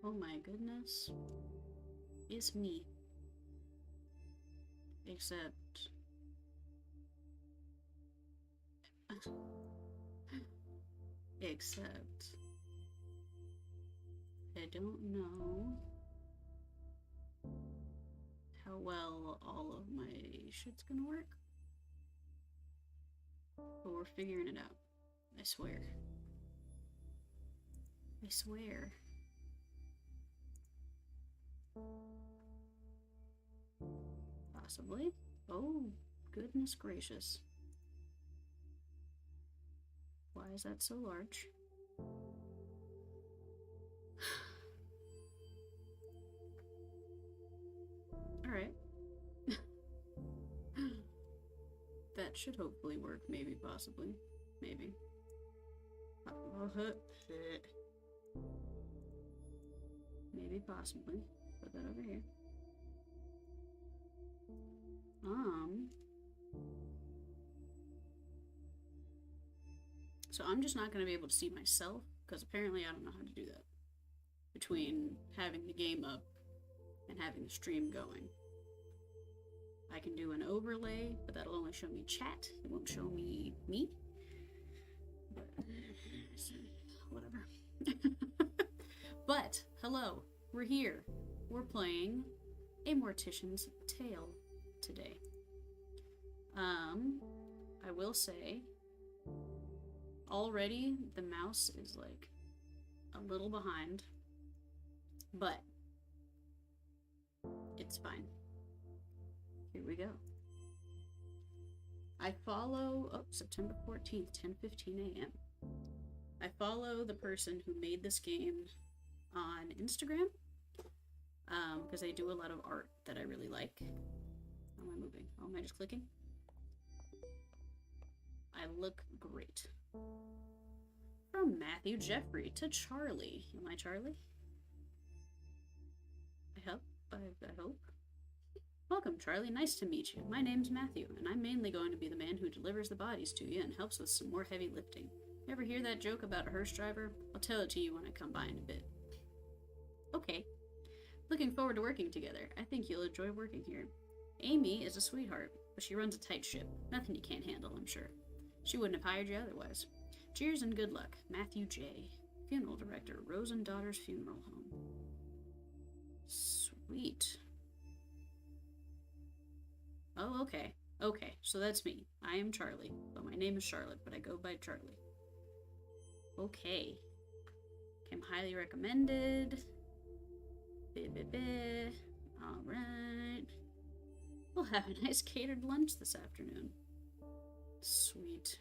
Oh my goodness. It's me. Except... Except... I don't know how well all of my shit's gonna work. But we're figuring it out. I swear. I swear. Possibly. Oh, goodness gracious. Why is that so large? Alright. That should hopefully work, maybe, possibly. Maybe. Maybe, possibly. Put that over here. So I'm just not going to be able to see myself, because apparently I don't know how to do that. Between having the game up and having the stream going. I can do an overlay, but that'll only show me chat. It won't show me me. But, whatever. But, hello. We're here. We're playing A Mortician's Tale today. I will say, already the mouse is like a little behind, but it's fine. Here we go. I follow, September 14th, 10:15 a.m. I follow the person who made this game on Instagram, because they do a lot of art that I really like. How am I moving? Oh, am I just clicking? I look great. From Matthew Jeffrey to Charlie. Am I Charlie? I hope. Welcome, Charlie. Nice to meet you. My name's Matthew, and I'm mainly going to be the man who delivers the bodies to you and helps with some more heavy lifting. Ever hear that joke about a hearse driver? I'll tell it to you when I come by in a bit. Okay. Looking forward to working together. I think you'll enjoy working here. Amy is a sweetheart, but she runs a tight ship. Nothing you can't handle, I'm sure. She wouldn't have hired you otherwise. Cheers and good luck. Matthew J. Funeral Director, Rose and Daughters Funeral Home. Sweet. Oh, okay. Okay, so that's me. I am Charlie, but my name is Charlotte, but I go by Charlie. Okay. Came highly recommended. Alright. We'll have a nice catered lunch this afternoon. Sweet.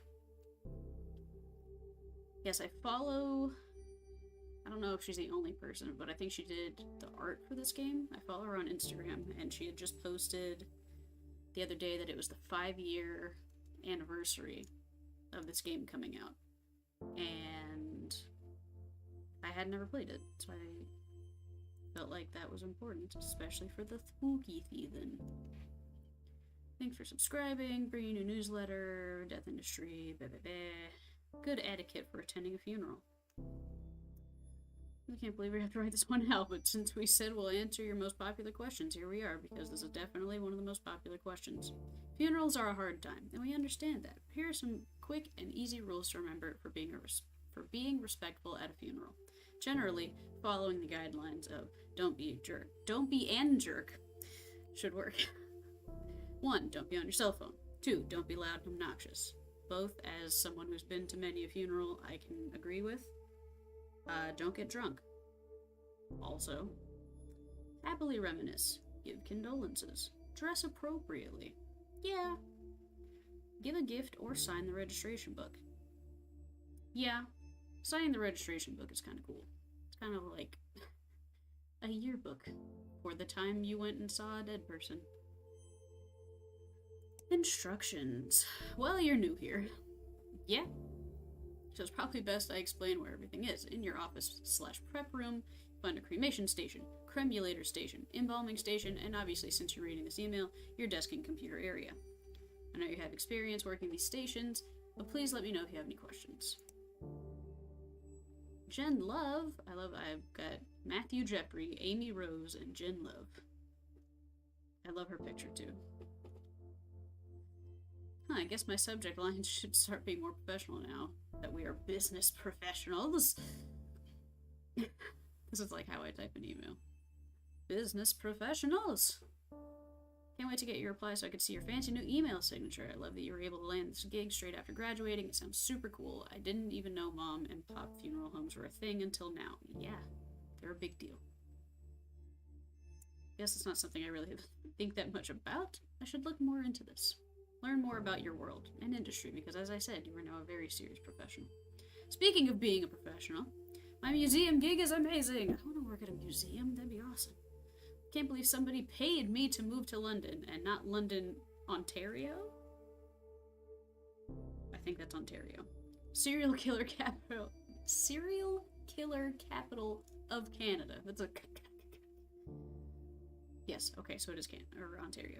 Yes, I follow... I don't know if she's the only person, but I think she did the art for this game. I follow her on Instagram, and she had just posted the other day that it was the 5-year anniversary of this game coming out. And I had never played it, so I felt like that was important, especially for the spooky season. Thanks for subscribing, bringing a newsletter, death industry, Good etiquette for attending a funeral. I can't believe we have to write this one out, but since we said we'll answer your most popular questions, here we are, because this is definitely one of the most popular questions. Funerals are a hard time, and we understand that. Here are some quick and easy rules to remember for being respectful at a funeral. Generally, following the guidelines of don't be a jerk. Don't be an jerk should work. 1. Don't be on your cell phone. 2. Don't be loud and obnoxious. Both, as someone who's been to many a funeral, I can agree with. Don't get drunk. Also, happily reminisce. Give condolences. Dress appropriately. Yeah. Give a gift or sign the registration book. Yeah. Signing the registration book is kind of cool. It's kind of like a yearbook for the time you went and saw a dead person. Instructions. Well, you're new here. Yeah. So it's probably best I explain where everything is. In your office/prep room, find a cremation station, cremulator station, embalming station, and obviously, since you're reading this email, your desk and computer area. I know you have experience working these stations, but please let me know if you have any questions. Jen Love, I've got Matthew Jeffrey, Amy Rose, and Jen Love. I love her picture too. I guess my subject line should start being more professional now that we are business professionals. This is like how I type an email. Business professionals. Can't wait to get your reply so I can see your fancy new email signature. I love that you were able to land this gig straight after graduating. It sounds super cool. I didn't even know mom and pop funeral homes were a thing until now. Yeah, they're a big deal. Guess it's not something I really think that much about. I should look more into this. Learn more about your world and industry because, as I said, you are now a very serious professional. Speaking of being a professional, my museum gig is amazing. I want to work at a museum. That'd be awesome. Can't believe somebody paid me to move to London and not London, Ontario? I think that's Ontario. Serial killer capital of Canada. That's a... Yes, okay, so it is Canada, or Ontario.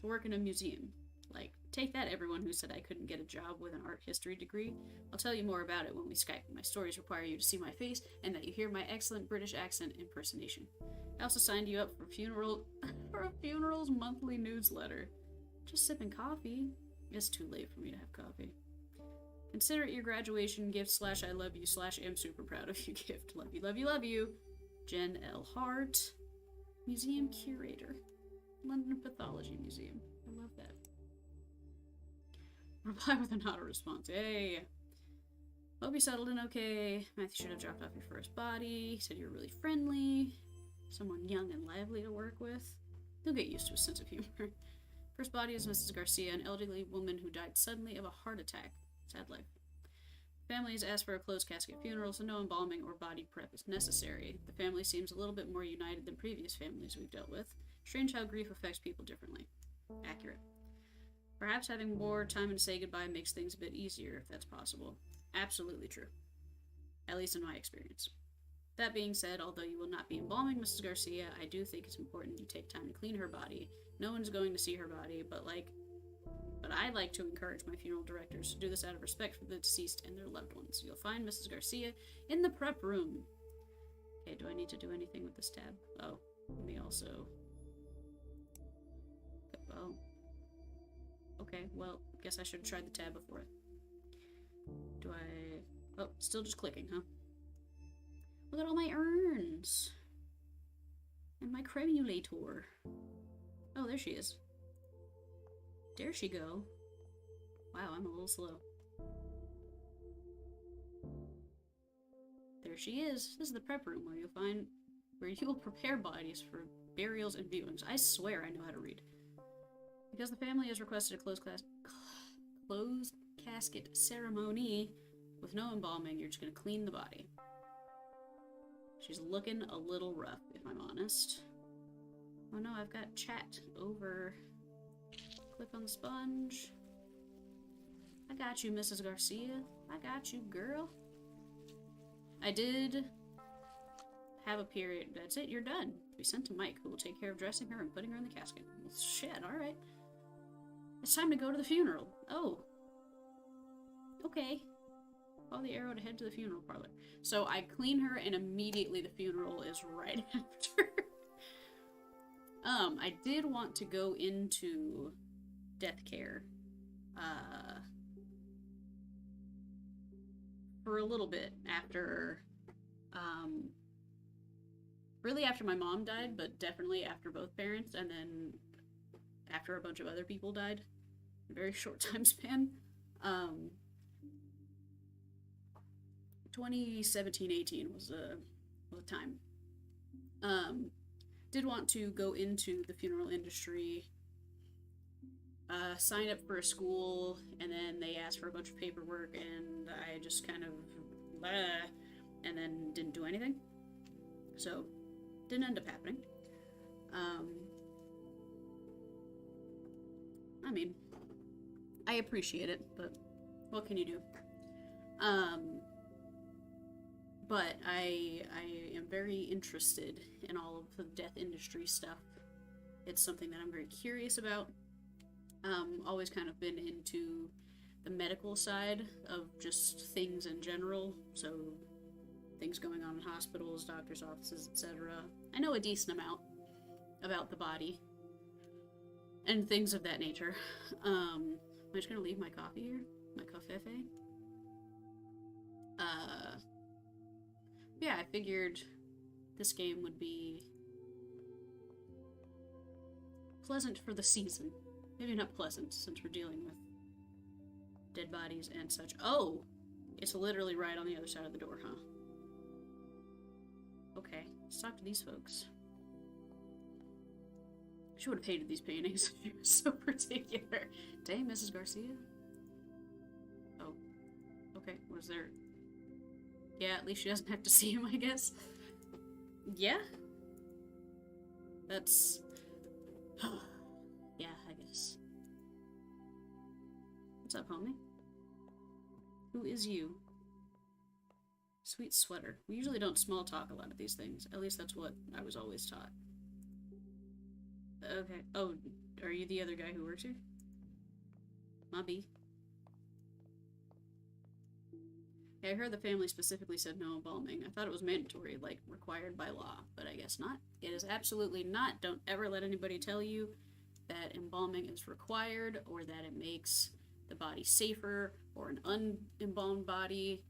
To work in a museum. Like, take that, everyone who said I couldn't get a job with an art history degree. I'll tell you more about it when we Skype. My stories require you to see my face and that you hear my excellent British accent impersonation. I also signed you up for a funeral's monthly newsletter. Just sipping coffee. It's too late for me to have coffee. Consider it your graduation gift / I love you / am super proud of you gift. Love you, love you, love you. Jen L. Hart. Museum curator. London Pathology Museum. I love that. Reply with an auto response. Hey. Hope you settled in okay. Matthew should have dropped off your first body. He said you were really friendly. Someone young and lively to work with. You'll get used to his sense of humor. First body is Mrs. Garcia, an elderly woman who died suddenly of a heart attack. Sad life. Families asked for a closed casket funeral, so no embalming or body prep is necessary. The family seems a little bit more united than previous families we've dealt with. Strange how grief affects people differently. Accurate. Perhaps having more time to say goodbye makes things a bit easier, if that's possible. Absolutely true. At least in my experience. That being said, although you will not be embalming Mrs. Garcia, I do think it's important you take time to clean her body. No one's going to see her body, but I like to encourage my funeral directors to do this out of respect for the deceased and their loved ones. You'll find Mrs. Garcia in the prep room. Okay, do I need to do anything with this tab? Oh, let me also... Oh. Okay, well, guess I should have tried the tab before it. Do I... Oh, still just clicking, huh? Look at all my urns. And my cremulator. Oh, there she is. There she go. Wow, I'm a little slow. There she is. This is the prep room where you will prepare bodies for burials and viewings. I swear I know how to read. Because the family has requested a closed casket ceremony with no embalming, you're just gonna clean the body. She's looking a little rough, if I'm honest. Oh no, I've got chat over. Click on the sponge. I got you, Mrs. Garcia. I got you, girl. I did have a period. That's it, you're done. To be sent to Mike, who will take care of dressing her and putting her in the casket. Well, shit, alright. It's time to go to the funeral. Oh. Okay. Follow the arrow to head to the funeral parlor. So I clean her and immediately the funeral is right after. I did want to go into death care for a little bit after really after my mom died, but definitely after both parents, and then after a bunch of other people died in a very short time span. 2017-18 was a time. Did want to go into the funeral industry, sign up for a school, and then they asked for a bunch of paperwork, and I just kind of and then didn't do anything. So, didn't end up happening. I mean, I appreciate it, but what can you do? But I am very interested in all of the death industry stuff. It's something that I'm very curious about. Always kind of been into the medical side of just things in general. So, things going on in hospitals, doctors' offices, etc. I know a decent amount about the body and things of that nature. I'm just gonna leave my coffee here, my cafefe. Yeah, I figured this game would be pleasant for the season. Maybe not pleasant, since we're dealing with dead bodies and such. Oh! It's literally right on the other side of the door, huh? Okay, let's talk to these folks. She would have hated these paintings. She was so particular. Dang, Mrs. Garcia. Oh. Okay, was there... Yeah, at least she doesn't have to see him, I guess. Yeah? That's... yeah, I guess. What's up, homie? Who is you? Sweet sweater. We usually don't small talk a lot of these things. At least that's what I was always taught. Okay. Oh, are you the other guy who works here? Mubby. Yeah, I heard the family specifically said no embalming. I thought it was mandatory, like required by law, but I guess not. It is absolutely not. Don't ever let anybody tell you that embalming is required or that it makes the body safer or an unembalmed body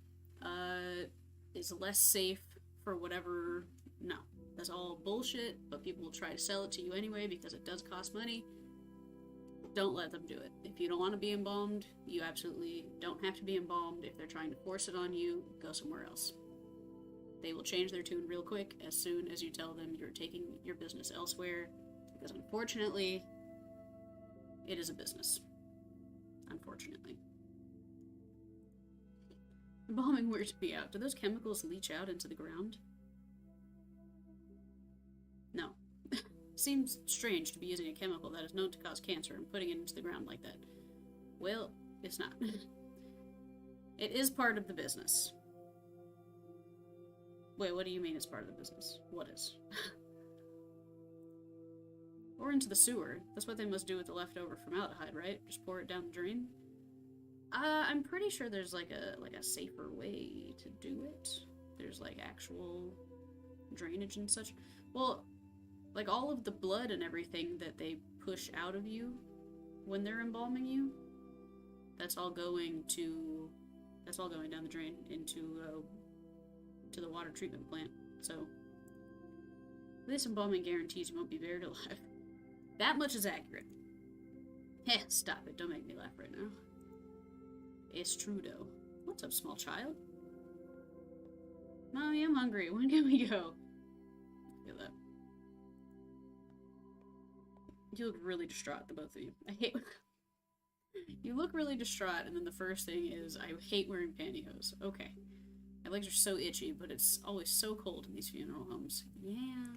is less safe for whatever. No, that's all bullshit, but people will try to sell it to you anyway because it does cost money. Don't let them do it. If you don't want to be embalmed, you absolutely don't have to be embalmed. If they're trying to force it on you, go somewhere else. They will change their tune real quick as soon as you tell them you're taking your business elsewhere, because unfortunately, it is a business. Unfortunately. Embalming wears me out. Do those chemicals leach out into the ground? No. Seems strange to be using a chemical that is known to cause cancer and putting it into the ground like that. Well, it's not. It is part of the business. Wait, what do you mean it's part of the business? What is? Or into the sewer. That's what they must do with the leftover formaldehyde, right? Just pour it down the drain? I'm pretty sure there's like a safer way to do it. There's like actual drainage and such. Well, like all of the blood and everything that they push out of you when they're embalming you, that's all going down the drain into to the water treatment plant. So this embalming guarantees you won't be buried alive. That much is accurate. Heh, stop it. Don't make me laugh right now. It's true, though. What's up, small child? Mommy, I'm hungry. When can we go? Feel that. You look really distraught, the both of you. I hate... You look really distraught, and then the first thing is, I hate wearing pantyhose. Okay. My legs are so itchy, but it's always so cold in these funeral homes. Yeah.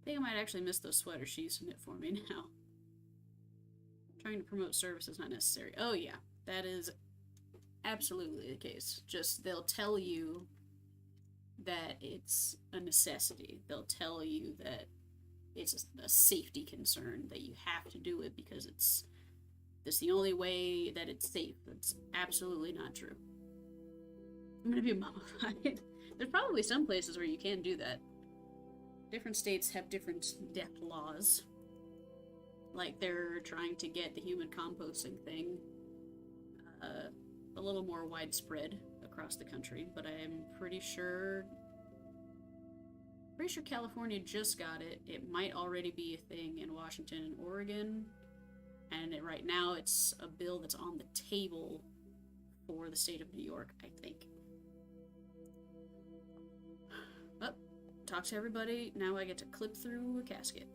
I think I might actually miss those sweaters she used to knit for me now. Trying to promote service is not necessary. Oh yeah, that is absolutely the case. Just, they'll tell you that it's a necessity. They'll tell you that it's a safety concern, that you have to do it because it's the only way that it's safe. That's absolutely not true. I'm gonna be mummified. There's probably some places where you can do that. Different states have different death laws. Like they're trying to get the human composting thing a little more widespread across the country, but I'm pretty sure California just got it. It might already be a thing in Washington and Oregon, and right now it's a bill that's on the table for the state of New York, I think. Well, talk to everybody. Now I get to clip through a casket.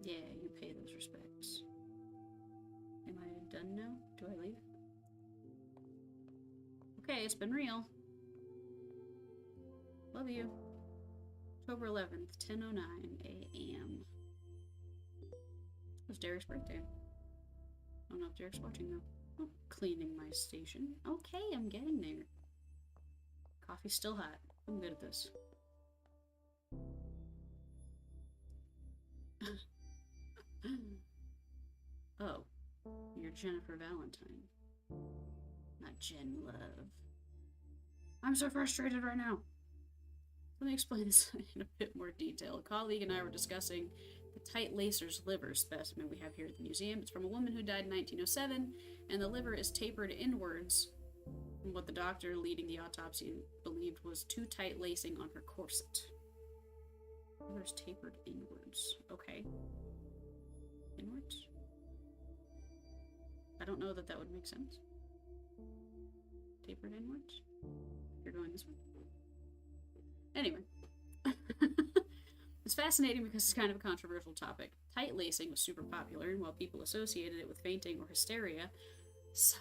Yeah, you pay those respects. Am I done now? Do I leave? Okay, it's been real. Love you. October 11th, 10:09 a.m. It was Derek's birthday. I don't know if Derek's watching though. Oh, cleaning my station. Okay, I'm getting there. Coffee's still hot. I'm good at this. Oh. Jennifer Valentine. Not Jen Love. I'm so frustrated right now. Let me explain this in a bit more detail. A colleague and I were discussing the tight lacer's liver specimen we have here at the museum. It's from a woman who died in 1907, and the liver is tapered inwards from what the doctor leading the autopsy believed was too tight lacing on her corset. Liver's tapered inwards. Okay. Inwards? I don't know that that would make sense. Tapered inwards? You're going this way? Anyway. It's fascinating because it's kind of a controversial topic. Tight lacing was super popular, and while people associated it with fainting or hysteria, it's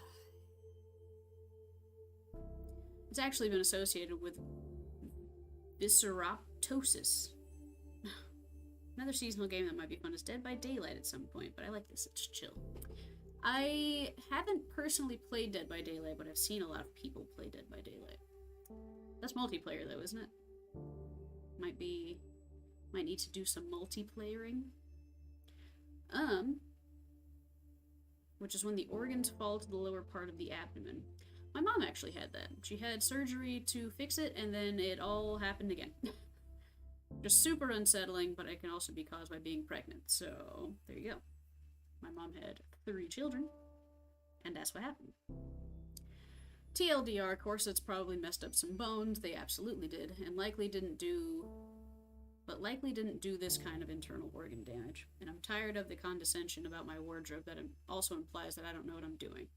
actually been associated with visceroptosis. Another seasonal game that might be fun is Dead by Daylight at some point, but I like this. It's chill. I haven't personally played Dead by Daylight, but I've seen a lot of people play Dead by Daylight. That's multiplayer, though, isn't it? Might need to do some multiplayering. Which is when the organs fall to the lower part of the abdomen. My mom actually had that. She had surgery to fix it, and then it all happened again. Just super unsettling, but it can also be caused by being pregnant. So, there you go. My mom had 3 children, and that's what happened. TLDR, corsets probably messed up some bones. They absolutely did, and likely didn't do this kind of internal organ damage. And I'm tired of the condescension about my wardrobe that also implies that I don't know what I'm doing.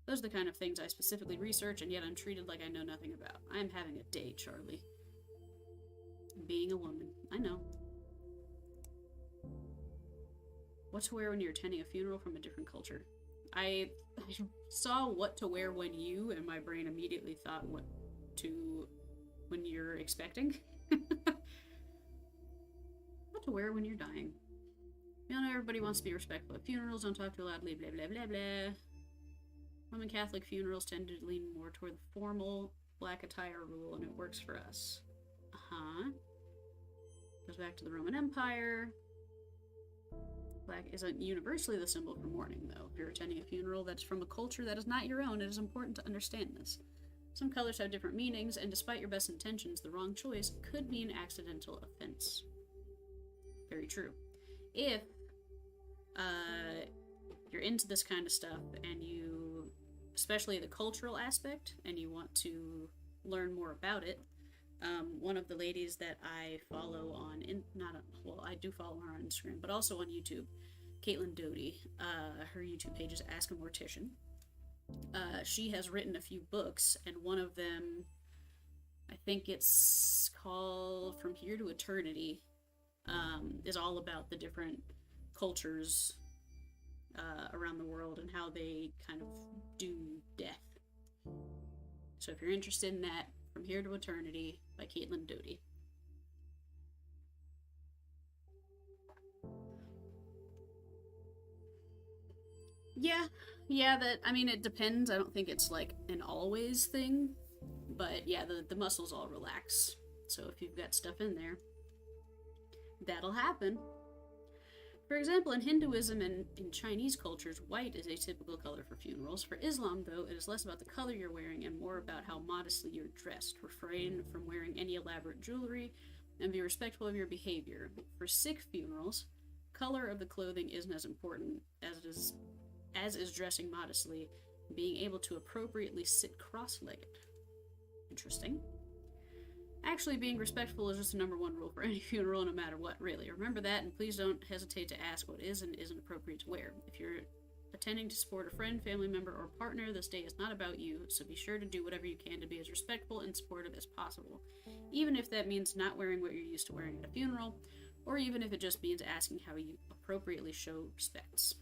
Those are the kind of things I specifically research, and yet I'm treated like I know nothing about. I'm having a day, Charlie. Being a woman. I know. What to wear when you're attending a funeral from a different culture. I saw what to wear when you, and my brain immediately thought what to when you're expecting. What to wear when you're dying. You know, everybody wants to be respectful at funerals, don't talk too loudly, blah blah blah blah. Roman Catholic funerals tend to lean more toward the formal black attire rule, and it works for us. Goes back to the Roman Empire. Black isn't universally the symbol for mourning, though. If you're attending a funeral that's from a culture that is not your own, it is important to understand this. Some colors have different meanings, and despite your best intentions, the wrong choice could mean accidental offense. Very true. If you're into this kind of stuff, and you, especially the cultural aspect, and you want to learn more about it, one of the ladies that I follow on, I do follow her on Instagram, but also on YouTube, Caitlin Doty. Her YouTube page is Ask a Mortician. She has written a few books, and one of them, I think it's called From Here to Eternity, is all about the different cultures around the world and how they kind of do death. So if you're interested in that, From Here to Eternity by Caitlin Doty. Yeah, it depends. I don't think it's like an always thing, but yeah, the muscles all relax. So if you've got stuff in there, that'll happen. For example, in Hinduism and in Chinese cultures, white is a typical color for funerals. For Islam, though, it is less about the color you're wearing and more about how modestly you're dressed. Refrain from wearing any elaborate jewelry and be respectful of your behavior. For Sikh funerals, color of the clothing isn't as important as is dressing modestly, being able to appropriately sit cross-legged. Interesting. Actually, being respectful is just the number one rule for any funeral, no matter what, really. Remember that, and please don't hesitate to ask what is and isn't appropriate to wear. If you're attending to support a friend, family member, or partner, this day is not about you, so be sure to do whatever you can to be as respectful and supportive as possible. Even if that means not wearing what you're used to wearing at a funeral, or even if it just means asking how you appropriately show respects.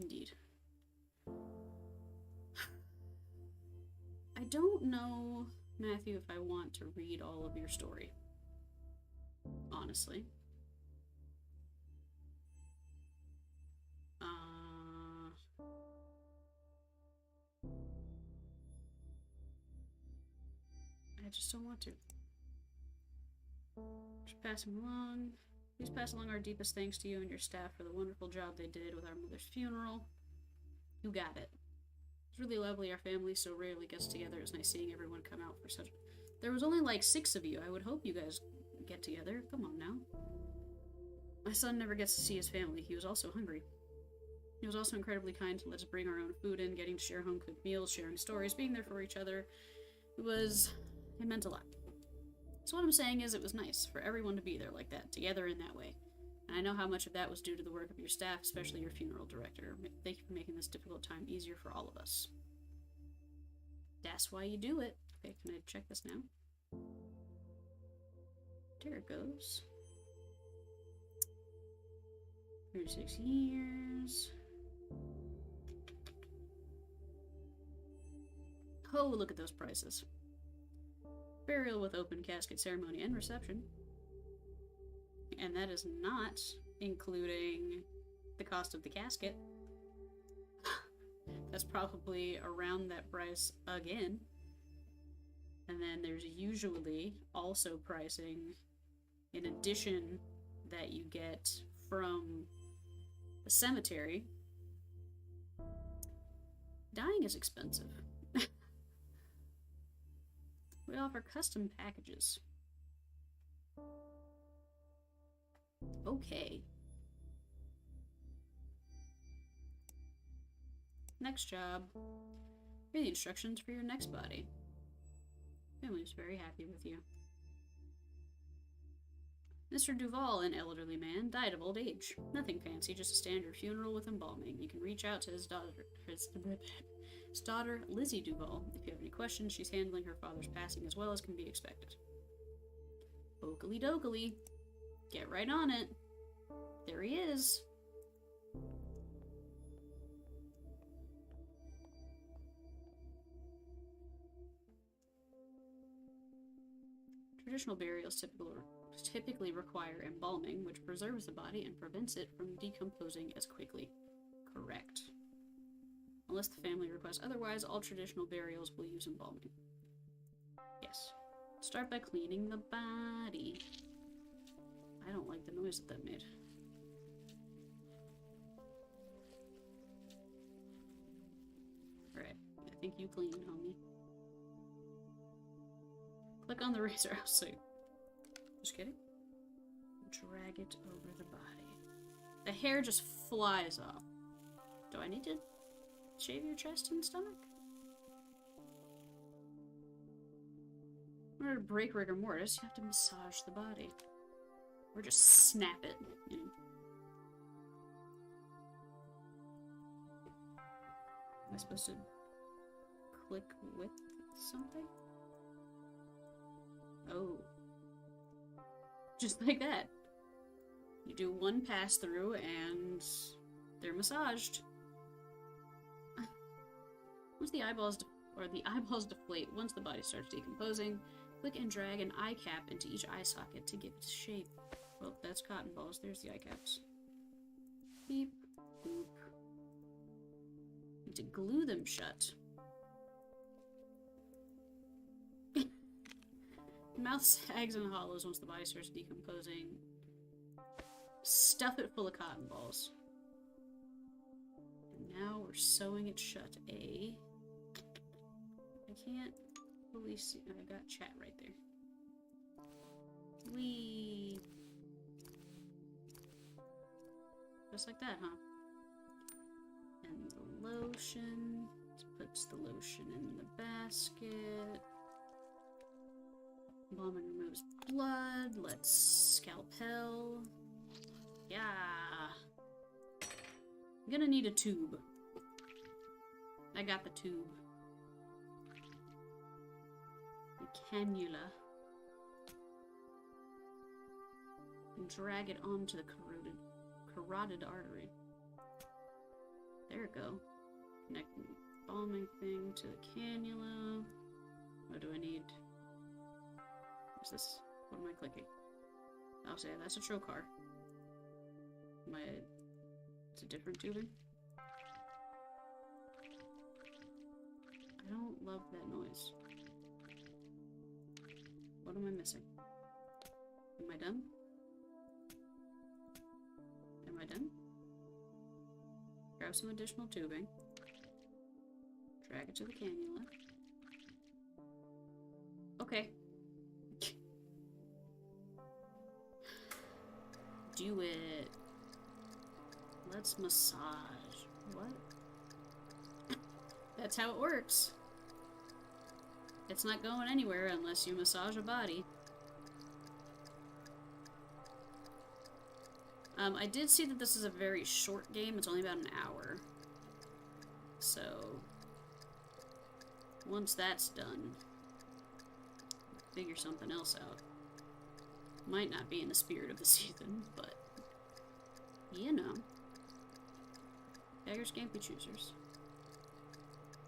Indeed. I don't know, Matthew, if I want to read all of your story. Honestly. I just don't want to. Just pass them along. Please pass along our deepest thanks to you and your staff for the wonderful job they did with our mother's funeral. You got it. It's really lovely. Our family so rarely gets together. It's nice seeing everyone come out for such... There was only like 6 of you. I would hope you guys get together. Come on now. My son never gets to see his family. He was also hungry. He was also incredibly kind to let us bring our own food in, getting to share home-cooked meals, sharing stories, being there for each other. It meant a lot. So what I'm saying is it was nice for everyone to be there like that, together in that way. And I know how much of that was due to the work of your staff, especially your funeral director. Thank you for making this difficult time easier for all of us. That's why you do it. Okay, can I check this now? There it goes. 36 years. Oh, look at those prices. Burial with open casket ceremony and reception. And that is not including the cost of the casket. That's probably around that price again. And then there's usually also pricing in addition that you get from the cemetery. Dying is expensive. We offer custom packages. Okay. Next job. Here are the instructions for your next body. Family is very happy with you. Mr. Duval, an elderly man, died of old age. Nothing fancy, just a standard funeral with embalming. You can reach out to his daughter, Lizzie Duval. If you have any questions, she's handling her father's passing as well as can be expected. Oakley dokley. Get right on it. There he is. Traditional burials typically require embalming, which preserves the body and prevents it from decomposing as quickly. Correct. Unless the family requests otherwise, all traditional burials will use embalming. Yes. Start by cleaning the body. I don't like the noise that made. Alright, I think you clean, homie. Click on the razor. I'll see. Just kidding. Drag it over the body. The hair just flies off. Do I need to shave your chest and stomach? In order to break rigor mortis, you have to massage the body. Or just snap it. You know. Am I supposed to click with something? Oh. Just like that. You do one pass through and they're massaged. Once the eyeballs deflate, once the body starts decomposing, click and drag an eye cap into each eye socket to give it shape. Well, that's cotton balls. There's the eye caps. Beep, boop. Need to glue them shut. Mouth sags and hollows once the body starts decomposing. Stuff it full of cotton balls. And now we're sewing it shut. I can't fully see. I've got chat right there. Whee! Just like that, huh? And the lotion. Puts the lotion in the basket. Embalming removes blood. Let's scalpel. Yeah. I'm gonna need a tube. I got the tube. The cannula. And drag it onto the carotid artery. There we go. Connect the embalming thing to the cannula. What do I need? What's this? What am I clicking? I'll say that's a trocar. It's a different tubing. I don't love that noise. What am I missing? Am I done? I done? Grab some additional tubing. Drag it to the cannula. Okay. Do it. Let's massage. What? That's how it works. It's not going anywhere unless you massage a body. I did see that this is a very short game. It's only about an hour. So, once that's done, figure something else out. Might not be in the spirit of the season, but, you know. Beggars can't be choosers.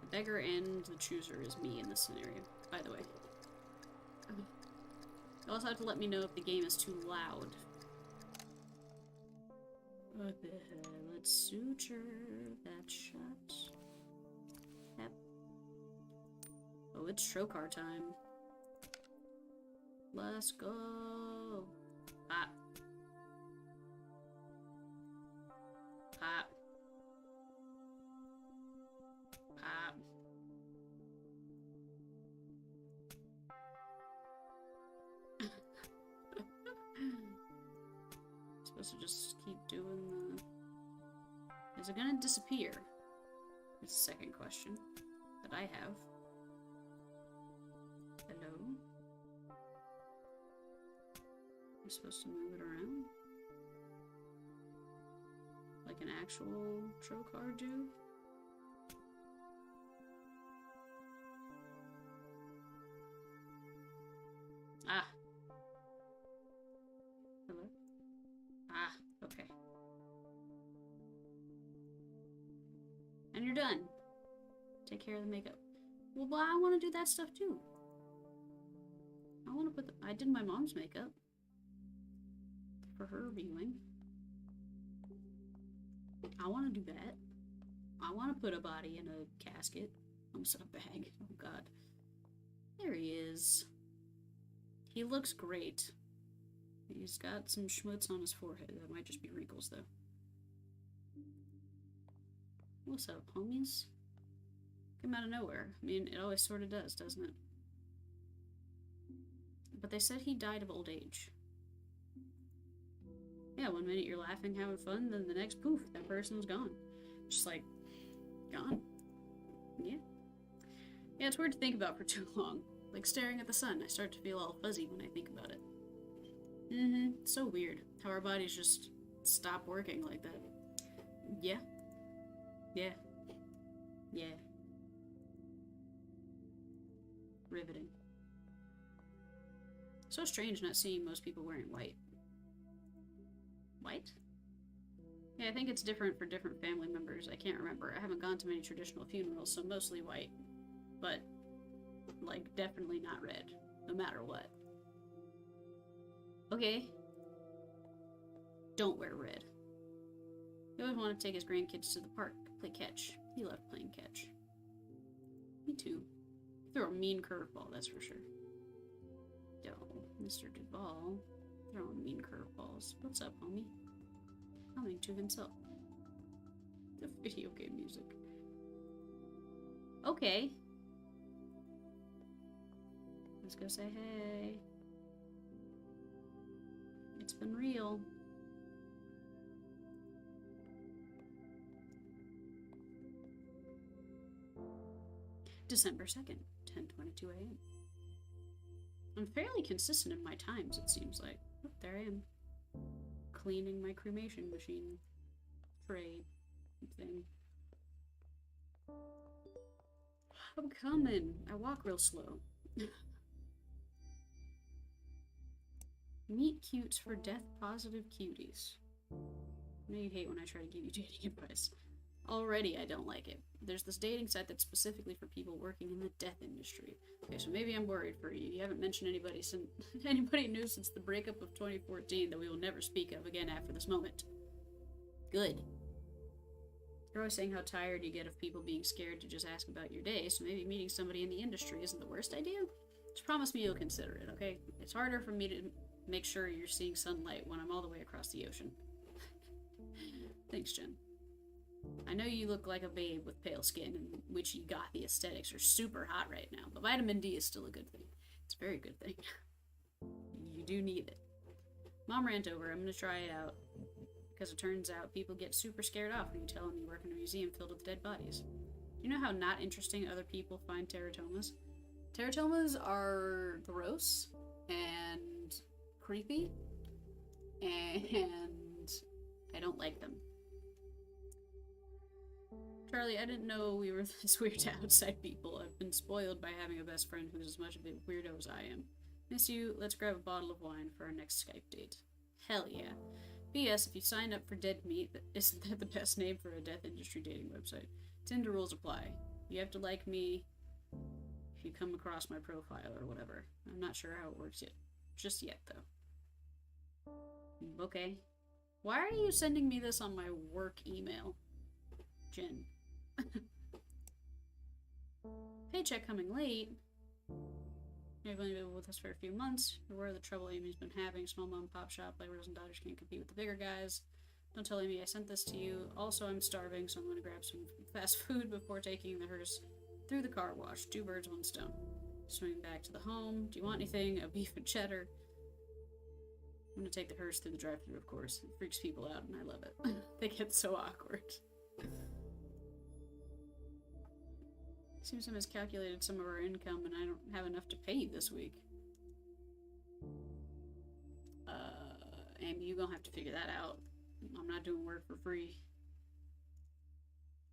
The beggar and the chooser is me in this scenario, by the way. You also have to let me know if the game is too loud. What the hell? Let's suture that shut. Yep. Oh, it's Trokar time. Let's go. Pop. Pop. Pop. Supposed to just keep doing the... Is it gonna disappear? That's the second question that I have. Hello? Am I supposed to move it around? Like an actual Trokar do? Ah! Hello? Ah, okay. And you're done. Take care of the makeup. Well, I want to do that stuff too. I want to put the... I did my mom's makeup. For her viewing. I want to do that. I want to put a body in a casket. Almost in a bag. Oh god. There he is. He looks great. He's got some schmutz on his forehead. That might just be wrinkles, though. What's up, homies? Come out of nowhere. I mean, it always sort of does, doesn't it? But they said he died of old age. Yeah, one minute you're laughing, having fun, then the next, poof, that person's gone. Just like, gone. Yeah. Yeah, it's weird to think about for too long. Like staring at the sun, I start to feel all fuzzy when I think about it. So weird how our bodies just stop working like that. Yeah. Yeah. Yeah. Riveting. So strange not seeing most people wearing white. White? Yeah, I think it's different for different family members. I can't remember. I haven't gone to many traditional funerals, so mostly white. But, like, definitely not red. No matter what. Okay. Don't wear red. He always wanted to take his grandkids to the park, play catch. He loved playing catch. Me too. Throw a mean curveball, that's for sure. Yo, Mr. Duval. Throwing mean curveballs. What's up, homie? Humming to himself. The video game music. Okay. Let's go say hey. It's been real. December 2nd, 10:22 a.m. I'm fairly consistent in my times, it seems like. Oh, there I am. Cleaning my cremation machine tray thing. I'm coming. I walk real slow. Meet cutes for death-positive cuties. I know you hate when I try to give you dating advice. Already, I don't like it. There's this dating site that's specifically for people working in the death industry. Okay, so maybe I'm worried for you. You haven't mentioned anybody new since the breakup of 2014 that we will never speak of again after this moment. Good. You're always saying how tired you get of people being scared to just ask about your day, so maybe meeting somebody in the industry isn't the worst idea? Just promise me you'll consider it, okay? It's harder for me to make sure you're seeing sunlight when I'm all the way across the ocean. Thanks, Jen. I know you look like a babe with pale skin, and witchy gothy aesthetics are super hot right now, but vitamin D is still a good thing. It's a very good thing. You do need it. Mom rant over. I'm gonna try it out. Because it turns out people get super scared off when you tell them you work in a museum filled with dead bodies. Do you know how not interesting other people find teratomas? Teratomas are gross and creepy, and I don't like them. Charlie, I didn't know we were this weird to outside people. I've been spoiled by having a best friend who's as much of a weirdo as I am. Miss you. Let's grab a bottle of wine for our next Skype date. Hell yeah. P.S. If you sign up for Dead Meat, isn't that the best name for a death industry dating website? Tinder rules apply. You have to like me if you come across my profile or whatever. I'm not sure how it works yet. Just yet, though. Okay. Why are you sending me this on my work email? Jen. Paycheck coming late. You've only been with us for a few months. You're aware of the trouble Amy's been having. Small mom and pop shop like Rose and Daughters can't compete with the bigger guys. Don't tell Amy I sent this to you. Also, I'm starving, so I'm going to grab some fast food before taking the hearse through the car wash. 2 birds, 1 stone. Swing back to the home. Do you want anything? A beef and cheddar. I'm going to take the hearse through the drive-thru, of course. It freaks people out, and I love it. They get so awkward. Seems I miscalculated some of our income and I don't have enough to pay you this week. Amy, you're gonna have to figure that out. I'm not doing work for free.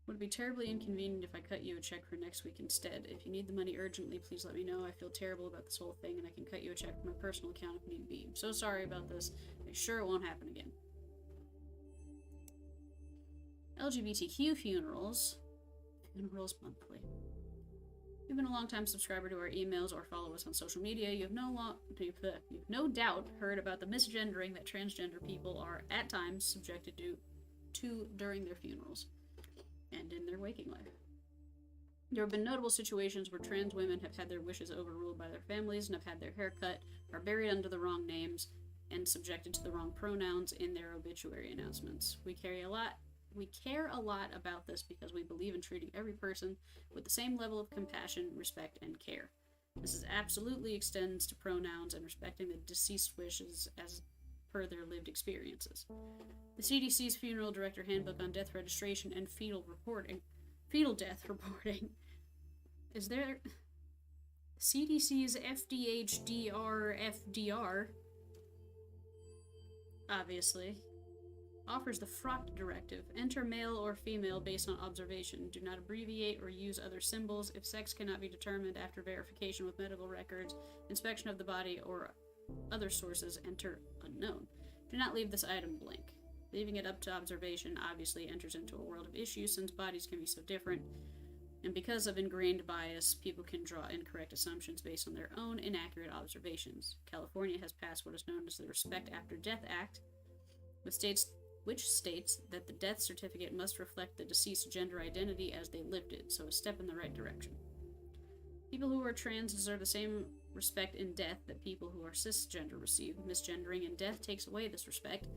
Would it be terribly inconvenient if I cut you a check for next week instead? If you need the money urgently, please let me know. I feel terrible about this whole thing and I can cut you a check from my personal account if need be. I'm so sorry about this. Make sure it won't happen again. LGBTQ funerals. Funerals monthly. If you've been a long-time subscriber to our emails or follow us on social media, you've no doubt heard about the misgendering that transgender people are, at times, subjected to during their funerals and in their waking life. There have been notable situations where trans women have had their wishes overruled by their families and have had their hair cut, are buried under the wrong names, and subjected to the wrong pronouns in their obituary announcements. We care a lot about this because we believe in treating every person with the same level of compassion, respect, and care. This absolutely extends to pronouns and respecting the deceased wishes as per their lived experiences. The CDC's Funeral Director Handbook on Death Registration and Fetal Death Reporting, is there CDC's FDR, obviously, offers the FROT directive. Enter male or female based on observation. Do not abbreviate or use other symbols. If sex cannot be determined after verification with medical records, inspection of the body, or other sources, enter unknown. Do not leave this item blank. Leaving it up to observation obviously enters into a world of issues since bodies can be so different, and because of ingrained bias, people can draw incorrect assumptions based on their own inaccurate observations. California has passed what is known as the Respect After Death Act, which states that the death certificate must reflect the deceased's gender identity as they lived it, so a step in the right direction. People who are trans deserve the same respect in death that people who are cisgender receive. Misgendering in death takes away this respect.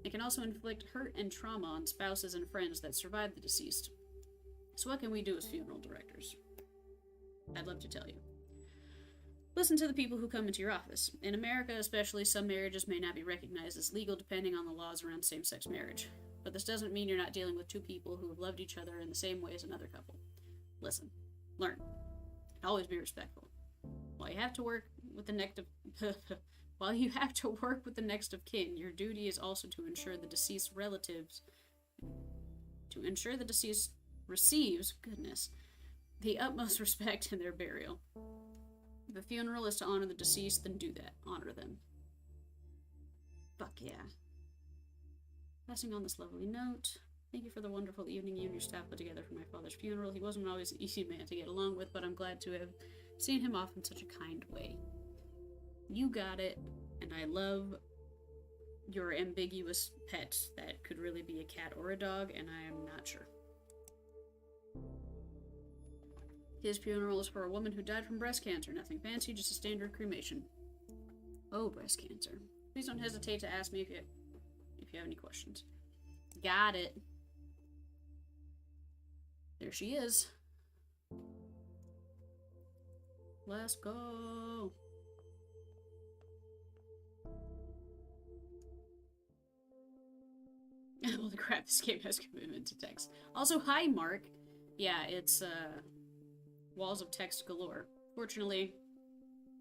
It can also inflict hurt and trauma on spouses and friends that survive the deceased. So what can we do as funeral directors? I'd love to tell you. Listen to the people who come into your office. In America especially, some marriages may not be recognized as legal depending on the laws around same-sex marriage. But this doesn't mean you're not dealing with 2 people who have loved each other in the same way as another couple. Listen. Learn. Always be respectful. While you have to work with the next of kin, your duty is also to ensure the deceased receives, the utmost respect in their burial. If a funeral is to honor the deceased, then do that. Honor them. Fuck yeah. Passing on this lovely note, thank you for the wonderful evening you and your staff put together for my father's funeral. He wasn't always an easy man to get along with, but I'm glad to have seen him off in such a kind way. You got it, and I love your ambiguous pet that could really be a cat or a dog, and I am not sure. His funeral is for a woman who died from breast cancer. Nothing fancy, just a standard cremation. Oh, breast cancer. Please don't hesitate to ask me if you have any questions. Got it. There she is. Let's go. Holy crap, this game has commitment to text. Also, hi, Mark. Yeah, it's, walls of text galore. Fortunately,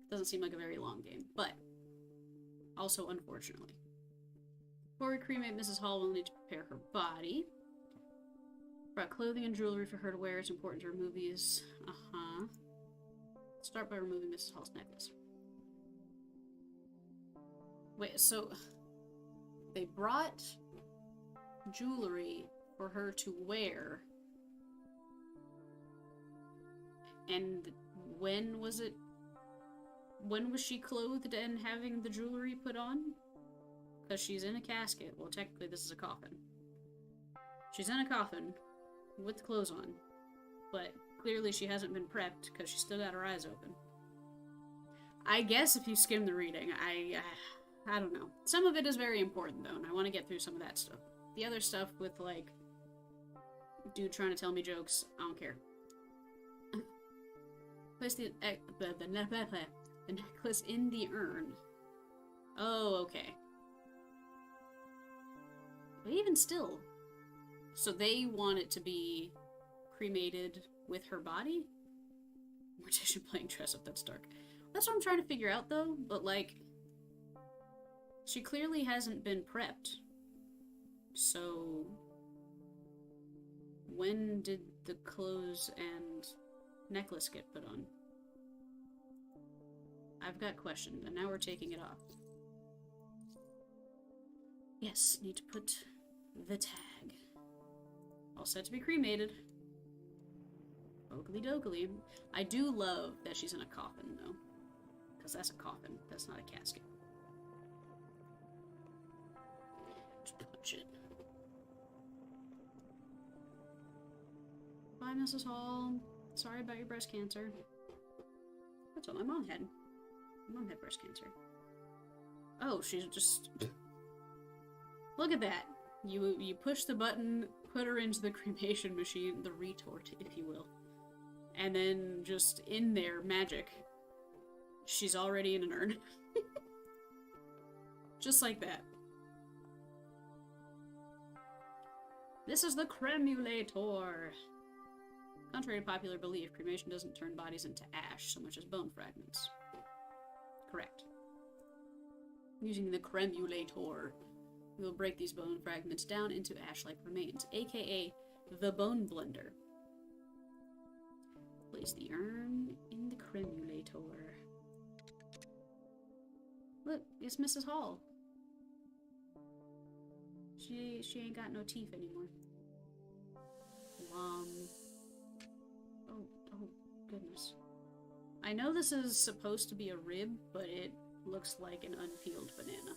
doesn't seem like a very long game, but also unfortunately. Before we cremate Mrs. Hall, we'll need to prepare her body. Brought clothing and jewelry for her to wear. It's important to remove these. Start by removing Mrs. Hall's necklace. Wait, so they brought jewelry for her to wear. And when was it? When was she clothed and having the jewelry put on? Because she's in a casket. Well, technically this is a coffin. She's in a coffin with clothes on. But clearly she hasn't been prepped because she's still got her eyes open. I guess if you skim the reading, I don't know. Some of it is very important though, and I want to get through some of that stuff. The other stuff with like, dude trying to tell me jokes, I don't care. Place the necklace in the urn. Oh, okay. But even still, so they want it to be cremated with her body? Mortician playing dress up, that's dark. That's what I'm trying to figure out though, but like, she clearly hasn't been prepped. So, when did the clothes and necklace get put on? I've got questions, and now we're taking it off. Yes, need to put the tag. All set to be cremated. Oakley dokley. I do love that she's in a coffin, though. Because that's a coffin. That's not a casket. Just punch it. Bye, Mrs. Hall. Sorry about your breast cancer. That's what my mom had. My mom had breast cancer. Oh, she's just... Look at that. You push the button, put her into the cremation machine, the retort, if you will. And then just in there, magic. She's already in an urn. Just like that. This is the cremulator. Contrary to popular belief, cremation doesn't turn bodies into ash so much as bone fragments. Correct. Using the cremulator, we will break these bone fragments down into ash-like remains, aka the bone blender. Place the urn in the cremulator. Look, it's Mrs. Hall. She ain't got no teeth anymore. Oh goodness. I know this is supposed to be a rib, but it looks like an unpeeled banana.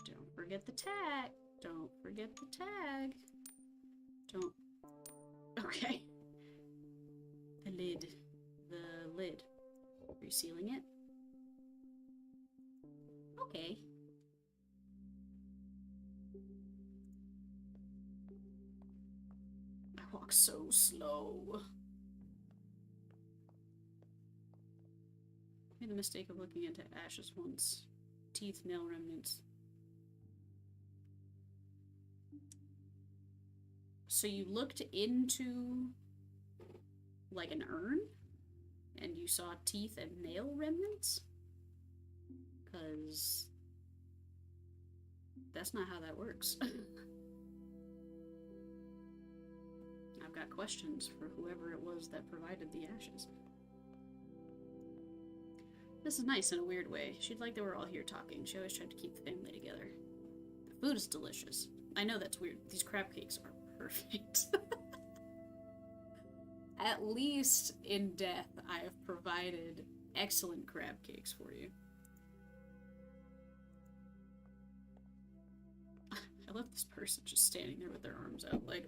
Don't forget the tag. Don't forget the tag. Don't. Okay. The lid. The lid. Resealing it. Okay. I walk so slow. Made the mistake of looking into ashes once. Teeth, nail remnants. So you looked into like an urn and you saw teeth and nail remnants? Because that's not how that works. I've got questions for whoever it was that provided the ashes. This is nice in a weird way. She'd like that we're all here talking. She always tried to keep the family together. The food is delicious. I know that's weird. These crab cakes are perfect. At least in death, I have provided excellent crab cakes for you. I love this person just standing there with their arms out like,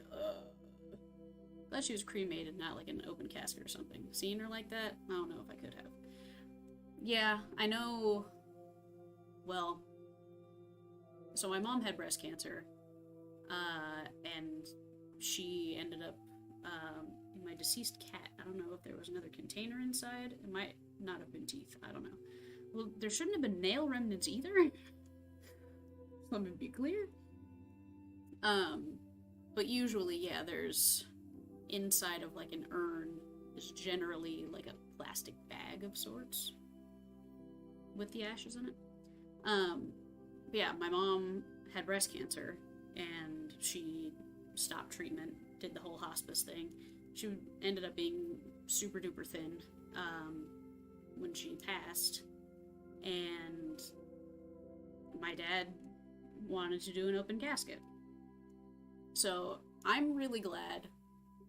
Glad she was cremated, not like an open casket or something. Seeing her like that, I don't know if I could have. Yeah, I know. Well, so my mom had breast cancer, and she ended up, my deceased cat, I don't know if there was another container inside. It might not have been teeth. I don't know. Well, there shouldn't have been nail remnants either. Let me be clear. But usually, yeah, there's inside of like an urn is generally like a plastic bag of sorts with the ashes in it. But yeah, my mom had breast cancer and she stopped treatment, did the whole hospice thing. She ended up being super duper thin when she passed, and my dad wanted to do an open casket. So I'm really glad,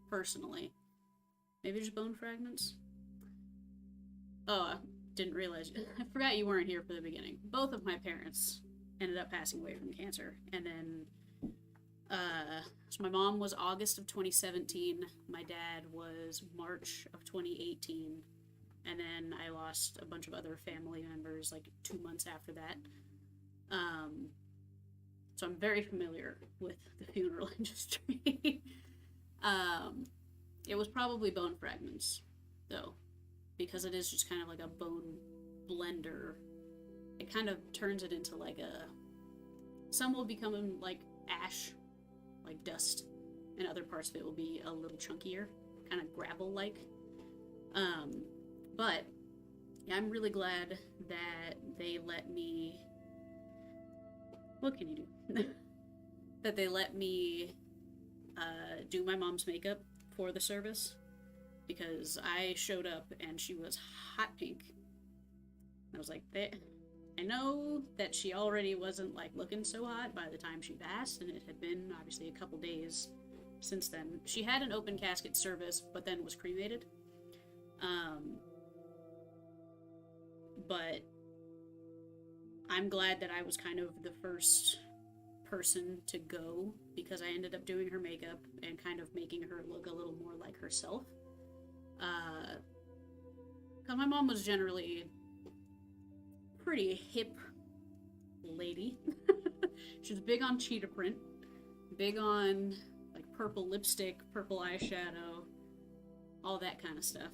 personally. Maybe just bone fragments? Oh, I didn't realize. I forgot you weren't here for the beginning. Both of my parents ended up passing away from cancer, and then so my mom was August of 2017, my dad was March of 2018, and then I lost a bunch of other family members like 2 months after that. So I'm very familiar with the funeral industry. It was probably bone fragments, though, because it is just kind of like a bone blender. It kind of turns it into like some will become like ash, like dust, and other parts of it will be a little chunkier, kind of gravel-like. But yeah, I'm really glad that they let me. What can you do? That they let me do my mom's makeup for the service, because I showed up and she was hot pink. I was like, I know that she already wasn't like looking so hot by the time she passed, and it had been obviously a couple days since then. She had an open casket service, but then was cremated. But I'm glad that I was kind of the first person to go, because I ended up doing her makeup and kind of making her look a little more like herself. Because my mom was generally pretty hip lady. She was big on cheetah print, big on like purple lipstick, purple eyeshadow, all that kind of stuff.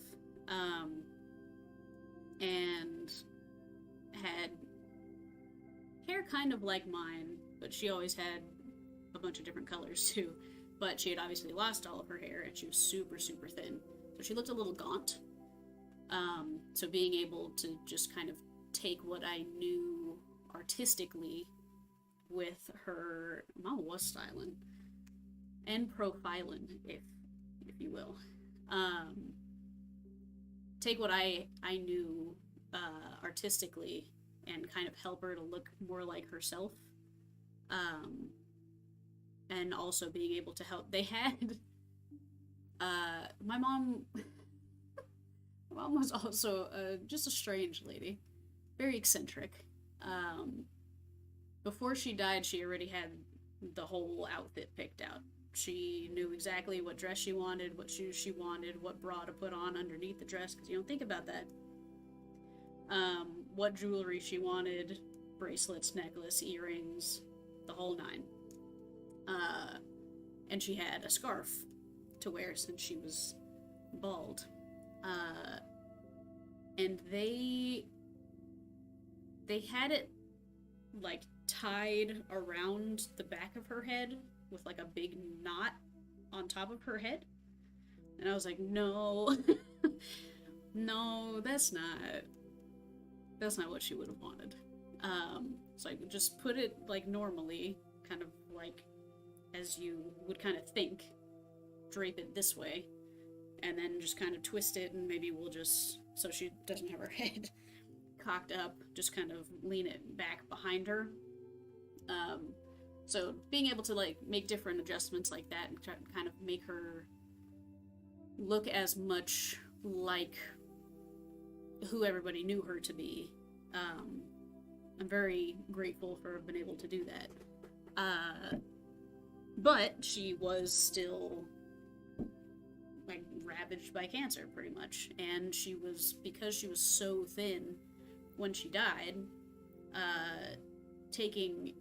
And had hair kind of like mine, but she always had a bunch of different colors too. But she had obviously lost all of her hair, and she was super, super thin. So she looked a little gaunt. So being able to just kind of take what I knew artistically with her, Mama was styling and profiling, if you will. Take what I knew artistically and kind of help her to look more like herself. And also being able to help. They had my mom. My mom was also just a strange lady, very eccentric. Before she died, she already had the whole outfit picked out. She knew exactly what dress she wanted, what shoes she wanted, what bra to put on underneath the dress, because you don't think about that. What jewelry she wanted, bracelets, necklace, earrings, the whole nine. And she had a scarf to wear since she was bald. And they had it like tied around the back of her head with like a big knot on top of her head. And I was like, no, no, that's not what she would have wanted. So I just put it like normally, kind of like as you would kind of think, drape it this way, and then just kind of twist it, and maybe we'll just, so she doesn't have her head cocked up, just kind of lean it back behind her. So being able to like make different adjustments like that and kind of make her look as much like who everybody knew her to be. I'm very grateful for being able to do that. But she was still like ravaged by cancer pretty much, and because she was so thin when she died, taking,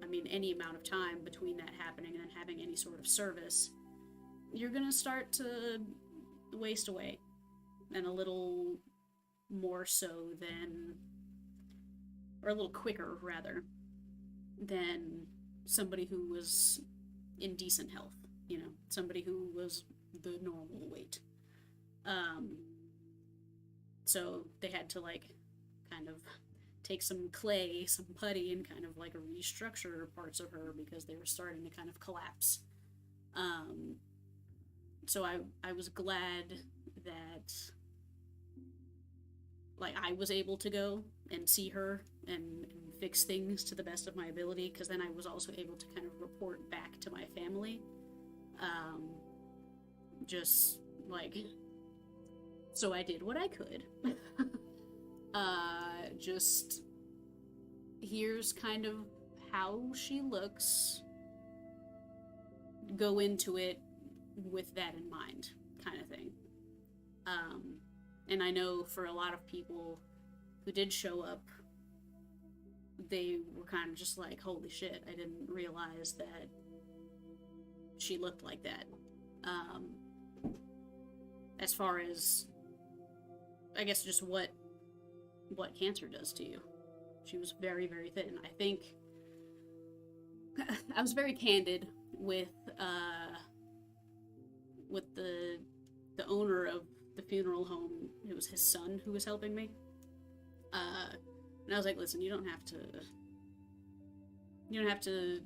I mean, any amount of time between that happening and then having any sort of service, you're gonna start to waste away, and a little more so than, or a little quicker rather, than somebody who was in decent health, somebody who was the normal weight. So they had to, like, kind of take some clay, some putty, and kind of, like, restructure parts of her because they were starting to kind of collapse. So I was glad that, like, I was able to go and see her and fix things to the best of my ability, because then I was also able to kind of report back to my family. Just, like, so I did what I could. Just, here's kind of how she looks. Go into it with that in mind, kind of thing. And I know for a lot of people who did show up, they were kind of just like, holy shit, I didn't realize that she looked like that. As far as, I guess, just what cancer does to you. She was very, very thin. I think I was very candid with the owner of the funeral home. It was his son who was helping me. And I was like, listen, you don't have to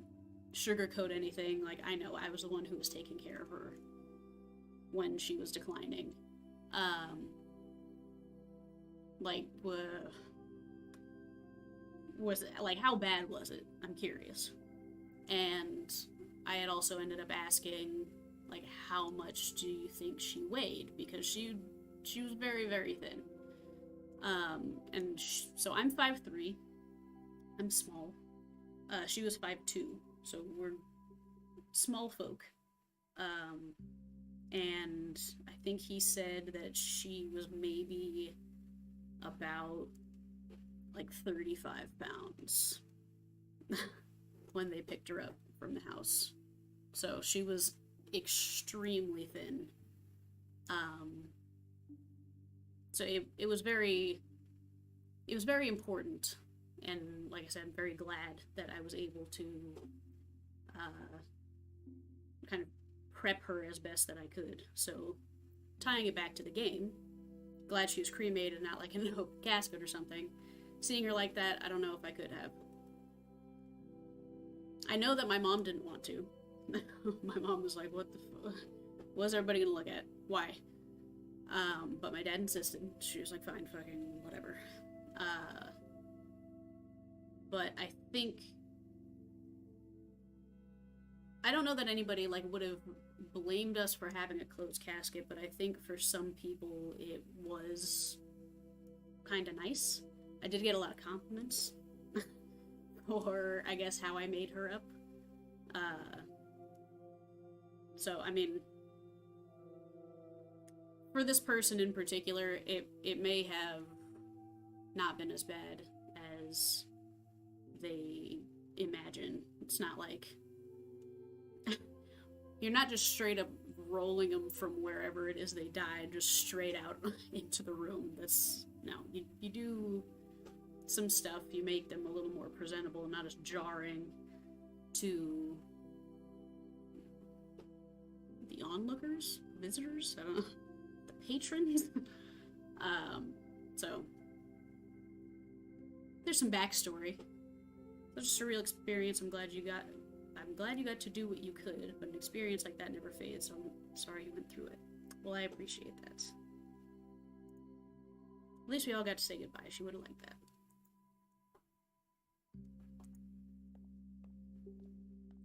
sugarcoat anything. Like, I know I was the one who was taking care of her when she was declining. Like, was it, like, how bad was it? I'm curious. And I had also ended up asking, like, how much do you think she weighed? Because she was very, very thin. So I'm 5'3". I'm small. She was 5'2", so we're small folk. And I think he said that she was maybe about, like, 35 pounds when they picked her up from the house. So she was extremely thin. So it was very important, and like I said, I'm very glad that I was able to kind of prep her as best that I could. So, tying it back to the game, glad she was cremated, not like in an open casket or something. Seeing her like that, I don't know if I could have. I know that my mom didn't want to. My mom was like, what the fuck? What's everybody gonna look at? Why? But my dad insisted. She was like, fine, fucking whatever. But I think, I don't know that anybody, like, would have blamed us for having a closed casket, but I think for some people it was kind of nice. I did get a lot of compliments for, I guess, how I made her up. So, I mean, for this person in particular, it may have not been as bad as they imagine. It's not like you're not just straight up rolling them from wherever it is they died just straight out into the room. No, you do some stuff, you make them a little more presentable and not as jarring to the onlookers, visitors, I don't know, the patrons. So there's some backstory. It's just a real experience. I'm glad you got to do what you could, but an experience like that never fades, so I'm sorry you went through it. Well, I appreciate that. At least we all got to say goodbye. She would have liked that.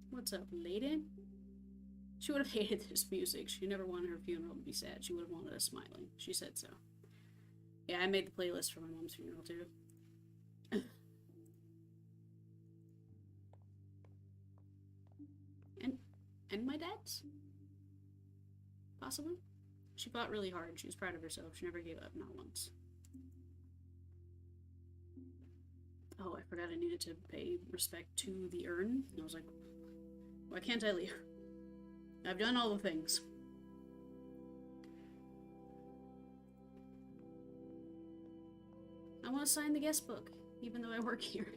What's up, lady? She would have hated this music. She never wanted her funeral to be sad. She would have wanted us smiling. She said so. Yeah, I made the playlist for my mom's funeral, too. And my dad's? Possibly? She fought really hard. She was proud of herself. She never gave up, not once. Oh, I forgot I needed to pay respect to the urn. And I was like, why can't I leave? I've done all the things. I want to sign the guest book, even though I work here.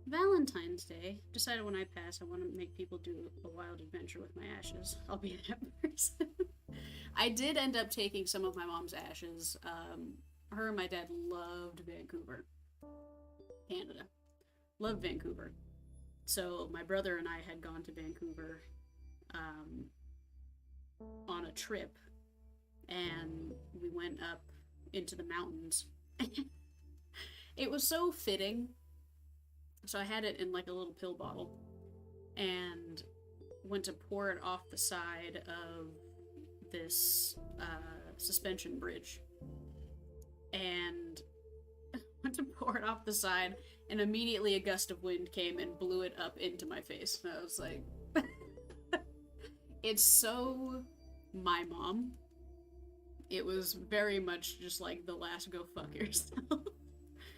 Valentine's Day. Decided when I pass, I want to make people do a wild adventure with my ashes. I'll be that person. I did end up taking some of my mom's ashes. Her and my dad loved Vancouver, Canada. Loved Vancouver. So my brother and I had gone to Vancouver on a trip, and we went up into the mountains. It was so fitting. So I had it in like a little pill bottle and went to pour it off the side of this suspension bridge, and went to pour it off the side, and immediately a gust of wind came and blew it up into my face. And I was like, it's so my mom. It was very much just like the last go fuck yourself.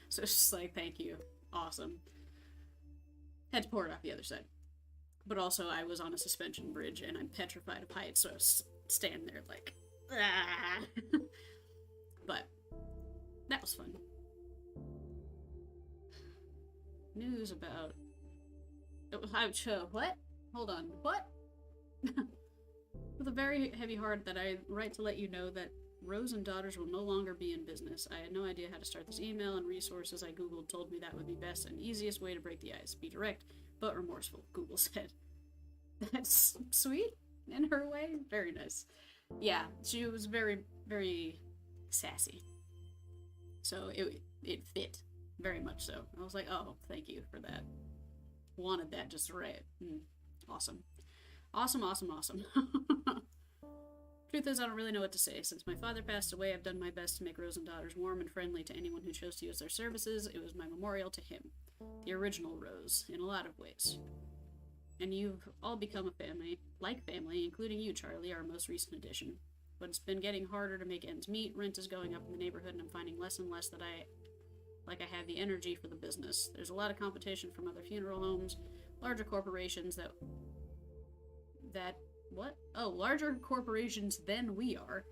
So it's just like, thank you. Awesome. Had to pour it off the other side. But also, I was on a suspension bridge, and I'm petrified of heights, so I was standing there like, ah. But that was fun. News about... What? Hold on. What? With a very heavy heart that I write to let you know that Rose and Daughters will no longer be in business. I had no idea how to start this email, and resources I googled told me that would be best and easiest way to break the ice. Be direct, but remorseful, Google said. That's sweet in her way. Very nice. Yeah, she was very, very sassy. So it fit. Very much so. I was like, oh, thank you for that. Wanted that just right. Awesome. Awesome, awesome, awesome. Truth is, I don't really know what to say. Since my father passed away, I've done my best to make Rose and Daughters warm and friendly to anyone who chose to use their services. It was my memorial to him. The original Rose, in a lot of ways. And you've all become a family, like family, including you, Charlie, our most recent addition. But it's been getting harder to make ends meet. Rent is going up in the neighborhood, and I'm finding less and less that I have the energy for the business. There's a lot of competition from other funeral homes, larger corporations larger corporations than we are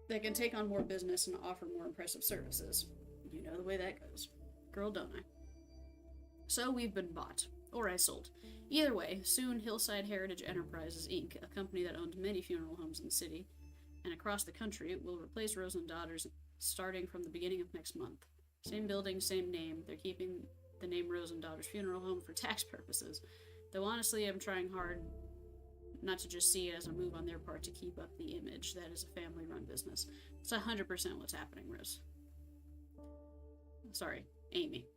that can take on more business and offer more impressive services. You know the way that goes. Girl, don't I? So we've been bought. Or I sold. Either way, soon Hillside Heritage Enterprises, Inc., a company that owns many funeral homes in the city and across the country, will replace Rose and Daughters starting from the beginning of next month. Same building, same name. They're keeping the name Rose and Daughters Funeral Home for tax purposes. Though honestly, I'm trying hard not to just see it as a move on their part to keep up the image that is a family-run business. It's 100% what's happening, Rose. Sorry, Amy.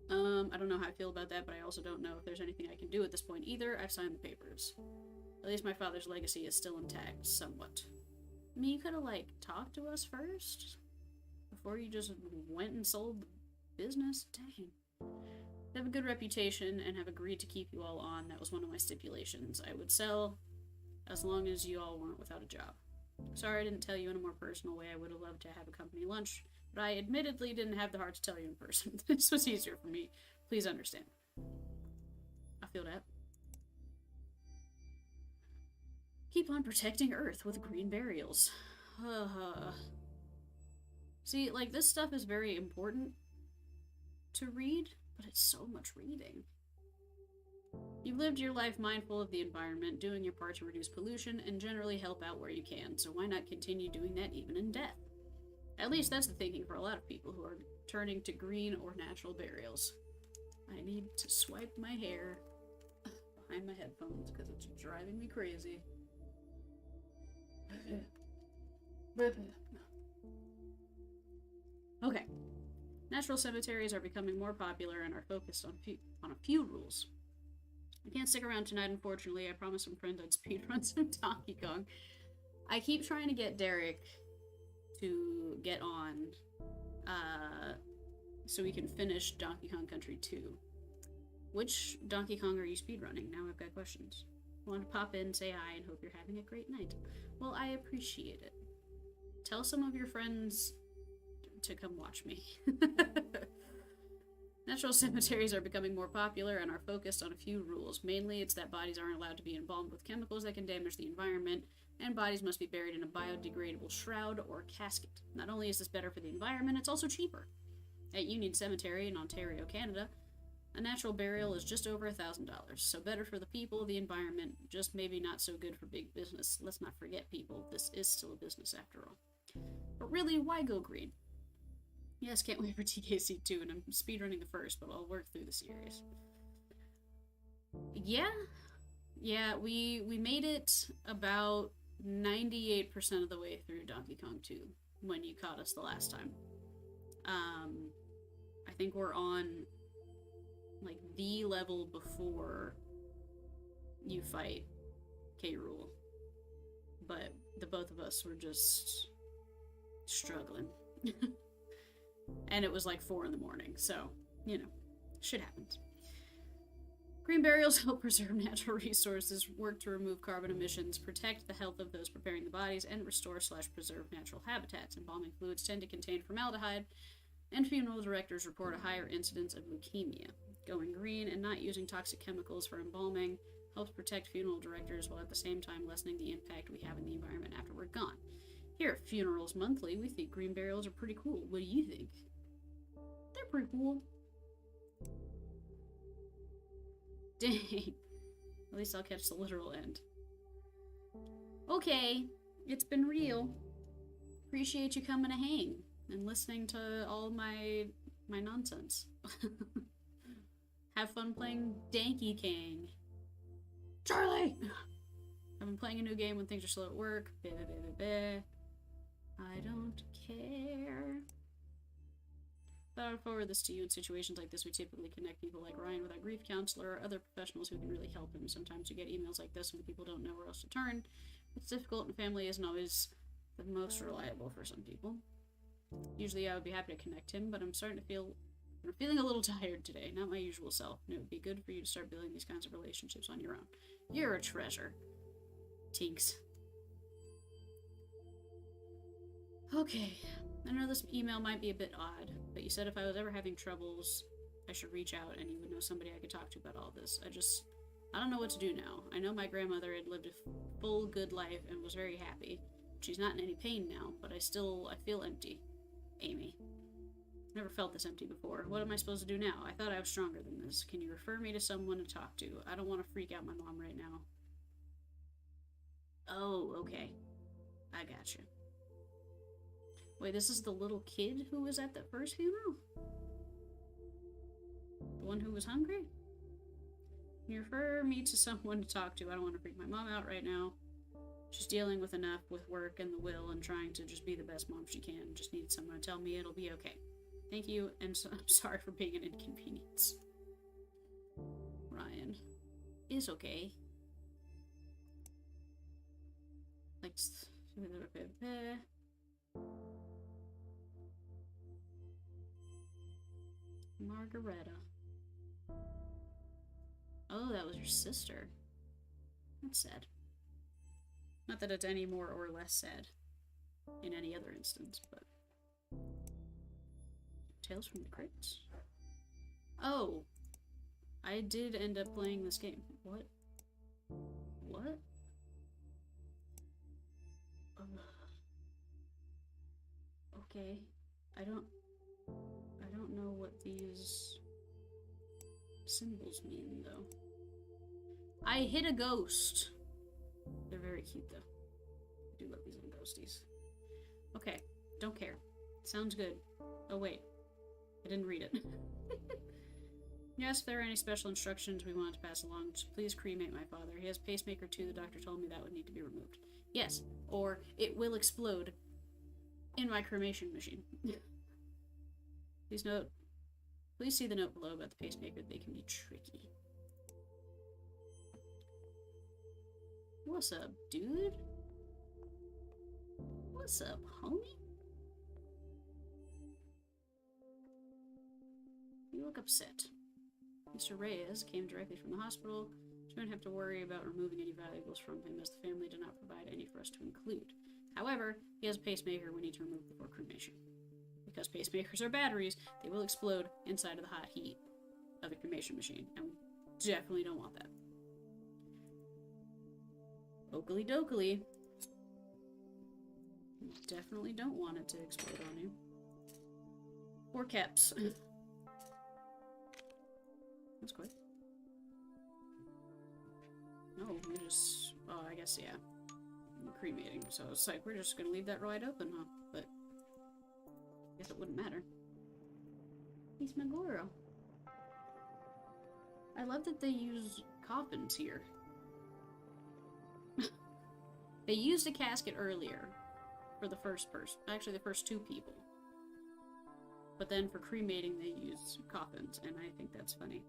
I don't know how I feel about that, but I also don't know if there's anything I can do at this point either. I've signed the papers. At least my father's legacy is still intact, somewhat. I mean, you could have, talked to us first? Before you just went and sold the business? Dang. They have a good reputation and have agreed to keep you all on. That was one of my stipulations. I would sell as long as you all weren't without a job. Sorry I didn't tell you in a more personal way. I would have loved to have a company lunch, but I admittedly didn't have the heart to tell you in person. This was easier for me. Please understand. I feel that. Keep on protecting Earth with green burials. See, this stuff is very important to read, but it's so much reading. You've lived your life mindful of the environment, doing your part to reduce pollution, and generally help out where you can, so why not continue doing that even in death? At least that's the thinking for a lot of people who are turning to green or natural burials. I need to swipe my hair behind my headphones because it's driving me crazy. Okay. Natural cemeteries are becoming more popular and are focused on a few rules. I can't stick around tonight, unfortunately. I promised some friends I'd speedrun some Donkey Kong. I keep trying to get Derek to get on, so we can finish Donkey Kong Country 2. Which Donkey Kong are you speedrunning? Now I've got questions. Wanted to pop in, say hi, and hope you're having a great night. Well, I appreciate it. Tell some of your friends to come watch me. Natural cemeteries are becoming more popular and are focused on a few rules. Mainly, it's that bodies aren't allowed to be embalmed with chemicals that can damage the environment, and bodies must be buried in a biodegradable shroud or casket. Not only is this better for the environment, it's also cheaper. At Union Cemetery in Ontario, Canada, a natural burial is just over $1,000. So better for the people, the environment, just maybe not so good for big business. Let's not forget, people, this is still a business after all. But really, why go green? Yes, can't wait for TKC 2, and I'm speedrunning the first, but I'll work through the series. Yeah, we made it about 98% of the way through Donkey Kong 2 when you caught us the last time. I think we're on like the level before you fight K. Rool, but the both of us were just struggling. And it was like 4 in the morning, so, you know, shit happens. Green burials help preserve natural resources, work to remove carbon emissions, protect the health of those preparing the bodies, and restore/preserve natural habitats. Embalming fluids tend to contain formaldehyde, and funeral directors report a higher incidence of leukemia. Going green and not using toxic chemicals for embalming helps protect funeral directors while at the same time lessening the impact we have in the environment after we're gone. Here at Funerals Monthly, we think green burials are pretty cool. What do you think? They're pretty cool. Dang. At least I'll catch the literal end. Okay, it's been real. Appreciate you coming to hang and listening to all my nonsense. Have fun playing Danky Kang. Charlie! I've been playing a new game when things are slow at work. I don't care. But I would forward this to you in situations like this. We typically connect people like Ryan with our grief counselor or other professionals who can really help him. Sometimes we get emails like this when people don't know where else to turn. It's difficult and family isn't always the most reliable for some people. Usually I would be happy to connect him, but I'm feeling a little tired today. Not my usual self. And it would be good for you to start building these kinds of relationships on your own. You're a treasure. Tinks. Okay, I know this email might be a bit odd, but you said if I was ever having troubles, I should reach out and you would know somebody I could talk to about all this. I don't know what to do now. I know my grandmother had lived a full, good life and was very happy. She's not in any pain now, but I feel empty. Amy. Never felt this empty before. What am I supposed to do now? I thought I was stronger than this. Can you refer me to someone to talk to? I don't want to freak out my mom right now. Oh, okay. I gotcha. Wait, this is the little kid who was at the first funeral? The one who was hungry? Can you refer me to someone to talk to? I don't want to freak my mom out right now. She's dealing with enough with work and the will and trying to just be the best mom she can. Just need someone to tell me it'll be okay. Thank you, and I'm sorry for being an inconvenience. Ryan. Is okay. Like... Margareta. Oh, that was your sister. That's sad. Not that it's any more or less sad in any other instance, but... Tales from the Crypt? Oh! I did end up playing this game. What? What? Okay. I don't know what these symbols mean, though. I hit a ghost. They're very cute, though. I do love these little ghosties. Okay. Don't care. Sounds good. Oh, wait. I didn't read it. Yes, if there are any special instructions we wanted to pass along, just please cremate my father. He has pacemaker too. The doctor told me that would need to be removed. Yes, or it will explode in my cremation machine. Please see the note below about the pacemaker. They can be tricky. What's up, dude? What's up, homie? You look upset. Mr. Reyes came directly from the hospital. So we don't have to worry about removing any valuables from him, as the family did not provide any for us to include. However, he has a pacemaker we need to remove before cremation. Because pacemakers are batteries, they will explode inside of the hot heat of the cremation machine, and we definitely don't want that. Oakley dokley. Definitely don't want it to explode on you. Or caps. That's quick. No, we just... Oh, I guess, yeah. We're cremating, so it's like, we're just gonna leave that wide open, huh? But... I guess it wouldn't matter. He's Meguro. I love that they use coffins here. They used a casket earlier for the first person. Actually, the first two people. But then for cremating, they use coffins, and I think that's funny.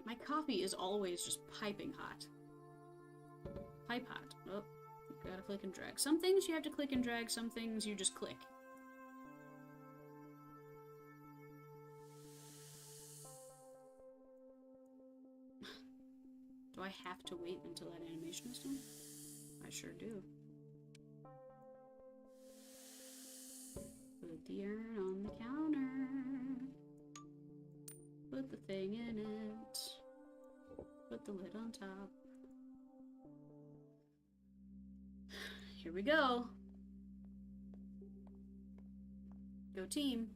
My coffee is always just piping hot. Pipe hot. Oh, gotta click and drag. Some things you have to click and drag, some things you just click. Do I have to wait until that animation is done? I sure do. Put the urn on the counter. Put the thing in it. Put the lid on top. Here we go. Go team.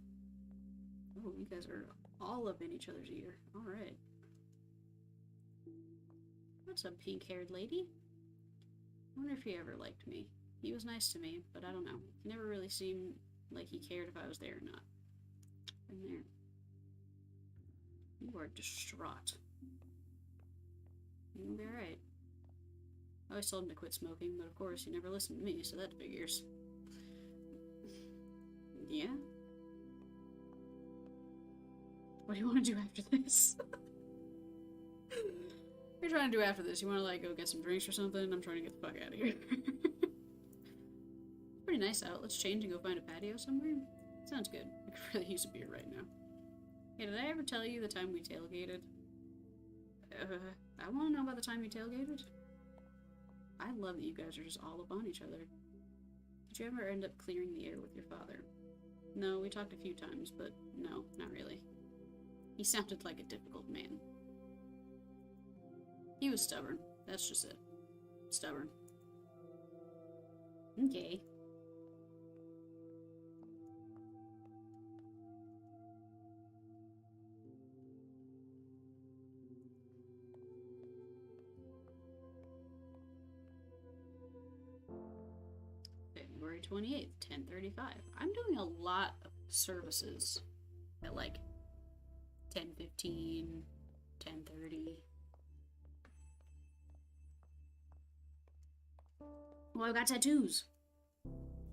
Oh, you guys are all up in each other's ear. Alright. What's up, pink-haired lady? I wonder if he ever liked me. He was nice to me, but I don't know. He never really seemed like he cared if I was there or not. In there. You are distraught. You'll be alright. I always told him to quit smoking, but of course he never listened to me, so that figures. Yeah? What do you want to do after this? What are you trying to do after this? You want to, like, go get some drinks or something? I'm trying to get the fuck out of here. It's pretty nice out. Let's change and go find a patio somewhere. Sounds good. I could really use a beer right now. Hey, did I ever tell you the time we tailgated? I want to know about the time you tailgated. I love that you guys are just all up on each other. Did you ever end up clearing the air with your father? No, we talked a few times, but no, not really. He sounded like a difficult man. He was stubborn. That's just it. Stubborn. Okay. February 28th, 10:35. I'm doing a lot of services at like 10:15, 10:30. Oh, I've got tattoos.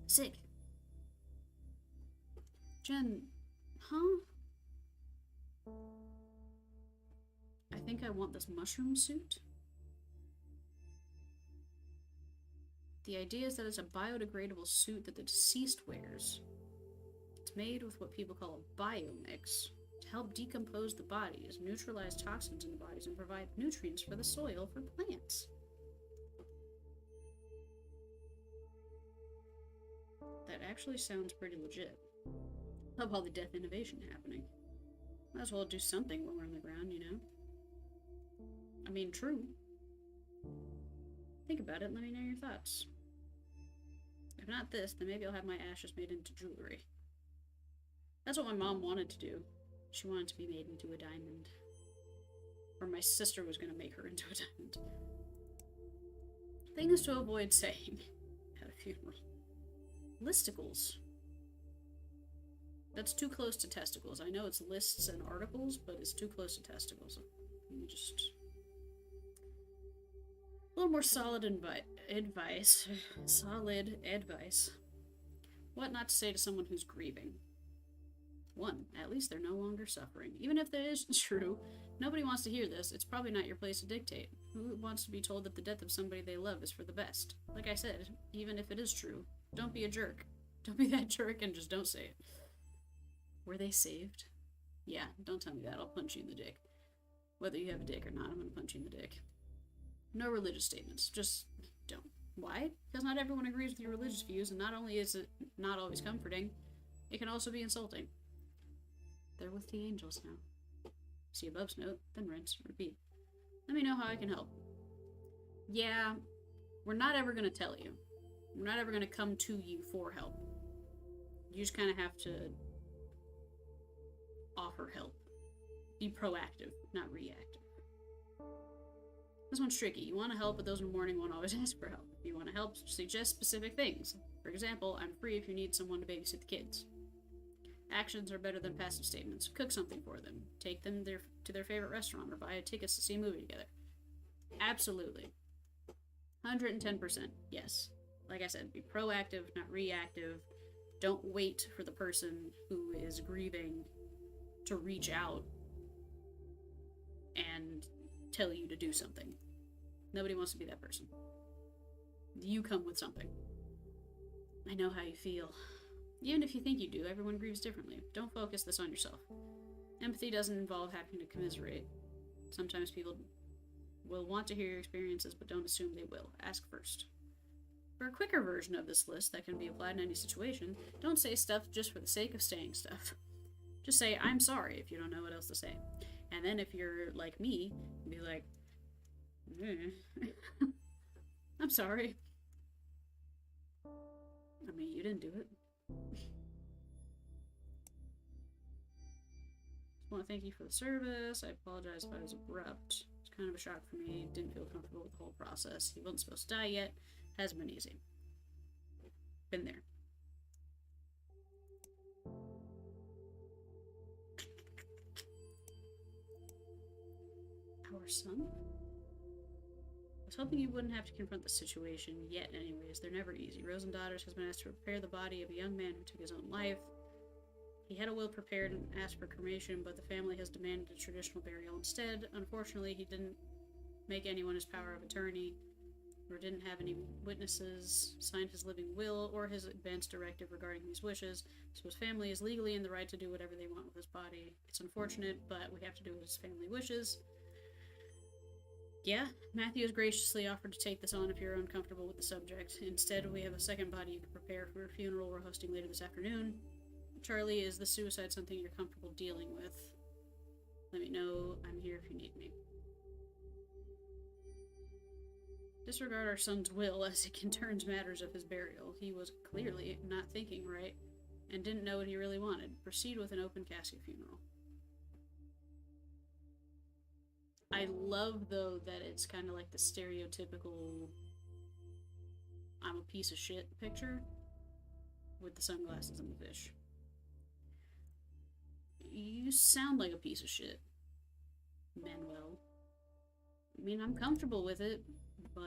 Sick. Jen, huh? I think I want this mushroom suit. The idea is that it's a biodegradable suit that the deceased wears. It's made with what people call a biomix to help decompose the bodies, neutralize toxins in the bodies, and provide nutrients for the soil for plants. That actually sounds pretty legit. Love all the death innovation happening. Might as well do something when we're on the ground, you know? I mean, true. Think about it and let me know your thoughts. If not this, then maybe I'll have my ashes made into jewelry. That's what my mom wanted to do. She wanted to be made into a diamond. Or my sister was going to make her into a diamond. Things to avoid saying at a funeral. Listicles. That's too close to testicles. I know it's lists and articles, but it's too close to testicles. Just a little more solid advice. Solid advice. What not to say to someone who's grieving. 1. At least they're no longer suffering. Even if that is true, nobody wants to hear this. It's probably not your place to dictate. Who wants to be told that the death of somebody they love is for the best? Like I said, even if it is true, don't be a jerk. Don't be that jerk and just don't say it. Were they saved? Yeah, don't tell me that. I'll punch you in the dick. Whether you have a dick or not, I'm gonna punch you in the dick. No religious statements. Just don't. Why? Because not everyone agrees with your religious views, and not only is it not always comforting, it can also be insulting. They're with the angels now. See above's note, then rinse, repeat. Let me know how I can help. Yeah, we're not ever going to tell you. We're not ever going to come to you for help. You just kind of have to offer help. Be proactive, not reactive. This one's tricky. You want to help, but those in the morning won't always ask for help. You want to help, suggest specific things. For example, I'm free if you need someone to babysit the kids. Actions are better than passive statements. Cook something for them. Take them to their favorite restaurant or buy tickets to see a movie together. Absolutely. 110%. Yes. Like I said, be proactive, not reactive. Don't wait for the person who is grieving to reach out and tell you to do something. Nobody wants to be that person. You come with something. I know how you feel. Even if you think you do, everyone grieves differently. Don't focus this on yourself. Empathy doesn't involve having to commiserate. Sometimes people will want to hear your experiences, but don't assume they will. Ask first. For a quicker version of this list that can be applied in any situation, don't say stuff just for the sake of saying stuff. Just say, I'm sorry, if you don't know what else to say. And then if you're like me, be like, I'm sorry. I mean, you didn't do it. Just want to thank you for the service. I apologize if I was abrupt. It's kind of a shock for me. Didn't feel comfortable with the whole process. He wasn't supposed to die yet. Hasn't been easy. Been there. Our son? I was hoping you wouldn't have to confront the situation yet anyways. They're never easy. Rosendaughters has been asked to prepare the body of a young man who took his own life. He had a will prepared and asked for cremation, but the family has demanded a traditional burial instead. Unfortunately, he didn't make anyone his power of attorney, or didn't have any witnesses sign his living will or his advance directive regarding these wishes, so his family is legally in the right to do whatever they want with his body. It's unfortunate, but we have to do what his family wishes. Yeah, Matthew has graciously offered to take this on if you're uncomfortable with the subject. Instead, we have a second body you can prepare for a funeral we're hosting later this afternoon. Charlie, is the suicide something you're comfortable dealing with? Let me know. I'm here if you need me. Disregard our son's will as it concerns matters of his burial. He was clearly not thinking right and didn't know what he really wanted. Proceed with an open casket funeral. I love, though, that it's kind of like the stereotypical I'm a piece of shit picture with the sunglasses and the fish. You sound like a piece of shit, Manuel. I mean, I'm comfortable with it, but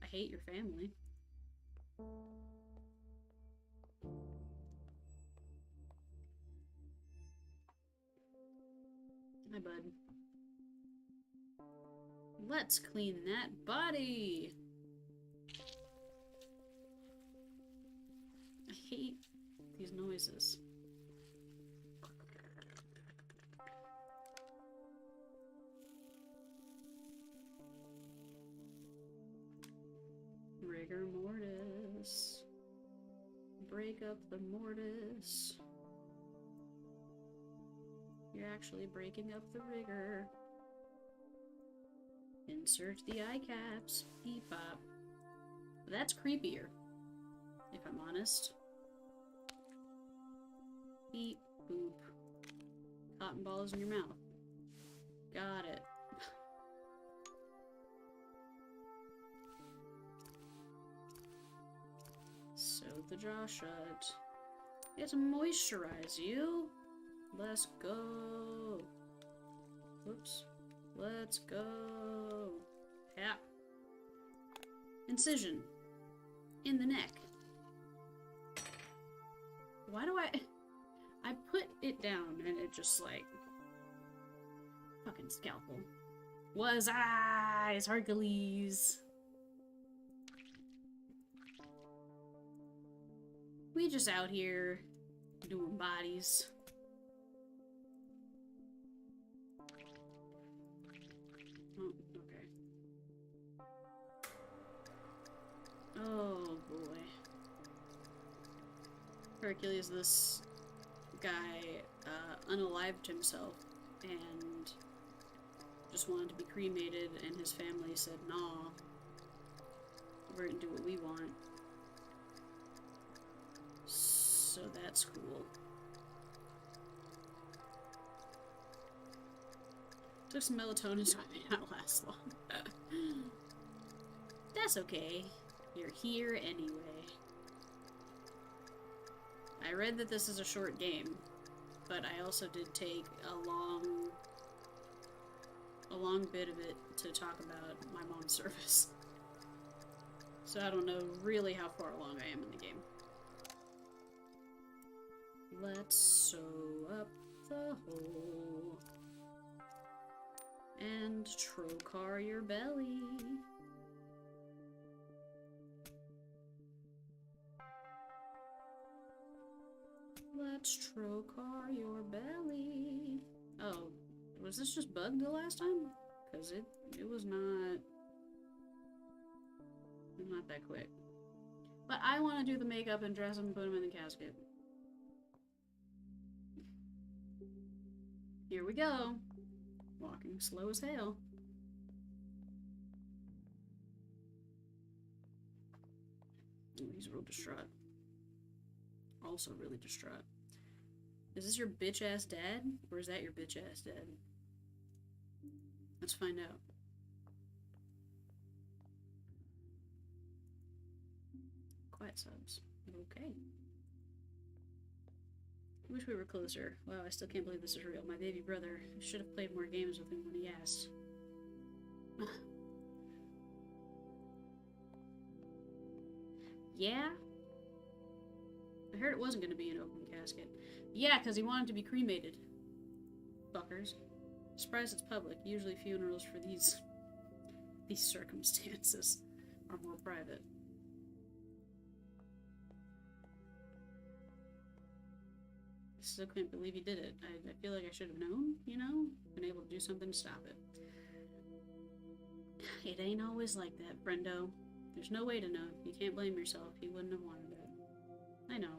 I hate your family. Hi, bud. Let's clean that body. I hate these noises. Rigor mortis. Break up the mortis. You're actually breaking up the rigor. Insert the eye caps. Beep bop. That's creepier, if I'm honest. Beep boop. Cotton balls in your mouth. Got it. Sew the jaw shut. It's moisturize you. Let's go. Whoops. Let's go. Yeah. Incision. In the neck. Why do I put it down and it just like fucking scalpel. Was eyes, Hercules. We just out here doing bodies. Oh boy. Hercules, this guy, unalived himself and just wanted to be cremated, and his family said, nah, we're gonna do what we want. So that's cool. Took some melatonin, so I may not last long. That's okay. You're here anyway. I read that this is a short game, but I also did take a long bit of it to talk about my mom's service. So I don't know really how far along I am in the game. Let's sew up the hole. And trocar your belly. Let's trocar your belly. Oh, was this just bugged the last time? Because it was not that quick. But I want to do the makeup and dress him and put him in the casket. Here we go. Walking slow as hell. Ooh, he's real distraught. Also really distraught. Is this your bitch-ass dad? Or is that your bitch-ass dad? Let's find out. Quiet subs. Okay. I wish we were closer. Wow, I still can't believe this is real. My baby brother. I should have played more games with him when he asked. Yeah? I heard it wasn't going to be an open casket. Yeah, because he wanted to be cremated. Fuckers. Surprised it's public. Usually funerals for these circumstances are more private. I still can't believe he did it. I feel like I should have known, you know? Been able to do something to stop it. It ain't always like that, friendo. There's no way to know. You can't blame yourself. He wouldn't have wanted it. I know.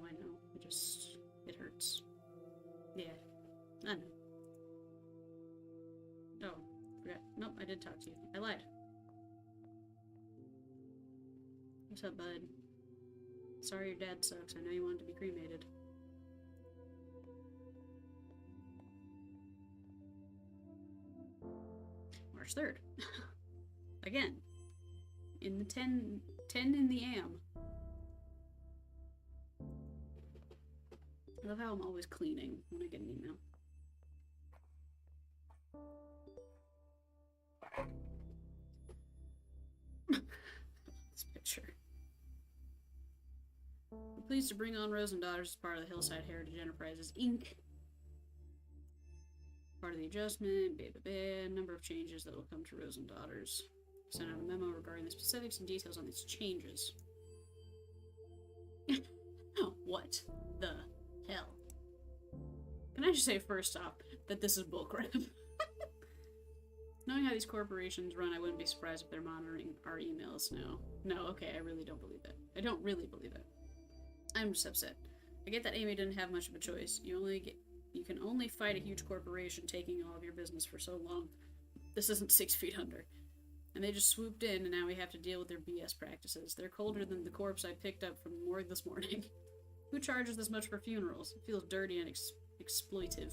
It hurts. Yeah, I know. Oh, forgot. Nope, I did talk to you. I lied. What's up, bud? Sorry your dad sucks. I know you wanted to be cremated. March 3rd. Again. In the 10 in the AM. I love how I'm always cleaning when I get an email. This picture. We're pleased to bring on Rose and Daughters as part of the Hillside Heritage Enterprises, Inc. Part of the adjustment, number of changes that will come to Rose and Daughters. Sent out a memo regarding the specifics and details on these changes. What the hell? Can I just say first off that this is bullcrap? Knowing how these corporations run, I wouldn't be surprised if they're monitoring our emails now. No, okay, I really don't believe it. I don't really believe it. I'm just upset. I get that Amy didn't have much of a choice. You can only fight a huge corporation taking all of your business for so long. This isn't 6 feet under. And they just swooped in, and now we have to deal with their BS practices. They're colder than the corpse I picked up from the morgue this morning. Who charges this much for funerals? It feels dirty and exploitive.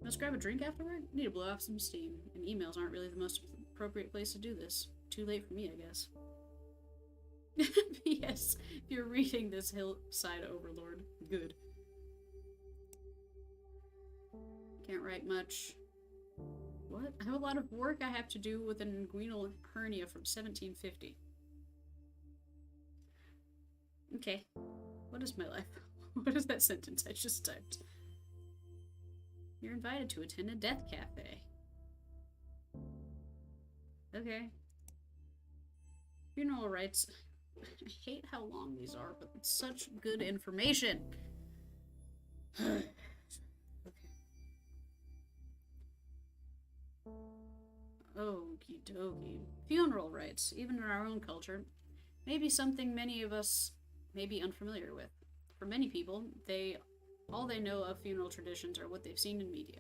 Let's grab a drink afterward? Need to blow off some steam, and emails aren't really the most appropriate place to do this. Too late for me, I guess. P.S. If you're reading this, Hillside Overlord. Good. Can't write much. What? I have a lot of work I have to do with an inguinal hernia from 1750. Okay. What is my life? What is that sentence I just typed? You're invited to attend a death cafe. Okay. Funeral rites. I hate how long these are, but it's such good information. Okay. Okie dokie. Funeral rites. Even in our own culture, Maybe something many of us may be unfamiliar with. For many people, all they know of funeral traditions are what they've seen in media.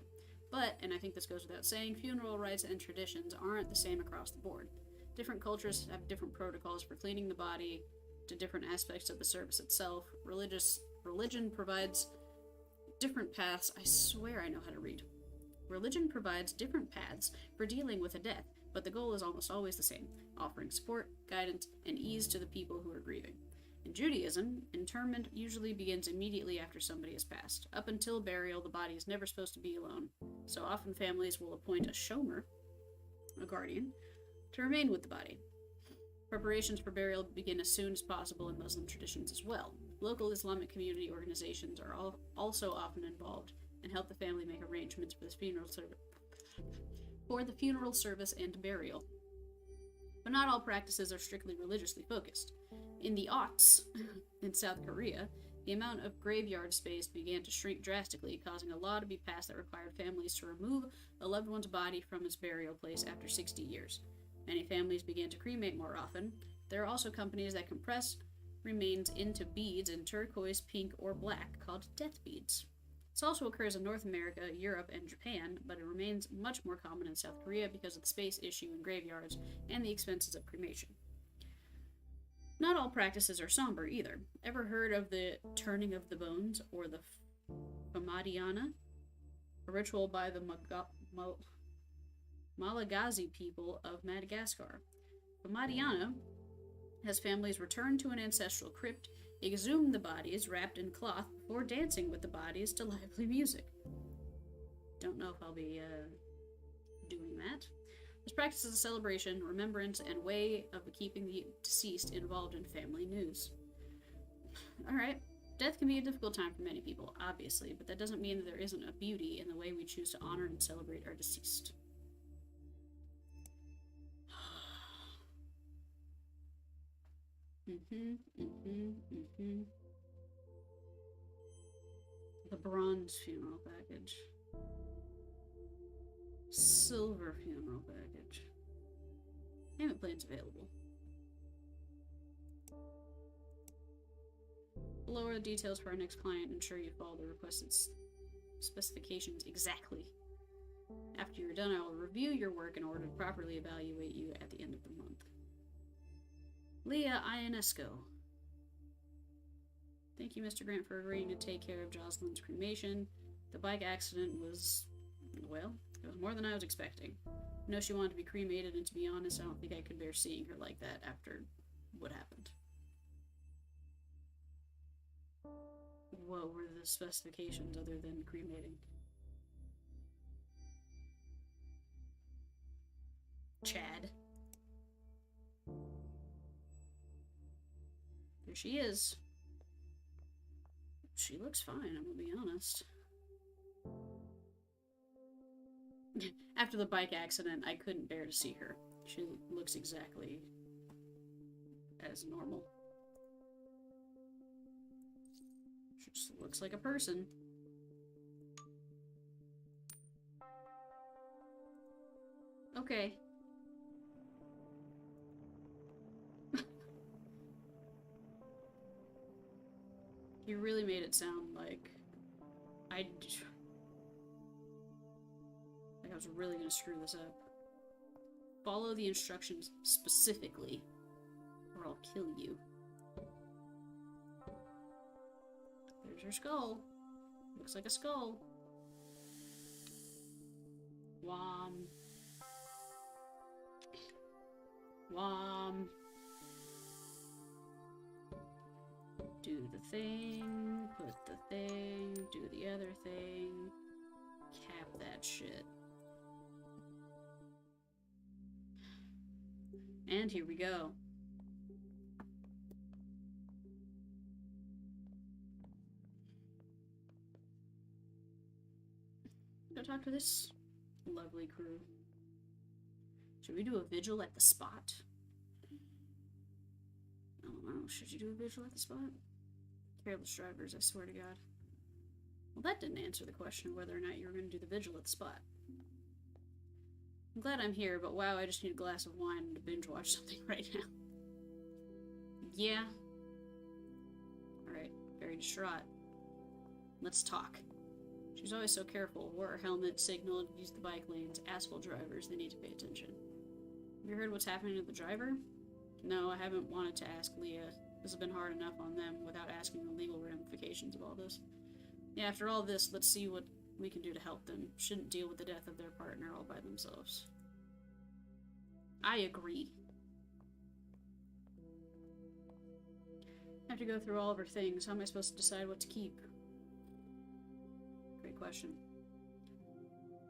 But, and I think this goes without saying, funeral rites and traditions aren't the same across the board. Different cultures have different protocols for cleaning the body, to different aspects of the service itself. Religion provides different paths. I swear I know how to read. Religion provides different paths for dealing with a death, but the goal is almost always the same, offering support, guidance, and ease to the people who are grieving. In Judaism, interment usually begins immediately after somebody has passed. Up until burial, the body is never supposed to be alone, so often families will appoint a shomer, a guardian, to remain with the body. Preparations for burial begin as soon as possible in Muslim traditions as well. Local Islamic community organizations are also often involved and help the family make arrangements for the funeral service and burial. But not all practices are strictly religiously focused. In the aughts, in South Korea, the amount of graveyard space began to shrink drastically, causing a law to be passed that required families to remove a loved one's body from its burial place after 60 years. Many families began to cremate more often. There are also companies that compress remains into beads in turquoise, pink, or black, called death beads. This also occurs in North America, Europe, and Japan, but it remains much more common in South Korea because of the space issue in graveyards and the expenses of cremation. Not all practices are somber either. Ever heard of the turning of the bones, or the Famadiana? A ritual by the Malagasy people of Madagascar. Famadiana has families return to an ancestral crypt, exhume the bodies wrapped in cloth before dancing with the bodies to lively music. Don't know if I'll be doing that. This practice is a celebration, remembrance, and way of keeping the deceased involved in family news. Alright, death can be a difficult time for many people, obviously, but that doesn't mean that there isn't a beauty in the way we choose to honor and celebrate our deceased. The bronze funeral package. Silver funeral package. Payment plans available. Below are the details for our next client. Ensure you follow the requested specifications exactly. After you're done, I will review your work in order to properly evaluate you at the end of the month. Leah Ionesco. Thank you, Mr. Grant, for agreeing to take care of Jocelyn's cremation. The bike accident was, well, it was more than I was expecting. I know she wanted to be cremated, and to be honest, I don't think I could bear seeing her like that after what happened. What were the specifications other than cremating? Chad. There she is. She looks fine, I'm gonna be honest. After the bike accident, I couldn't bear to see her. She looks exactly as normal. She just looks like a person. Okay. You really made it sound like I was really gonna screw this up. Follow the instructions specifically, or I'll kill you. There's your skull. Looks like a skull. Wham. Wham. Do the thing, put the thing, do the other thing, cap that shit. And here we go. Go talk to this lovely crew. Should we do a vigil at the spot? I don't know. Should you do a vigil at the spot? Careless drivers, I swear to God. Well, that didn't answer the question of whether or not you were going to do the vigil at the spot. I'm glad I'm here, but wow, I just need a glass of wine to binge watch something right now. Yeah. Alright, very distraught. Let's talk. She's always so careful. Wore her helmet, signaled, used the bike lanes. Asphalt drivers, they need to pay attention. Have you heard what's happening to the driver? No, I haven't wanted to ask Leah. This has been hard enough on them without asking the legal ramifications of all this. Yeah, after all this, let's see what we can do to help them. Shouldn't deal with the death of their partner all by themselves. I agree. I have to go through all of her things. How am I supposed to decide what to keep? Great question.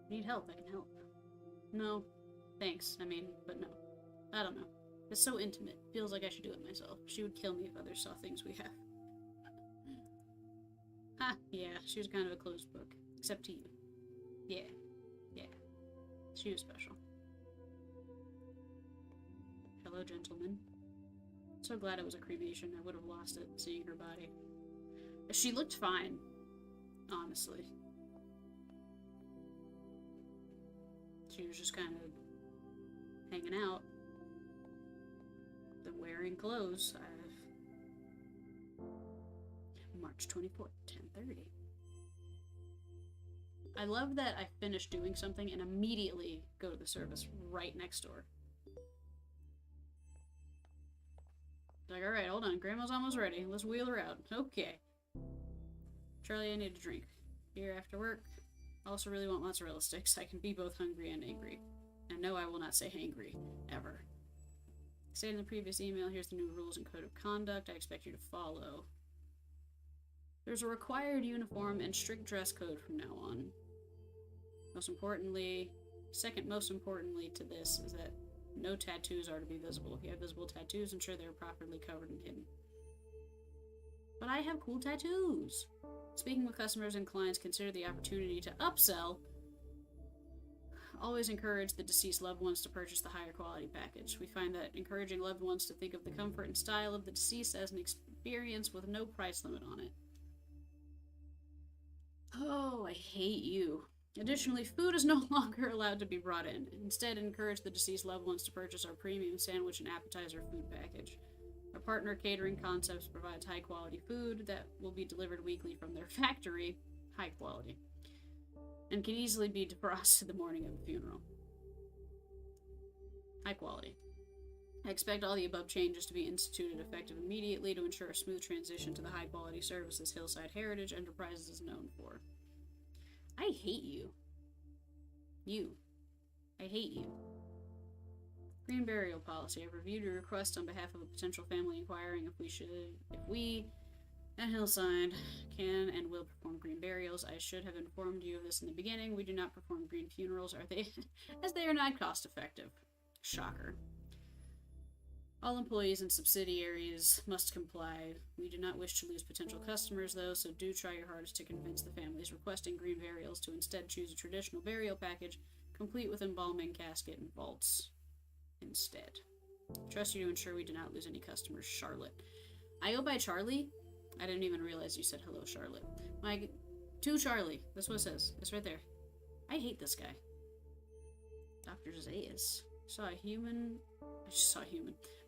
Need help, I can help. No. Thanks, but no. I don't know. It's so intimate. Feels like I should do it myself. She would kill me if others saw things we have. Ha, yeah, she was kind of a closed book. Except to you. Yeah. She was special. Hello, gentlemen. So glad it was a cremation. I would have lost it seeing her body. She looked fine, honestly. She was just kind of hanging out. The wearing clothes. March 24th, 10:30. I love that I finish doing something and immediately go to the service right next door. Like, alright, hold on. Grandma's almost ready. Let's wheel her out. Okay. Charlie, I need a drink. Here after work. I also really want mozzarella sticks. I can be both hungry and angry. And no, I will not say hangry. Ever. Stated in the previous email, here's the new rules and code of conduct I expect you to follow. There's a required uniform and strict dress code from now on. Second most importantly to this is that no tattoos are to be visible. If you have visible tattoos, ensure they're properly covered and hidden. But I have cool tattoos! Speaking with customers and clients, consider the opportunity to upsell. Always encourage the deceased loved ones to purchase the higher quality package. We find that encouraging loved ones to think of the comfort and style of the deceased as an experience with no price limit on it. Oh, I hate you. Additionally, food is no longer allowed to be brought in. Instead, encourage the deceased loved ones to purchase our premium sandwich and appetizer food package. Our partner Catering Concepts provides high-quality food that will be delivered weekly from their factory, high quality, and can easily be defrosted the morning of the funeral. High quality. I expect all the above changes to be instituted effective immediately to ensure a smooth transition to the high-quality services Hillside Heritage Enterprises is known for. I hate you. I hate you. Green burial policy. I've reviewed your request on behalf of a potential family inquiring if we at Hillside can and will perform green burials. I should have informed you of this in the beginning. We do not perform green funerals, as they are not cost-effective. Shocker. All employees and subsidiaries must comply. We do not wish to lose potential customers, though, so do try your hardest to convince the families requesting green burials to instead choose a traditional burial package, complete with embalming, casket, and vaults instead. Trust you to ensure we do not lose any customers. Charlotte. I go by Charlie? I didn't even realize you said hello, Charlotte. To Charlie. That's what it says. It's right there. I hate this guy. Dr. Zaius. I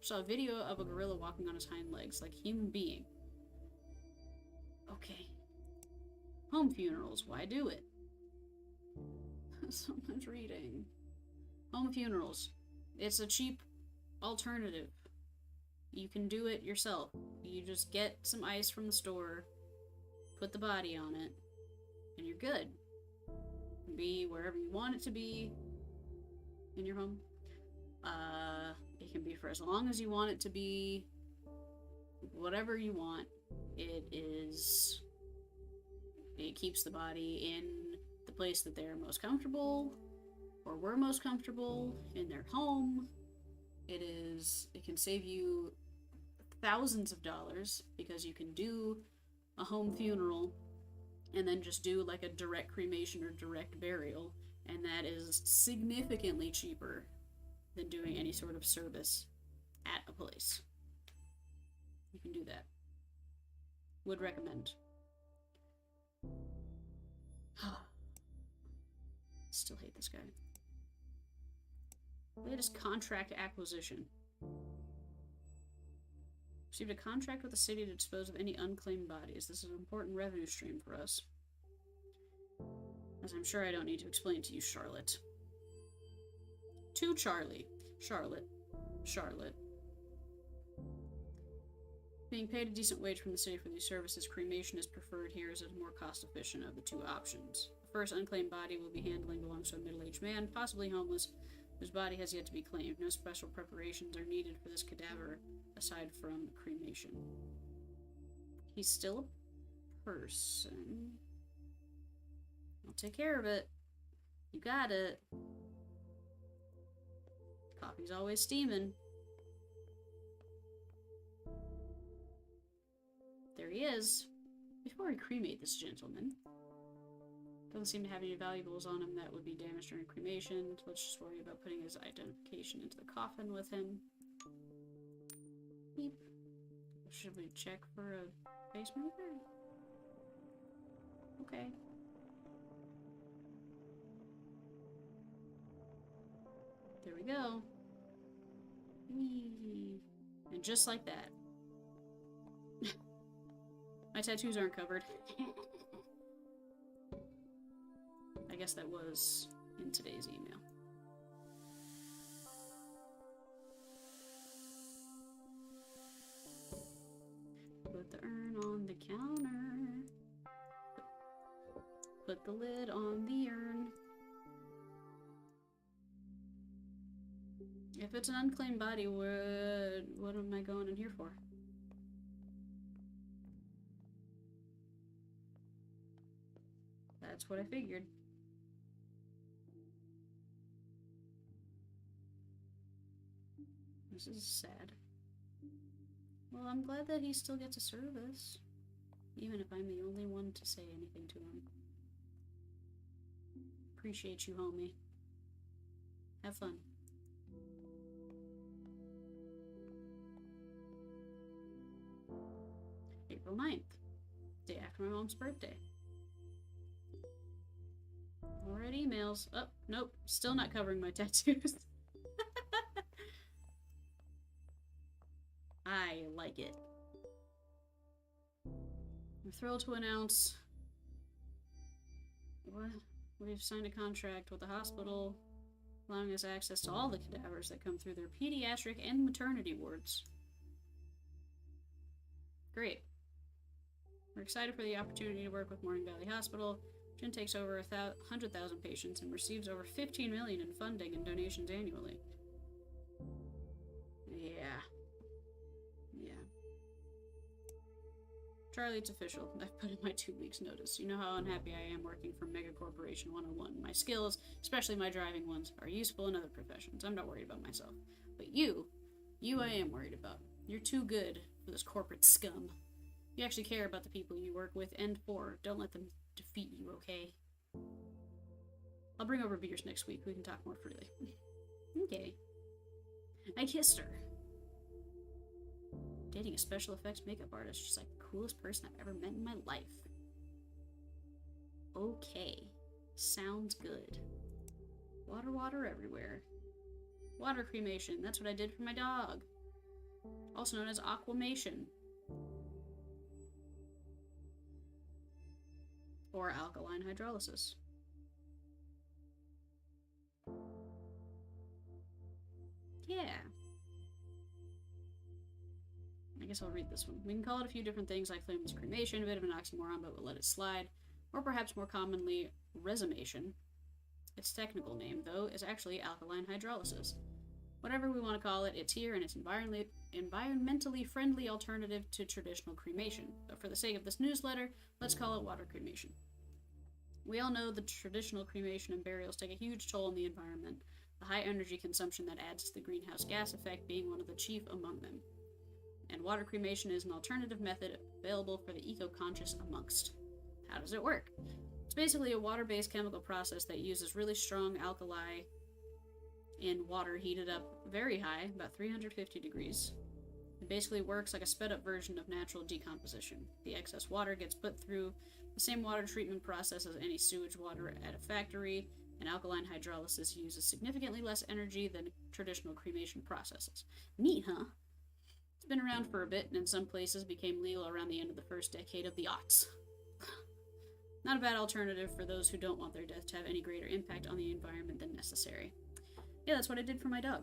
saw a video of a gorilla walking on his hind legs, like a human being. Okay. Home funerals, why do it? So much reading. Home funerals. It's a cheap alternative. You can do it yourself. You just get some ice from the store, put the body on it, and you're good. It can be wherever you want it to be in your home. It can be for as long as you want it to be, whatever you want. It keeps the body in the place that they're most comfortable, or were most comfortable, in their home. It can save you thousands of dollars, because you can do a home funeral and then just do like a direct cremation or direct burial, and that is significantly cheaper than doing any sort of service at a place. You can do that. Would recommend. Still hate this guy. Latest contract acquisition. Received a contract with the city to dispose of any unclaimed bodies. This is an important revenue stream for us. As I'm sure I don't need to explain to you, Charlotte. To Charlie. Charlotte. Charlotte. Being paid a decent wage from the city for these services, cremation is preferred here as a more cost-efficient of the two options. The first unclaimed body will be handling belongs to a middle-aged man, possibly homeless, whose body has yet to be claimed. No special preparations are needed for this cadaver, aside from cremation. He's still a person. I'll take care of it. You got it. Coffee's always steaming. There he is. Before we cremate this gentleman. Doesn't seem to have any valuables on him that would be damaged during cremation. Let's just worry about putting his identification into the coffin with him. Beep. Should we check for a pacemaker? Okay. There we go. Whee. And just like that. My tattoos aren't covered. I guess that was in today's email. Put the urn on the counter. Put the lid on the urn. If it's an unclaimed body, what am I going in here for? That's what I figured. This is sad. Well, I'm glad that he still gets a service. Even if I'm the only one to say anything to him. Appreciate you, homie. Have fun. April 9th. Day after my mom's birthday. More red emails. Oh, nope. Still not covering my tattoos. I like it. I'm thrilled to announce we've signed a contract with the hospital, allowing us access to all the cadavers that come through their pediatric and maternity wards. Great. We're excited for the opportunity to work with Morning Valley Hospital. Jen takes over 100,000 patients and receives over $15 million in funding and donations annually. Yeah. Charlie, it's official. I've put in my 2 weeks notice. You know how unhappy I am working for Mega Corporation 101. My skills, especially my driving ones, are useful in other professions. I'm not worried about myself. But you I am worried about. You're too good for this corporate scum. You actually care about the people you work with and for. Don't let them defeat you, okay? I'll bring over beers next week. We can talk more freely. Okay. I kissed her. Dating a special effects makeup artist. She's like the coolest person I've ever met in my life. Okay. Sounds good. Water everywhere. Water cremation. That's what I did for my dog. Also known as aquamation. Or alkaline hydrolysis. Yeah. I guess I'll read this one. We can call it a few different things like flameless cremation, a bit of an oxymoron, but we'll let it slide. Or perhaps more commonly, resumation. Its technical name, though, is actually alkaline hydrolysis. Whatever we want to call it, it's here and it's environmentally friendly alternative to traditional cremation. But for the sake of this newsletter, let's call it water cremation. We all know the traditional cremation and burials take a huge toll on the environment, the high energy consumption that adds to the greenhouse gas effect being one of the chief among them. And water cremation is an alternative method available for the eco-conscious amongst. How does it work? It's basically a water-based chemical process that uses really strong alkali in water heated up very high, about 350 degrees. It basically works like a sped-up version of natural decomposition. The excess water gets put through the same water treatment process as any sewage water at a factory, and alkaline hydrolysis uses significantly less energy than traditional cremation processes. Neat, huh? It's been around for a bit, and in some places became legal around the end of the first decade of the aughts. Not a bad alternative for those who don't want their death to have any greater impact on the environment than necessary. Yeah, that's what I did for my dog.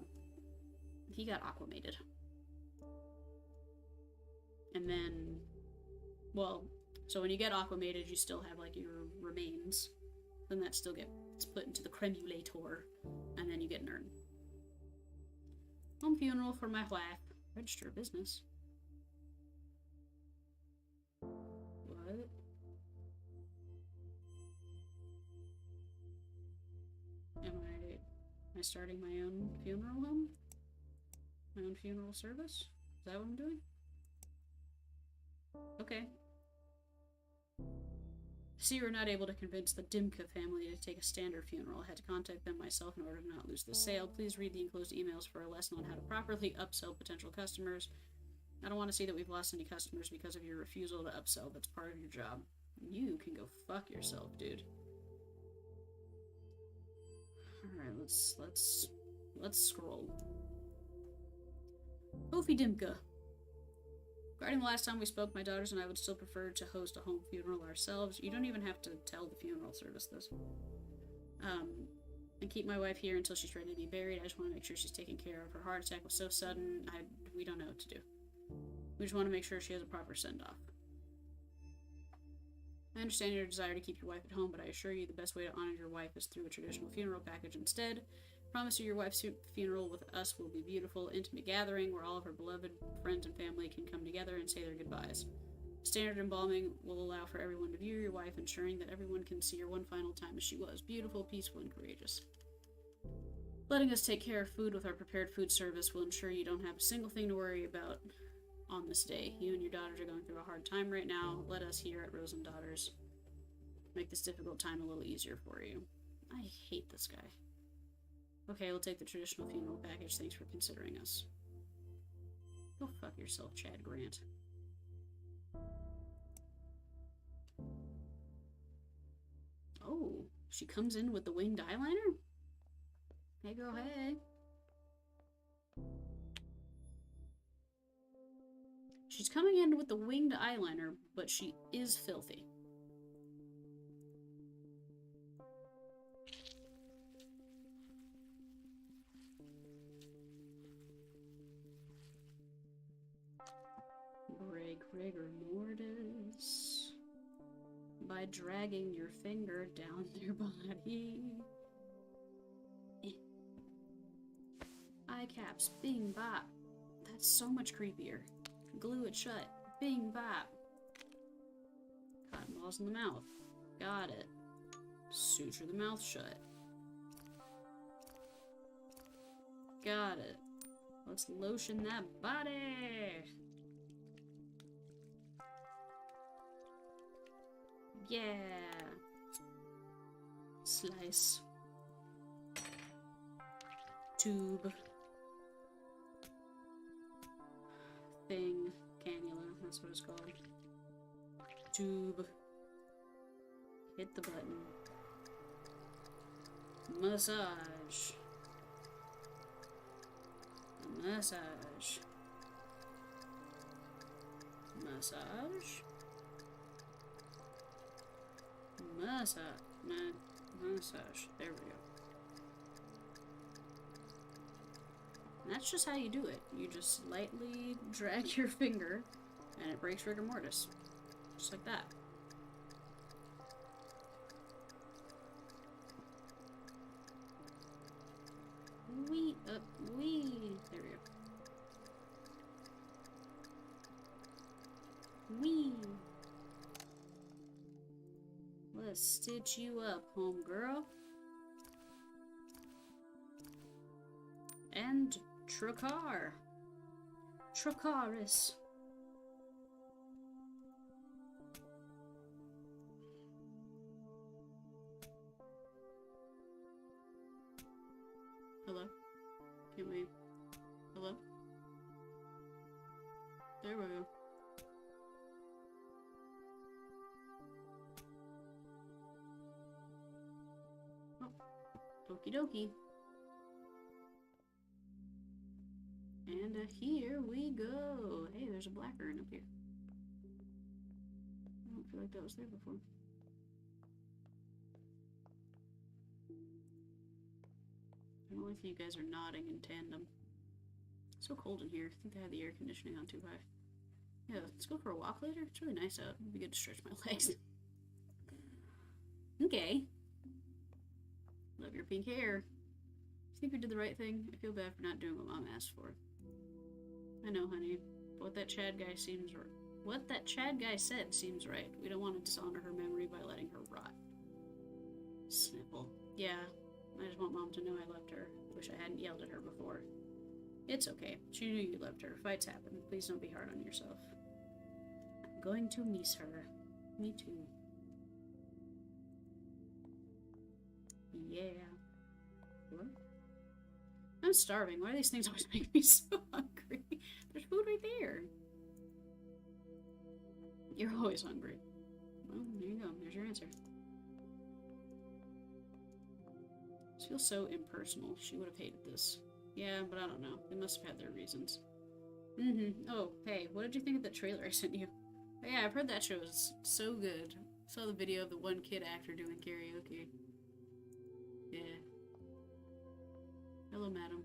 He got aquamated. And then, well, so when you get aquamated, you still have, like, your remains. Then that still gets put into the cremulator, and then you get an urn. Home funeral for my wife. Register of business. What? Am I starting my own funeral home? My own funeral service? Is that what I'm doing? Okay. See, we were not able to convince the Dimka family to take a standard funeral. I had to contact them myself in order to not lose the sale. Please read the enclosed emails for a lesson on how to properly upsell potential customers. I don't want to see that we've lost any customers because of your refusal to upsell. That's part of your job. You can go fuck yourself, dude. Alright, let's scroll. Kofi Dimka. Regarding the last time we spoke, my daughters and I would still prefer to host a home funeral ourselves. You don't even have to tell the funeral service this. And keep my wife here until she's ready to be buried. I just want to make sure she's taken care of. Her heart attack was so sudden, we don't know what to do. We just want to make sure she has a proper send-off. I understand your desire to keep your wife at home, but I assure you the best way to honor your wife is through a traditional funeral package instead. Promise you your wife's funeral with us will be a beautiful, intimate gathering where all of her beloved friends and family can come together and say their goodbyes. Standard embalming will allow for everyone to view your wife, ensuring that everyone can see her one final time as she was, beautiful, peaceful, and courageous. Letting us take care of food with our prepared food service will ensure you don't have a single thing to worry about on this day. You and your daughters are going through a hard time right now. Let us here at Rose and Daughters make this difficult time a little easier for you. I hate this guy. Okay, we'll take the traditional funeral package. Thanks for considering us. Go fuck yourself, Chad Grant. Oh, she comes in with the winged eyeliner? Hey girl, hey. She's coming in with the winged eyeliner, but she is filthy. Break rigor mortis by dragging your finger down their body. Eye caps, bing bop. That's so much creepier. Glue it shut, bing bop. Cotton balls in the mouth. Got it. Suture the mouth shut. Got it. Let's lotion that body. Yeah. Slice. Tube. Thing. Cannula. That's what it's called. Tube. Hit the button. Massage. Massage. Massage. Massage. There we go. And that's just how you do it. You just lightly drag your finger, and it breaks rigor mortis. Just like that. Wee. There we go. Wee. Let's stitch you up, homegirl. And Trocar. Trocaris. Hello? Can we... Hello? There we go. Oh. Okie dokie. And here we go. Hey, there's a black urn up here. I don't feel like that was there before. I don't like that you guys are nodding in tandem. It's so cold in here. I think they have the air conditioning on too high. Yeah, let's go for a walk later. It's really nice out. It'd be good to stretch my legs. Okay. Love your pink hair. I think we did the right thing. I feel bad for not doing what Mom asked for. I know, honey. But what that Chad guy said seems right. We don't want to dishonor her memory by letting her rot. Snipple. Yeah, I just want Mom to know I loved her. Wish I hadn't yelled at her before. It's okay. She knew you loved her. Fights happen. Please don't be hard on yourself. I'm going to miss her. Me too. Yeah. What? I'm starving. Why do these things always make me so hungry? There's food right there. You're always hungry. Well, there you go. There's your answer. This feels so impersonal. She would have hated this. Yeah, but I don't know. They must have had their reasons. Oh, hey, what did you think of that trailer I sent you? Oh, yeah, I've heard that show is so good. I saw the video of the one kid actor doing karaoke. Yeah. Hello, madam.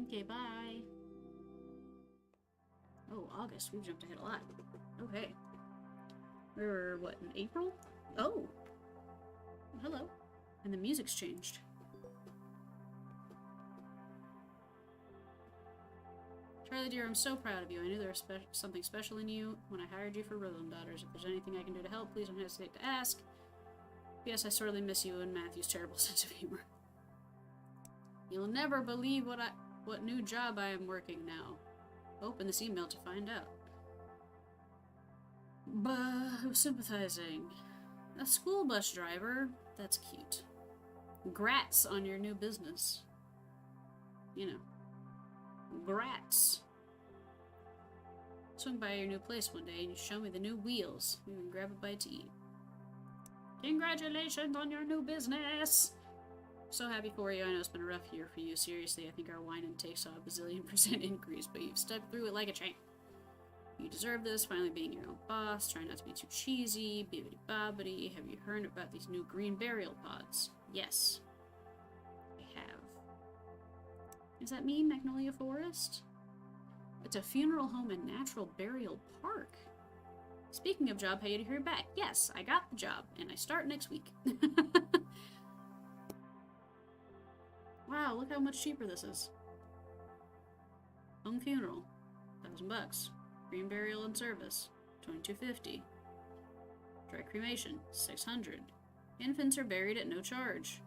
Okay, bye. Oh, August. We've jumped ahead a lot. Okay. We're, what, in April? Oh! Hello. And the music's changed. Charlie dear, I'm so proud of you. I knew there was something special in you when I hired you for Roland Daughters. If there's anything I can do to help, please don't hesitate to ask. Yes, I sorely miss you and Matthew's terrible sense of humor. You'll never believe what new job I am working now. Open this email to find out. But sympathizing. A school bus driver? That's cute. Grats on your new business. You know. Grats. Swing by your new place one day and you show me the new wheels. We can grab a bite to eat. Congratulations on your new business! So happy for you. I know it's been a rough year for you. Seriously, I think our wine intake saw a bazillion% increase, but you've stuck through it like a champ. You deserve this, finally being your own boss. Try not to be too cheesy. Bibbidi-bobbidi. Have you heard about these new green burial pods? Yes. I have. Does that mean Magnolia Forest? It's a funeral home and natural burial park. Speaking of job, how you to hear back? Yes, I got the job, and I start next week. Wow, look how much cheaper this is. Home funeral, $1,000. Green burial and service, $22.50. Dry cremation, $600. Infants are buried at no charge.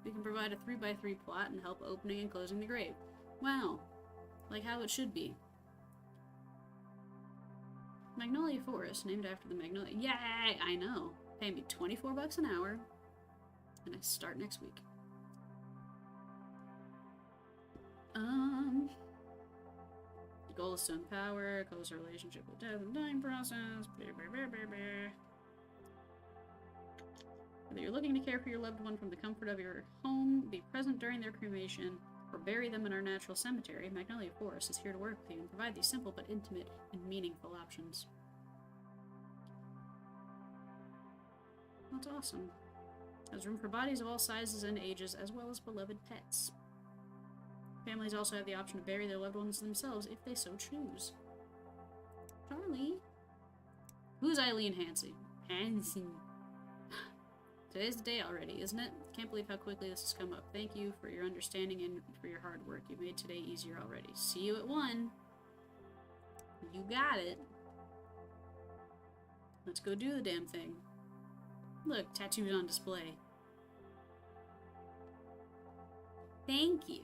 We can provide a 3x3 plot and help opening and closing the grave. Wow, like how it should be. Magnolia Forest, named after the Magnolia. Yay! I know. Pay me $24 an hour, and I start next week. The goal is to empower, close our relationship with death and dying process. Whether you're looking to care for your loved one from the comfort of your home, be present during their cremation, or bury them in our natural cemetery, Magnolia Forest is here to work with you and provide these simple but intimate and meaningful options. That's awesome. There's room for bodies of all sizes and ages, as well as beloved pets. Families also have the option to bury their loved ones themselves if they so choose. Charlie? Who's Eileen Hansen? Today's the day already, isn't it? Can't believe how quickly this has come up. Thank you for your understanding and for your hard work. You made today easier already. See you at 1. You got it. Let's go do the damn thing. Look, tattoos on display. Thank you.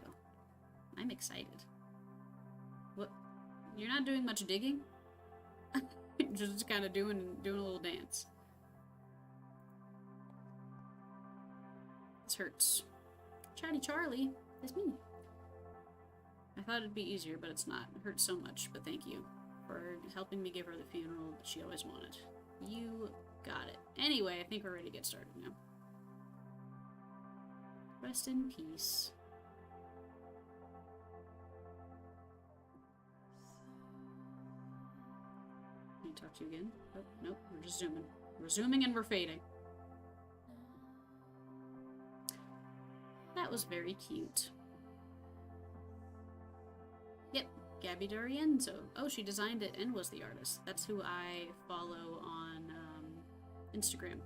I'm excited. What? You're not doing much digging? Just kind of doing a little dance. This hurts. Chatty Charlie, it's me. I thought it'd be easier, but it's not. It hurts so much, but thank you for helping me give her the funeral that she always wanted. You got it. Anyway, I think we're ready to get started now. Rest in peace. Can I talk to you again? Oh, nope, we're just zooming. We're zooming and we're fading. That was very cute. Yep, Gabby D'Arienzo. Oh, she designed it and was the artist. That's who I follow on Instagram.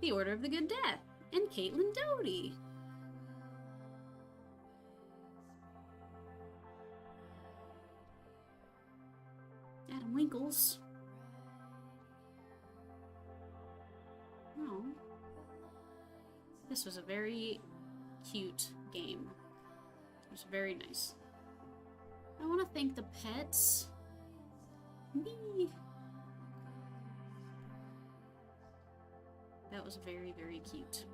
The Order of the Good Death and Caitlin Doty. Adam Winkles. Oh. This was a very cute game. It was very nice. I want to thank the pets. Me. That was very, very cute.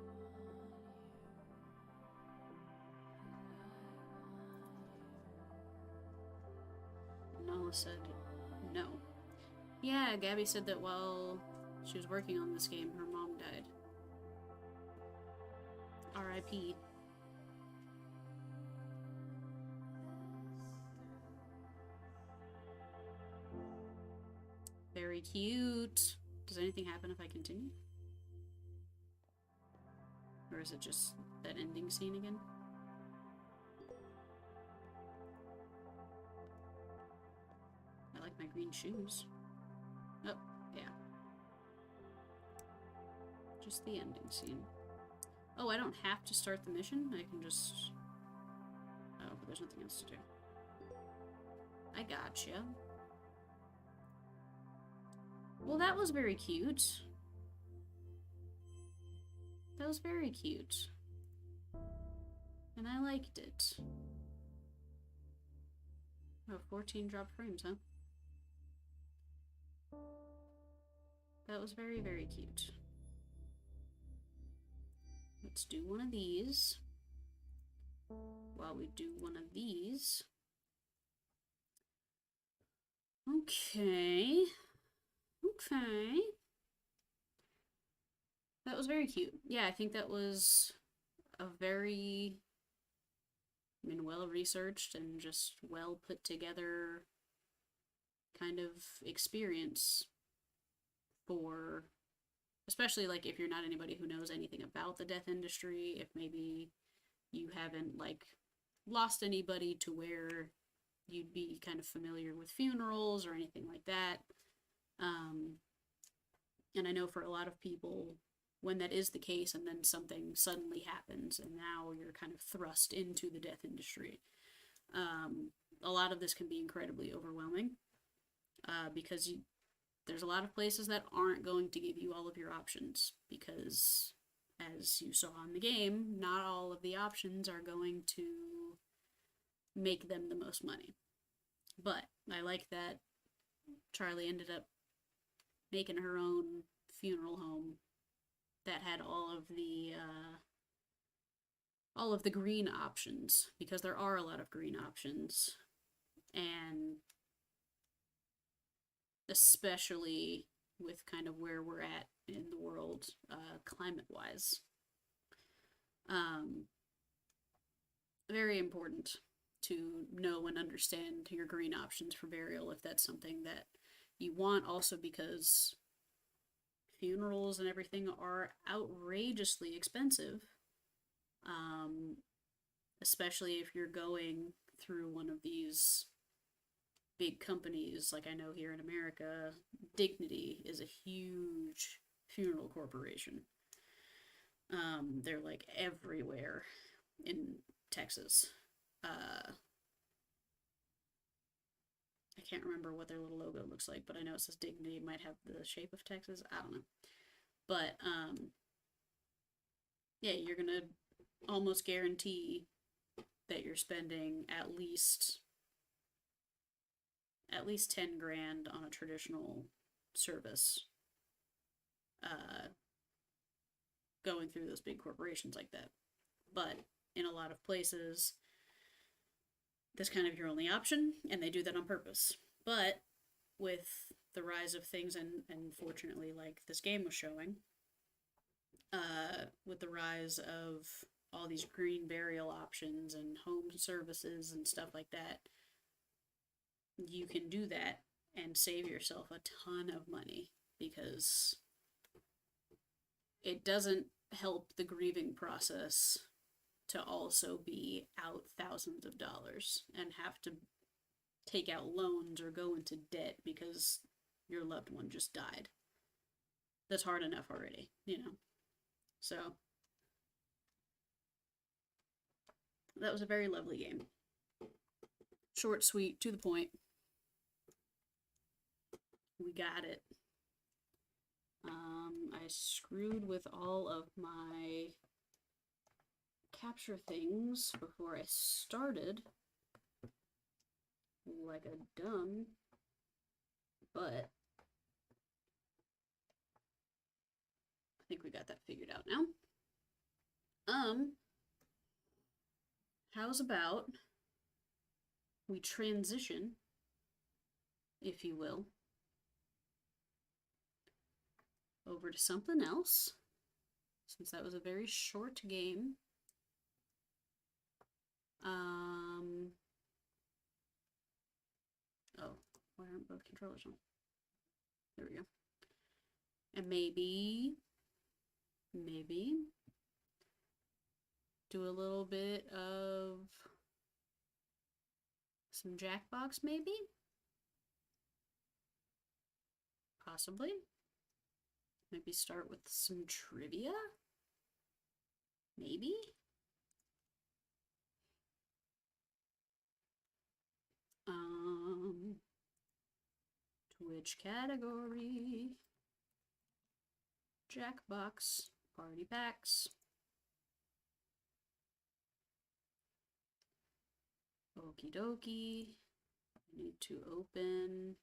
Nala said no. Yeah, Gabby said that while she was working on this game, her mom died. R.I.P. Very cute. Does anything happen if I continue? Or is it just that ending scene again? I like my green shoes. Oh, yeah. Just the ending scene. Oh, I don't have to start the mission? I can just... Oh, but there's nothing else to do. I gotcha. Well, that was very cute. That was very cute. And I liked it. Oh, 14 dropped frames, huh? That was very, very cute. Let's do one of these. While we do one of these. Okay. Okay. That was very cute. Yeah, I think that was a very, well researched and just well put together kind of experience for, especially like if you're not anybody who knows anything about the death industry, if maybe you haven't like lost anybody to where you'd be kind of familiar with funerals or anything like that. And I know for a lot of people, when that is the case and then something suddenly happens and now you're kind of thrust into the death industry, a lot of this can be incredibly overwhelming because there's a lot of places that aren't going to give you all of your options because, as you saw in the game, not all of the options are going to make them the most money. But I like that Charlie ended up making her own funeral home that had all of the green options, because there are a lot of green options, and especially with kind of where we're at in the world climate-wise. Very important to know and understand your green options for burial if that's something that you want, also because funerals and everything are outrageously expensive, especially if you're going through one of these big companies. Like I know here in America, Dignity is a huge funeral corporation. They're like everywhere in Texas. I can't remember what their little logo looks like, but I know it says Dignity. It might have the shape of Texas. I don't know. But, yeah, you're gonna almost guarantee that you're spending at least 10 grand on a traditional service, going through those big corporations like that. But in a lot of places, that's kind of your only option, and they do that on purpose. But with the rise of things, and fortunately, like this game was showing, with the rise of all these green burial options and home services and stuff like that, you can do that and save yourself a ton of money, because it doesn't help the grieving process to also be out thousands of dollars and have to take out loans or go into debt because your loved one just died. That's hard enough already, you know? So, that was a very lovely game. Short, sweet, to the point. We got it. I screwed with all of my capture things before I started, like a dumb, but I think we got that figured out now. How's about we transition, if you will, over to something else, since that was a very short game. Oh, why aren't both controllers on? There we go. And maybe do a little bit of some Jackbox, maybe? Possibly. Maybe start with some trivia? Maybe? Which category? Jackbox, party packs. Okie dokie. I need to open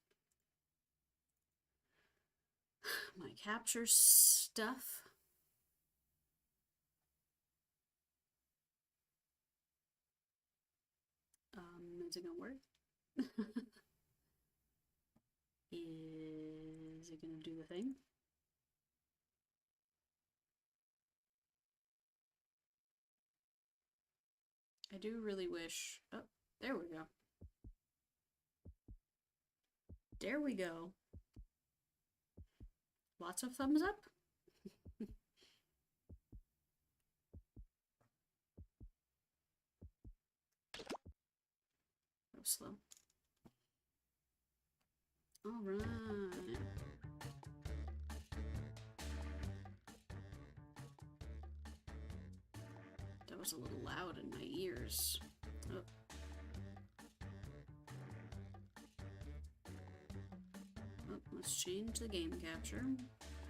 my capture stuff. Is it gonna work? Is it gonna do the thing? I do really wish... Oh, there we go. There we go. Lots of thumbs up. That was slow. All right. That was a little loud in my ears. Oh. Oh, let's change the game capture.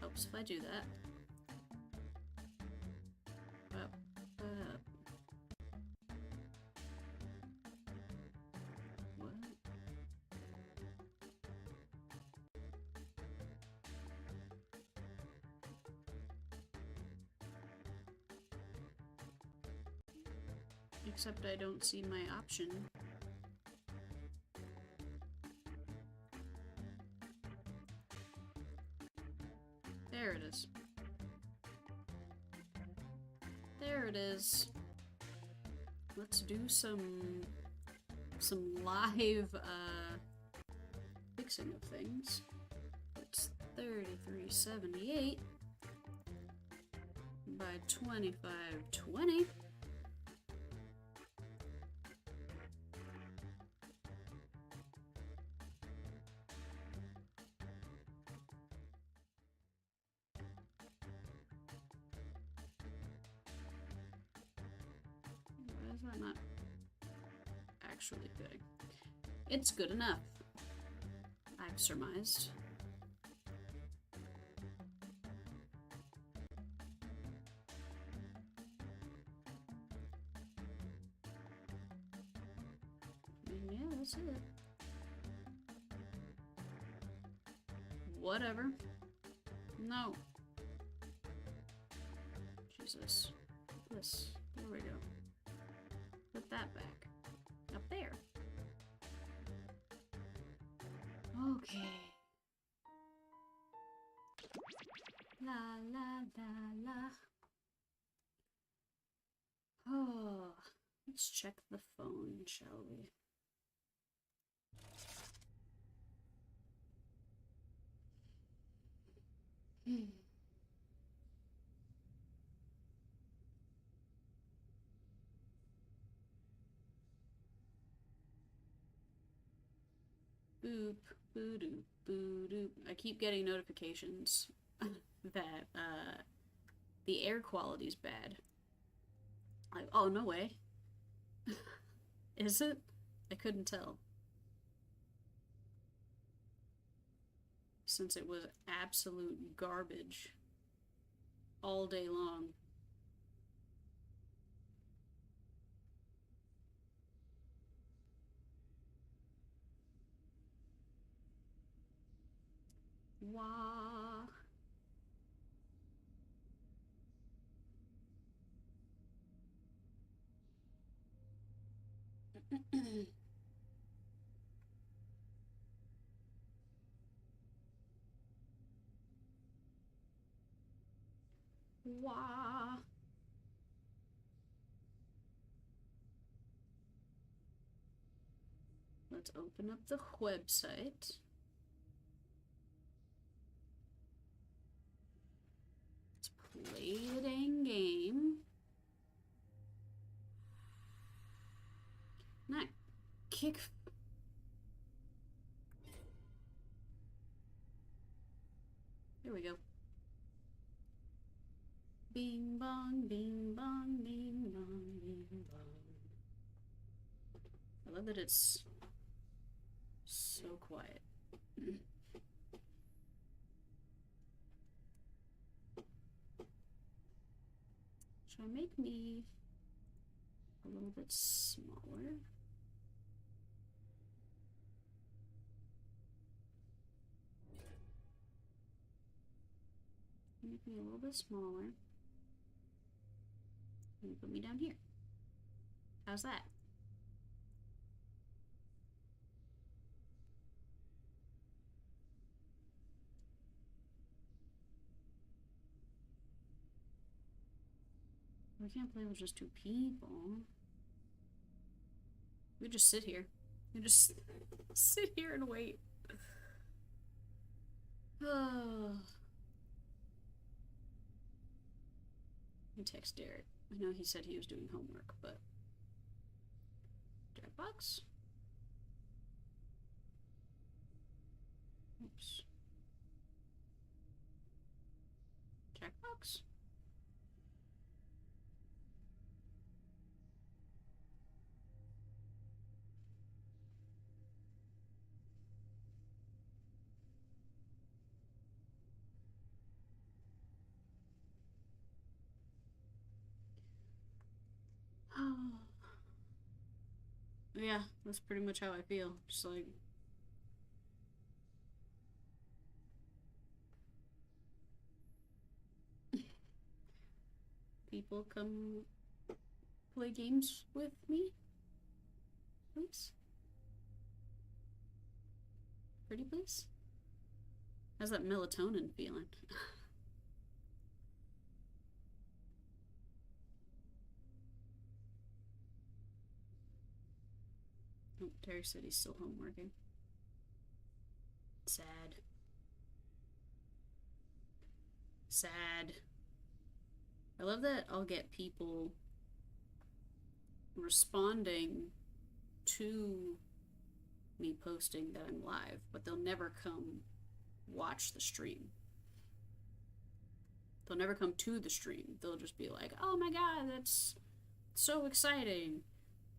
Helps if I do that. Up, up. What? Except I don't see my option. There it is. There it is. Let's do some live fixing of things. It's 3378 by 2520. Why is that not actually fitting? It's good enough, I've surmised. Yeah, that's it. Whatever. No. Jesus. This. There we go. Put that back. Up there. Okay. La la la la. Oh, let's check the phone, shall we? Boop, boo doop, boo doop. I keep getting notifications that the air quality's bad. Like, oh, no way. Is it? I couldn't tell. Since it was absolute garbage all day long. Wah. Wah. Let's open up the website. Let's play the dang game. Not kick. There we go. Bing bong, bing bong, bing bong, bing bong. I love that it's so quiet. Should I make me a little bit smaller? Make me a little bit smaller. And put me down here. How's that? We can't play with just two people. We just sit here. We just sit here and wait. Oh. Let me text Derek. I know he said he was doing homework, but Jackbox? Oops. Jackbox? Oh. Yeah, that's pretty much how I feel. Just like people come play games with me, please. Pretty please. How's that melatonin feeling? Oh, Terry said he's still home working. Sad. Sad. I love that I'll get people responding to me posting that I'm live, but they'll never come watch the stream. They'll never come to the stream. They'll just be like, oh my god, that's so exciting.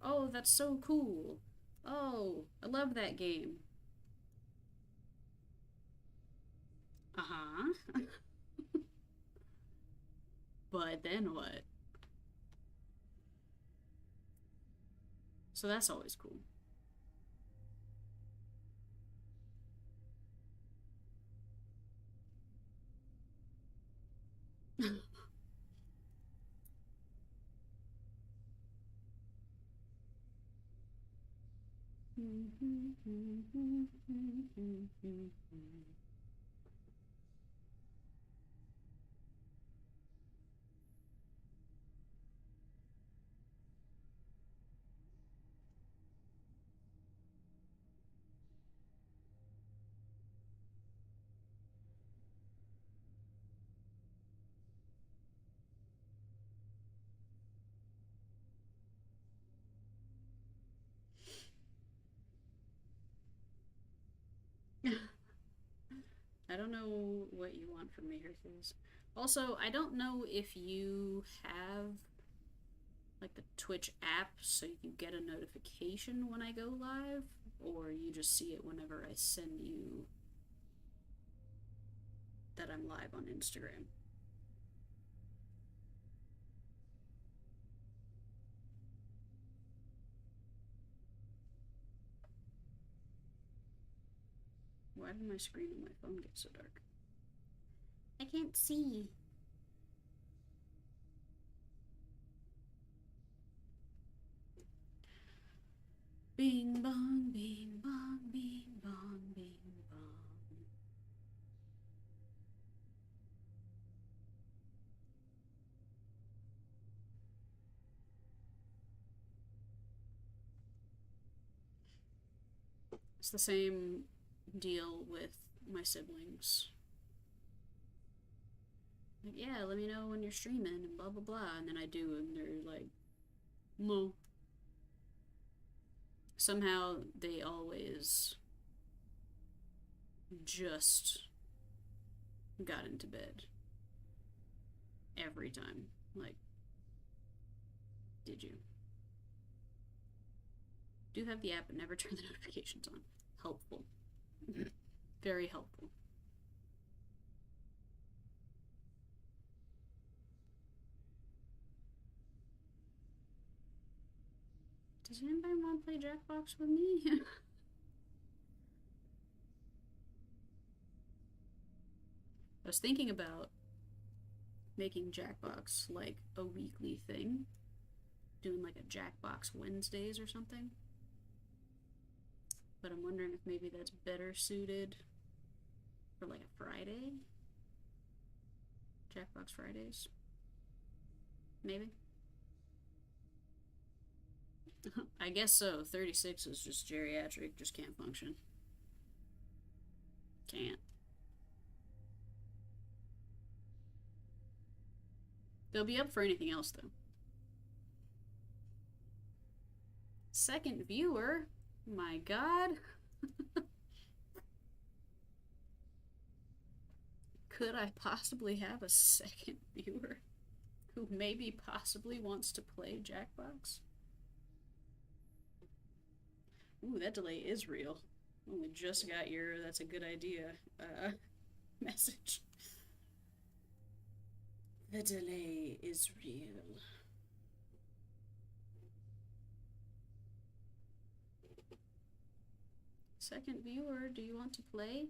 Oh, that's so cool. Oh, I love that game. Uh-huh. But then what? So that's always cool. I don't know what you want from me, Hercules. Also, I don't know if you have like the Twitch app so you get a notification when I go live, or you just see it whenever I send you that I'm live on Instagram. Why did my screen on my phone get so dark? I can't see. Bing bong, bing bong, bing bong, bing bong. It's the same deal with my siblings. Like, yeah, let me know when you're streaming and blah blah blah, and then I do, and they're like, no. Somehow they always just got into bed. Every time. Like, did you? Do have the app and never turn the notifications on. Helpful. Very helpful. Does anybody want to play Jackbox with me? I was thinking about making Jackbox like a weekly thing. Doing like a Jackbox Wednesdays or something. But I'm wondering if maybe that's better suited for like a Friday. Jackbox Fridays. Maybe. I guess so. 36 is just geriatric, just can't function. Can't. They'll be up for anything else, though. Second viewer? My god. Could I possibly have a second viewer who maybe possibly wants to play Jackbox? Ooh, that delay is real. Only just got your that's a good idea message. The delay is real. Second viewer, do you want to play?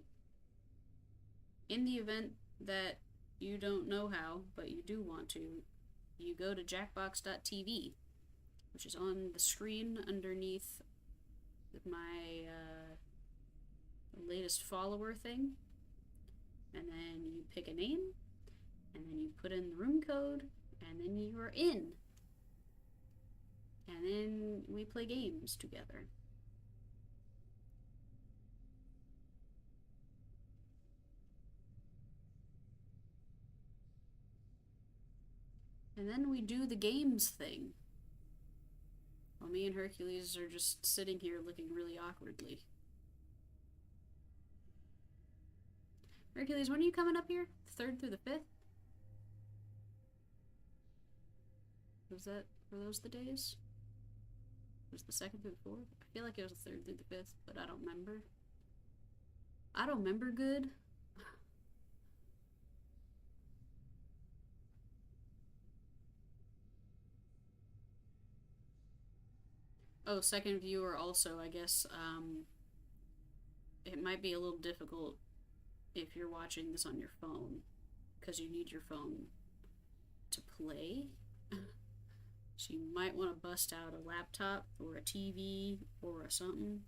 In the event that you don't know how, but you do want to, you go to jackbox.tv, which is on the screen underneath my latest follower thing, and then you pick a name, and then you put in the room code, and then you are in. And then we play games together. And then we do the games thing. While me and Hercules are just sitting here looking really awkwardly. Hercules, when are you coming up here? 3rd through the 5th? Were those the days? Was the 2nd through the 4th? I feel like it was the 3rd through the 5th, but I don't remember. I don't remember good. Oh, second viewer also, I guess, it might be a little difficult if you're watching this on your phone, because you need your phone to play. So you might want to bust out a laptop or a TV or a something.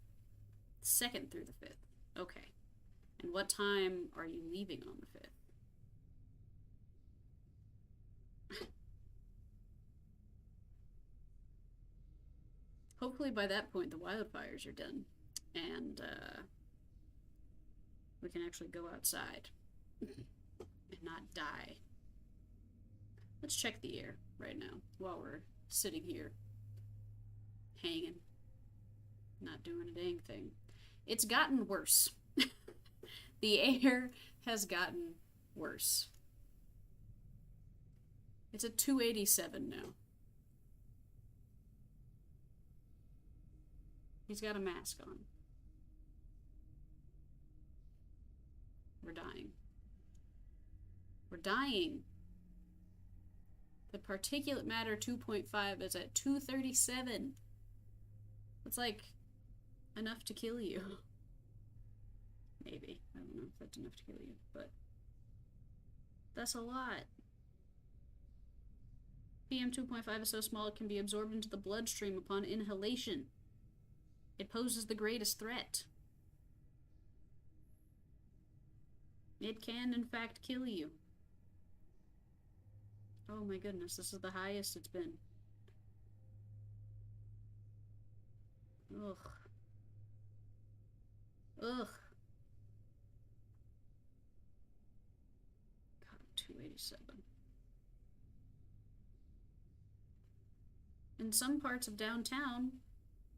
2nd through the 5th. Okay. And what time are you leaving on the 5th? Hopefully by that point the wildfires are done and we can actually go outside and not die. Let's check the air right now while we're sitting here hanging, not doing a dang thing. It's gotten worse. The air has gotten worse. It's a 287 now. He's got a mask on. We're dying. We're dying. The particulate matter 2.5 is at 237. It's like enough to kill you. Maybe. I don't know if that's enough to kill you, but that's a lot. PM 2.5 is so small it can be absorbed into the bloodstream upon inhalation. It poses the greatest threat. It can, in fact, kill you. Oh my goodness, this is the highest it's been. Ugh. Ugh. God, 287. In some parts of downtown,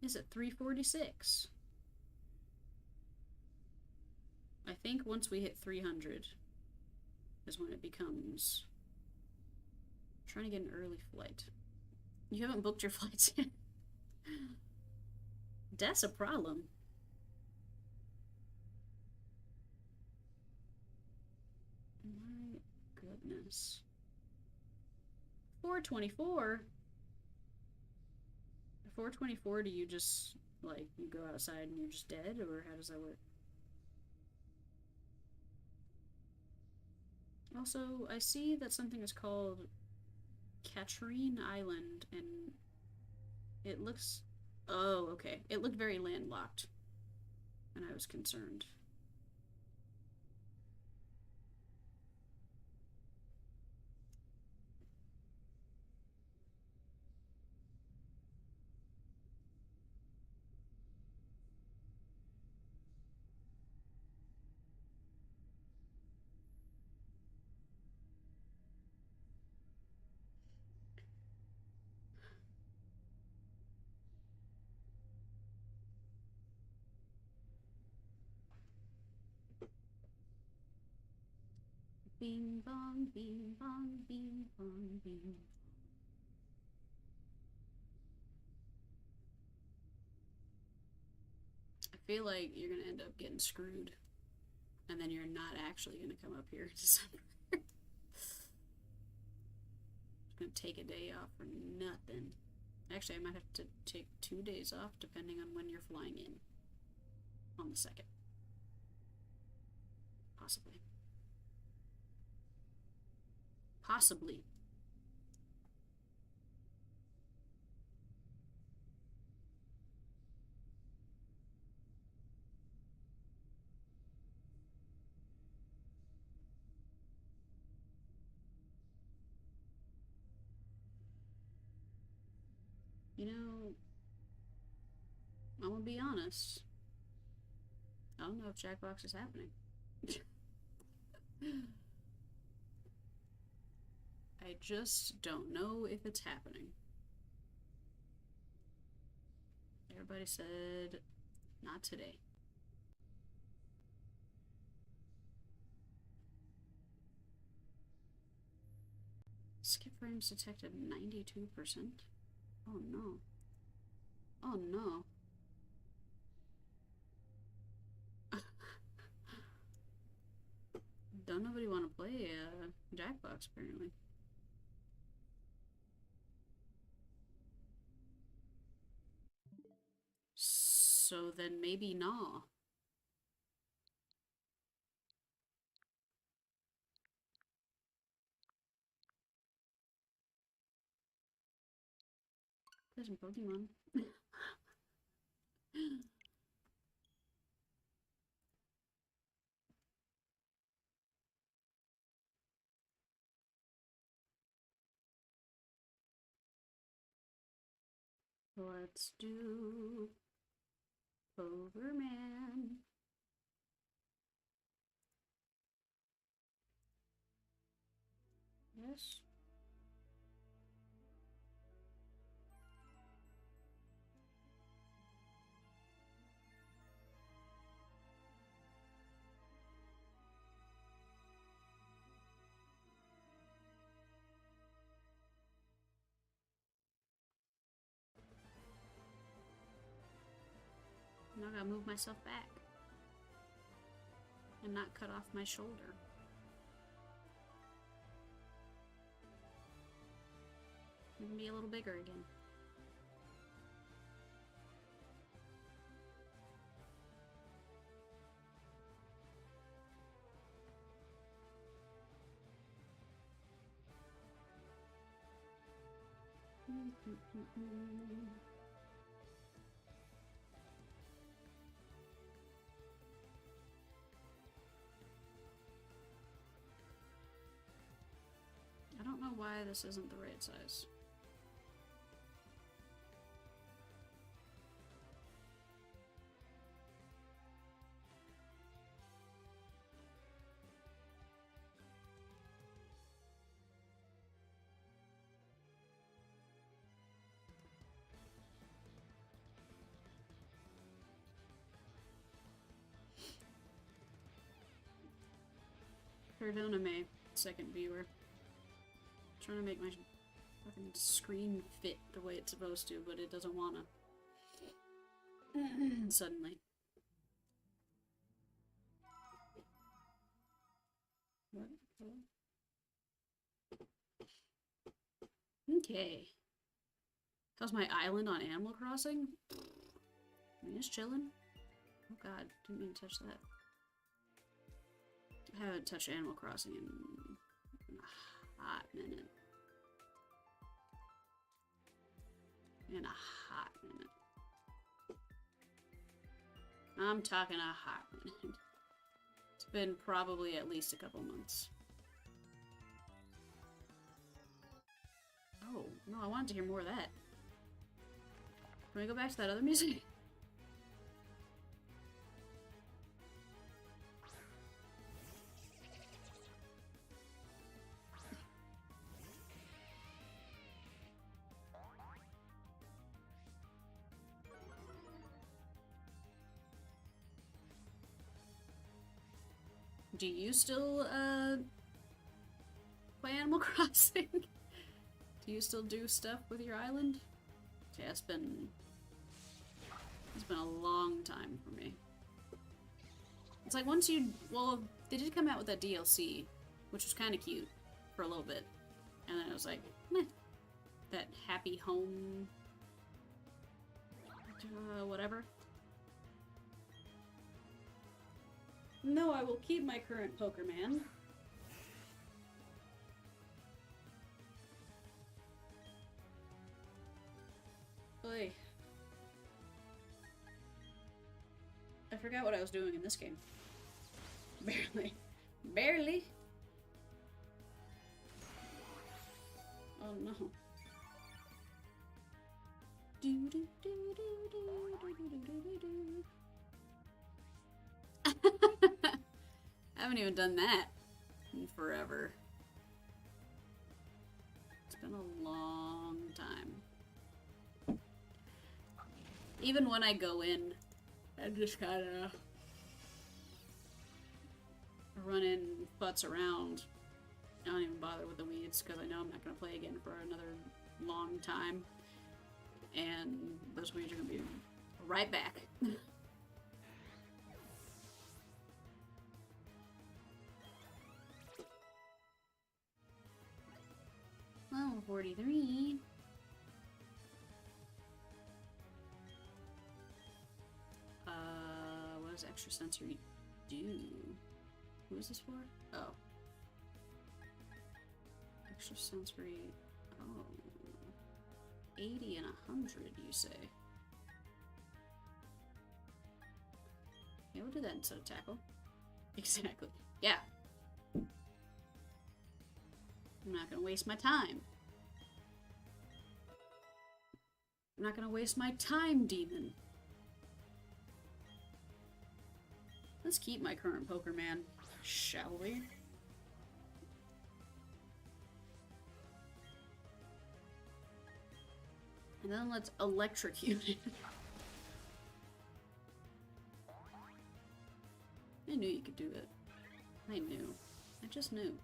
is at 346. I think once we hit 300 is when it becomes... I'm trying to get an early flight. You haven't booked your flights yet? That's a problem. My goodness. 424? 424, do you just, like, you go outside and you're just dead, or how does that work? Also, I see that something is called Katrine Island, and it looks... Oh, okay. It looked very landlocked, and I was concerned. Bing bong, bing bong, bing bong, bing. I feel like you're gonna end up getting screwed, and then you're not actually gonna come up here in December. Just gonna take a day off for nothing. Actually, I might have to take 2 days off depending on when you're flying in. On the 2nd. Possibly. Possibly. You know, I'm gonna be honest. I don't know if Jackbox is happening. I just don't know if it's happening. Everybody said, not today. Skip frames detected 92%. Oh no. Oh no. Don't nobody want to play Jackbox apparently. So then maybe nah. There's some Pokemon. Let's do Overman. Yes. Now I gotta move myself back. And not cut off my shoulder. It can be a little bigger again. I don't know why this isn't the right size. Perdoname, second viewer. Trying to make my fucking screen fit the way it's supposed to, but it doesn't wanna. Suddenly. What? Okay. How's my island on Animal Crossing? I mean, it's chilling. Oh god, didn't mean to touch that. I haven't touched Animal Crossing in a hot minute. In a hot minute. I'm talking a hot minute. It's been probably at least a couple months. Oh, no, I wanted to hear more of that. Can we go back to that other music? Do you still, play Animal Crossing? Do you still do stuff with your island? Yeah, it's been a long time for me. It's like once you, well, they did come out with that DLC, which was kind of cute for a little bit. And then it was like, meh. That happy home, whatever. No, I will keep my current Pokerman. Oy. I forgot what I was doing in this game. Barely. Barely. Oh no. Do do do do do do do do do. I haven't even done that in forever. It's been a long time. Even when I go in, I just kinda run in, futz around. I don't even bother with the weeds because I know I'm not gonna play again for another long time. And those weeds are gonna be right back. Level 43. What does extrasensory do? Who is this for? Oh. Extrasensory. Oh. 80 and 100, you say? Yeah, we'll do that instead of tackle. Exactly. Yeah. I'm not gonna waste my time. I'm not gonna waste my time, demon. Let's keep my current Pokerman, shall we? And then let's electrocute it. I knew you could do it. I knew. I just knew.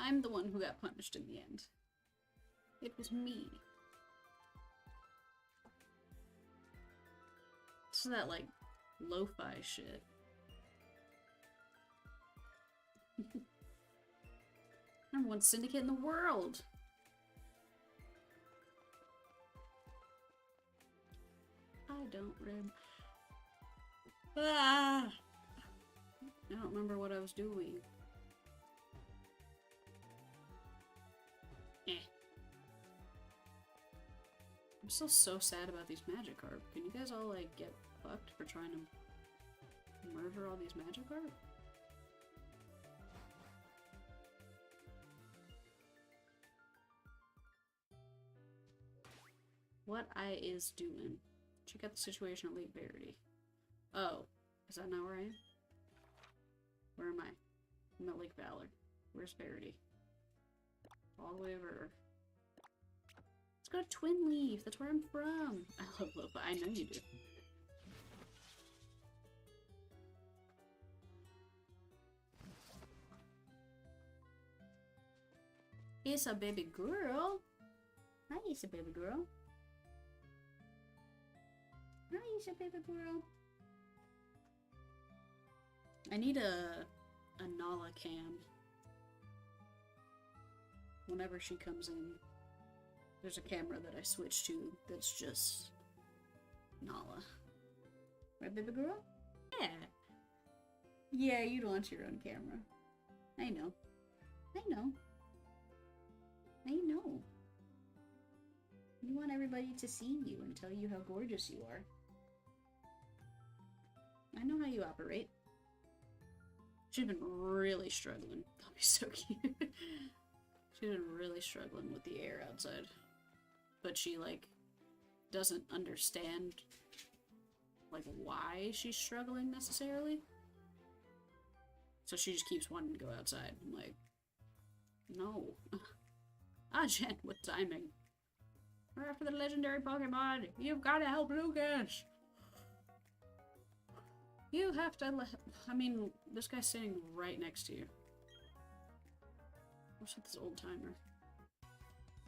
I'm the one who got punished in the end. It was me. So that, like, lo-fi shit. Number one syndicate in the world! I don't I don't remember what I was doing. I'm still so sad about these Magikarp. Can you guys all, like, get fucked for trying to murder all these Magikarp? What I is doing? Check out the situation at Lake Verity. Oh, is that not where I am? Where am I? I'm at Lake Valor. Where's Verity? All the way over. Let's go to Twin Leaf. That's where I'm from. I love Lopa. I know you do. It's a baby girl. Hi, it's a baby girl. Hi, it's a baby girl. I need a Nala cam. Whenever she comes in, there's a camera that I switch to that's just Nala. Right, baby girl? Yeah. Yeah, you'd want your own camera. I know. I know. I know. You want everybody to see you and tell you how gorgeous you are. I know how you operate. She's been really struggling. That'll be so cute. She's been really struggling with the air outside. But she, like, doesn't understand, like, why she's struggling necessarily. So she just keeps wanting to go outside. I'm like, no. Ah, Jen, with timing. We're after the legendary Pokemon. You've got to help Lucas. You have to I mean, this guy's sitting right next to you. What's with this old timer?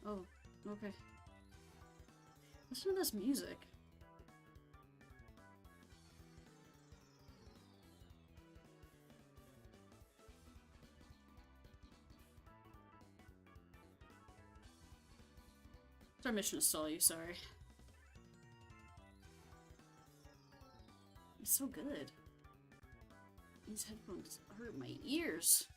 Oh, okay. Listen to this music. It's our mission to stall you, sorry. It's so good. These headphones hurt my ears.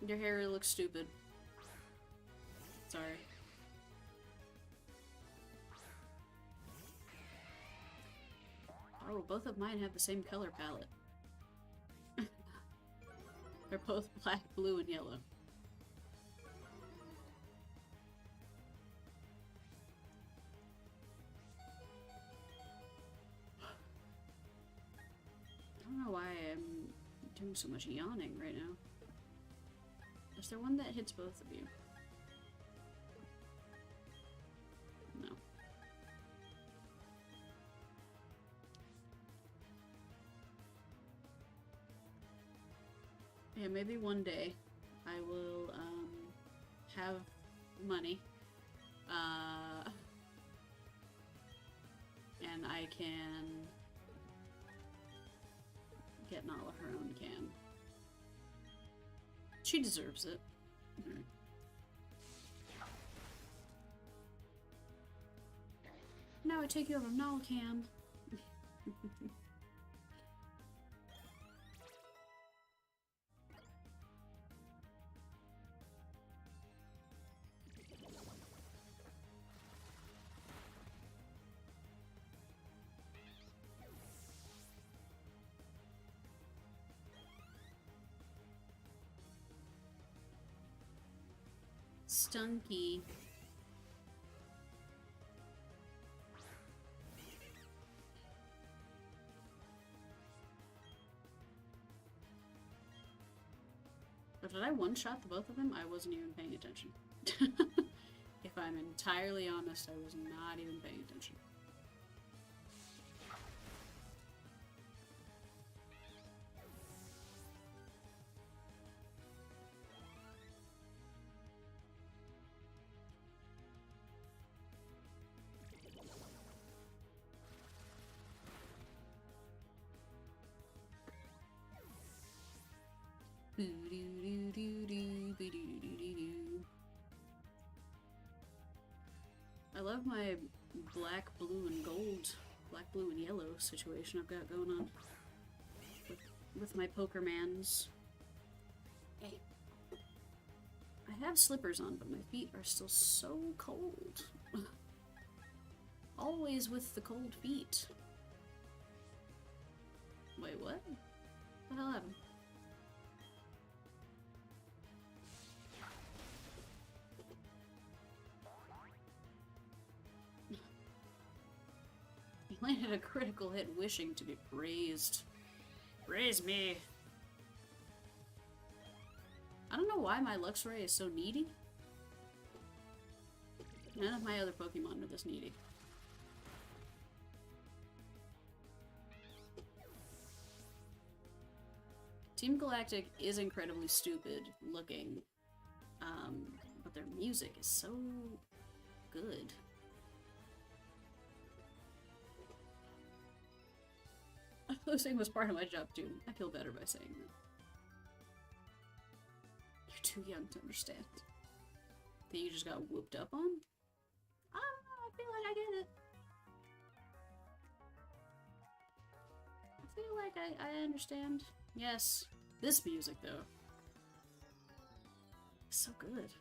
Your hair looks stupid. Sorry. Oh, both of mine have the same color palette. They're both black, blue, and yellow. I don't know why I'm doing so much yawning right now. Is there one that hits both of you? No. Yeah, maybe one day I will have money and I can get Nala her own cam. She deserves it. Mm-hmm. Now I take you over Nala cam. Stunky. But did I one-shot the both of them? I wasn't even paying attention. If I'm entirely honest, I was not even paying attention. black, blue, and gold, black, blue, and yellow situation I've got going on with my Pokermans. Hey. I have slippers on, but my feet are still so cold. Always with the cold feet. Wait, what? What the hell happened? He landed a critical hit wishing to be praised. Praise me! I don't know why my Luxray is so needy. None of my other Pokemon are this needy. Team Galactic is incredibly stupid looking, but their music is so good. Losing was part of my job too. I feel better by saying that. You're too young to understand. That you just got whooped up on? I don't know, I feel like I get it. I feel like I understand. Yes. This music, though. Is so good.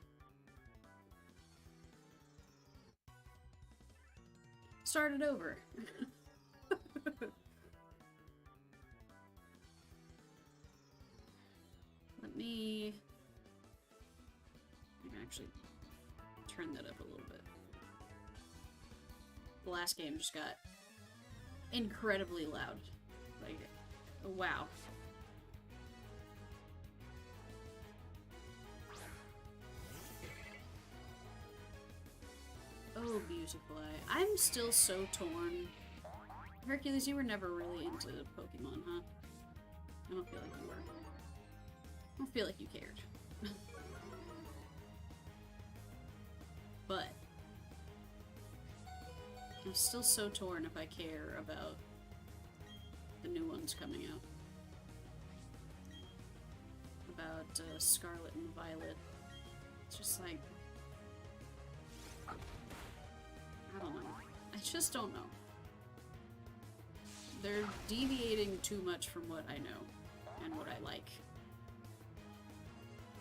Start it over. Let me... I can actually turn that up a little bit. The last game just got incredibly loud. Like, wow. Oh, beautiful eye. I'm still so torn. Hercules, you were never really into Pokemon, huh? I don't feel like you were. I don't feel like you cared. But I'm still so torn if I care about the new ones coming out. About Scarlet and Violet. It's just like... I don't know. I just don't know. They're deviating too much from what I know and what I like.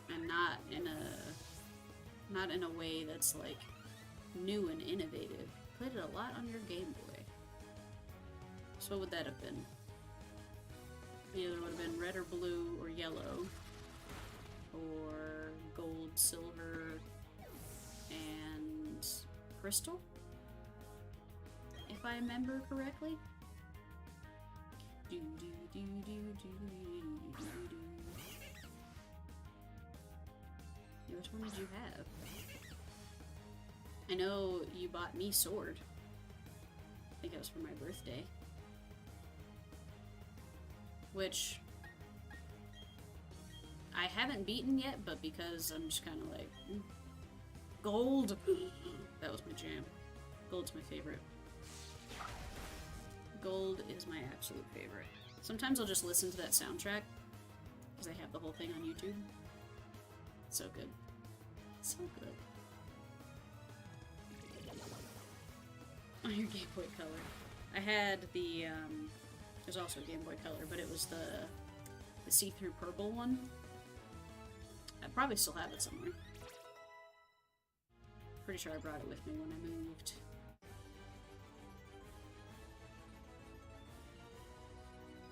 And not in a way that's like new and innovative. Played it a lot on your Game Boy. So what would that have been? Either would have been red or blue or yellow. Or gold, silver, and crystal? If I remember correctly. Which one did you have? I know you bought me Sword. I think it was for my birthday. Which I haven't beaten yet, but because I'm just kind of like... Gold! That was my jam. Gold's my favorite. Gold is my absolute favorite. Sometimes I'll just listen to that soundtrack because I have the whole thing on YouTube. It's so good. So good. Oh, your Game Boy Color. I had the, there's also a Game Boy Color, but it was the see-through purple one. I probably still have it somewhere. Pretty sure I brought it with me when I moved.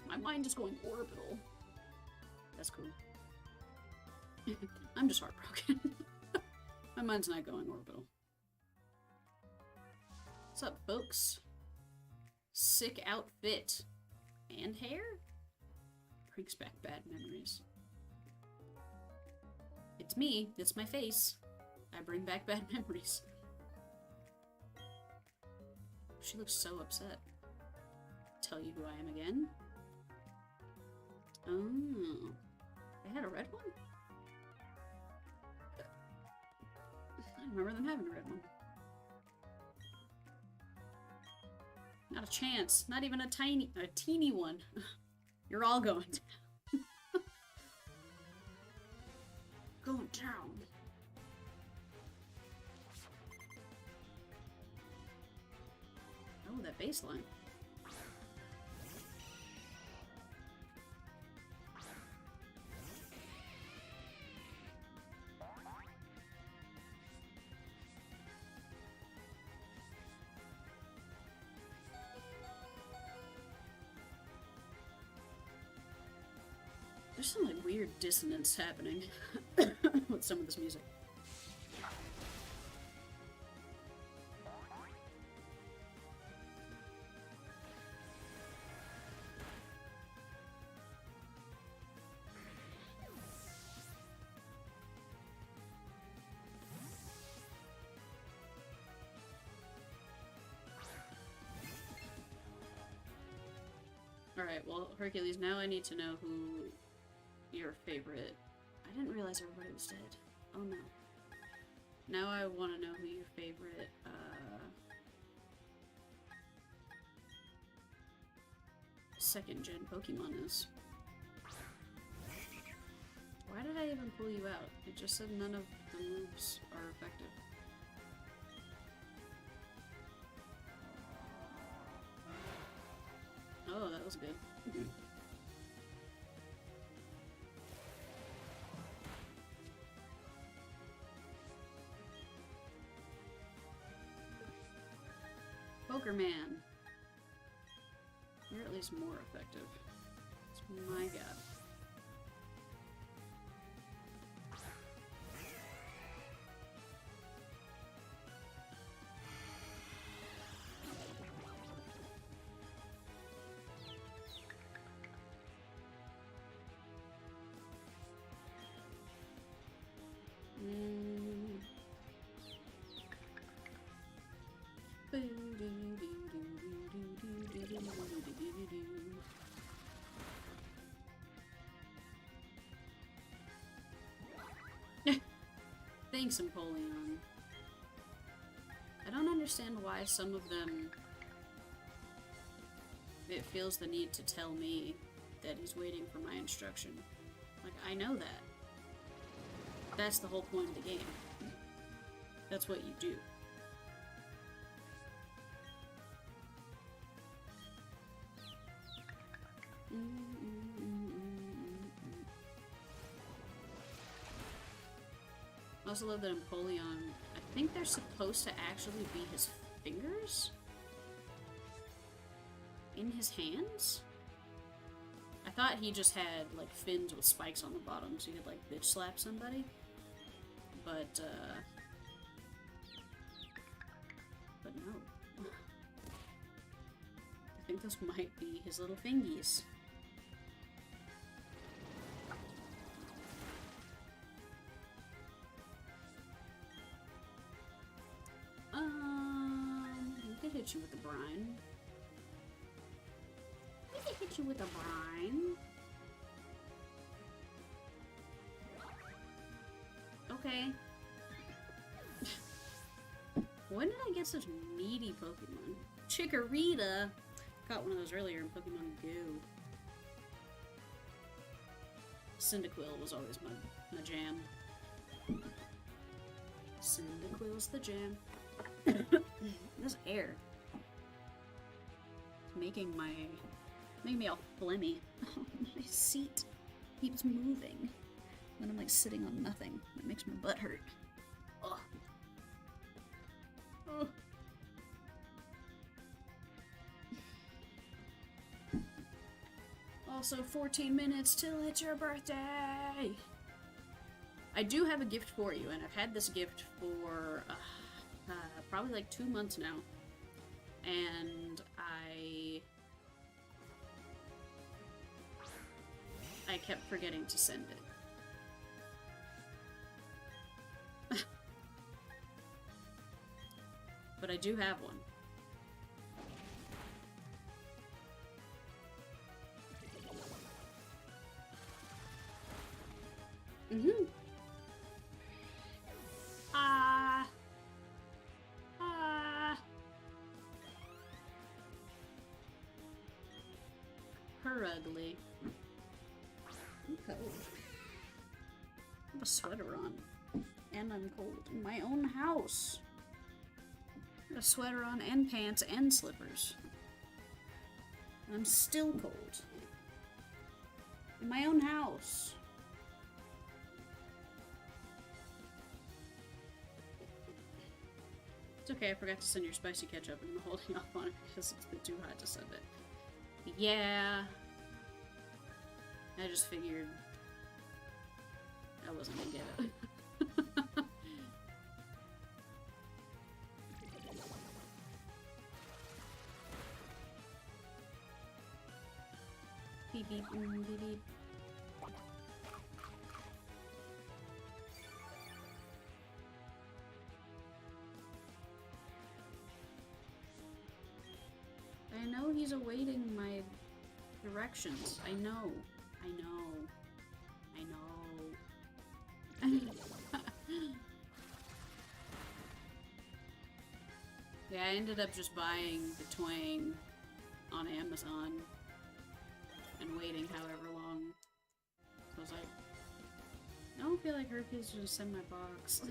My mind is going orbital. That's cool. I'm just heartbroken. My mind's not going orbital. What's up, folks? Sick outfit. And hair? Brings back bad memories. It's me. It's my face. I bring back bad memories. She looks so upset. Tell you who I am again? Oh. They had a red one? I remember them having a red one. Not a chance. Not even a teeny one. You're all going down. Going down. that baseline. There's some like weird dissonance happening with some of this music. Alright, well, Hercules, now I need to know who your favorite... I didn't realize everybody was dead. Oh no. Now I want to know who your favorite, second-gen Pokemon is. Why did I even pull you out? It just said none of the moves are effective. Oh, that was good. Poker Man. You're at least more effective. That's my god. Thanks, Empoleon. I don't understand why some of them... It feels the need to tell me that he's waiting for my instruction. Like, I know that. That's the whole point of the game. That's what you do. I also love that Empoleon, I think they're supposed to actually be his fingers? In his hands? I thought he just had, like, fins with spikes on the bottom so he could, like, bitch slap somebody. But no. I think those might be his little fingies. We could hit you with the brine. We could hit you with a brine. Okay. When did I get such meaty Pokemon? Chikorita! Got one of those earlier in Pokemon Go. Cyndaquil was always my jam. Cyndaquil's the jam. This air. Making me all phlegmy. My seat keeps moving when I'm like sitting on nothing. It makes my butt hurt. Ugh. Ugh. Also, 14 minutes till it's your birthday! I do have a gift for you, and I've had this gift for probably like 2 months now. And I kept forgetting to send it. But I do have one. Her ugly. I'm cold. I have a sweater on. And I'm cold in my own house. A sweater on and pants and slippers. I'm still cold. In my own house. It's okay, I forgot to send your spicy ketchup and I'm holding off on it because it's been too hot to send it. Yeah. I just figured I wasn't gonna get it. Beep beep beep beep. I know he's awaiting my directions. I know. I know. I know. Yeah, I ended up just buying the twang on Amazon and waiting however long. So I was like, I don't feel like Hercules should just send my box.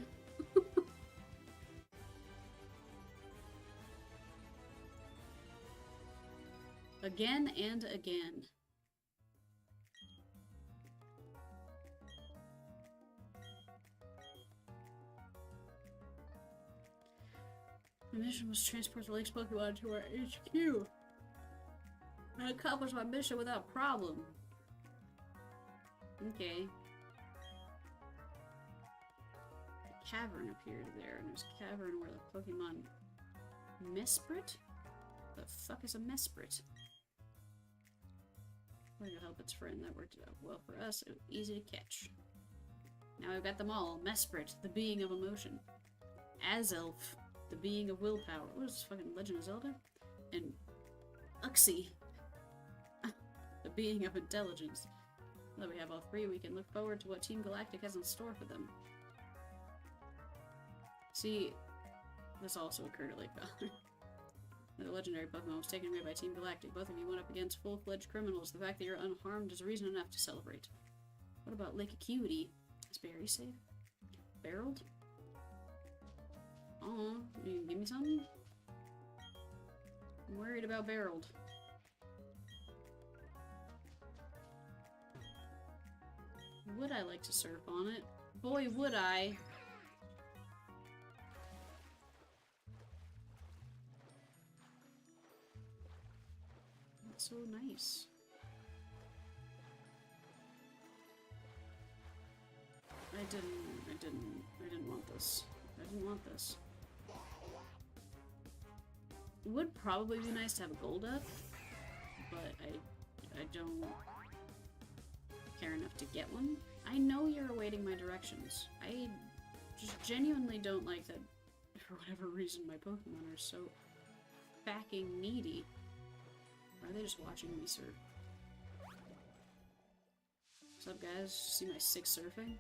Again and again. My mission was to transport the lake's Pokemon to our HQ. I accomplished my mission without problem. Okay. A cavern appeared there, and there's a cavern where the Pokemon Mesprit? The fuck is a Mesprit? We're gonna help its friend. That worked out well for us. It was easy to catch. Now I've got them all. Mesprit, the being of emotion. Azelf, the being of willpower. What is this, fucking Legend of Zelda? And Uxie, the being of intelligence. Now that we have all three, we can look forward to what Team Galactic has in store for them. See, this also occurred at Lake Valor. The legendary Pokemon was taken away by Team Galactic. Both of you went up against full-fledged criminals. The fact that you're unharmed is reason enough to celebrate. What about Lake Acuity? Is Barry safe? Barreled? Oh, you can give me something? I'm worried about Barreled. Would I like to surf on it? Boy, would I! That's so nice. I didn't want this. I didn't want this. It would probably be nice to have a gold up, but I don't care enough to get one. I know you're awaiting my directions. I just genuinely don't like that, for whatever reason, my Pokemon are so fucking needy. Or are they just watching me surf? What's up, guys? See my sick surfing?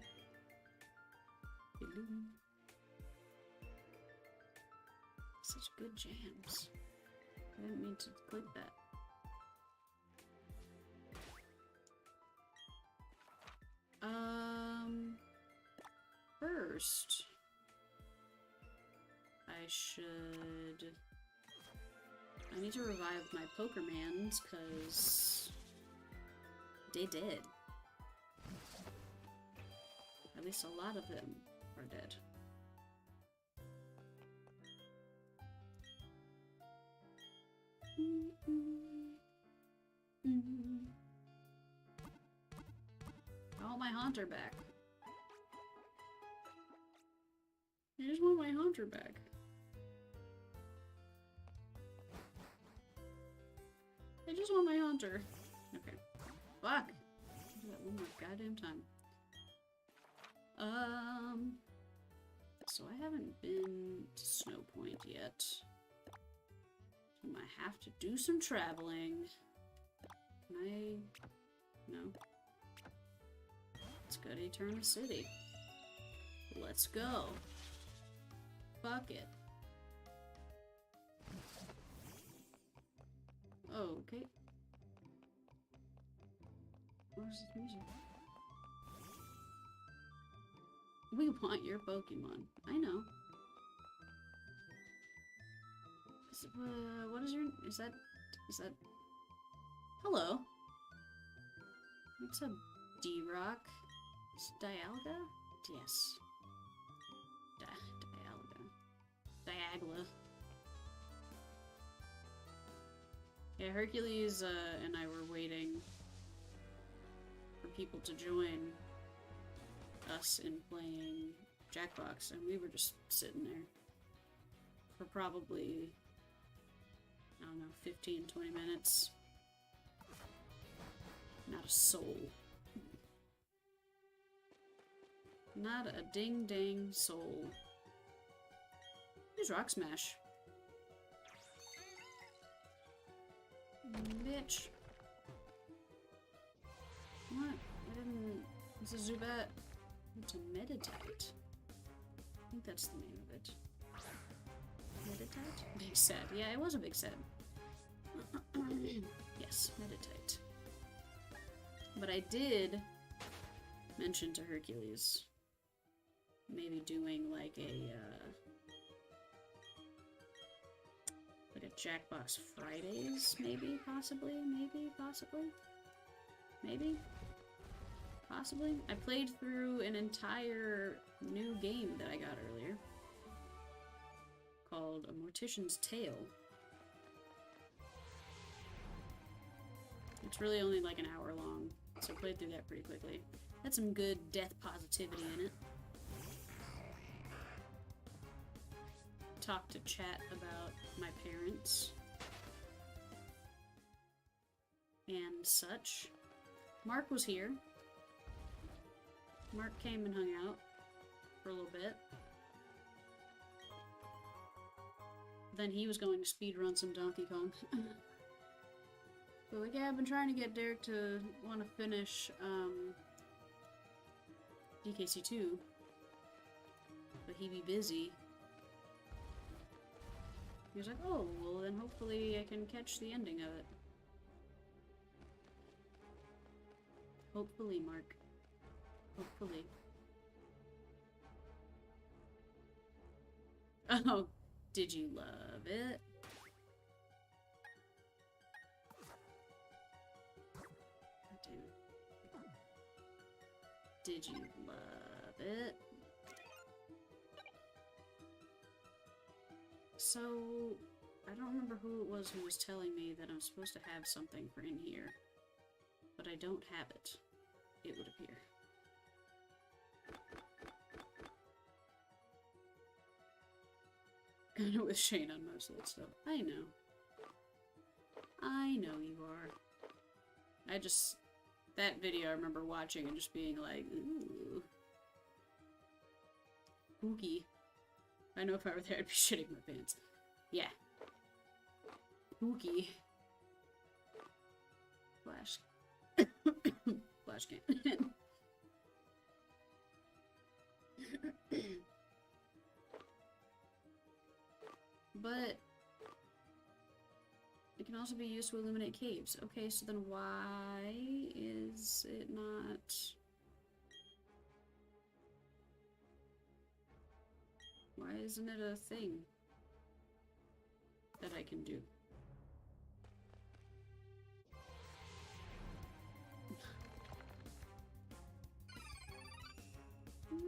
Such good jams. I didn't mean to click that. First, I need to revive my Pokermans, cause they dead. At least a lot of them are dead. I want my Haunter back. I just want my Haunter back. I just want my Haunter. Okay. Fuck! Do that one more goddamn time. So I haven't been to Snow Point yet. So I might have to do some traveling. Can I... No. Let's go to Eternal City. Let's go. Fuck it. Oh, okay. Where's this music? We want your Pokemon. I know. What is your... Is that... Hello. What's a D-Rock? Dialga? Yes. Dialga. Diagla. Yeah, Hercules and I were waiting for people to join us in playing Jackbox, and we were just sitting there for probably, I don't know, 15, 20 minutes. Not a soul. Not a ding-dang soul. Here's Rock Smash. Bitch. What? I didn't... It's a Zubat. It's a Meditite. I think that's the name of it. Meditite? Big set. Yeah, it was a big set. Yes, Meditite. But I did mention to Hercules maybe doing like a Jackbox Fridays, maybe, possibly, possibly. I played through an entire new game that I got earlier called A Mortician's Tale. It's really only like an hour long, so I played through that pretty quickly. Had some good death positivity in it. Talked to chat about my parents and such. Mark was here. Mark came and hung out for a little bit. Then he was going to speedrun some Donkey Kong. But like, yeah, I've been trying to get Derek to want to finish DKC2, but he be busy. He was like, oh, well then hopefully I can catch the ending of it. Hopefully, Mark. Hopefully. Oh, did you love it? Did you love it? So, I don't remember who it was who was telling me that I'm supposed to have something for in here, but I don't have it. It would appear. Kind of with Shane on most of that stuff. I know. I know you are. I just... That video I remember watching and just being like, ooh. Spooky. I know if I were there I'd be shitting my pants. Yeah. Spooky. Flash. Flash can. But it can also be used to illuminate caves. Okay, so then why is it not... Why isn't it a thing that I can do?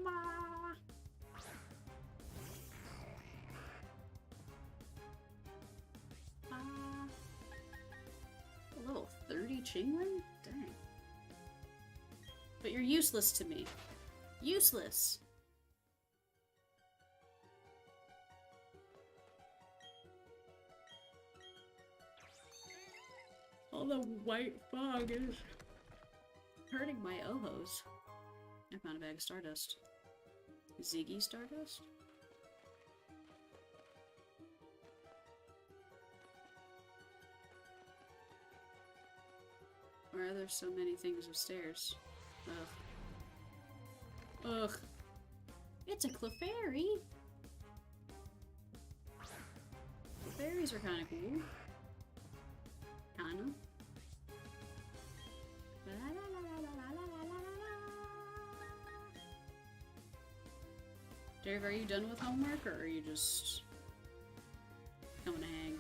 Ma. Level 30 Chingling? Dang. But you're useless to me. Useless! All the white fog is hurting my ohos. I found a bag of Stardust. Ziggy Stardust? Why are there so many things upstairs? Ugh. Ugh. It's a Clefairy! Clefairies are kinda cool. Kinda. Derek, are you done with homework, or are you just coming to hang?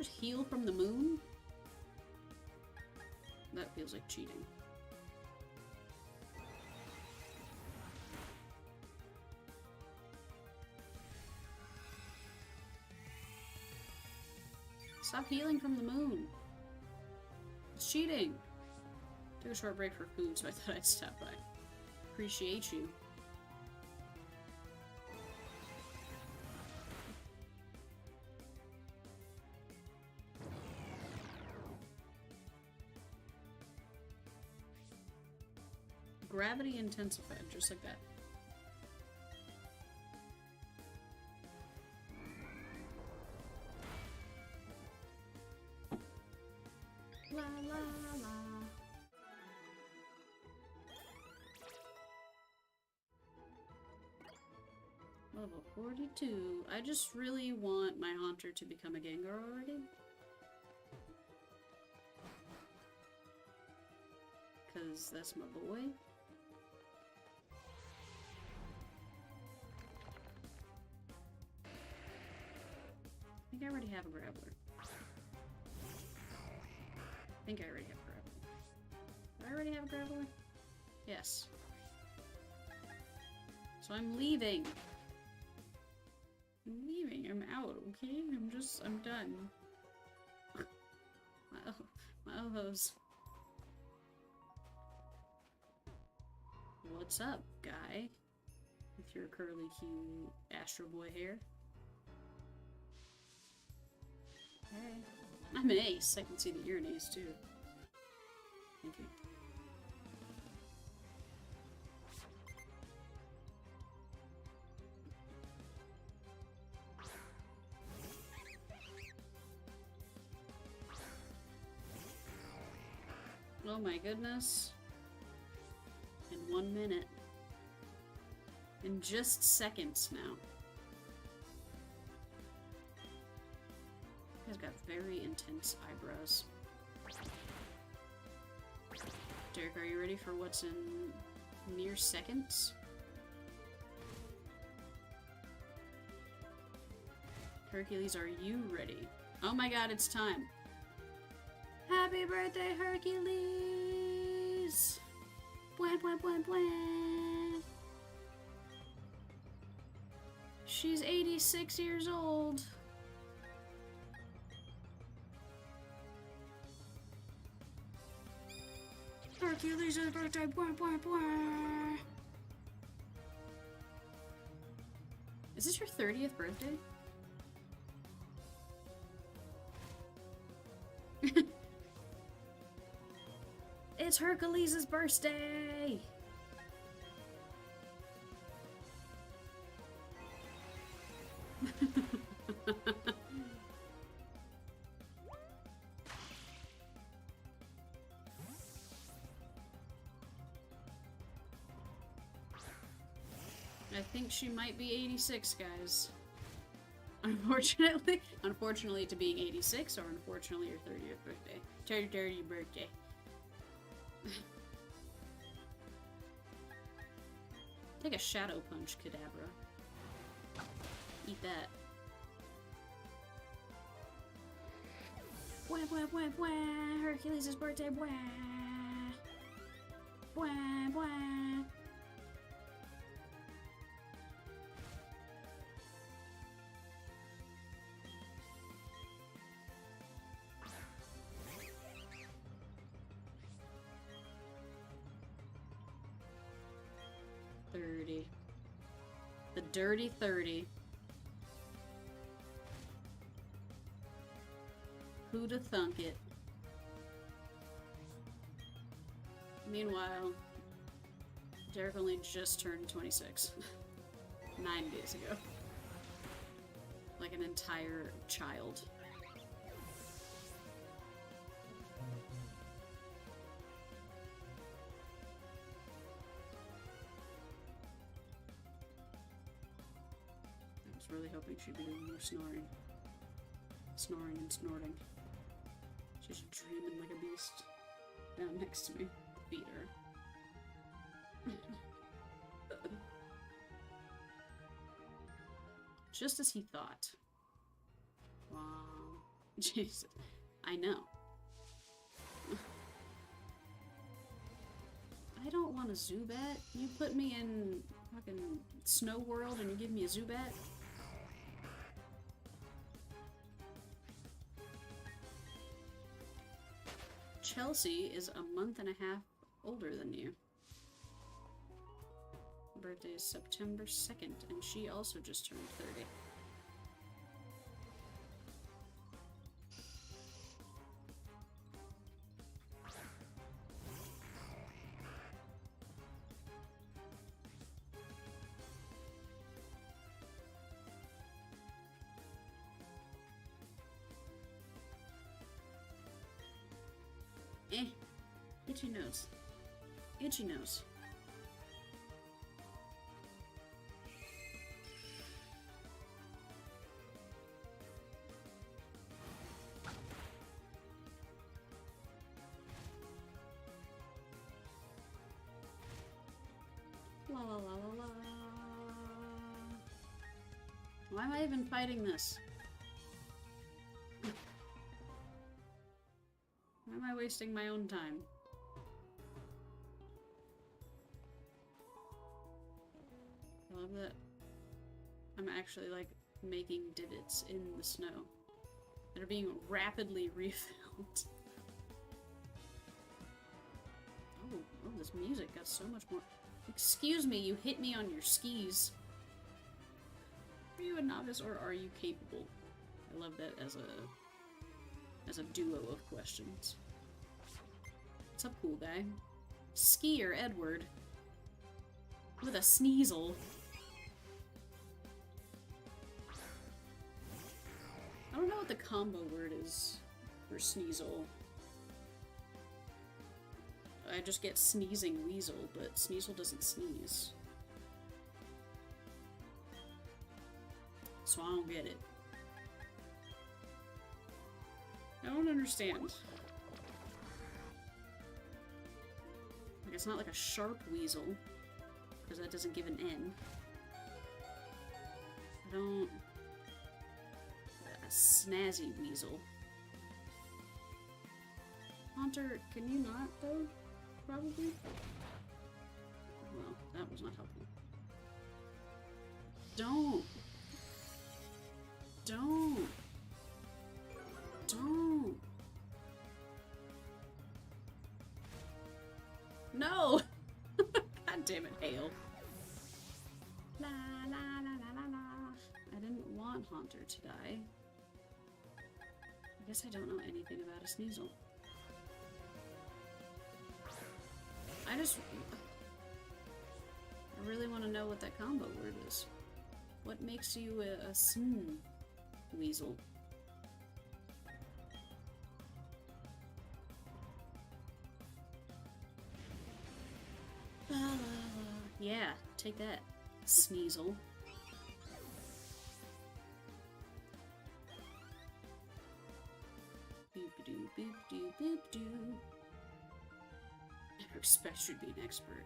just heal from the moon? That feels like cheating. Stop healing from the moon. It's cheating. Took a short break for food, so I thought I'd stop by. Appreciate you. Gravity intensified, just like that. La la la. Level 42. I just really want my Haunter to become a Gengar already. Because that's my boy. I think I already have a Graveler. I think I already have a Graveler. Do I already have a Graveler? Yes. So I'm leaving. I'm leaving. I'm out, okay? I'm done. My Ohos. What's up, guy? With your curly, cute Astro Boy hair. Hey. I'm an ace. I can see that you're an ace, too. Thank you. Oh my goodness. In 1 minute. In just seconds now. He's got very intense eyebrows. Derek, are you ready for what's in mere seconds? Hercules, are you ready? Oh my god, it's time. Happy birthday, Hercules! Bwah, bwah, bwah, bwah. She's 86 years old. Hercules' birthday, bwah, bwah, bwah. Is this your 30th birthday? It's Hercules' birthday! I think she might be 86, guys. Unfortunately to being 86, or unfortunately your 30th birthday. 30th birthday. Take a Shadow Punch, Kadabra. Eat that. Bwah, bwah, bwah, bwah. Hercules' birthday, bwah. Bwah, bwah. The dirty 30. Who'da thunk it? Meanwhile, Derek only just turned 26. 9 days ago. Like an entire child. I was really hoping she'd be doing more snoring. Snoring and snorting. She's dreaming like a beast. Down next to me. Beat her. Just as he thought. Wow. Jesus. I know. I don't want a Zubat. You put me in fucking Snow World and you give me a Zubat? Chelsea is a month and a half older than you. Her birthday is September 2nd, and she also just turned 30. Itchy nose. Itchy nose. La la la la la. Why am I even fighting this? Why am I wasting my own time? I love that I'm actually, like, making divots in the snow that are being rapidly refilled. Oh, this music got so much more... Excuse me, you hit me on your skis. Are you a novice or are you capable? I love that as a duo of questions. What's up, cool guy? Skier Edward. With a Sneasel. I don't know what the combo word is for Sneasel. I just get Sneezing Weasel, but Sneasel doesn't sneeze. So I don't get it. I don't understand. Like, it's not like a sharp weasel, because that doesn't give an N. I don't... A snazzy weasel. Haunter, can you not, though? Probably? Well, that was not helpful. Don't! Don't! Don't! No! God damn it, Hale. La la la la la la. I didn't want Haunter to die. I guess I don't know anything about a Sneasel. I really want to know what that combo word is. What makes you a Sn weasel? Yeah, take that, Sneasel. Boop-a-doo, boop-doo, boop-doo. I expect you to be an expert.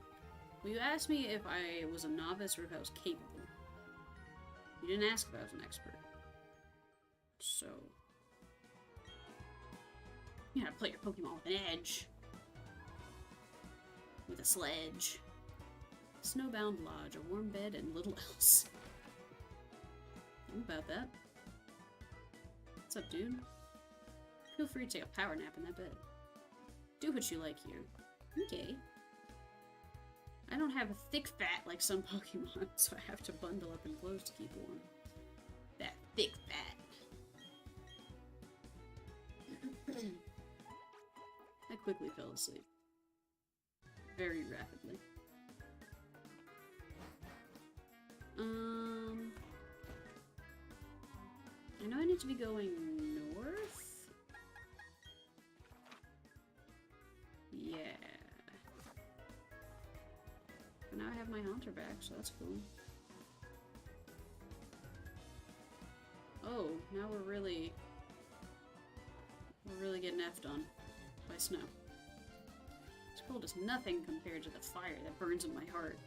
Well, you asked me if I was a novice or if I was capable. You didn't ask if I was an expert. So... you gotta play your Pokemon with an edge. With a sledge. Snowbound Lodge, a warm bed, and little else. Think about that. What's up, dude? Feel free to take a power nap in that bed. Do what you like here. Okay. I don't have a thick fat like some Pokemon, so I have to bundle up in clothes to keep warm. That thick fat. I quickly fell asleep. Very rapidly. I know I need to be going north. Yeah. But now I have my Haunter back, so that's cool. Oh, now we're really getting effed on by snow. This cold is nothing compared to the fire that burns in my heart.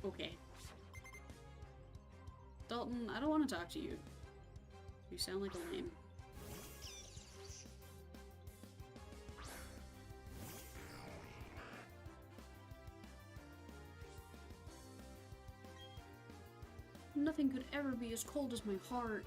Okay. Dalton, I don't want to talk to you. You sound like a lame. Nothing could ever be as cold as my heart.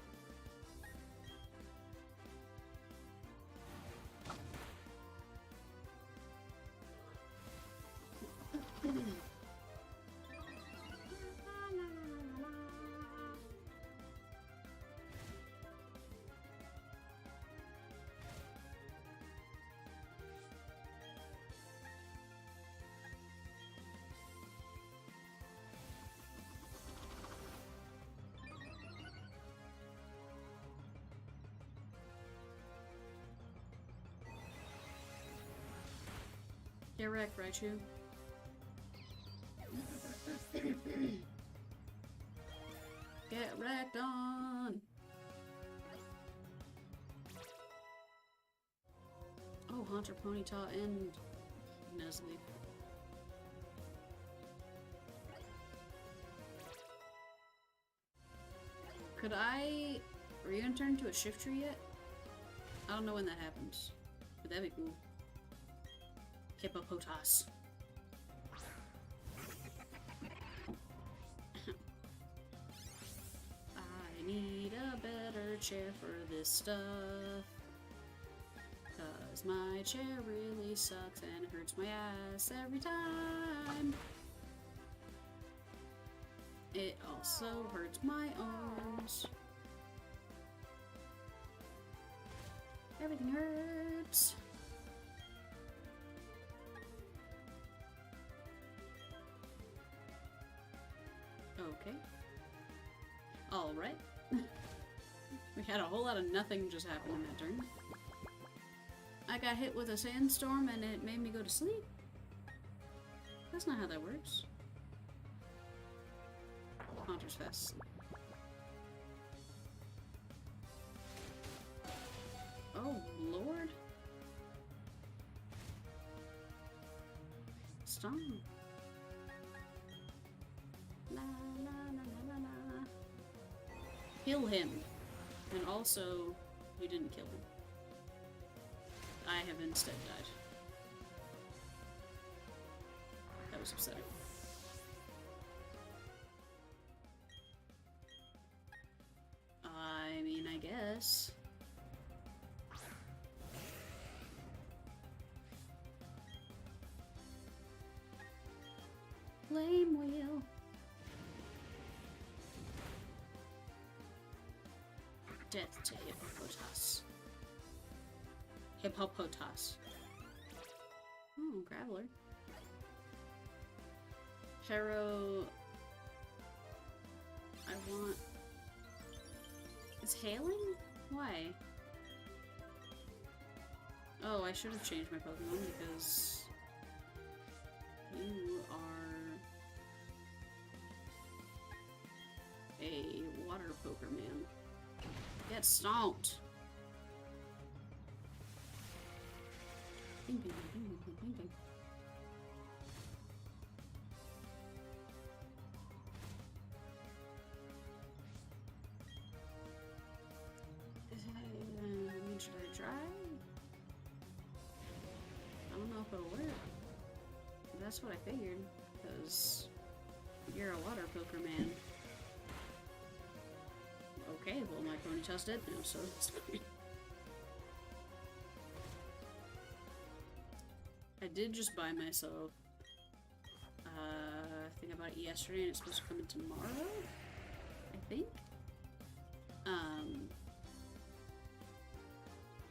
Get wrecked, Raichu. Get wrecked on! Oh, Haunter, Ponyta, and Nuzleaf. Could I re-enter into a Shiftry yet? I don't know when that happens, but that'd be cool. Hippopotas. I need a better chair for this stuff. Cause my chair really sucks and it hurts my ass every time. It also hurts my arms. Everything hurts. Okay. Alright. We had a whole lot of nothing just happen in that turn. I got hit with a sandstorm and it made me go to sleep. That's not how that works. Haunter's fast asleep. Oh, Lord. Stop. La, la, la, la, la, la. Kill him. And also, you didn't kill him. I have instead died. That was upsetting. I mean, I guess. Flame wheel. Death to Hippopotas. Hippopotas. Oh, Graveler. Harrow. I want. It's hailing? Why? Oh, I should have changed my Pokemon because you are a water poker man. Get stomped. Bing, bing, bing, bing, bing, bing, bing. Should I try? I don't know if it'll work. That's what I figured, because you're a water poker man. Okay, well my Ponyta's dead now, so it's fine. I did just buy myself, I think I bought it yesterday and it's supposed to come in tomorrow, I think.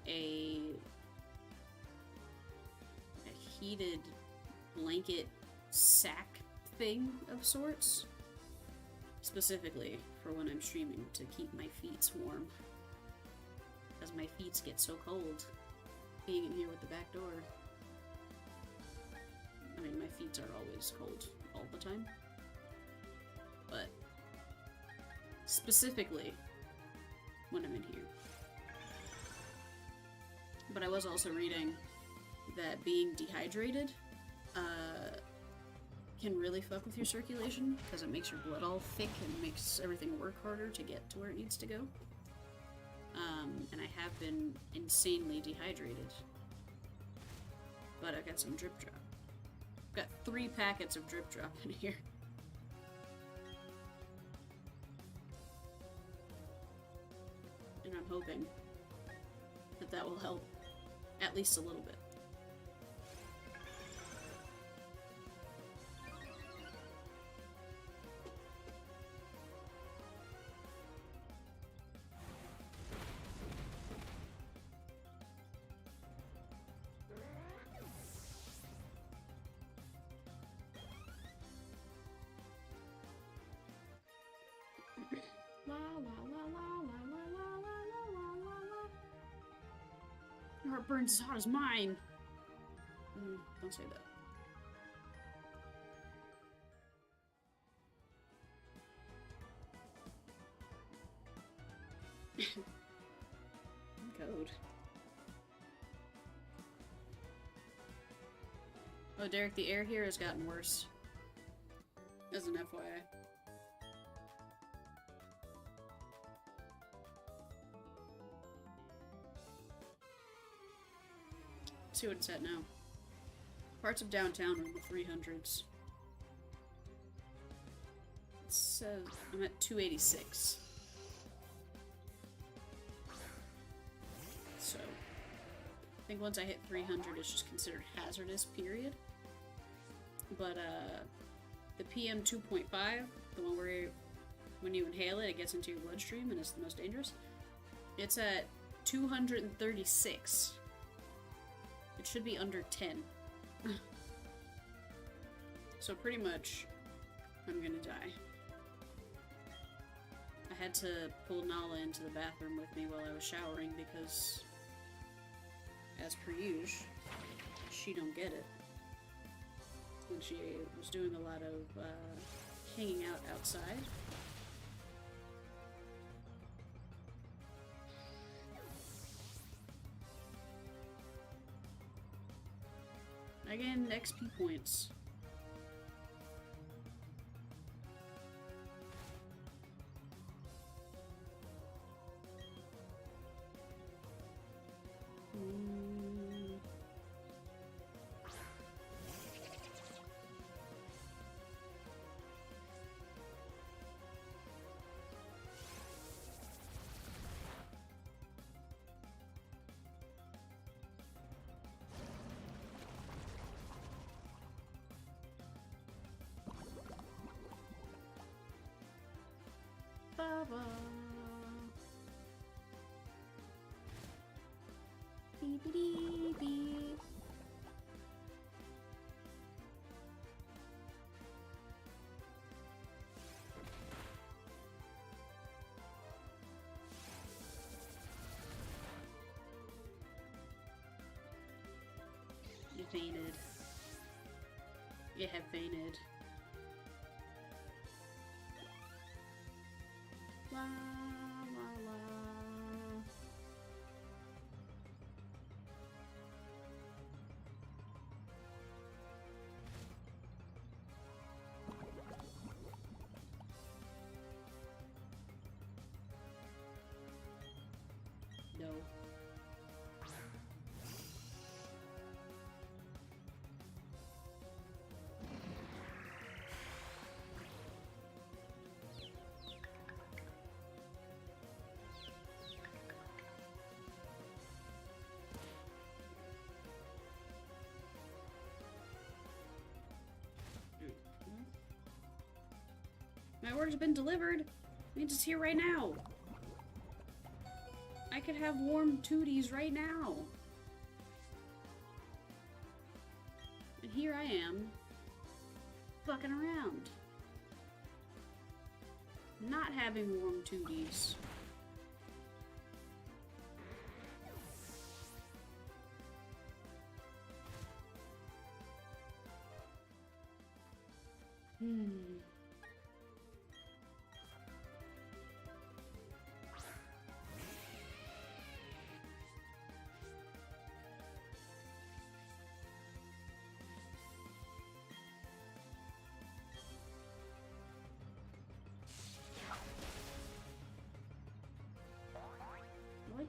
A heated blanket sack thing of sorts, specifically for when I'm streaming to keep my feet warm, because my feet get so cold being in here with the back door. I mean, my feet are always cold all the time, but specifically when I'm in here. But I was also reading that being dehydrated can really fuck with your circulation because it makes your blood all thick and makes everything work harder to get to where it needs to go. And I have been insanely dehydrated. But I've got some Drip Drop. I've got 3 packets of Drip Drop in here. And I'm hoping that that will help at least a little bit. Your heart burns as hot as mine. Don't say that. Code. Oh, Derek, the air here has gotten worse. As an FYI. See what it's at now. Parts of downtown are in the 300s. It says I'm at 286. So I think once I hit 300 it's just considered hazardous, period. But the PM 2.5, the one where when you inhale it, it gets into your bloodstream and it's the most dangerous. It's at 236. It should be under 10. So pretty much, I'm gonna die. I had to pull Nala into the bathroom with me while I was showering because, as per usual, she don't get it. And she was doing a lot of hanging out outside. I gained XP points. Baba. Beep-a-dee-beep. You fainted. You have fainted. La la la. No. My order's been delivered. It means it's here right now. I could have warm tooties right now. And here I am, fucking around. Not having warm tooties.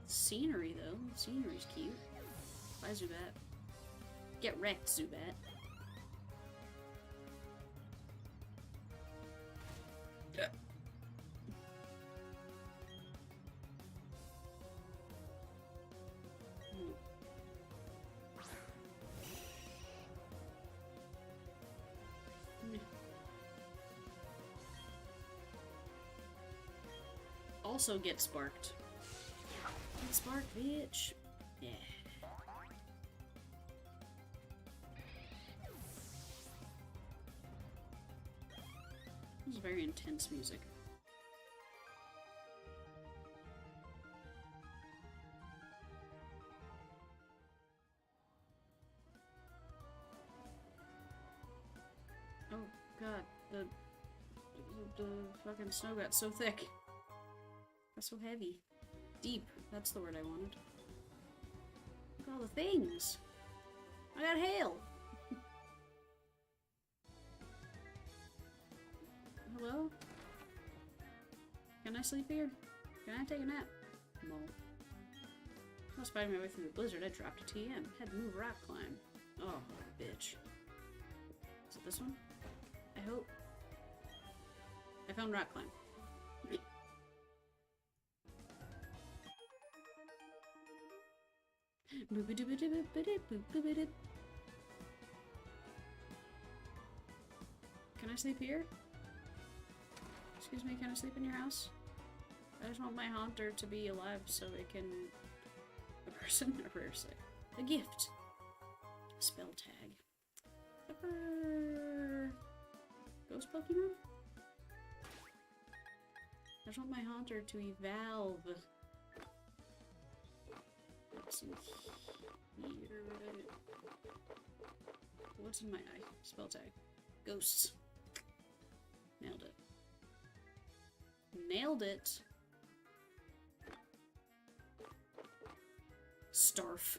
Scenery, though. Scenery's cute. Bye, Zubat. Get wrecked, Zubat. Also get sparked. Get sparked, bitch. Yeah. This is very intense music. Oh god, the fucking snow got so thick. Got so heavy. Deep, that's the word I wanted. Look at all the things! I got hail! Hello? Can I sleep here? Can I take a nap? No. I was fighting my way through the blizzard, I dropped a TM. Had to move rock climb. Oh, bitch. Is it this one? I hope. I found rock climb. Can I sleep here? Excuse me, can I sleep in your house? I just want my haunter to be alive so it can... A person? A rare sight. A gift. Spell tag. Ghost Pokemon? I just want my haunter to evolve. What's in here? What's in my eye? Spell tag. Ghosts. Nailed it. Nailed it. Starf.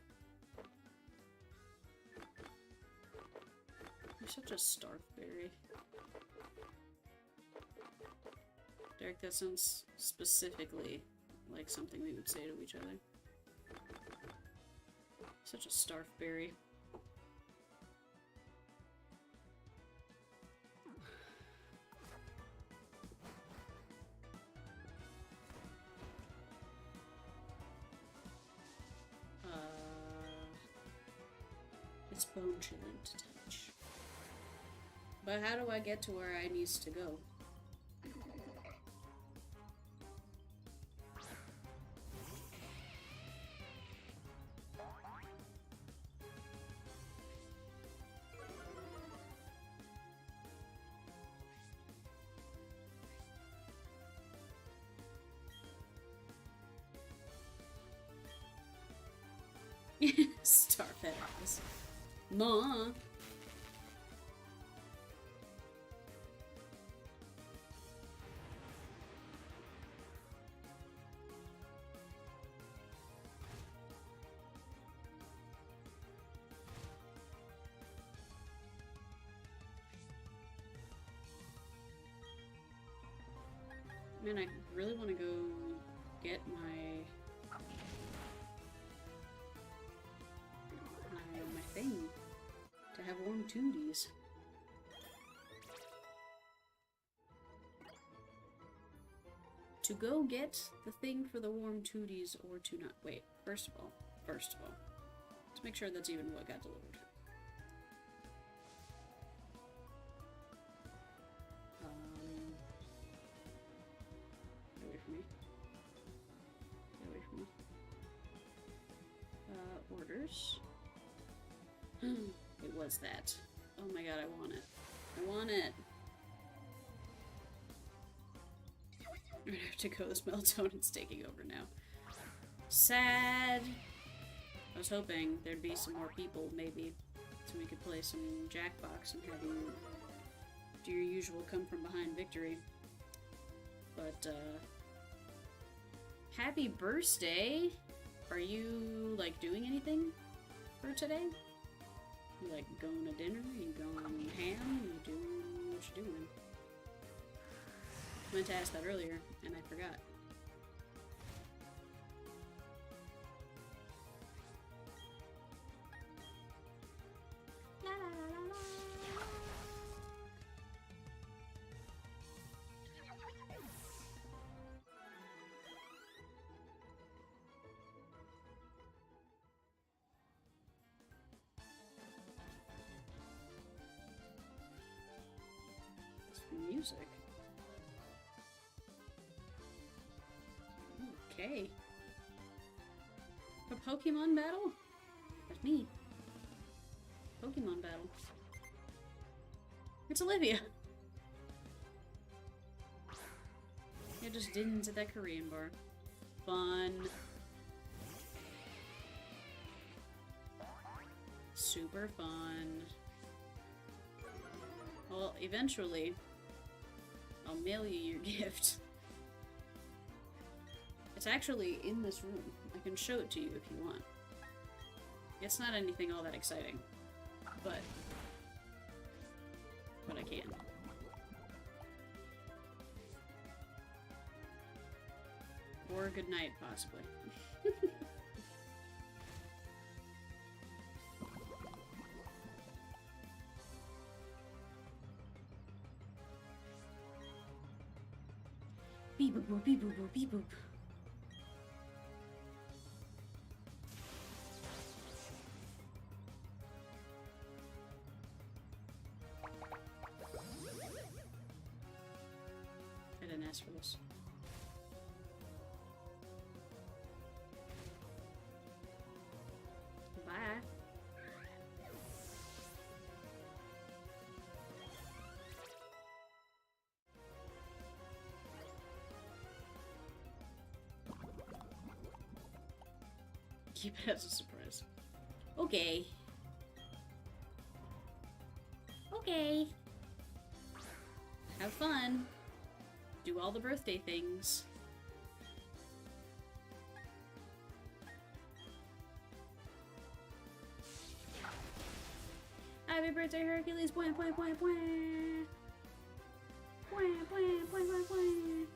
You're such a Starfberry. Derek, that sounds specifically like something we would say to each other. Such a Starfberry. It's bone chilling to touch. But how do I get to where I needs to go? Starfed office. Ma. Man, I really want to go get my thing to have warm tooties. To go get the thing for the warm tooties or to not. Wait, first of all, let's make sure that's even what got delivered. Get away from me. Get away from me. Orders. It was that. Oh my god, I want it. I want it. I'm gonna have to go. This melatonin's taking over now. Sad. I was hoping there'd be some more people, maybe, so we could play some Jackbox and have you do your usual come from behind victory. But, happy birthday! Are you, like, doing anything for today? You, like, going to dinner? You going ham? You doing what you doing? I meant to ask that earlier, and I forgot. music. Okay. A Pokemon battle? That's me. Pokemon battle. It's Olivia! I just didn't at that Korean bar. Fun. Super fun. Well, eventually, I'll mail you your gift. It's actually in this room. I can show it to you if you want. It's not anything all that exciting, but I can. Or good night, possibly. Beep boop boop, beep boop boop, beep boop. I didn't ask for this. Bye. Keep it as a surprise. Okay. Okay. Have fun. Do all the birthday things. Happy birthday, Hercules! Bwah, bwah, bwah, bwah. Bwah, bwah, bwah, bwah, bwah.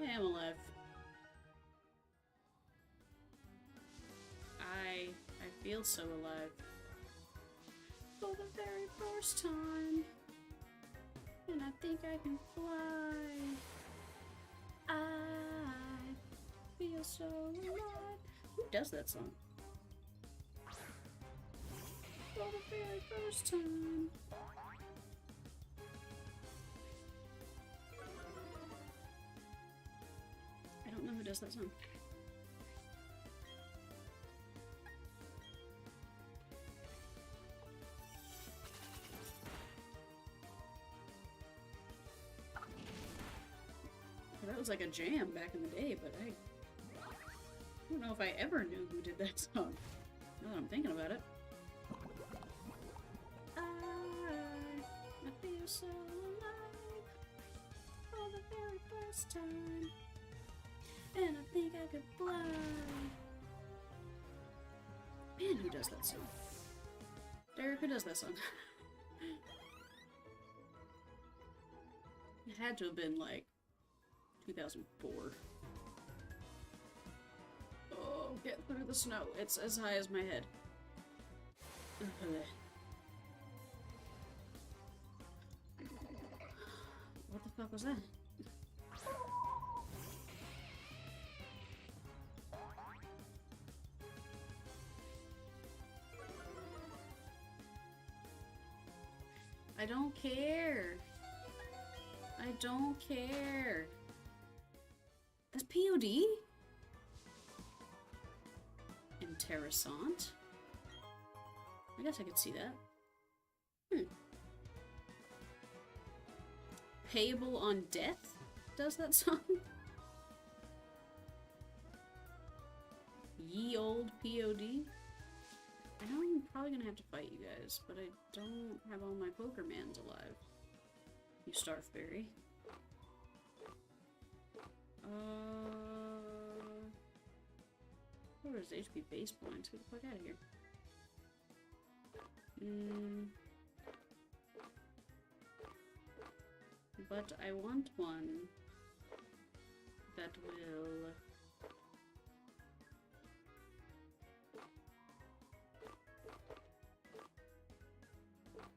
Yeah, I'm alive. I feel so alive. For the very first time. And I think I can fly. I feel so alive. Who does that song? For the very first time. I don't know who does that song. That was like a jam back in the day, but I don't know if I ever knew who did that song. Now that I'm thinking about it. I feel so alive for the very first time. And I think I could fly. Man, who does that song? Derek, who does that song? It had to have been like 2004. Oh, get through the snow. It's as high as my head. What the fuck was that? I don't care. I don't care. That's POD? Interessant. I guess I could see that. Payable on Death does that song? Ye old POD? I know I'm probably gonna have to fight you guys, but I don't have all my Pokermans alive. You Starfberry. Where's HP base points? Get the fuck out of here. But I want one that will...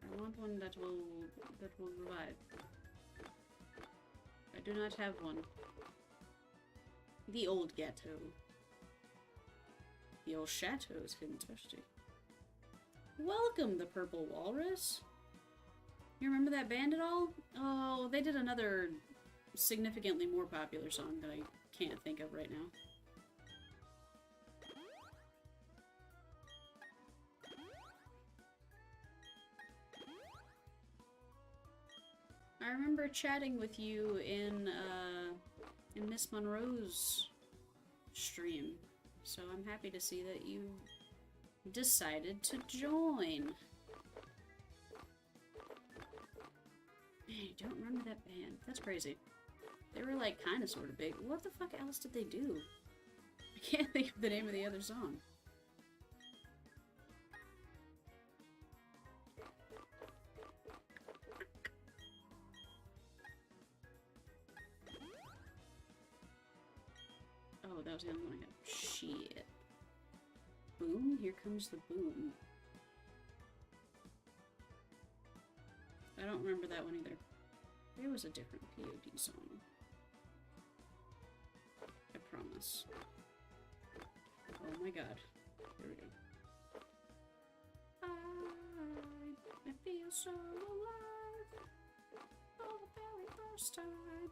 I want one that will revive. I do not have one. The old ghetto. The old chateau's hidden specialty. Welcome, the Purple Walrus. You remember that band at all? Oh, they did another significantly more popular song that I can't think of right now. I remember chatting with you in Miss Monroe's stream, so I'm happy to see that you decided to join. Man, I don't remember that band. That's crazy. They were like kind of sort of big. What the fuck else did they do? I can't think of the name of the other song. Oh, that was the only one I had. Shit. Boom? Here comes the boom. I don't remember that one either. There was a different POD song. I promise. Oh my god. Here we go. I feel so alive for the very first time.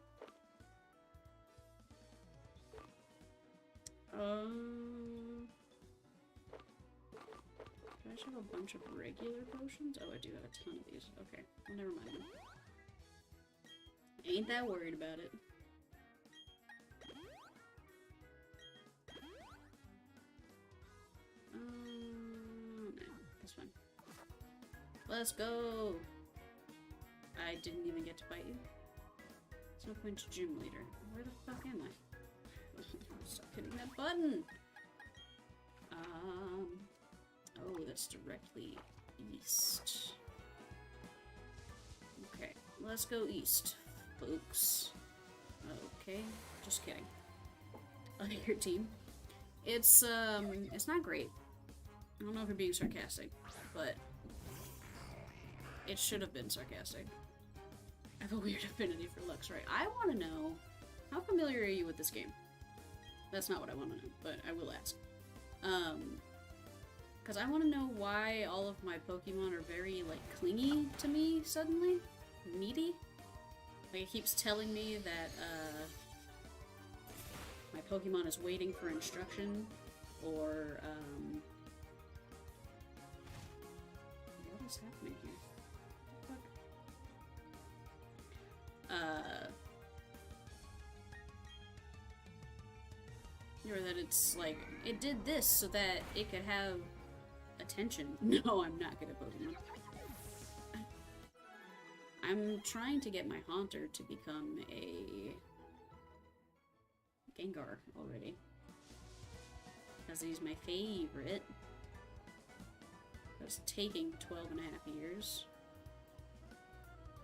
Do I just have a bunch of regular potions? Oh, I do have a ton of these. Okay, well, never mind. Ain't that worried about it. No, that's fine. Let's go! I didn't even get to fight you. There's no point to gym leader. Where the fuck am I? Stop hitting that button! Oh, that's directly east. Okay, let's go east, folks. Okay, just kidding. Your team. It's not great. I don't know if you're being sarcastic, but it should have been sarcastic. I have a weird affinity for Luxray. I want to know, how familiar are you with this game? That's not what I want to know, but I will ask. Because I want to know why all of my Pokemon are very, like, clingy to me suddenly. Needy. Like, it keeps telling me that, my Pokemon is waiting for instruction, or, what is happening here? What the fuck? Or that it's like, it did this so that it could have attention. No, I'm not good at Pokemon. I'm trying to get my Haunter to become a Gengar already. Because he's my favorite. It's taking 12.5 years.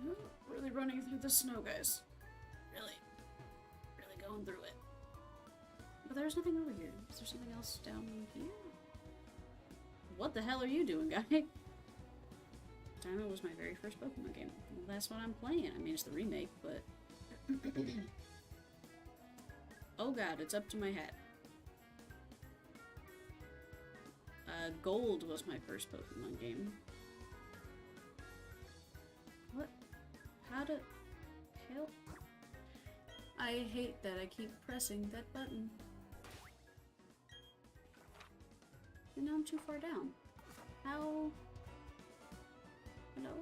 Oh, really running through the snow, guys. Really going through it. But there's nothing over here. Is there something else down here? What the hell are you doing, guy? Diamond was my very first Pokemon game. Well, that's what I'm playing. I mean, it's the remake, but... Oh god, it's up to my hat. Gold was my first Pokemon game. What? How to... Help? I hate that I keep pressing that button. And now I'm too far down. How? Hello?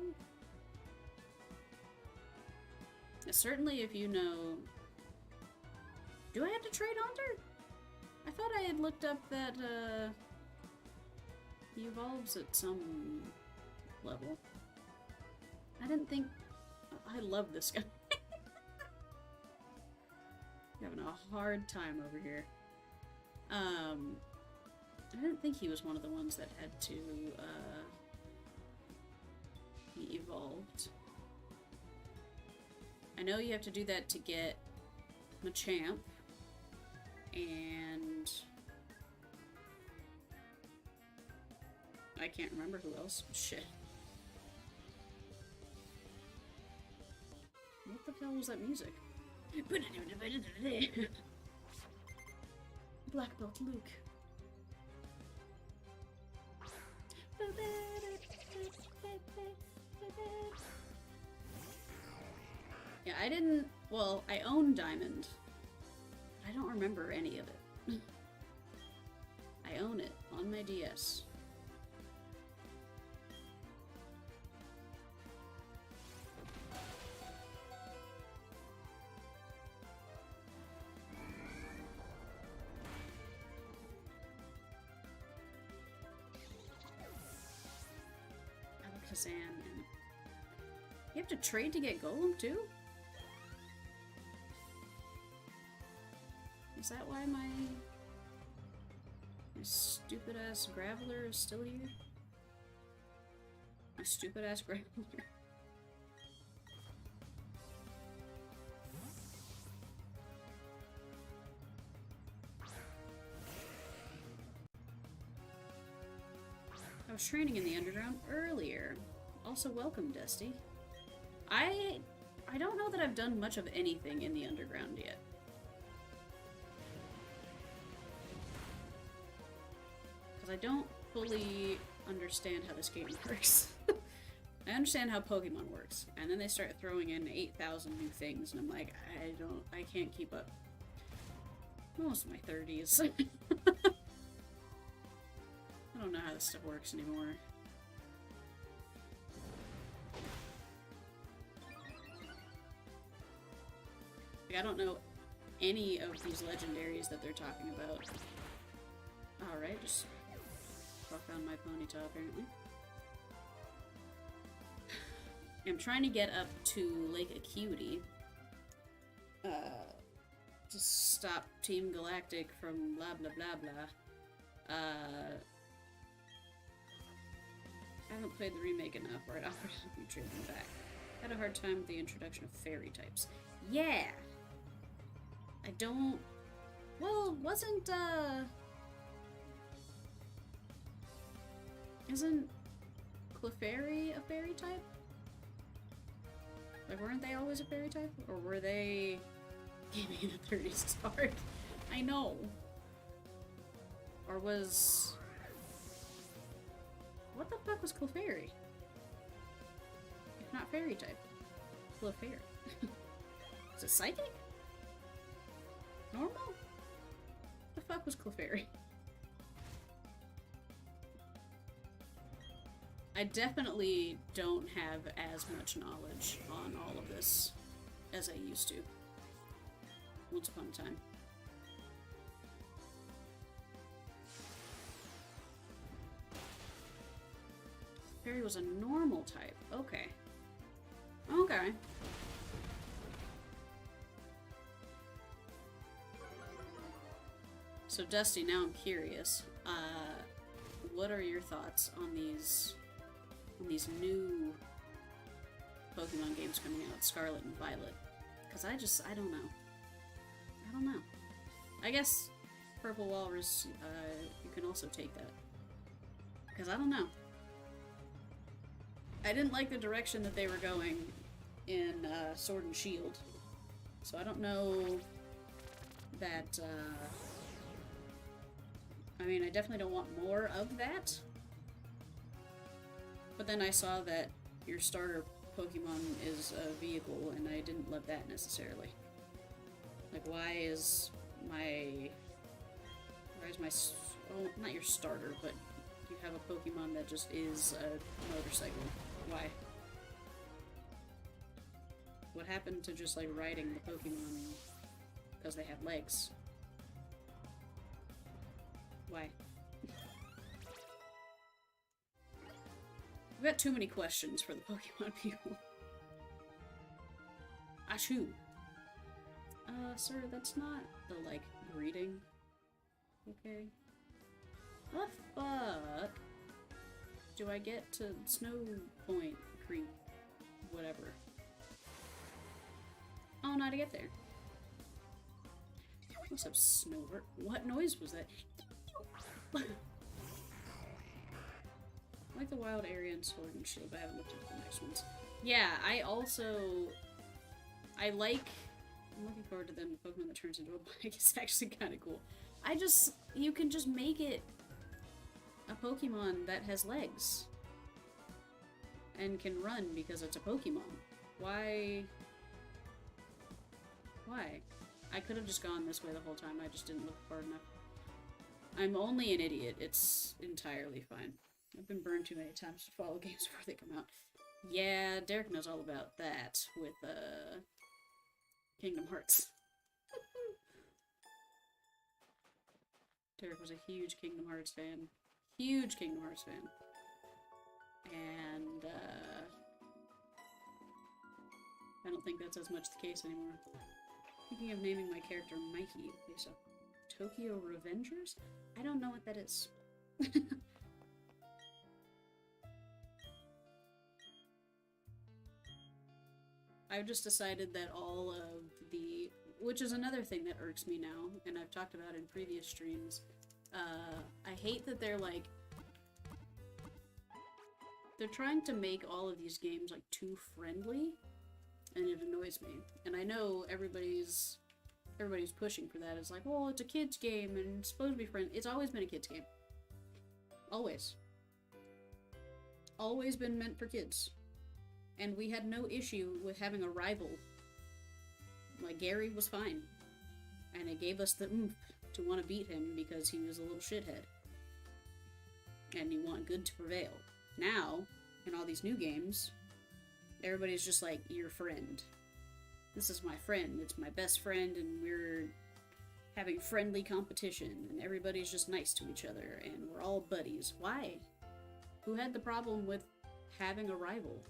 Certainly if you know... Do I have to trade Haunter? I thought I had looked up that, he evolves at some level. I didn't think... I love this guy. Having a hard time over here. I didn't think he was one of the ones that had to, be evolved. I know you have to do that to get Machamp, and I can't remember who else. Shit. What the hell was that music? Black Belt Luke. Yeah, I didn't... Well, I own Diamond. But I don't remember any of it. I own it on my DS. Alakazam and... You have to trade to get Golem too? Is that why my stupid ass Graveler is still here? My stupid ass Graveler. I was training in the underground earlier. Also, welcome, Dusty. I don't know that I've done much of anything in the underground yet. Because I don't fully understand how this game works. I understand how Pokemon works, and then they start throwing in 8,000 new things, and I'm like, I can't keep up. I'm almost in my 30s. I don't know how this stuff works anymore. Like, I don't know any of these legendaries that they're talking about. Alright, just fuck on my Ponyta apparently. I'm trying to get up to Lake Acuity. To stop Team Galactic from blah blah blah blah. I haven't played the remake enough, right? I'll be trading back. Had a hard time with the introduction of fairy types. Yeah! I don't... Well, wasn't, Isn't Clefairy a fairy type? Like, weren't they always a fairy type? Or were they... Gaming in the 30s is hard. I know. Or was... What the fuck was Clefairy? If not fairy type. Clefairy. Is it psychic? Normal? The fuck was Clefairy? I definitely don't have as much knowledge on all of this as I used to. Once upon a time. Fairy was a normal type. Okay. Okay. So Dusty, now I'm curious. What are your thoughts on these new Pokemon games coming out, Scarlet and Violet? Because I don't know. I don't know. I guess Purple Walrus, you can also take that. Because I don't know. I didn't like the direction that they were going in Sword and Shield. So I don't know that, I mean, I definitely don't want more of that. But then I saw that your starter Pokemon is a vehicle, and I didn't love that necessarily. Like, why is my... Oh, not your starter, but you have a Pokemon that just is a motorcycle. Why? What happened to just, like, riding the Pokemon because they have legs? Why? We've got too many questions for the Pokemon people. Achoo! Sir, that's not the, like, greeting. Okay. What the fuck do I get to Snow Point Creek? Whatever. Oh, not to get there. What's up, Snowbird? What noise was that? I like the wild area and Sword and Shield, but I haven't looked into the next ones. Yeah, I like... I'm looking forward to them Pokemon that turns into a bike. It's actually kind of cool. You can just make it a Pokemon that has legs. And can run because it's a Pokemon. Why? Why? I could have just gone this way the whole time, I just didn't look far enough. I'm only an idiot, it's entirely fine. I've been burned too many times to follow games before they come out. Yeah, Derek knows all about that with, Kingdom Hearts. Derek was a huge Kingdom Hearts fan. Huge Kingdom Hearts fan. And, I don't think that's as much the case anymore. Thinking of naming my character Mikey based off Tokyo Revengers? I don't know what that is. I've just decided that all of the... Which is another thing that irks me now, and I've talked about in previous streams. I hate that they're like... They're trying to make all of these games like too friendly, and it annoys me. And I know everybody's pushing for that. It's like, well, it's a kid's game and it's supposed to be friendly. It's always been a kid's game. Always. Always been meant for kids. And we had no issue with having a rival. Like, Gary was fine. And it gave us the oomph to want to beat him because he was a little shithead. And you want good to prevail. Now, in all these new games, everybody's just like, your friend. This is my friend, it's my best friend, and we're having friendly competition, and everybody's just nice to each other, and we're all buddies. Why? Who had the problem with having a rival?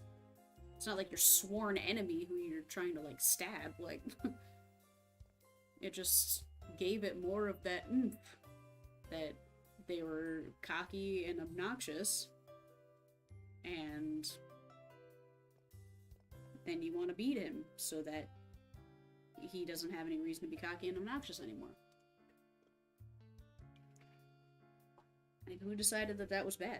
It's not like your sworn enemy who you're trying to, like, stab, like... It just gave it more of that oomph. That they were cocky and obnoxious, and then you want to beat him so that he doesn't have any reason to be cocky and obnoxious anymore. And who decided that that was bad?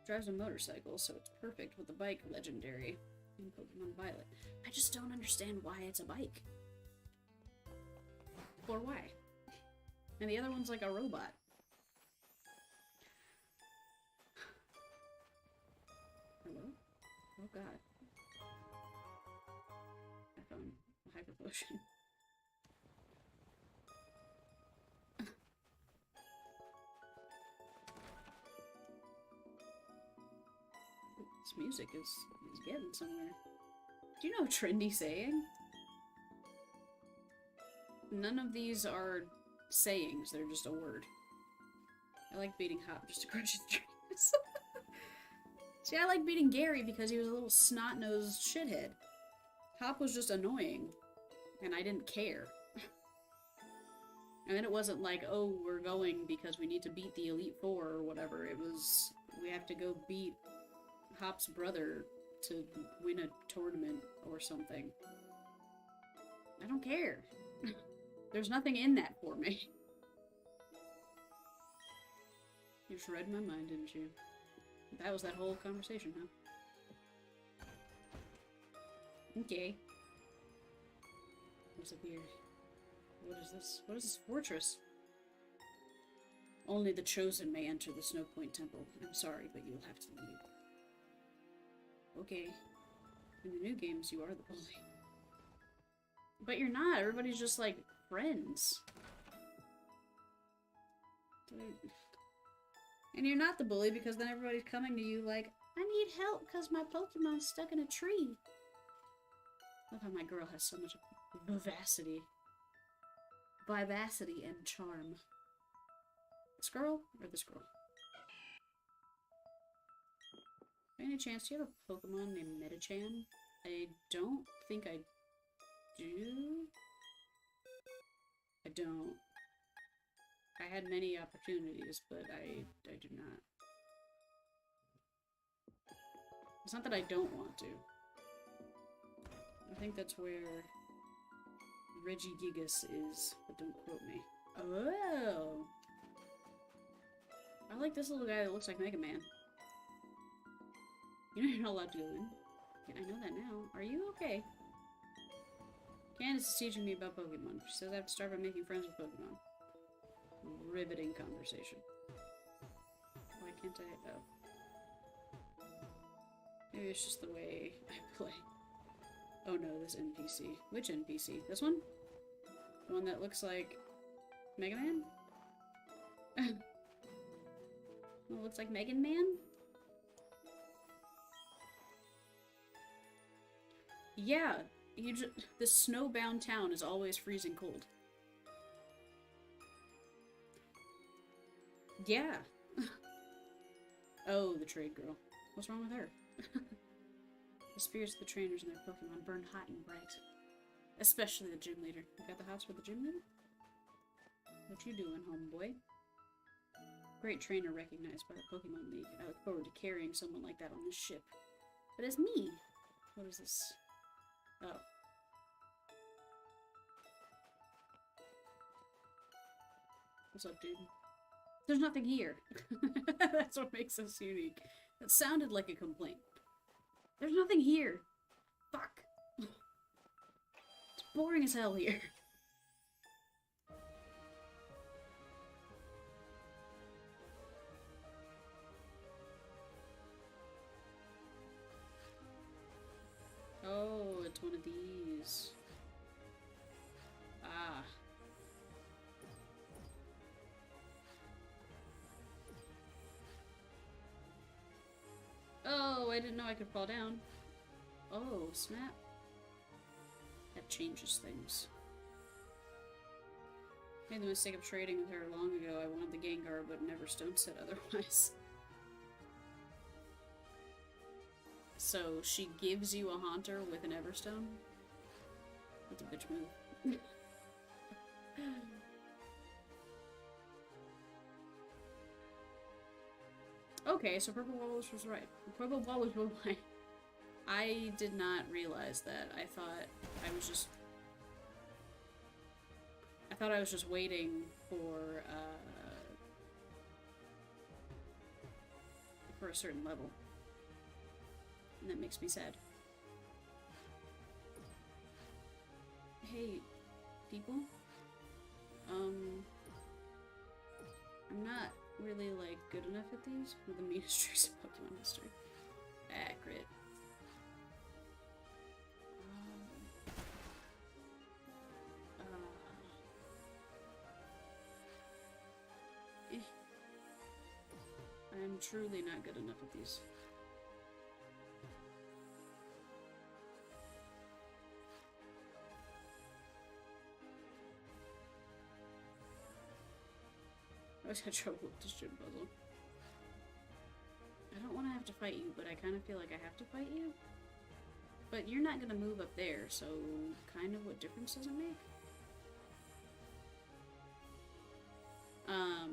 Drives a motorcycle, so it's perfect with the bike legendary in Pokemon Violet. I just don't understand why it's a bike. Or why. And the other one's like a robot. Hello? Oh god. I found a hyper potion. This music is getting somewhere. Do you know a trendy saying? None of these are sayings, they're just a word. I like beating Hop just to crush his dreams. See, I like beating Gary because he was a little snot-nosed shithead. Hop was just annoying, and I didn't care. And then it wasn't like, oh, we're going because we need to beat the Elite Four or whatever. It was, we have to go beat Hop's brother to win a tournament or something. I don't care. There's nothing in that for me. You just read my mind, didn't you? That was that whole conversation, huh? Okay. What's up here? What is this? What is this fortress? Only the chosen may enter the Snow Point Temple. I'm sorry, but you will have to leave. Okay. In the new games, you are the bully. But you're not. Everybody's just, like, friends. And you're not the bully because then everybody's coming to you like, I need help because my Pokemon's stuck in a tree. Love how my girl has so much vivacity. Vivacity and charm. This girl or this girl? By any chance, do you have a Pokemon named Metachan? I don't think I do. I don't. I had many opportunities, but I do not. It's not that I don't want to. I think that's where Regigigas is, but don't quote me. Oh! I like this little guy that looks like Mega Man. You know you're not allowed to go in. Yeah, I know that now. Are you okay? Candace is teaching me about Pokemon. She says I have to start by making friends with Pokemon. riveting conversation. Why can't I? Oh. Maybe it's just the way I play. Oh no, this NPC. Which NPC? This one? The one that looks like Mega Man? It looks like Megan Man? Yeah, this snowbound town is always freezing cold. Yeah. Oh, the trade girl. What's wrong with her? The spirits of the trainers and their Pokemon burn hot and bright. Especially the gym leader. You got the hots for the gym leader? What you doing, homeboy? Great trainer recognized by the Pokemon League. I look forward to carrying someone like that on this ship. But as me... What is this? Oh. What's up, dude? There's nothing here. That's what makes us unique. That sounded like a complaint. There's nothing here. Fuck. It's boring as hell here. Oh, it's one of these. Ah. Oh, I didn't know I could fall down. Oh, snap. That changes things. Made the mistake of trading with her long ago. I wanted the Gengar, but Neverstone said otherwise. So, she gives you a Haunter with an Everstone? That's a bitch move. Okay, so Purple Walrus was right. Purple Walrus was right. I did not realize that. I thought I was just waiting for a certain level. And that makes me sad. Hey, people. I'm not really, like, good enough at these. With the meanest tricks in Pokemon history. Accurate. I'm truly not good enough at these. I always had trouble with this gym puzzle. I don't want to have to fight you, but I kind of feel like I have to fight you. But you're not going to move up there, so kind of what difference does it make? I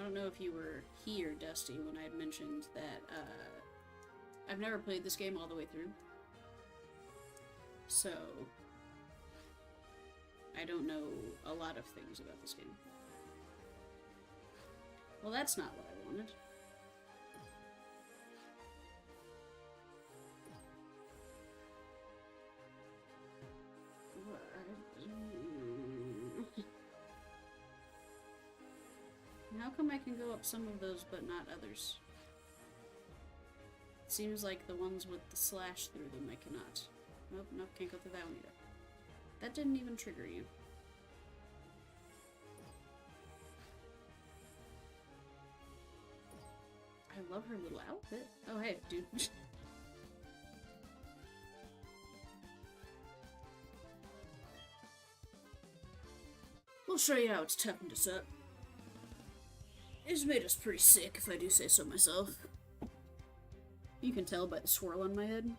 don't know if you were here, Dusty, when I had mentioned that I've never played this game all the way through. So I don't know a lot of things about this game. Well, that's not what I wanted. How come I can go up some of those but not others? It seems like the ones with the slash through them I cannot. Nope, nope, can't go through that one either. That didn't even trigger you. I love her little outfit. Oh, hey, dude. We'll show you how it's toughened us up. It's made us pretty sick, if I do say so myself. You can tell by the swirl on my head.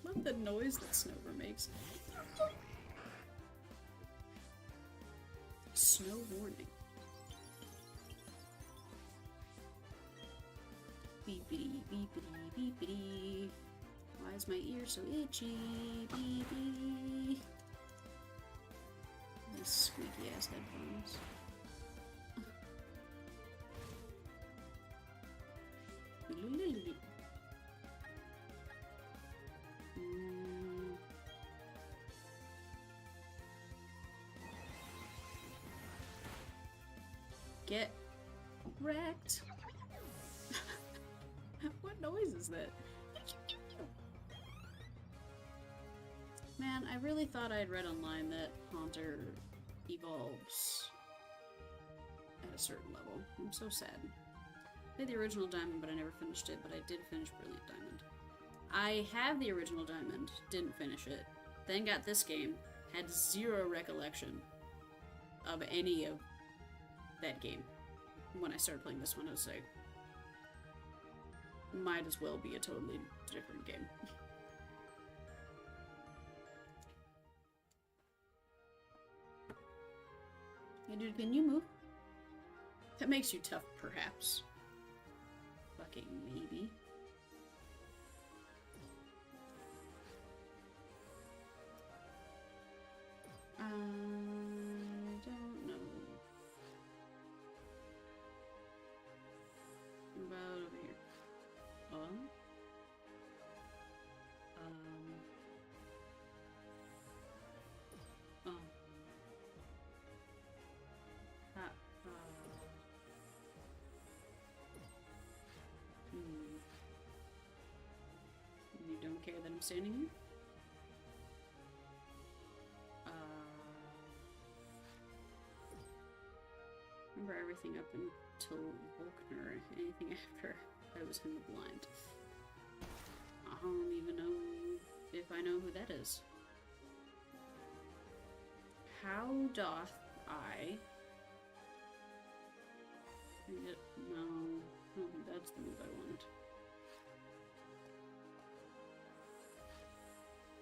Love the noise that Snover makes. Snow warning. Beepity, beepity, beepity. Why is my ear so itchy? Beepity. These squeaky ass headphones. Get wrecked. What noise is that? Man, I really thought I had read online that Haunter evolves at a certain level. I'm so sad. I played the original Diamond, but I never finished it, but I did finish Brilliant Diamond. I have the original Diamond, didn't finish it, then got this game, had zero recollection of any of that game. When I started playing this one, I was like, might as well be a totally different game. Hey dude, can you move? That makes you tough, perhaps. Fucking maybe. I don't know. What about over here? Oh? Oh. You don't care that I'm standing here? Remember everything up until Volkner. Anything after I was in the blind. I don't even know if I know who that is. How doth I... No, I don't think that's the move I wanted.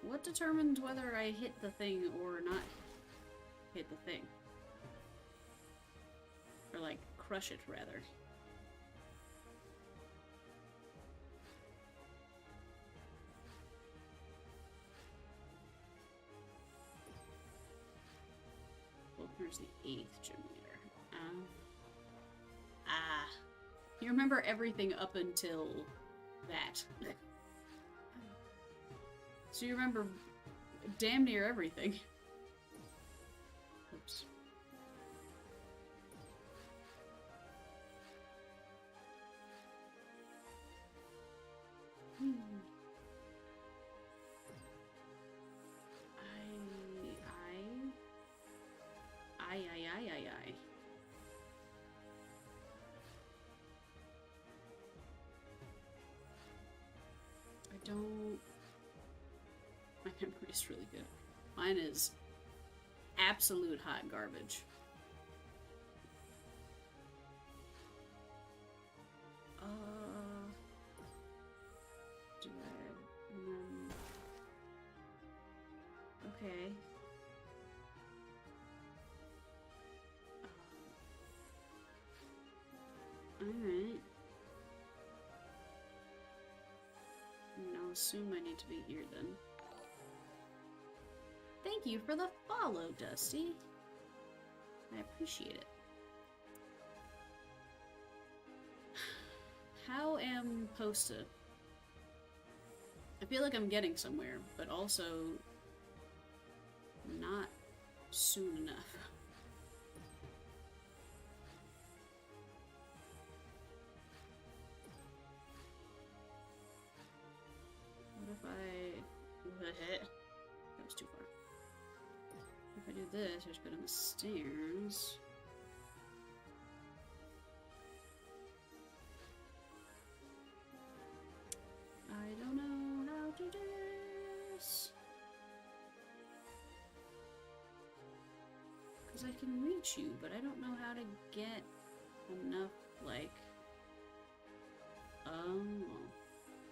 What determines whether I hit the thing or not hit the thing? Or, like, crush it, rather. Well, here's the 8th gym leader. You remember everything up until that. So you remember damn near everything. Oops. I. I don't... My memory is really good. Mine is absolute hot garbage. Do I... Okay. Alright. I'll assume I need to be here then. Thank you for the follow, Dusty. I appreciate it. How am Posta? I feel like I'm getting somewhere, but also not soon enough. What if I... That was too far. If I do this, I just go down the stairs. I don't know how to do this. Because I can reach you, but I don't know how to get enough, like...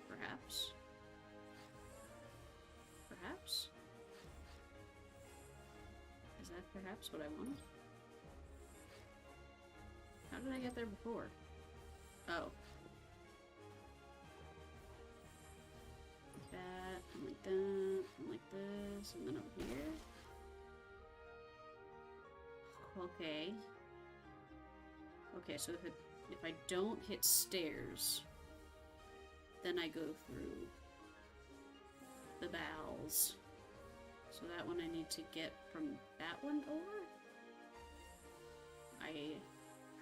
perhaps? Perhaps? Is that perhaps what I want? How did I get there before? Oh. Like that, and like that, and like this, and then over here. Okay. Okay, so if I don't hit stairs, then I go through the bowels. So that one I need to get from that one over? I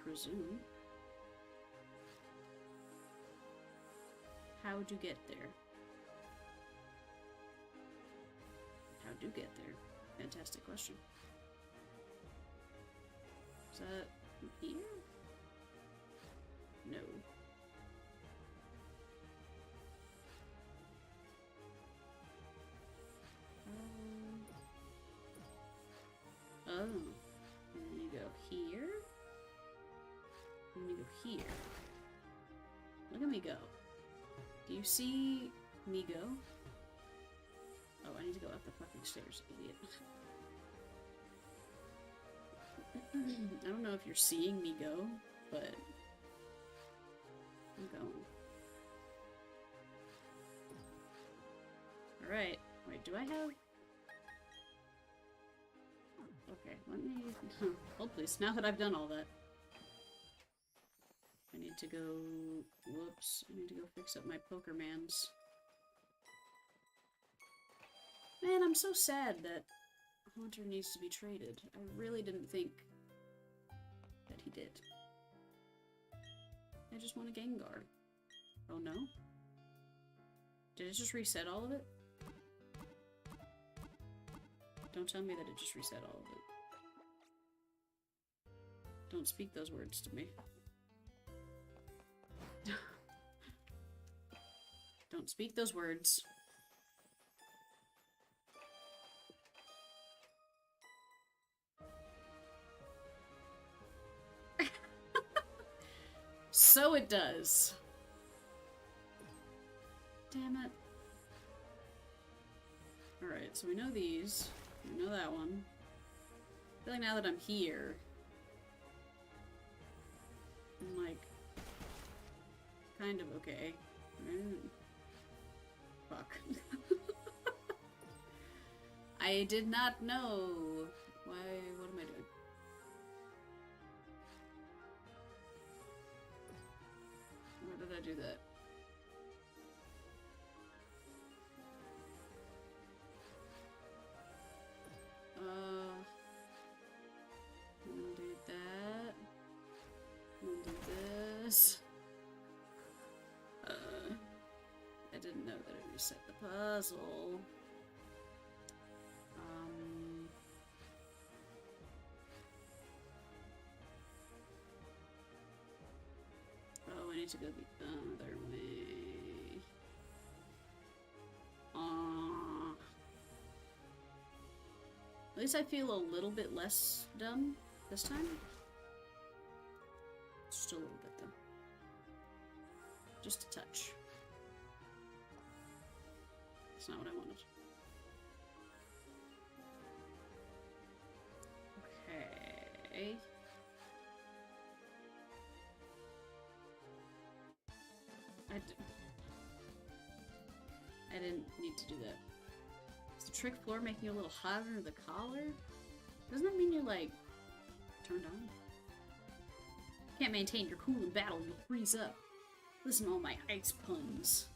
presume. How'd you get there? How'd you get there? Fantastic question. Is that here? No. Oh. And then you go here. And you go here. Look at me go. Do you see me go? Oh, I need to go up the fucking stairs, idiot. I don't know if you're seeing me go, but I'm going. Alright. Wait, do I have... Okay, let me... Hold please, now that I've done all that. I need to go... Whoops. I need to go fix up my Pokermans. Man, I'm so sad that Haunter needs to be traded. I really didn't think that he did. I just want a Gengar. Oh no? Did it just reset all of it? Don't tell me that it just reset all of it. Don't speak those words to me. Don't speak those words. So it does. Damn it. Alright, so we know these. We know that one. I feel like now that I'm here, I'm like, kind of okay. Fuck. I did not know. Why, what am I doing? Why did I do that? I'm gonna do that. I'm gonna do this. I didn't know that it reset the puzzle. Oh, I need to go the other way. At least I feel a little bit less dumb this time. Just a little bit, though. Just a touch. That's not what I wanted. Okay. I didn't need to do that. Is the trick floor making you a little hot under the collar? Doesn't that mean you're, like, turned on? Can't maintain your cool in battle, you'll freeze up. Listen to all my ice puns.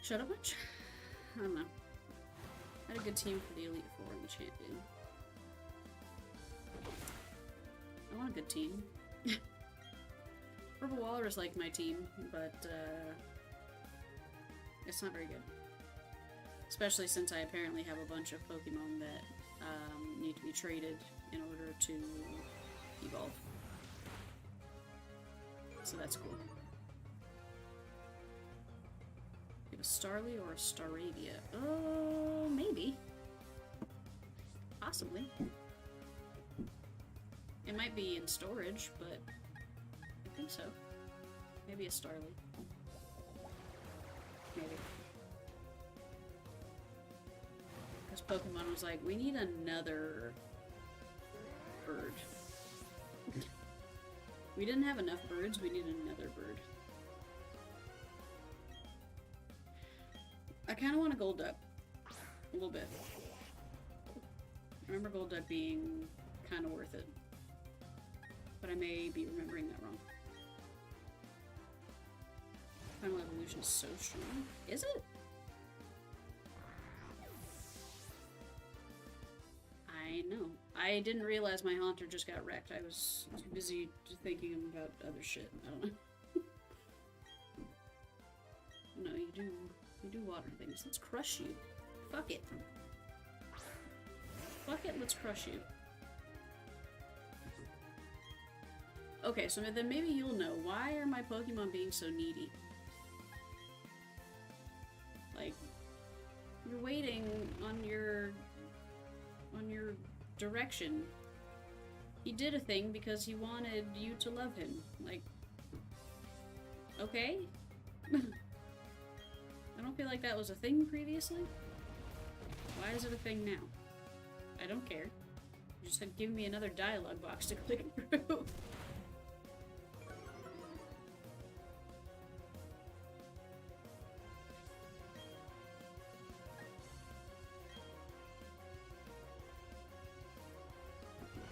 Shut up much? I don't know. I had a good team for the Elite Four and the Champion. I want a good team. Purple Walrus liked my team, but it's not very good. Especially since I apparently have a bunch of Pokemon that need to be traded in order to evolve. So that's cool. You have a Starly or a Staravia? Oh, maybe. Possibly. It might be in storage, but I think so. Maybe a Starly. Maybe. Because Pokemon was like, we need another bird. We didn't have enough birds, we need another bird. I kind of want a Golduck. A little bit. I remember Golduck being kind of worth it. But I may be remembering that wrong. Final Evolution is so strong. Is it? I know. I didn't realize my Haunter just got wrecked. I was too busy thinking about other shit. I don't know. No, you do water things. Let's crush you. Fuck it. Fuck it, let's crush you. Okay, so then maybe you'll know. Why are my Pokemon being so needy? Like, you're waiting on your direction. He did a thing because he wanted you to love him. Like, okay? I don't feel like that was a thing previously. Why is it a thing now? I don't care. You just said give me another dialogue box to click through.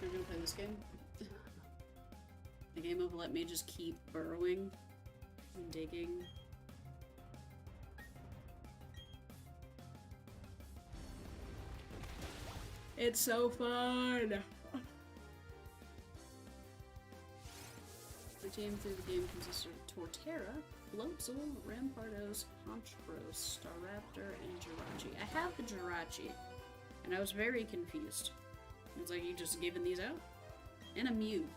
I'm gonna play this game. The game of let me just keep burrowing and digging. It's so fun! The team through the game consists of Torterra, Floatzel, Rampardos, Honchkrow, Staraptor, and Jirachi. I have the Jirachi, and I was very confused. It's like, you just giving these out? And a Mew.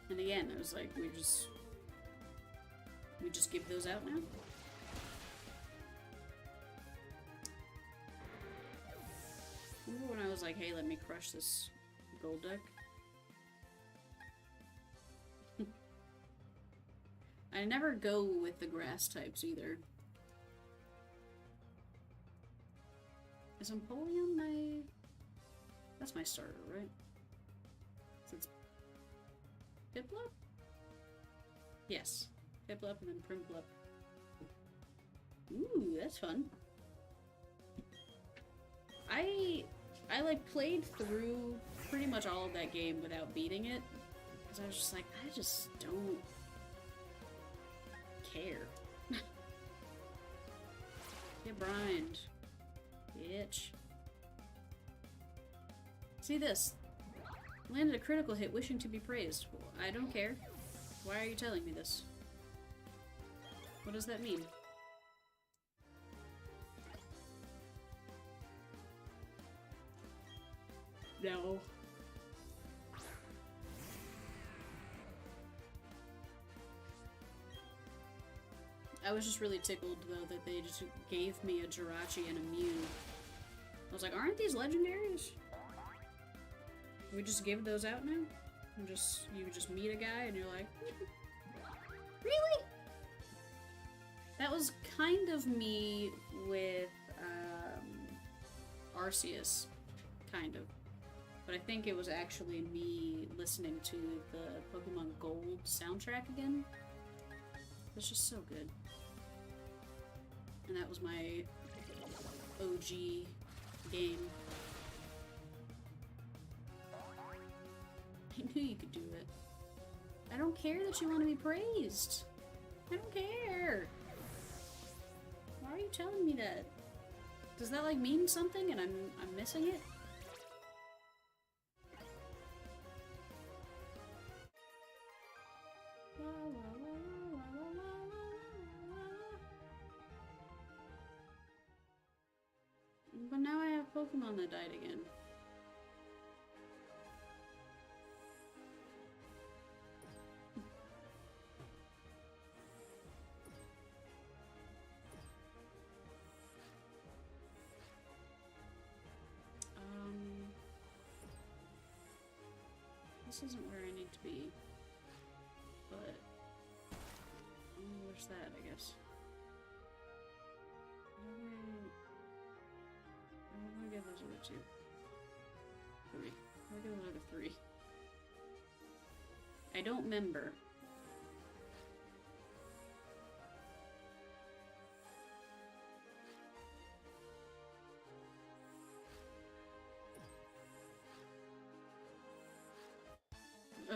And again, I was like, we just give those out now? Remember when I was like, hey, let me crush this Golduck? I never go with the grass types either. Is Empoleon my... That's my starter, right? So it's Piplup? Yes. Piplup and then Primplup. Ooh, that's fun. I like played through pretty much all of that game without beating it. Because I was just like, I just don't care. Get brined. Bitch. See this. Landed a critical hit wishing to be praised. I don't care. Why are you telling me this? What does that mean? No. I was just really tickled, though, that they just gave me a Jirachi and a Mew. I was like, aren't these legendaries? We just give those out now? You just meet a guy and you're like, really? That was kind of me with Arceus, kind of. But I think it was actually me listening to the Pokemon Gold soundtrack again. It's just so good. And that was my OG game. I knew you could do it. I don't care that you want to be praised. I don't care. Why are you telling me that? Does that like mean something and I'm missing it? But now I have Pokemon that died again. This isn't where I need to be, but where's that, I guess? I'm gonna get those other two. Three. I'm gonna get those other three. I don't remember.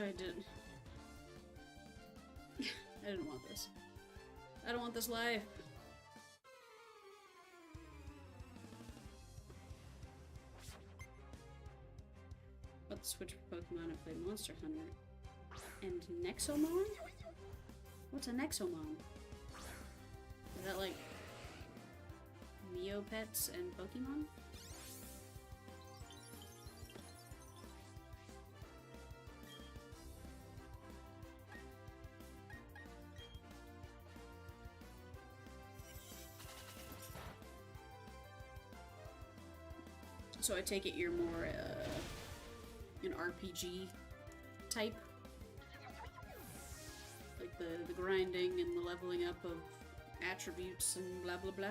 I did. I didn't want this. I don't want this life. Let's switch for Pokemon and play Monster Hunter. And Nexomon? What's a Nexomon? Is that like Neopets and Pokemon? So I take it you're more an RPG type? Like the grinding and the leveling up of attributes and blah blah blah?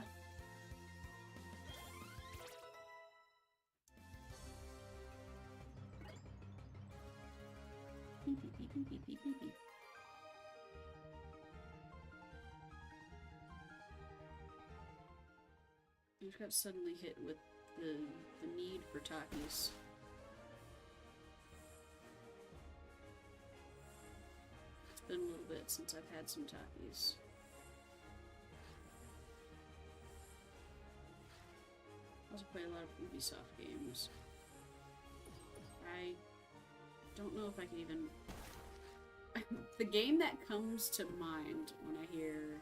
I just got suddenly hit with the need for Takis. It's been a little bit since I've had some Takis. I also play a lot of Ubisoft games. I don't know if I can even... The game that comes to mind when I hear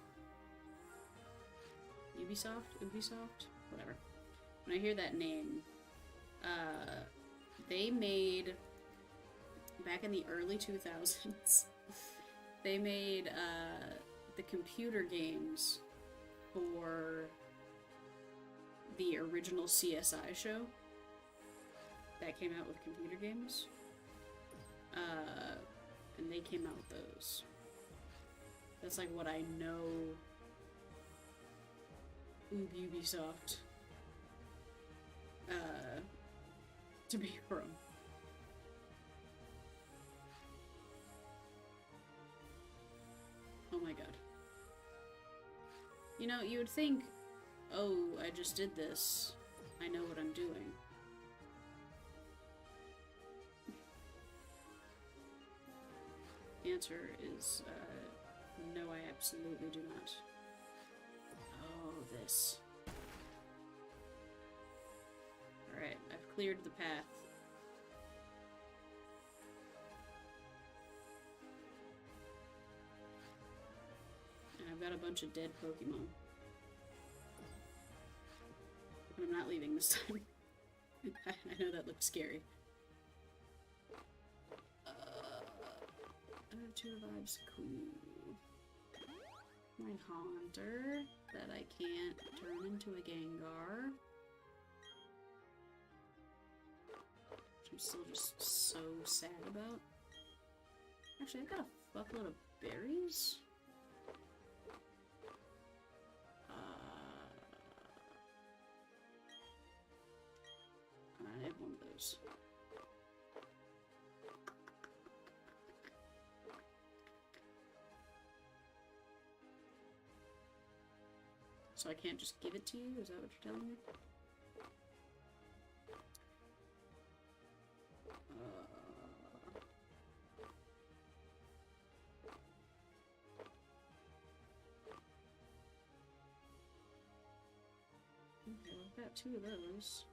Ubisoft? Whatever. When I hear that name, they made, back in the early 2000s, they made the computer games for the original CSI show that came out with computer games. And they came out with those. That's like what I know Ubisoft to be from. Oh my god. You know, you would think, oh, I just did this. I know what I'm doing. The answer is, no, I absolutely do not. Oh, this. Alright, I've cleared the path. And I've got a bunch of dead Pokemon. But I'm not leaving this time. I know that looks scary. Two revives, cool. My Haunter that I can't turn into a Gengar. Which I'm still just so sad about. Actually, I've got a fuckload of berries. I have one of those. So I can't just give it to you? Is that what you're telling me? Okay, I've got two of those.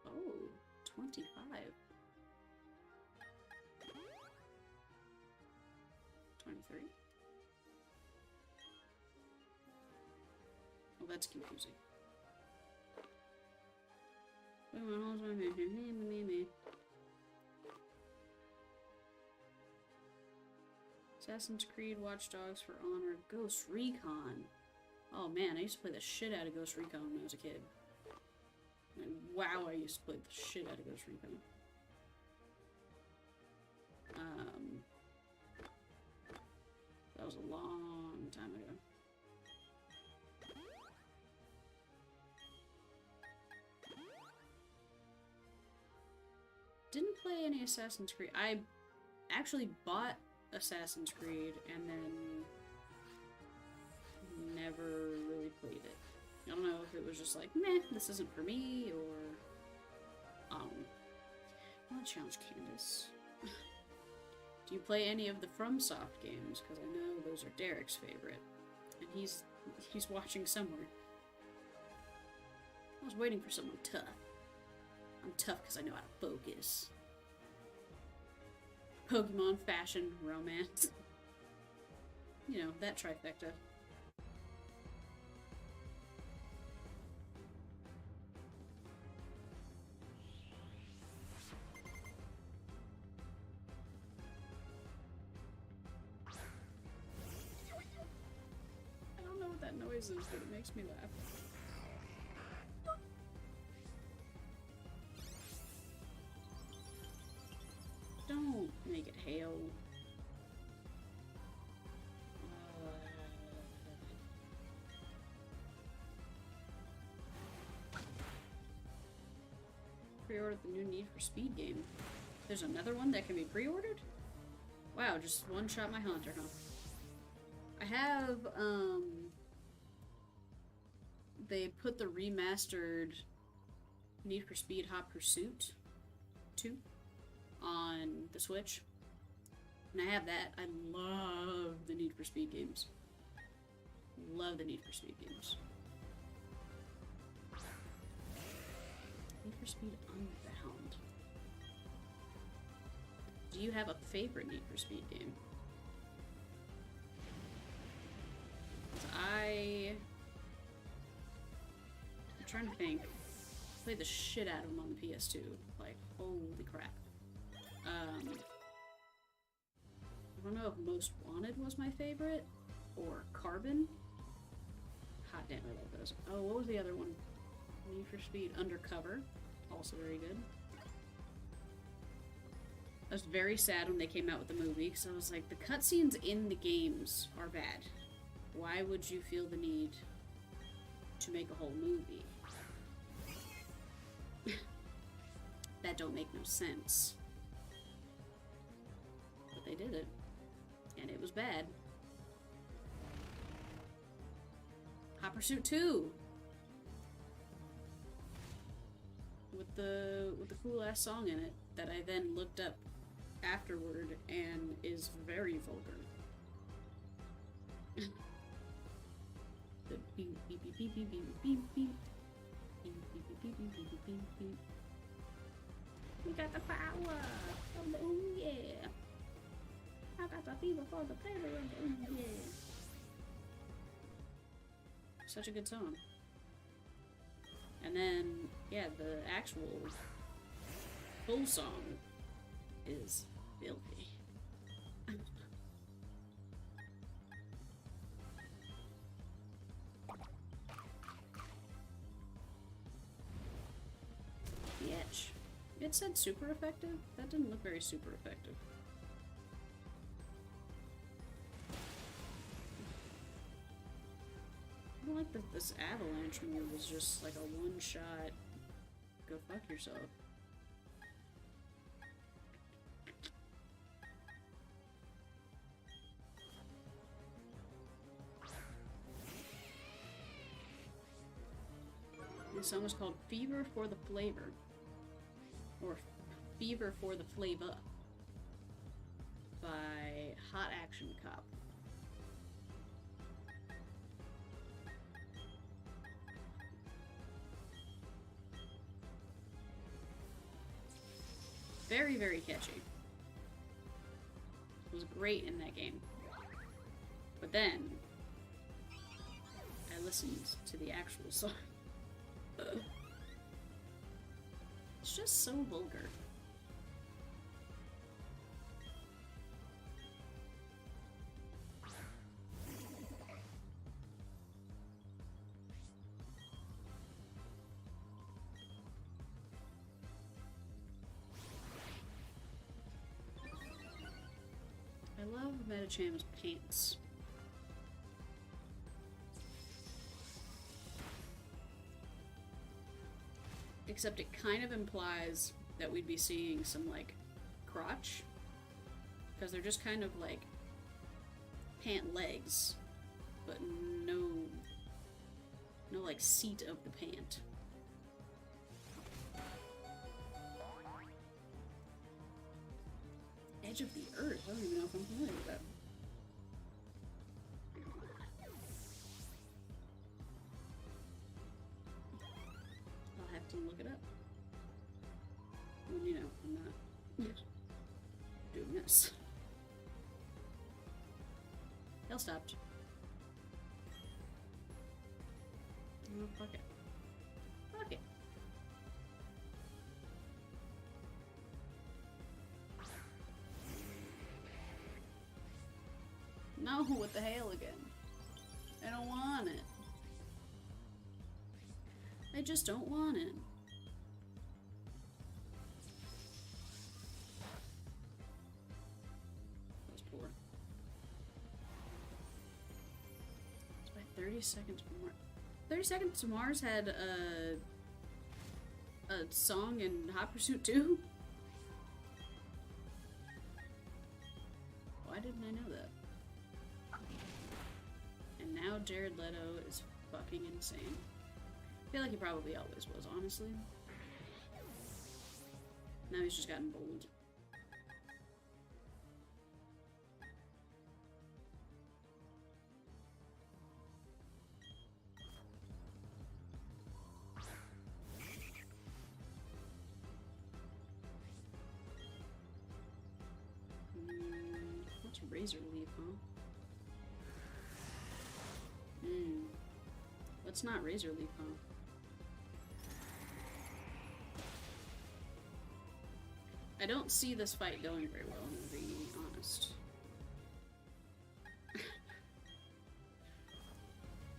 Oh, 25. 23. Well, that's confusing. Assassin's Creed, Watch Dogs, For Honor, Ghost Recon. Oh man, I used to play the shit out of Ghost Recon when I was a kid. And wow, I used to play the shit out of Ghost Recon. That was a long time ago. Didn't play any Assassin's Creed. I actually bought Assassin's Creed and then never really played it. I don't know if it was just like, meh, this isn't for me, or I want to challenge Candace. Do you play any of the FromSoft games? Because I know those are Derek's favorite. And he's watching somewhere. I was waiting for someone tough. I'm tough because I know how to focus. Pokemon, fashion, romance. You know, that trifecta. I don't know what that noise is, but it makes me laugh. Don't make it hail. Pre-ordered the new Need for Speed game. There's another one that can be pre-ordered? Wow, just one shot my hunter, huh? I have, they put the remastered Need for Speed Hot Pursuit 2 on the Switch. And I have that. I love the Need for Speed games. Love the Need for Speed games. Need for Speed Unbound. Do you have a favorite Need for Speed game? I'm trying to think. I played the shit out of them on the PS2. Like, holy crap. I don't know if Most Wanted was my favorite, or Carbon. Hot damn, I love those. Oh, what was the other one? Need for Speed Undercover. Also very good. I was very sad when they came out with the movie, because I was like, the cutscenes in the games are bad. Why would you feel the need to make a whole movie? That don't make no sense. But they did it. And it was bad. Hot Pursuit 2! With the cool ass song in it that I then looked up afterward and is very vulgar. The beep beep beep beep beep beep beep beep beep beep beep beep beep beep beep beep. We got the power! Oh yeah! I got the fever for the paper. Oh yeah! Such a good song. And then, yeah, the actual full song is filthy. The Etch. It said super effective? That didn't look very super effective. I don't like that this avalanche move was just like a one-shot, go fuck yourself. This song is called Fever for the Flavor. Or Fever for the Flavor by Hot Action Cop. Very, very catchy. It was great in that game. But then, I listened to the actual song. It's just so vulgar. I love Metacham's pants. Except it kind of implies that we'd be seeing some, like, crotch. Because they're just kind of, like, pant legs. But no, like, seat of the pant. Edge of the Earth. I don't even know if I'm familiar with that. I'll have to look it up. Well, you know, I'm not doing this. Hell stopped. Oh, fuck it. Fuck it. No, what the hell again? I don't want it. I just don't want it. That was poor. It's by 30 Seconds to Mars. 30 Seconds to Mars had a song in Hot Pursuit 2? Why didn't I know that? And now Jared Leto is fucking insane. I feel like he probably always was, honestly. Now he's just gotten bold. What's Razor Leaf, huh? What's not Razor Leaf, huh? I don't see this fight going very well, I'm gonna be honest.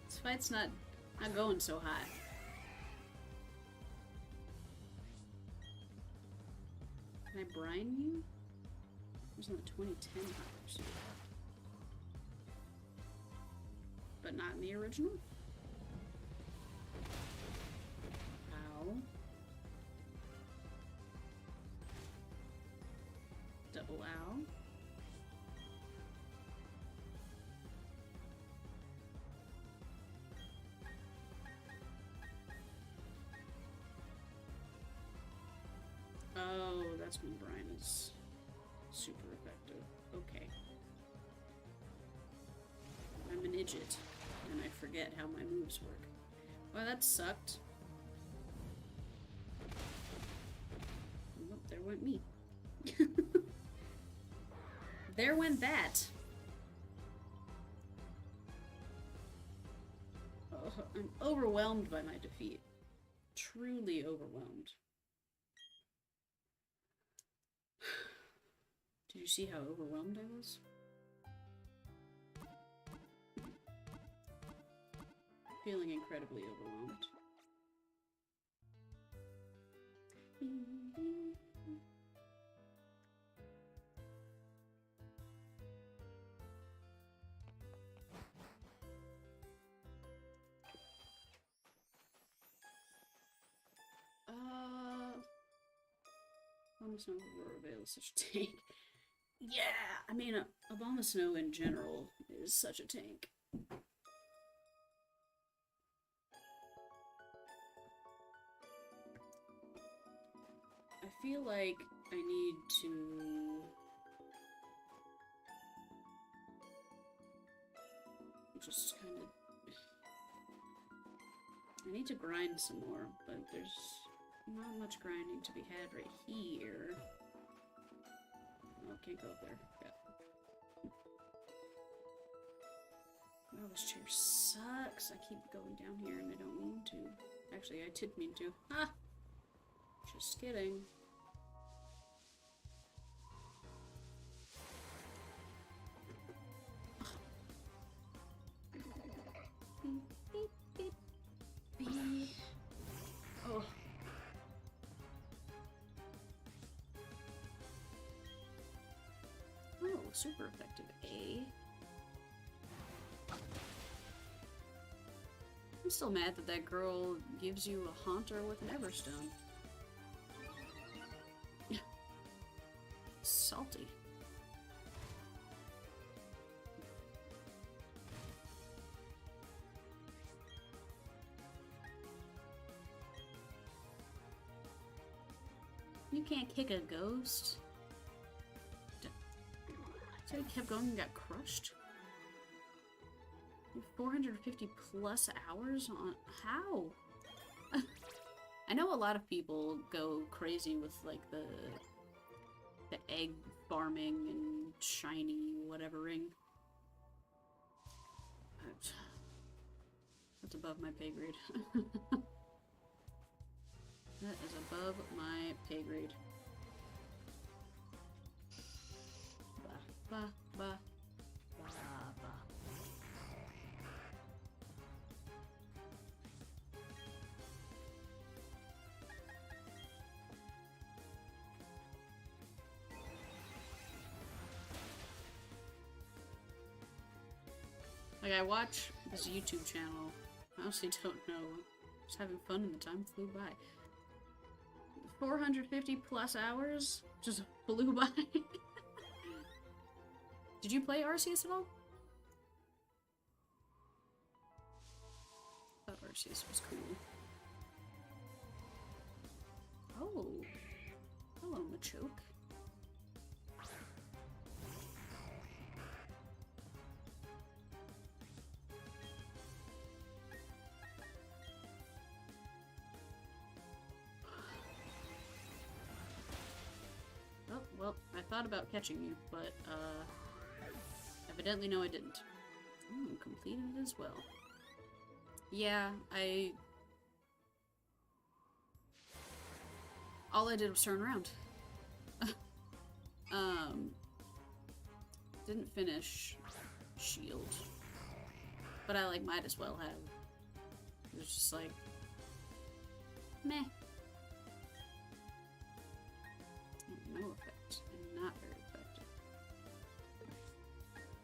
This fight's not going so hot. Can I brine you? It was in the 2010 Hot Pursuit. But not in the original? Ow. Double ow. Oh, that's when Brian is super effective. Okay. I'm an idiot, and I forget how my moves work. Well, that sucked. Oh, there went me. There went that. Oh, I'm overwhelmed by my defeat. Truly overwhelmed. Did you see how overwhelmed I was? Feeling incredibly overwhelmed. Abomasnow Aurora is such a tank. Yeah, I mean, Abomasnow in general is such a tank. I feel like I need to just kind of... I need to grind some more, but there's not much grinding to be had right here. Oh, can't go up there. Yeah. Oh, this chair sucks. I keep going down here and I don't mean to. Actually, I did mean to. Ah! Just kidding. Beep, beep, beep, beep. Oh. Oh, super effective, eh? I'm still mad that that girl gives you a Haunter with an Everstone. Salty. You can't kick a ghost. I kept going and got crushed. 450 plus hours on how? I know a lot of people go crazy with like the egg farming and shiny whatevering. That's above my pay grade. That is above my pay grade. Bah, bah, bah, bah, bah. Like, I watch this YouTube channel. I honestly don't know. Just having fun and the time flew by. 450 plus hours just flew by. Did you play Arceus at all? I thought Arceus was cool. Oh. Hello, Machoke. Oh, well, I thought about catching you, but, evidently no I didn't. Oh, completed it as well. Yeah, all I did was turn around. Didn't finish Shield. But I, like, might as well have. It was just like, meh. No effect, and not very effective.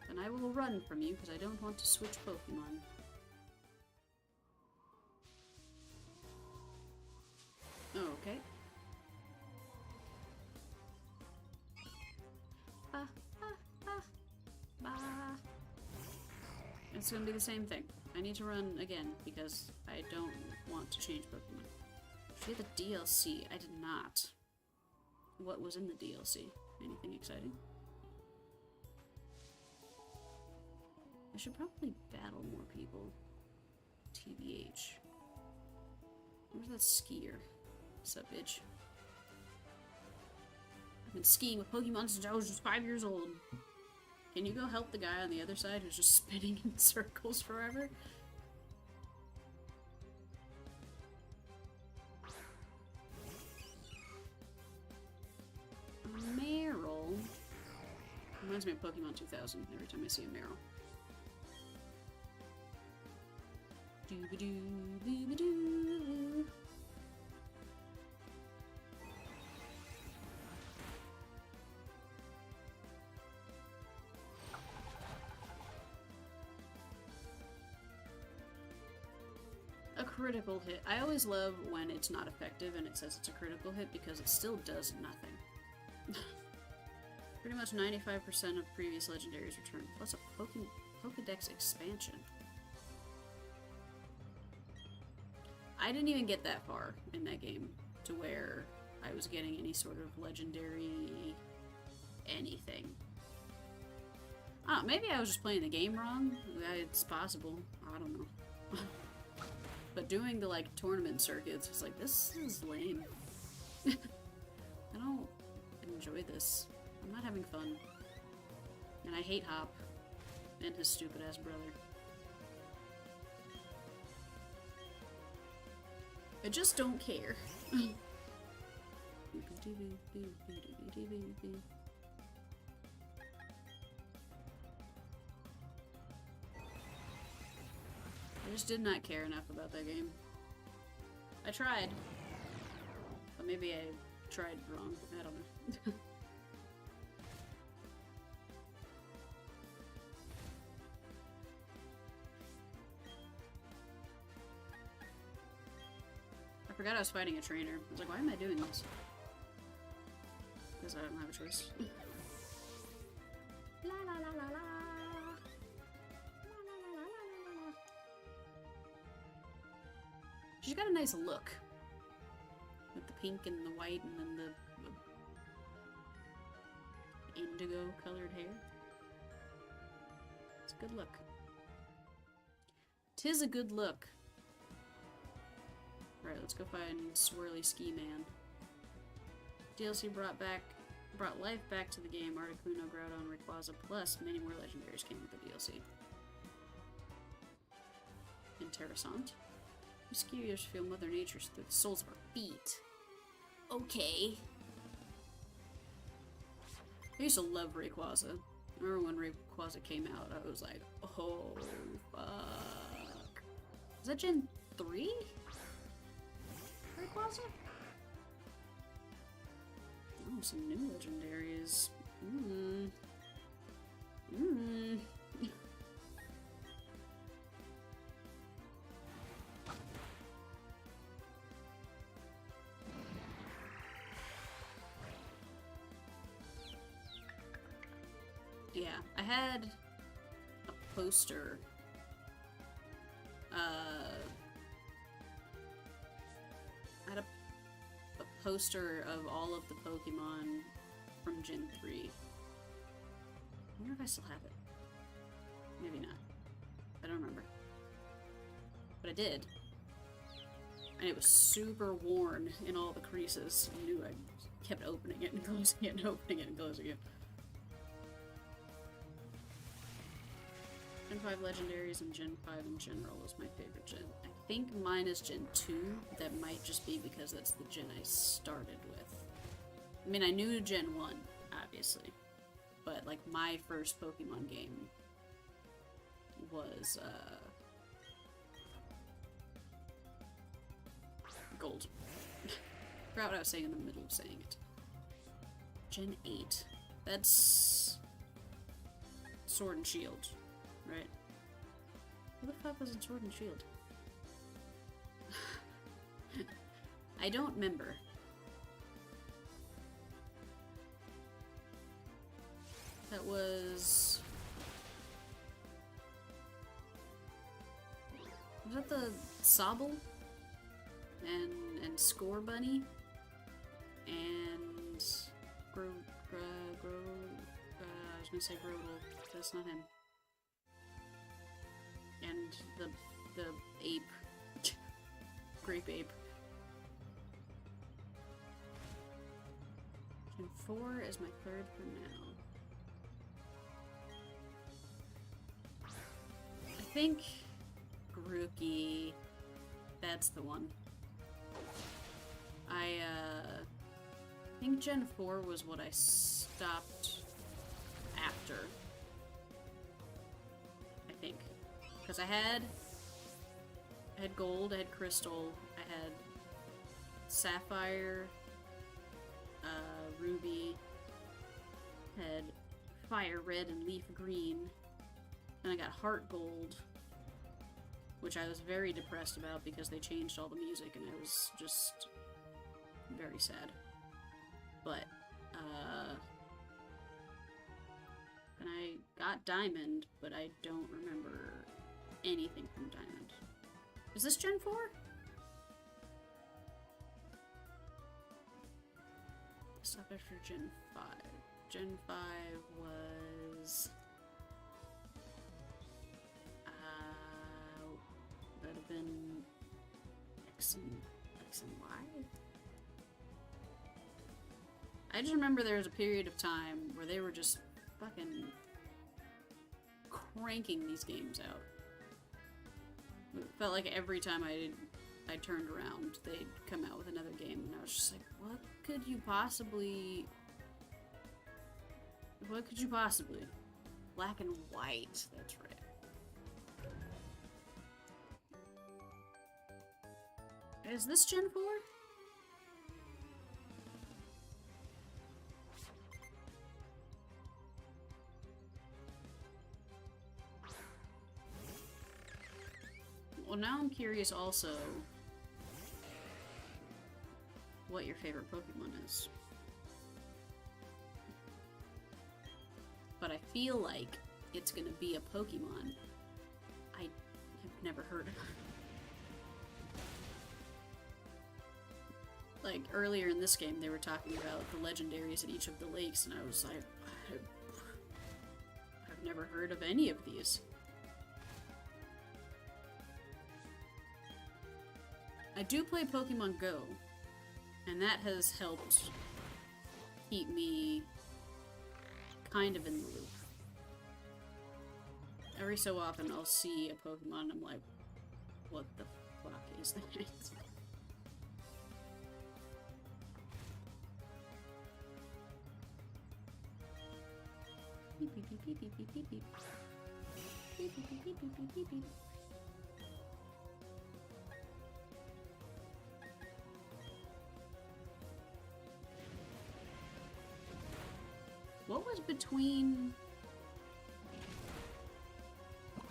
Then I will run from you, because I don't want to switch Pokemon. Okay. It's gonna be the same thing. I need to run again, because I don't want to change Pokemon. Did you get the DLC? I did not. What was in the DLC? Anything exciting? I should probably battle more people. TBH. Where's that skier? What's up, bitch? I've been skiing with Pokemon since I was just 5 years old. Can you go help the guy on the other side who's just spinning in circles forever? Meryl. Reminds me of Pokemon 2000 every time I see a Meryl. Doo-ba-doo, a critical hit. I always love when it's not effective and it says it's a critical hit because it still does nothing. Pretty much 95% of previous legendaries return, plus a Pokedex expansion. I didn't even get that far in that game to where I was getting any sort of legendary anything. Oh, maybe I was just playing the game wrong. It's possible. I don't know. But doing the, like, tournament circuits was like, this is lame. I don't enjoy this. I'm not having fun. And I hate Hop and his stupid-ass brother. I just don't care. I just did not care enough about that game. I tried. But maybe I tried wrong. I don't know. I forgot I was fighting a trainer. I was like, why am I doing this? Because I don't have a choice. La la la la la. She's got a nice look. With the pink and the white and then the indigo colored hair. Good luck. 'Tis a good look. Right, let's go find Swirly Ski Man. DLC brought life back to the game. Articuno, Groudon, Rayquaza, plus many more legendaries came with the DLC. Interessant. We skiers feel Mother Nature's through the soles of our feet. Okay. I used to love Rayquaza. I remember when Rayquaza came out, I was like, oh, fuck. Is that Gen 3? Rayquaza? Oh, some new legendaries. Yeah, I had a poster. I had a poster of all of the Pokemon from Gen 3. I wonder if I still have it. Maybe not. I don't remember. But I did. And it was super worn in all the creases. You knew I kept opening it and closing it and opening it and closing it. Gen 5 legendaries and Gen 5 in general is my favorite gen. I think mine is Gen 2. That might just be because that's the gen I started with. I mean, I knew Gen 1, obviously. But, like, my first Pokemon game was, Gold. Forgot what I was saying in the middle of saying it. Gen 8. That's Sword and Shield, right? Who the fuck was in Sword and Shield? I don't remember. That was that the Sobble and Score Bunny and I was gonna say Grodel, but that's not him. And the ape, grape ape. Gen 4 is my third for now. I think Grookey, that's the one. I think Gen 4 was what I stopped after. I think. Because I had Gold, I had Crystal, I had Sapphire, Ruby, had Fire Red and Leaf Green, and I got Heart Gold, which I was very depressed about because they changed all the music and I was just very sad. But, and I got Diamond, but I don't remember anything from Diamond. Is this Gen 4? Stop after Gen 5. Gen 5 was... that'd have been X and Y? I just remember there was a period of time where they were just fucking cranking these games out. It felt like every time I turned around, they'd come out with another game, and I was just like, what could you possibly... What could you possibly? Black and White, that's right. Is this Gen 4? Well, now I'm curious also what your favorite Pokemon is. But I feel like it's gonna be a Pokemon I have never heard of. Like, earlier in this game, they were talking about the legendaries at each of the lakes, and I was like, I've never heard of any of these. I do play Pokemon Go, and that has helped keep me kind of in the loop. Every so often I'll see a Pokemon and I'm like, what the fuck is that? Beep beep beep beep beep beep beep beep. Beep beep beep beep beep beep beep beep. What was between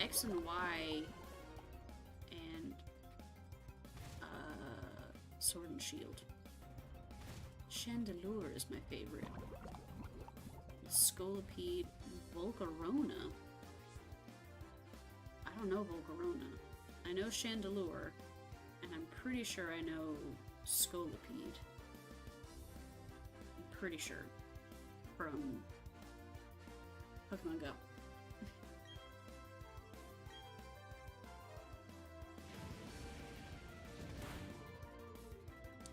X and Y and Sword and Shield? Chandelure is my favorite. Scolipede, Volcarona. I don't know Volcarona. I know Chandelure, and I'm pretty sure I know Scolipede. I'm pretty sure. From Pokemon Go.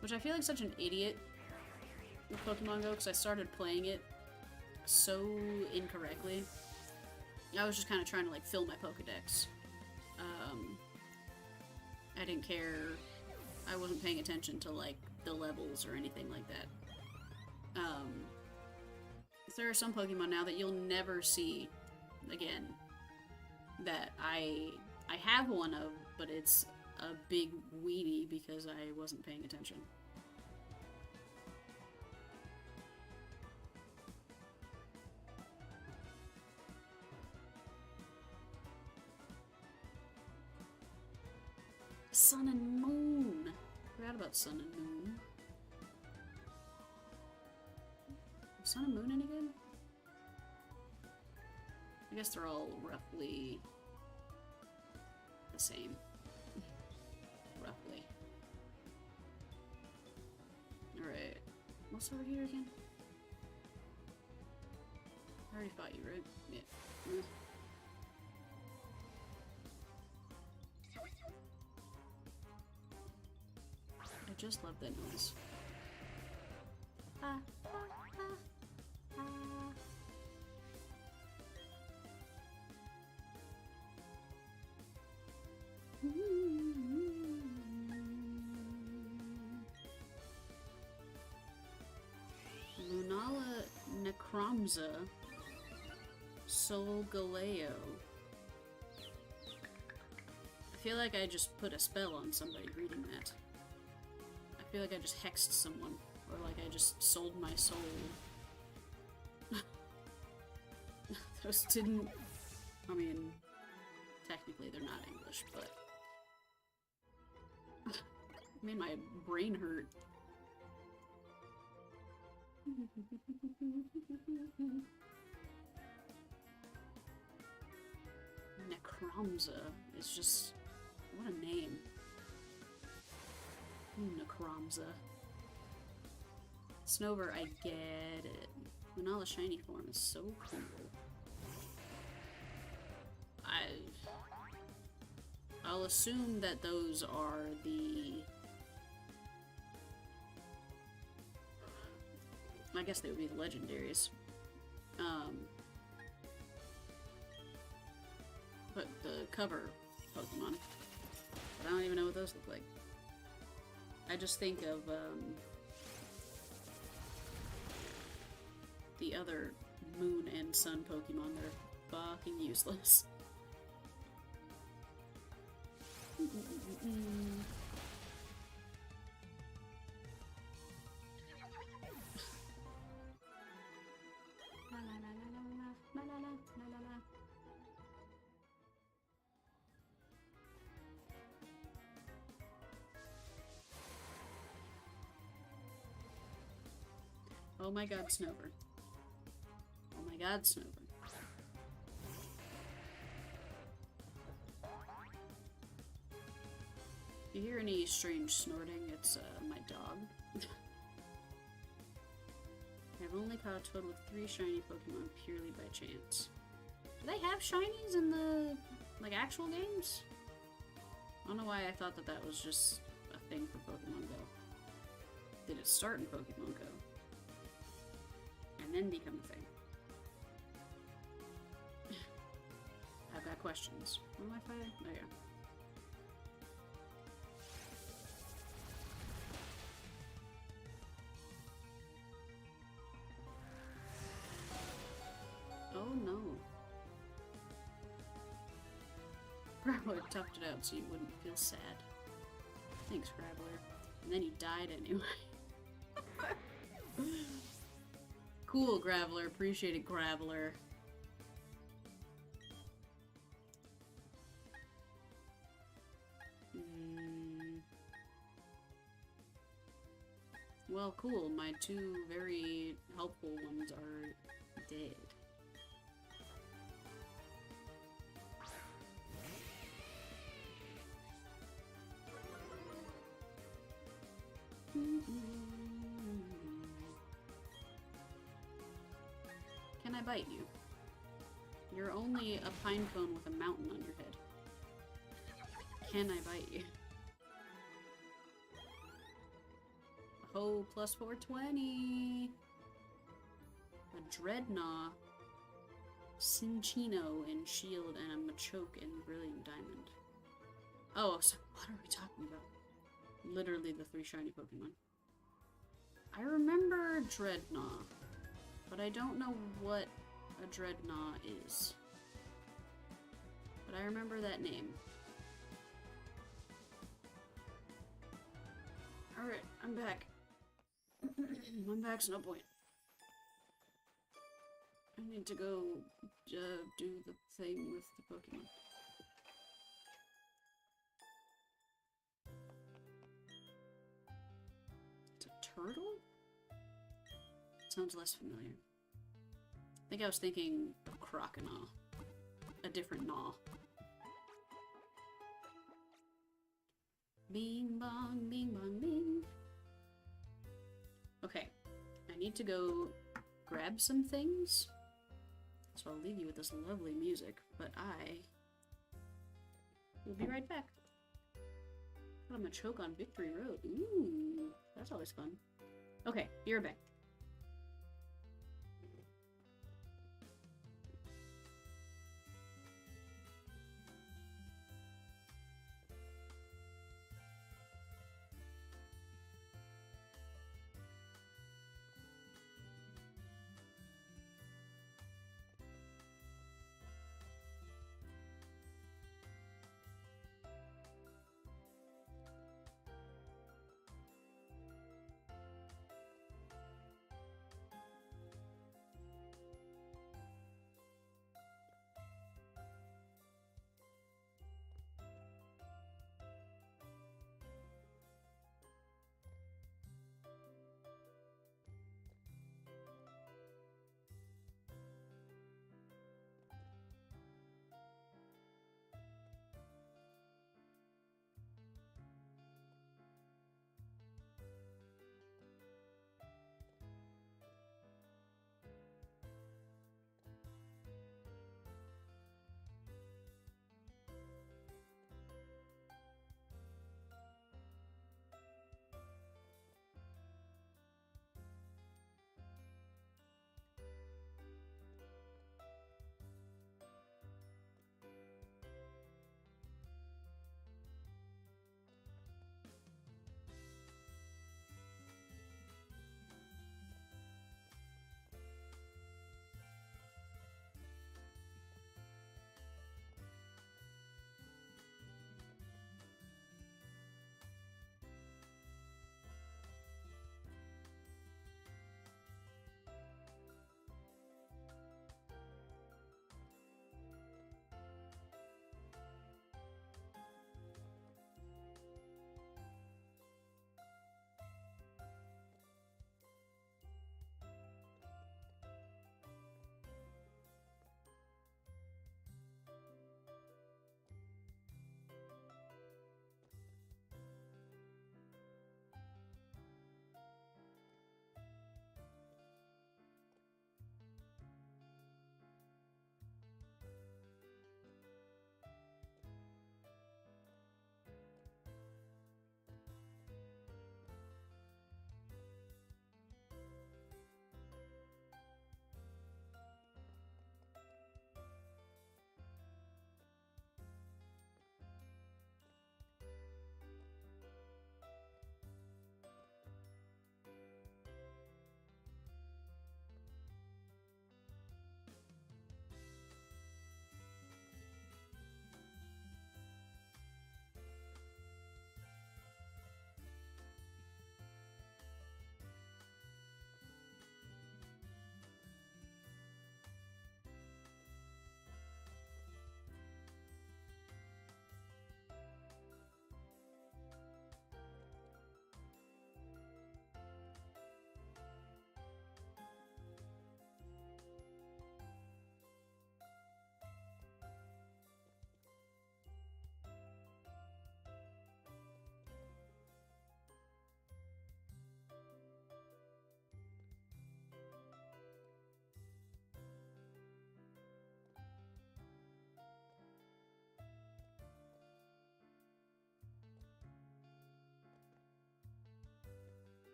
Which I feel like such an idiot with Pokemon Go, because I started playing it so incorrectly. I was just kind of trying to like fill my Pokedex. I didn't care. I wasn't paying attention to like the levels or anything like that. There are some Pokemon now that you'll never see again that I have one of, but it's a big weenie because I wasn't paying attention. Sun and Moon. Forgot about Sun and Moon. Is Sun and Moon any good? I guess they're all roughly the same. Roughly. Alright. What's over here again? I already fought you, right? Yeah. I just love that noise. Lunala Necromza Solgaleo. I feel like I just put a spell on somebody reading that. I feel like I just hexed someone. Or like I just sold my soul. Those didn't... I mean, technically they're not English, but... made my brain hurt. Necromza is just... what a name. Necromza. Snover, I get it. Lunala shiny form is so cool. I'll assume that those are the... I guess they would be the legendaries. But the cover Pokemon. But I don't even know what those look like. I just think of, the other Moon and Sun Pokemon that are fucking useless. Oh my god, Snover. Oh my god, Snover. If you hear any strange snorting, it's my dog. I've only caught a total of 3 shiny Pokemon purely by chance. Do they have shinies in the, like, actual games? I don't know why I thought that that was just a thing for Pokemon Go. Did it start in Pokemon Go? And then become a thing? I've got questions. What am I fighting? There you go. Oh no. Graveler toughed it out so you wouldn't feel sad. Thanks, Graveler. And then he died anyway. Cool, Graveler. Appreciate it, Graveler. Well, cool. My two very helpful ones are dead. Can I bite you? You're only a pine cone with a mountain on your head. Can I bite you? Oh, plus 420! A Dreadnought, Cinccino in Shield, and a Machoke in Brilliant Diamond. Oh, so what are we talking about? Literally the 3 shiny Pokemon. I remember Dreadnought, but I don't know what a Dreadnought is. But I remember that name. Alright, I'm back. I'm back, Snowpoint. I need to go do the thing with the Pokemon. It's a turtle? Sounds less familiar. I think I was thinking of Croconaw. A different Gnaw. Bing bong, bing bong, bing. Okay, I need to go grab some things. So I'll leave you with this lovely music, but I will be right back. I'm gonna choke on Victory Road. Ooh, that's always fun. Okay, be right back.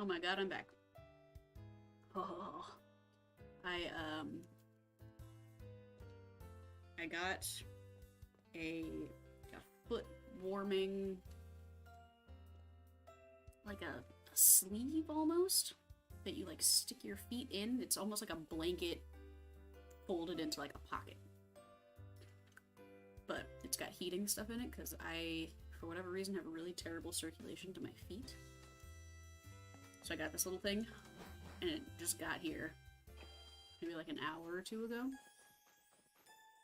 my god, I'm back. Oh, I got a foot warming, like a sleeve almost, that you like stick your feet in. It's almost like a blanket folded into like a pocket. But it's got heating stuff in it because I, for whatever reason, have a really terrible circulation to my feet. So I got this little thing, and it just got here maybe like an hour or two ago.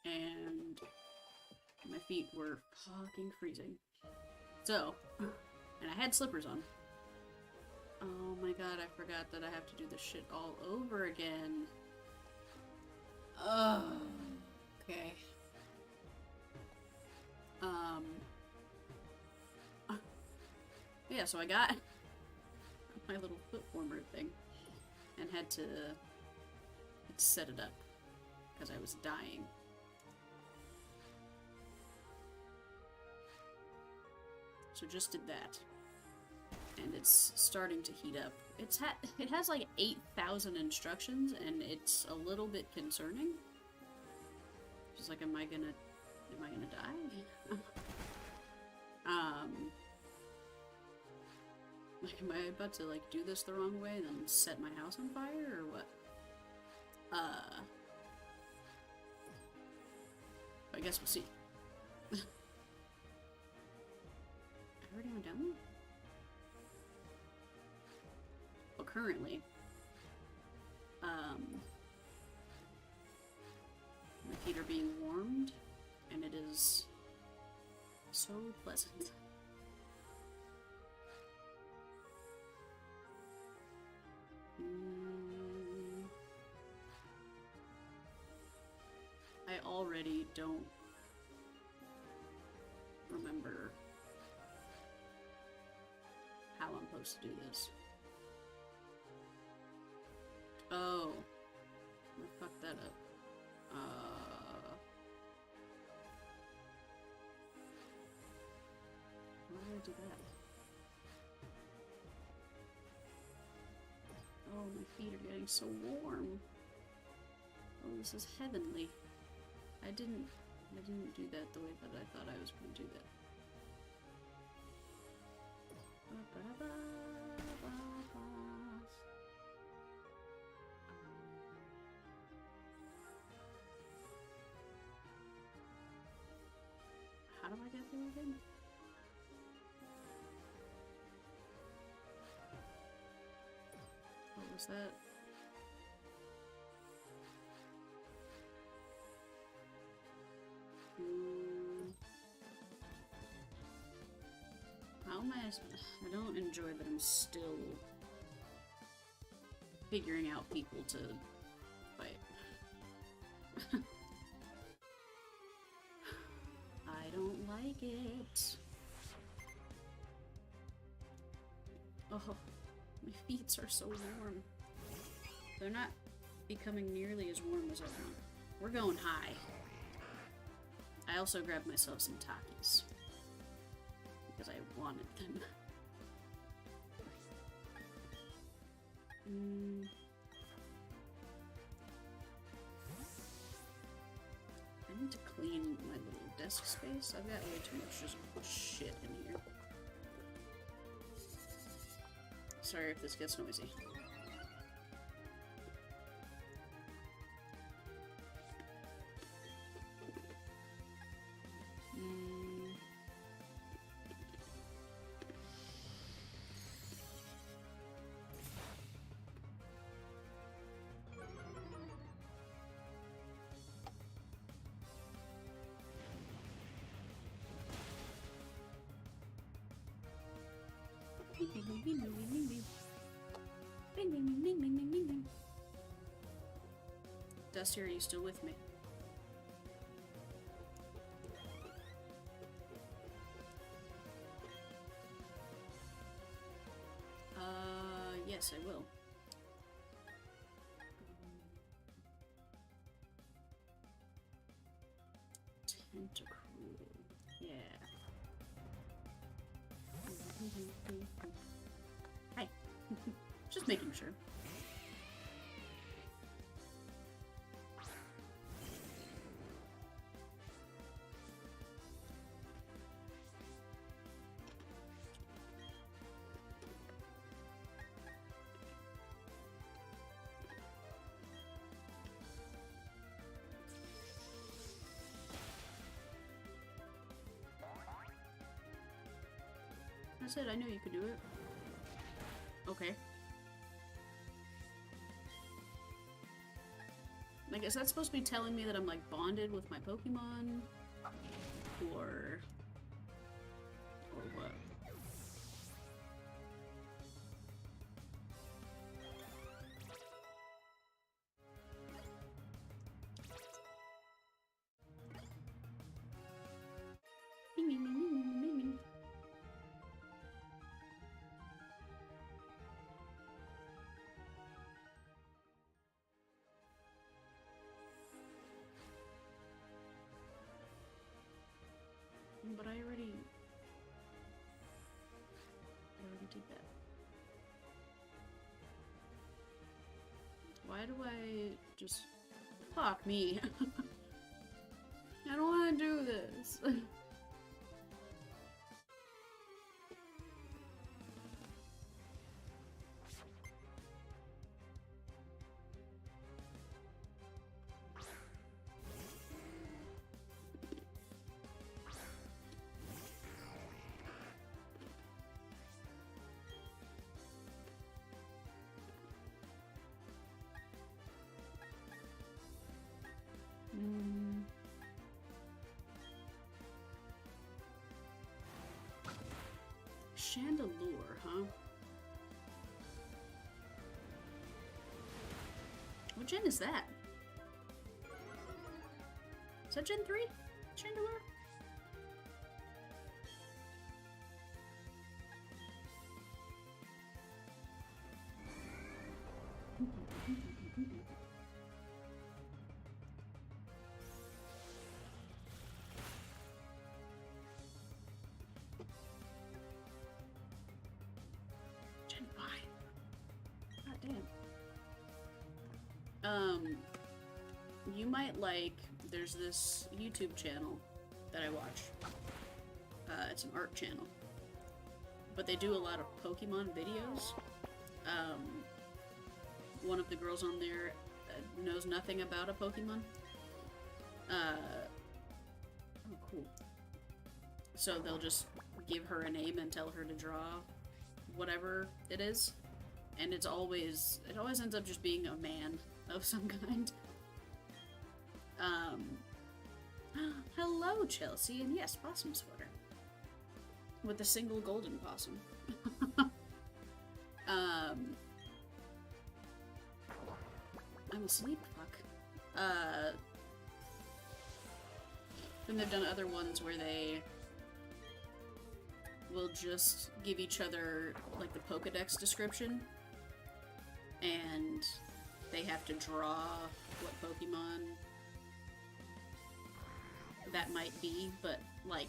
And my feet were fucking freezing. So, and I had slippers on. Oh my god, I forgot that I have to do this shit all over again. Oh, okay. Yeah, so I got my little foot warmer thing and had to set it up because I was dying. So just did that. And it's starting to heat up. It has like 8,000 instructions, and it's a little bit concerning. Just like, am I gonna die? Like, am I about to like do this the wrong way and then set my house on fire, or what? I guess we'll see. I already went down there? Well, currently, my feet are being warmed, and it is so pleasant. I already don't remember how I'm supposed to do this. Oh, I fucked that up. Why did I do that? Oh, my feet are getting so warm. Oh, this is heavenly. I didn't do that the way that I thought I was going to do that. How do I get there again? What was that? How am I don't enjoy that I'm still figuring out people to fight. I don't like it. Oh, my feet are so warm. They're not becoming nearly as warm as I want. We're going high. I also grabbed myself some Takis because I wanted them. I need to clean my little desk space. I've got way too much just shit in here. Sorry if this gets noisy. Dusty, are you still with me? Yes, I will. Tentacruel. Yeah. Hi. Just making sure. I said I knew you could do it. Okay. Like, is that supposed to be telling me that I'm, like, bonded with my Pokemon? Or what? Bing, bing, bing, bing, bing, bing. But I already did that. Why do I just... Fuck me. I don't want to do this. Chandelure, huh? What gen is that? Is that Gen 3? Chandelure? Gen 5. God damn. You might like, there's this YouTube channel that I watch. It's an art channel. But they do a lot of Pokemon videos. One of the girls on there knows nothing about a Pokemon. Oh, cool. So they'll just give her a name and tell her to draw whatever it is. And it always ends up just being a man of some kind. Hello, Chelsea, and yes, possum sweater. With a single golden possum. I'm asleep, fuck. Then they've done other ones where they will just give each other, like, the Pokedex description, and they have to draw what Pokemon that might be, but, like,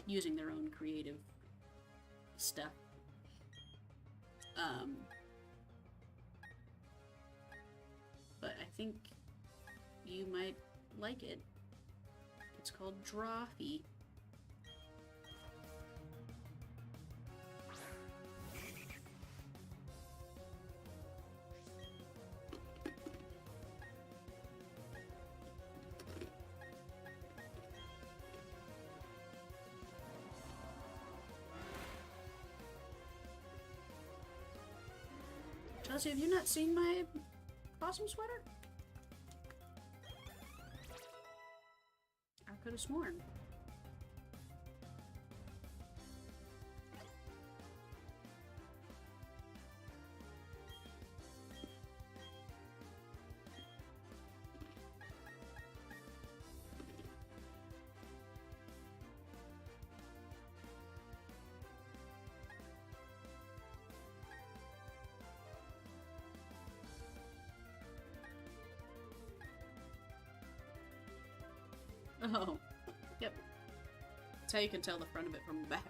using their own creative stuff. But I think you might like it. It's called Drawfee. Chelsea, have you not seen my possum sweater? I could have sworn. Oh, yep. That's how you can tell the front of it from the back.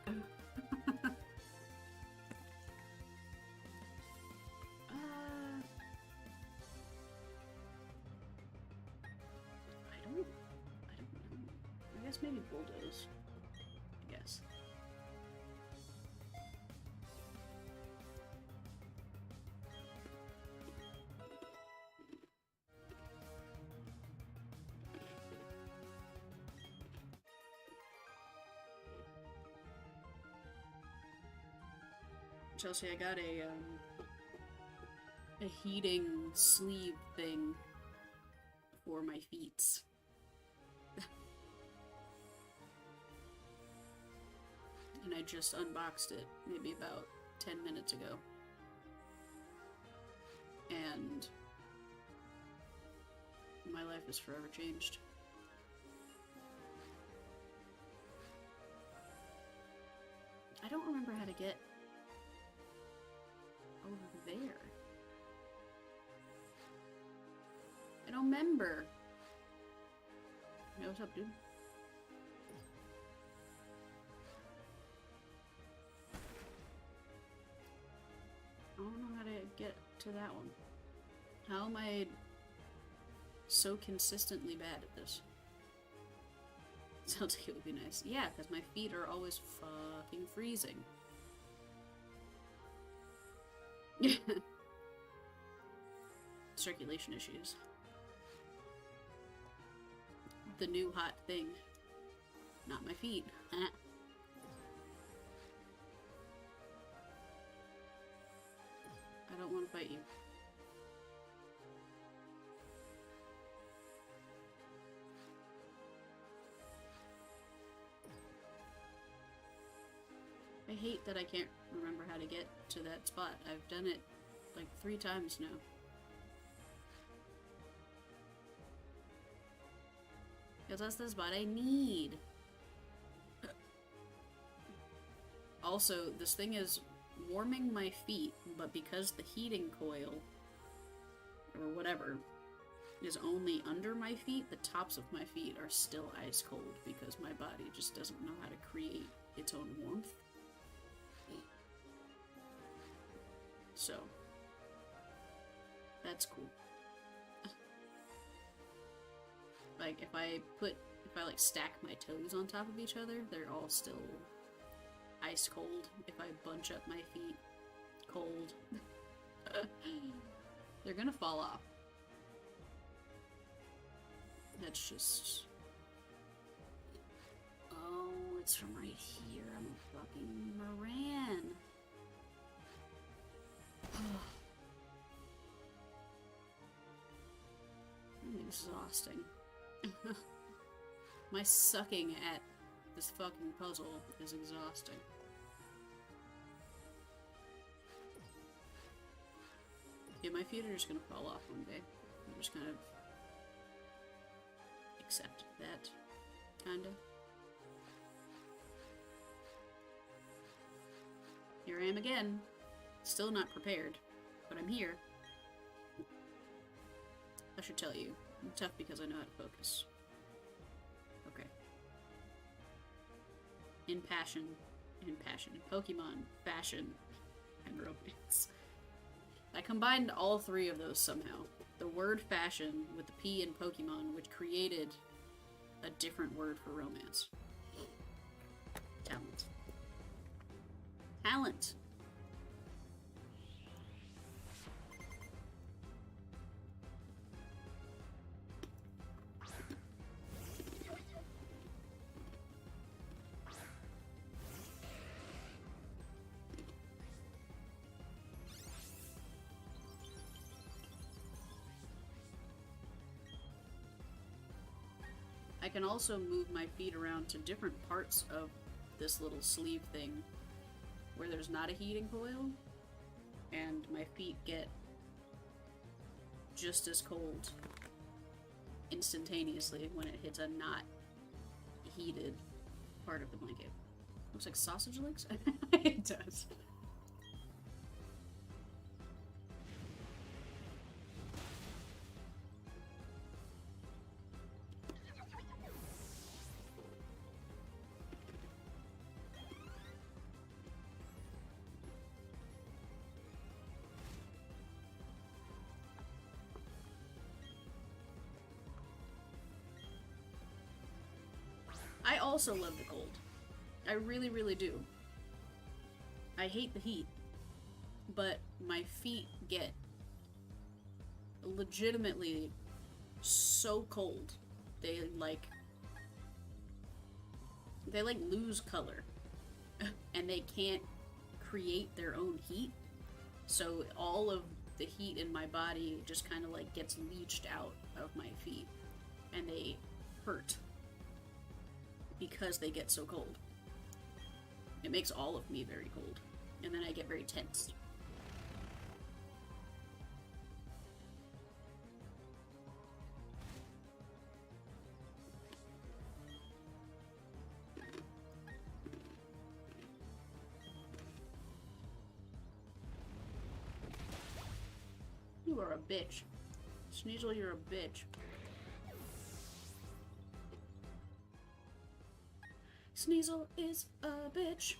guess maybe bulldoze. I guess. Chelsea, I got a heating sleeve thing for my feet. And I just unboxed it maybe about 10 minutes ago. And my life is forever changed. I don't remember how to get over there. I don't remember. Hey, what's up, dude? I don't know how to get to that one. How am I so consistently bad at this? Sounds like it would be nice. Yeah, because my feet are always fucking freezing. Circulation issues. The new hot thing. Not my feet. I don't want to fight you. I hate that I can't remember how to get to that spot. I've done it like 3 times now. Because that's the spot I need. Also, this thing is warming my feet, but because the heating coil, or whatever, is only under my feet, the tops of my feet are still ice cold because my body just doesn't know how to create its own warmth. So, that's cool. Like, if I like stack my toes on top of each other, they're all still ice cold. If I bunch up my feet, cold. They're gonna fall off. That's just... Oh, it's from right here. I'm a fucking Moran. I'm exhausting. My sucking at this fucking puzzle is exhausting. Yeah, my feet are just gonna fall off one day. I'm just kind of accept that, kinda. Here I am again. Still not prepared, but I'm here. I should tell you, I'm tough because I know how to focus. Okay. In passion, in Pokemon, fashion, and romance. I combined all 3 of those somehow. The word fashion with the P in Pokemon, which created a different word for romance. Talent. Talent! I can also move my feet around to different parts of this little sleeve thing where there's not a heating coil, and my feet get just as cold instantaneously when it hits a not heated part of the blanket. Looks like sausage links? It does. also love the cold. I really, really do. I hate the heat, but my feet get legitimately so cold. They like lose color and they can't create their own heat. So all of the heat in my body just kind of like gets leached out of my feet and they hurt because they get so cold. It makes all of me very cold and then I get very tense. You are a bitch. Sneasel, you're a bitch. Sneasel is a bitch.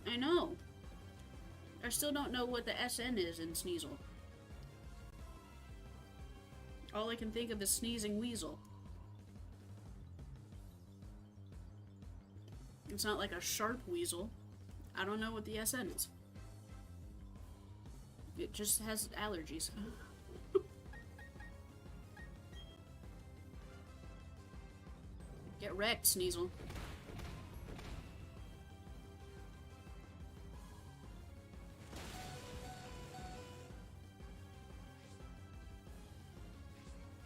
I know. I still don't know what the SN is in Sneasel. All I can think of is Sneezing Weasel. It's not like a sharp weasel. I don't know what the SN is. It just has allergies. Get wrecked, Sneasel.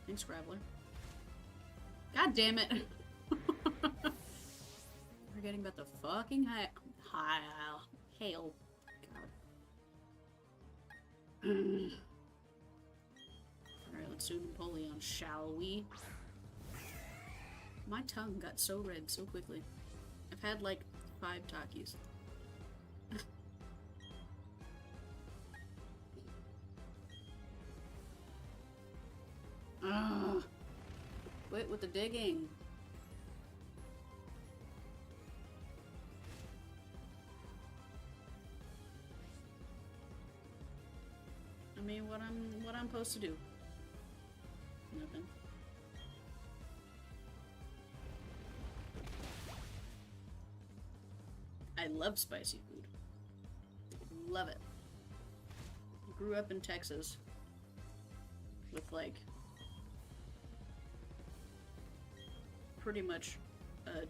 Thanks, Graveler. God damn it! Forgetting about the fucking hail. God. Alright, let's do Napoleon, shall we? My tongue got so red so quickly. I've had like 5 Takis. Quit with the digging. I mean, what I'm supposed to do? Nothing. I love spicy food. Love it. Grew up in Texas with like pretty much I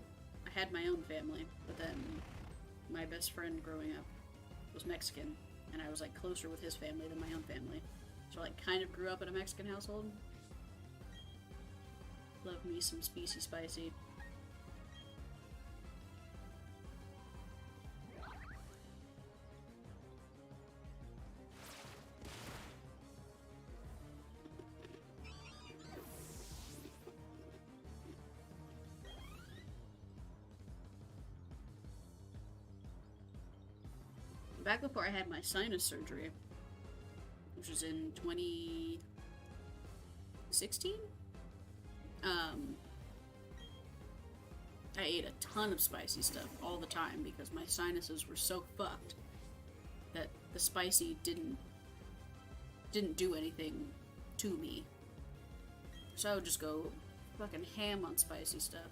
had my own family, but then my best friend growing up was Mexican, and I was like closer with his family than my own family. So I like kind of grew up in a Mexican household. Love me some spicy. Back before I had my sinus surgery, which was in 2016, I ate a ton of spicy stuff all the time because my sinuses were so fucked that the spicy didn't do anything to me. So I would just go fucking ham on spicy stuff.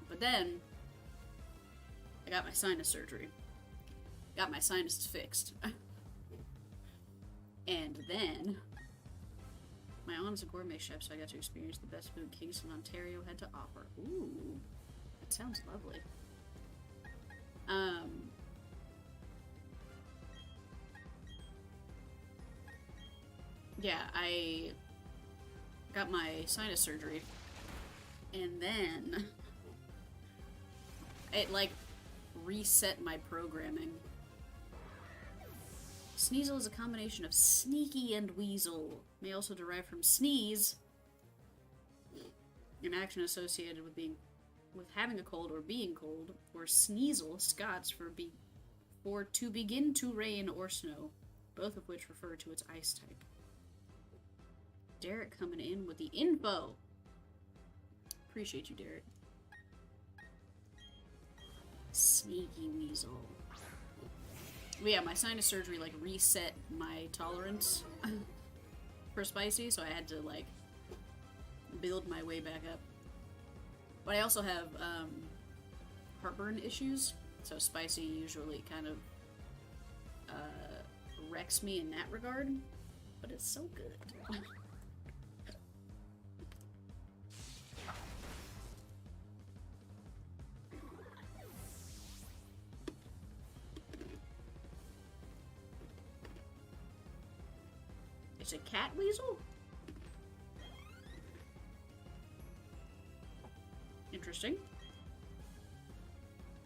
But then I got my sinus surgery. Got my sinuses fixed. And then my aunt is a gourmet chef, so I got to experience the best food Kingston, Ontario had to offer. Ooh, that sounds lovely. Yeah, I got my sinus surgery, and then it like reset my programming. Sneasel is a combination of sneaky and weasel. May also derive from sneeze, an action associated with having a cold or being cold, or sneasel, Scots, for to begin to rain or snow, both of which refer to its ice type. Derek coming in with the info. Appreciate you, Derek. Sneaky weasel. But yeah, my sinus surgery, like, reset my tolerance for spicy, so I had to, like, build my way back up. But I also have, heartburn issues, so spicy usually kind of, wrecks me in that regard. But it's so good. It's a cat weasel? Interesting.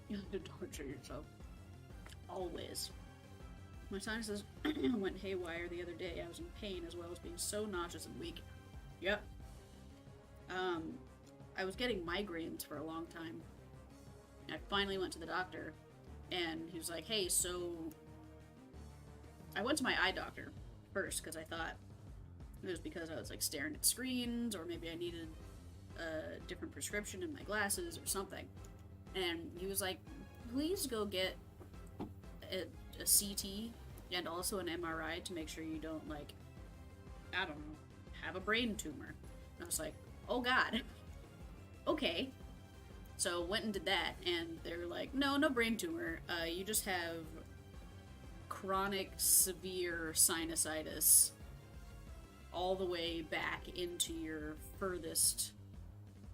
You have to torture yourself. Always. My sinuses went haywire the other day. I was in pain as well as being so nauseous and weak. Yep. I was getting migraines for a long time. I finally went to the doctor, and he was like, hey, so... I went to my eye doctor first, because I thought it was because I was, like, staring at screens, or maybe I needed a different prescription in my glasses or something. And he was like, please go get a CT and also an MRI to make sure you don't, like, I don't know, have a brain tumor. And I was like, oh god. Okay. So went and did that, and they were like, no brain tumor. You just have chronic, severe sinusitis all the way back into your furthest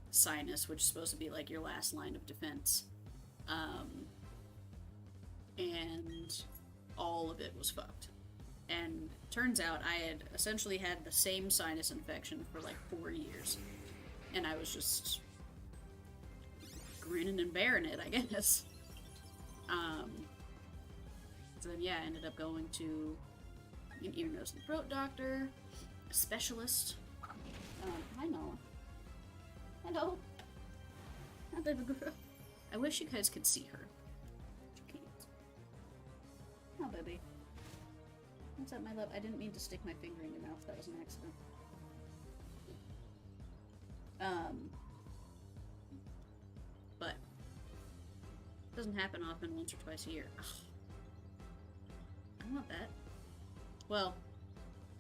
sinus, which is supposed to be like your last line of defense. And all of it was fucked. And turns out I had essentially had the same sinus infection for like 4 years. And I was just grinning and bearing it, I guess. So then, yeah, I ended up going to an ear, nose, and throat doctor, a specialist. Hi, Noah. Hello. Hi, baby girl. I wish you guys could see her. You can't. Oh, baby. What's up, my love? I didn't mean to stick my finger in your mouth. That was an accident. But it doesn't happen often, once or twice a year. Ugh. I want that. Well,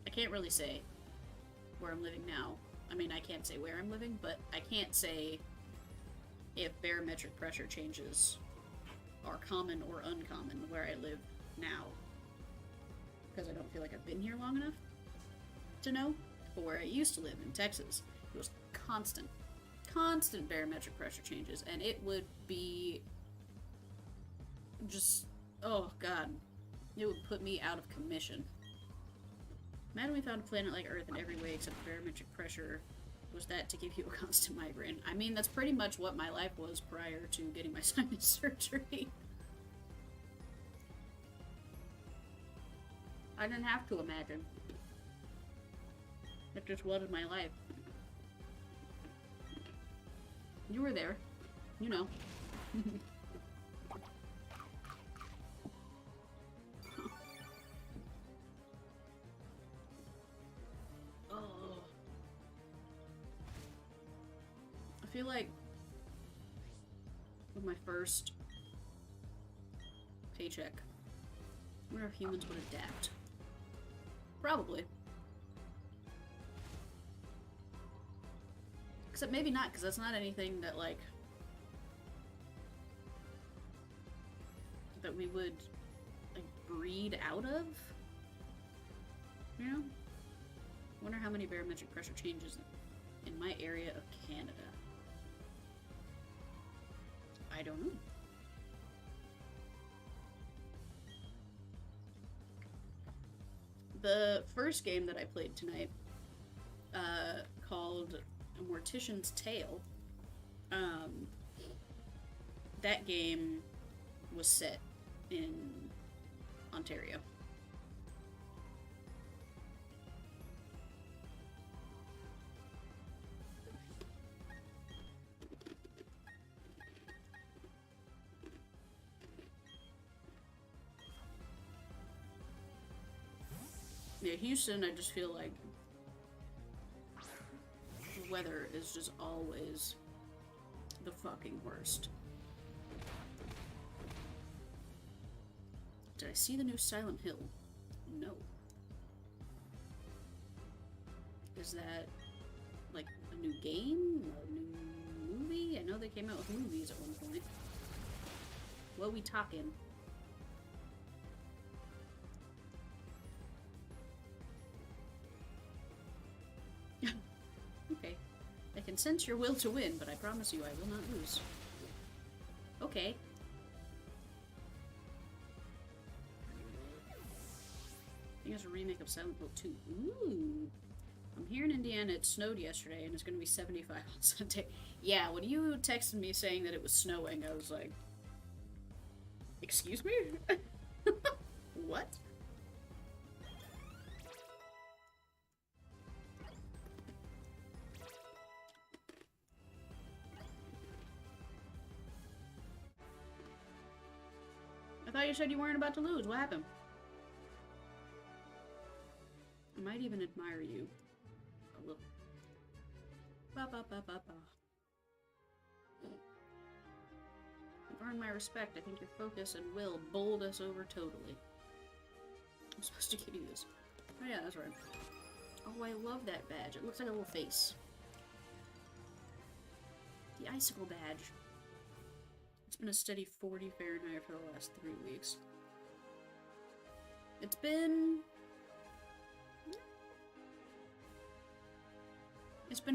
I can't really say where I'm living now. I mean, I can't say where I'm living, but I can't say if barometric pressure changes are common or uncommon where I live now. Because I don't feel like I've been here long enough to know. But where I used to live in Texas, it was constant barometric pressure changes, and it would be just, oh god, it would put me out of commission. Imagine we found a planet like Earth in every way except barometric pressure was that to give you a constant migraine. I mean, that's pretty much what my life was prior to getting my sinus surgery. I didn't have to imagine. It just was my life. You were there. You know. Oh. I feel like with my first paycheck, I wonder if humans would adapt. Probably. Except maybe not, because that's not anything that, like, that we would, like, breed out of? You know? I wonder how many barometric pressure changes in my area of Canada. I don't know. The first game that I played tonight, called A Mortician's Tale, that game was set in Ontario. Yeah, Houston, I just feel like the weather is just always the fucking worst. Did I see the new Silent Hill? No. Is that like a new game? A new movie? I know they came out with movies at one point. What we talking? Okay. I can sense your will to win, but I promise you I will not lose. Okay. I think it's a remake of Silent Hill 2. Ooh. I'm here in Indiana. It snowed yesterday, and it's going to be 75 on Sunday. Yeah, when you texted me saying that it was snowing, I was like, excuse me? What? I thought you said you weren't about to lose. What happened? I might even admire you. A little. Ba ba ba ba ba. You've earned my respect. I think your focus and will bowled us over totally. I'm supposed to give you this. Oh yeah, that's right. Oh, I love that badge. It looks like a little face. The icicle badge. It's been a steady 40 Fahrenheit for the last 3 weeks. It's been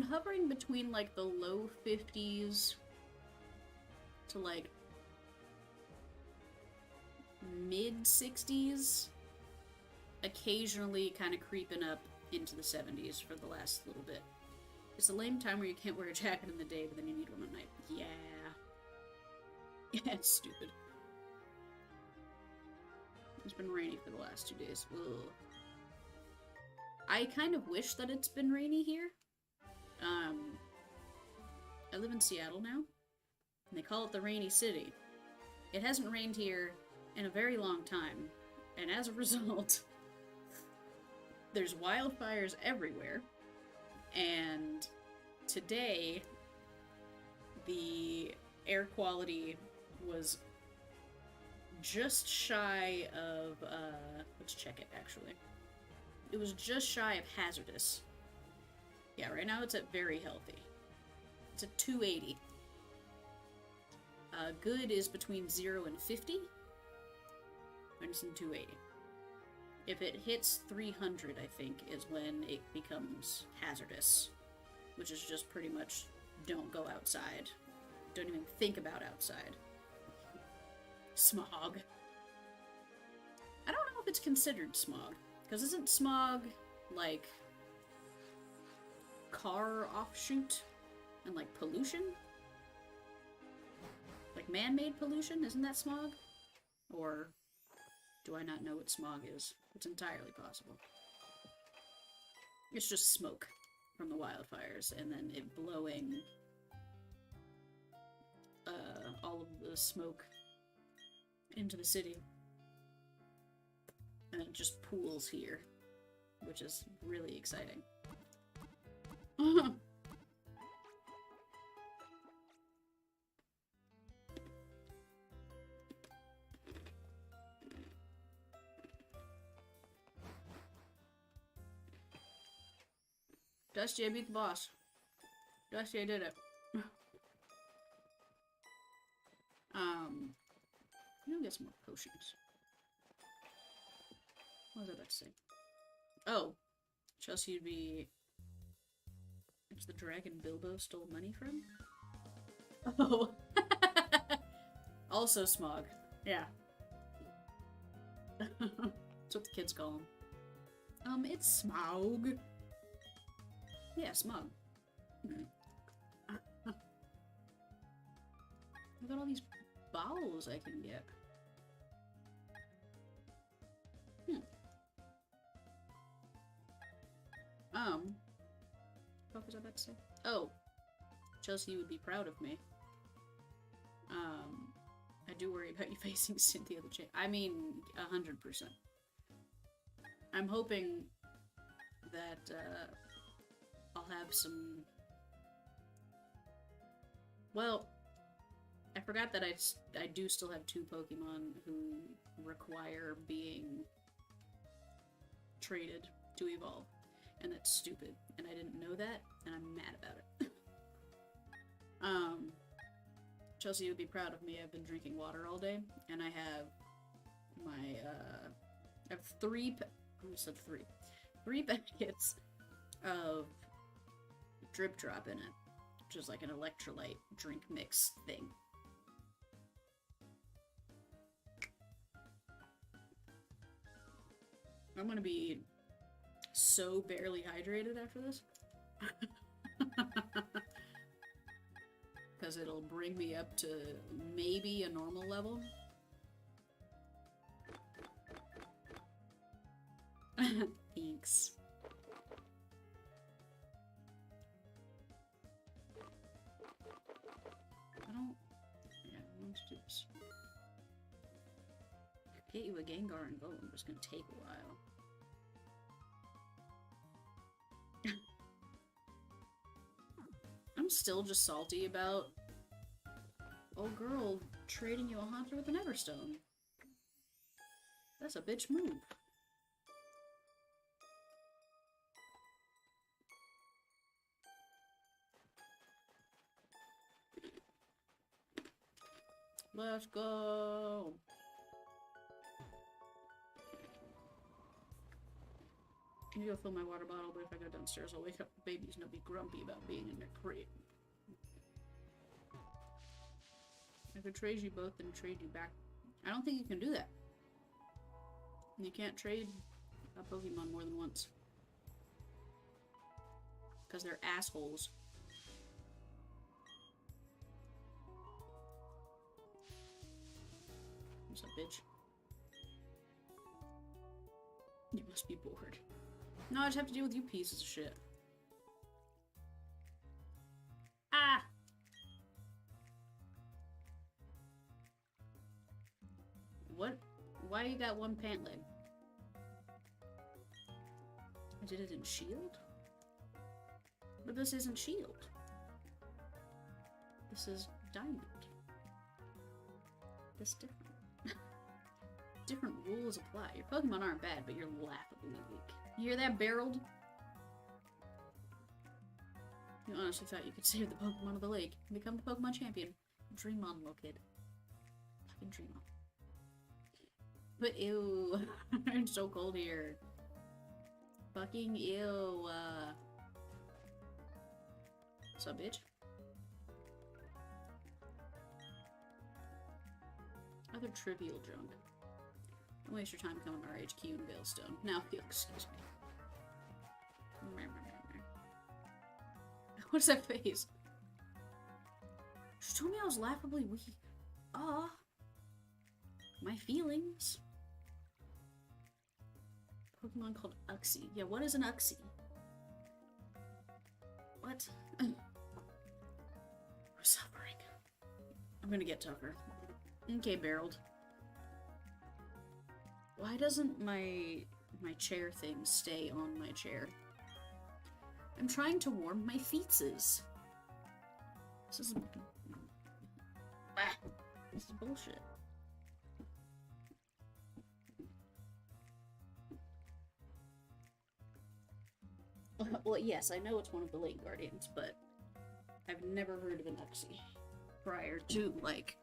hovering between like the low 50s to like mid 60s, occasionally kind of creeping up into the 70s for the last little bit. It's a lame time where you can't wear a jacket in the day, but then you need one at night. Yeah. Yeah, it's stupid. It's been rainy for the last 2 days. Ugh. I kind of wish that it's been rainy here. I live in Seattle now, and they call it the Rainy City. It hasn't rained here in a very long time, and as a result, there's wildfires everywhere, and today, the air quality was just shy of, let's check it, actually. It was just shy of hazardous. Yeah, right now it's at very healthy. It's at 280. Good is between 0 and 50. And it's in 280. If it hits 300, I think, is when it becomes hazardous. Which is just pretty much don't go outside. Don't even think about outside. Smog. I don't know if it's considered smog. Because isn't smog, like, car offshoot? And, like, pollution? Like, man-made pollution? Isn't that smog? Or do I not know what smog is? It's entirely possible. It's just smoke from the wildfires, and then it blowing all of the smoke into the city. And it just pools here, which is really exciting. Dusty, I beat the boss. Dusty, I did it. I'm gonna get some more potions. What was I about to say? Oh, Chelsea would be... It's the dragon Bilbo stole money from? Oh. Also smog. Yeah. That's what the kids call him. It's smog. Yeah, smog. Look at all these bowls I can get. What was I about to say? Oh, Chelsea would be proud of me. I do worry about you facing Cynthia the Chick. I mean, 100%. I'm hoping that, I'll have some... Well, I forgot that I do still have 2 Pokemon who require being traded to evolve. And that's stupid. And I didn't know that, and I'm mad about it. Chelsea would be proud of me. I've been drinking water all day, and I have my, I have three packets of Drip Drop in it, which is like an electrolyte drink mix thing. I'm gonna be so barely hydrated after this. Because it'll bring me up to maybe a normal level. Thanks. Yeah, let's do this. Get you a Gengar and Golem, it's gonna take a while. I'm still just salty about old girl trading you a Haunter with an Everstone. That's a bitch move. Let's go. I'm gonna go fill my water bottle, but if I go downstairs, I'll wake up the babies and they'll be grumpy about being in their crate. I could trade you both and trade you back. I don't think you can do that. You can't trade a Pokemon more than once. Because they're assholes. What's up, bitch? You must be bored. No, I just have to deal with you pieces of shit. Ah! What? Why you got one pant leg? I did it in Shield? But this isn't Shield. This is Diamond. That's different. Different rules apply. Your Pokemon aren't bad, but you're laughably weak. You hear that, Barreled? You honestly thought you could save the Pokemon of the lake and become the Pokemon champion. Dream on, little kid. Fucking dream on. But ew. It's so cold here. Fucking ew. What's up, bitch? Other trivial junk. Don't waste your time coming to our HQ in Veilstone. Now, if you'll excuse me. What's that face? She told me I was laughably weak. Ah. My feelings. Pokemon called Uxie. Yeah, what is an Uxie? What? We're suffering. I'm gonna get tougher. Okay, Barreled. Why doesn't my chair thing stay on my chair? I'm trying to warm my feetses. This is this is bullshit. Well, yes, I know it's one of the Lake Guardians, but I've never heard of an Uxie prior to, like,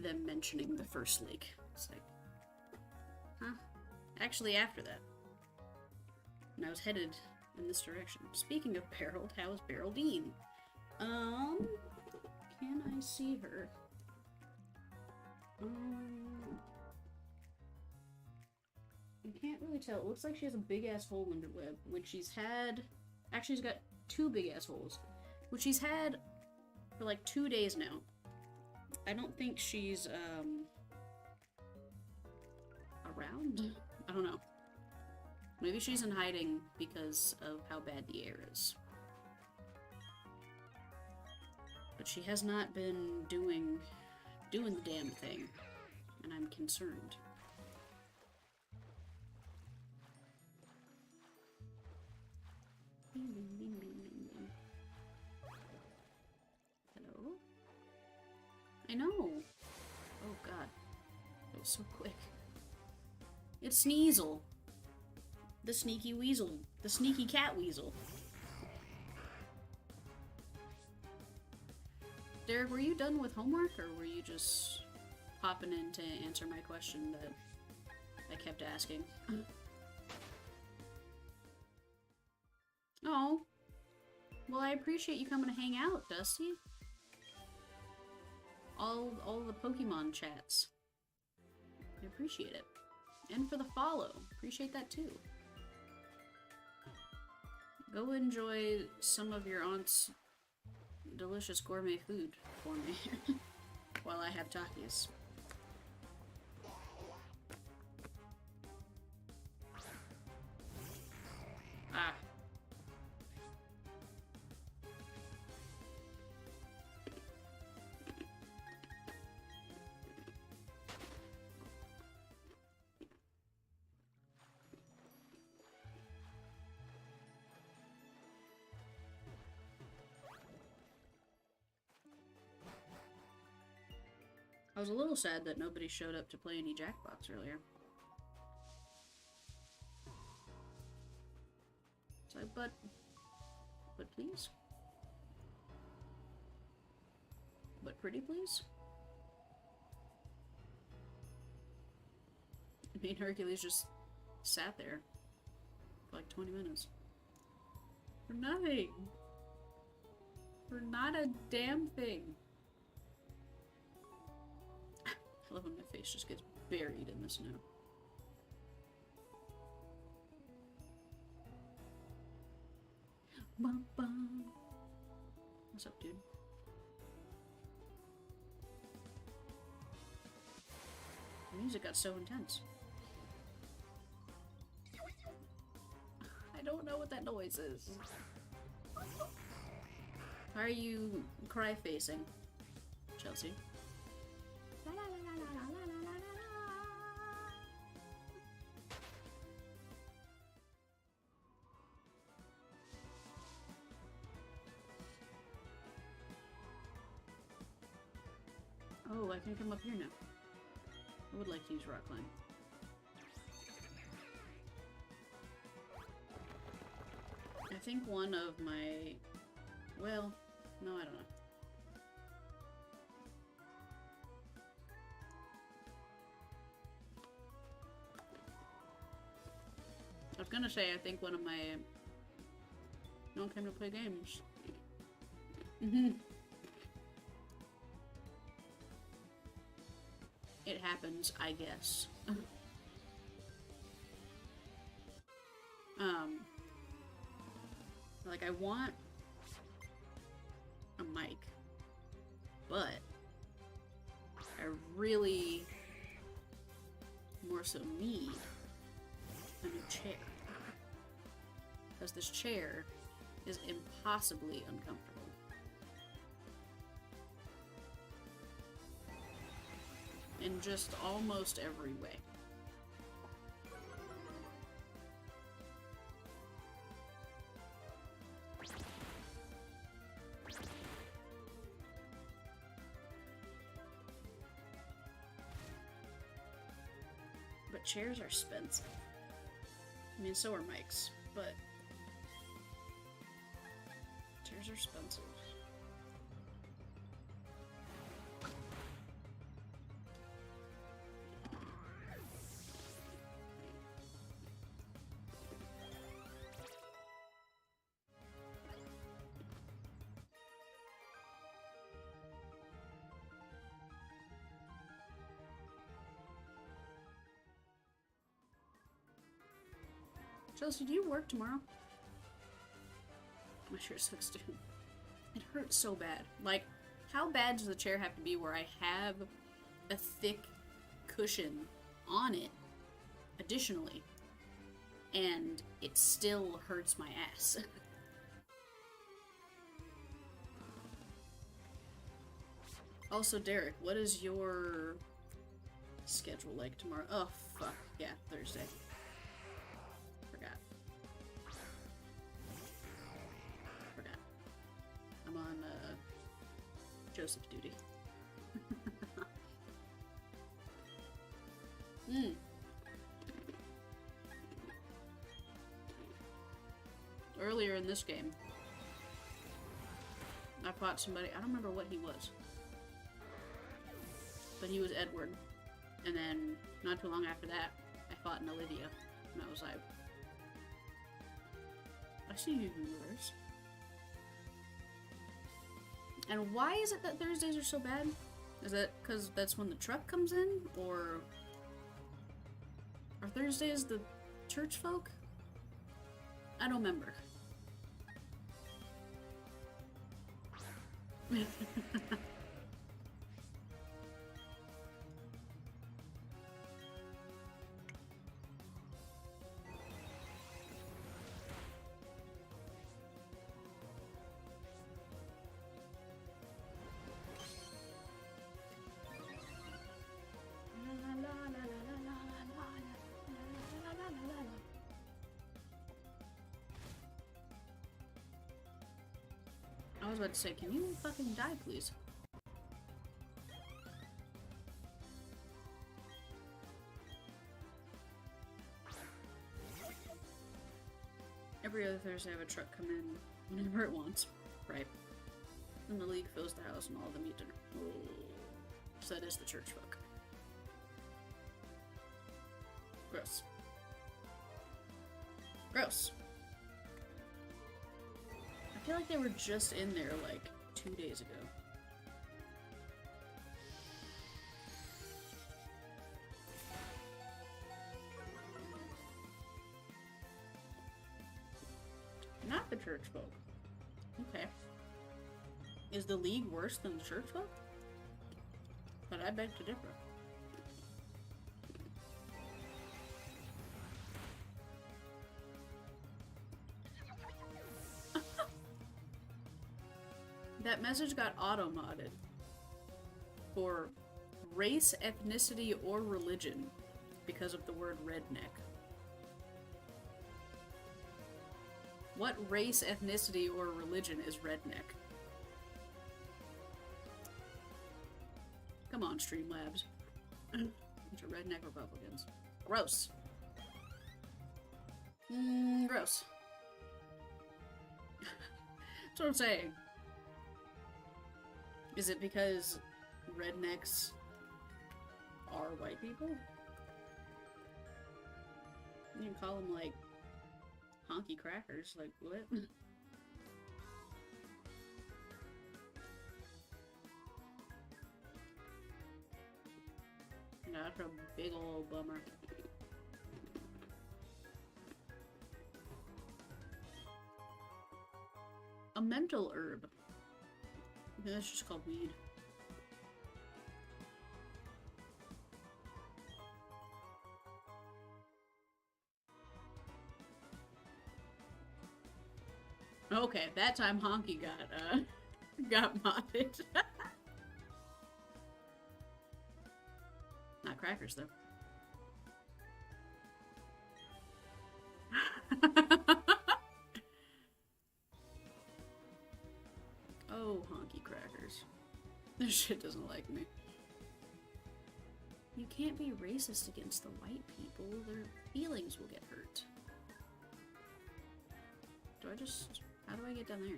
them mentioning the first lake. It's like, huh? Actually, after that. And I was headed in this direction. Speaking of Barreled, how is Barreldine? Can I see her? I can't really tell. It looks like she has a big-ass hole in her web, which she's had... Actually, she's got 2 big-ass holes, which she's had for, like, 2 days now. I don't think she's, around? I don't know. Maybe she's in hiding because of how bad the air is. But she has not been doing the damn thing, and I'm concerned. Hello? I know! Oh god. That was So quick. It's Sneasel. The sneaky weasel. The sneaky cat weasel. Derek, were you done with homework, or were you just popping in to answer my question that I kept asking? Oh. Well, I appreciate you coming to hang out, Dusty. All the Pokemon chats. I appreciate it. And for the follow. Appreciate that too. Go enjoy some of your aunt's delicious gourmet food for me while I have Takis. Ah. I was a little sad that nobody showed up to play any Jackbox earlier. So, but please? But pretty please? Me and Hercules just sat there for like 20 minutes. For nothing! For not a damn thing. I love when my face just gets buried in the snow. Bum, bum. What's up, dude? The music got so intense. I don't know what that noise is. How are you cry-facing, Chelsea? Oh, I can come up here now. I would like to use rock climb. I think one of my... Well, no, I don't know. I was gonna say, I think one of my... No one came to play games. It happens, I guess. Like, I want a mic, but I really more so need a new chair. Because this chair is impossibly uncomfortable. In just almost every way. But chairs are expensive. I mean, so are mics, but chairs are expensive. Chelsea, do you work tomorrow? My shirt sucks too. It hurts so bad. Like, how bad does the chair have to be where I have a thick cushion on it, additionally, and it still hurts my ass? Also, Derek, what is your schedule like tomorrow? Oh, fuck. Yeah, Thursday. I'm on Joseph duty. Mm. Earlier in this game, I fought somebody, I don't remember what he was. But he was Edward. And then, not too long after that, I fought an Olivia. And I was like, I see you viewers. And why is it that Thursdays are so bad? Is that because that's when the truck comes in? Or are Thursdays the church folk? I don't remember. I was about to say, can you fucking die, please? Every other Thursday I have a truck come in whenever it wants. Right. And the league fills the house and all of them eat dinner. So that is the church folk. Gross. Gross. I feel like they were just in there like 2 days ago. Not the church folk. Okay. Is the league worse than the church folk? But I beg to differ. That message got auto-modded for race, ethnicity, or religion because of the word redneck. What race, ethnicity, or religion is redneck? Come on, Streamlabs. Bunch of redneck Republicans. Gross. Gross. That's what I'm saying. Is it because rednecks are white people? You can call them, like, honky crackers. Like, what? That's a big old bummer. A mental herb. I think that's just called weed. Okay, that time Honky got modded. Not crackers, though. Oh, Honky crackers. This shit doesn't like me. You can't be racist against the white people. Their feelings will get hurt. Do I just... How do I get down there?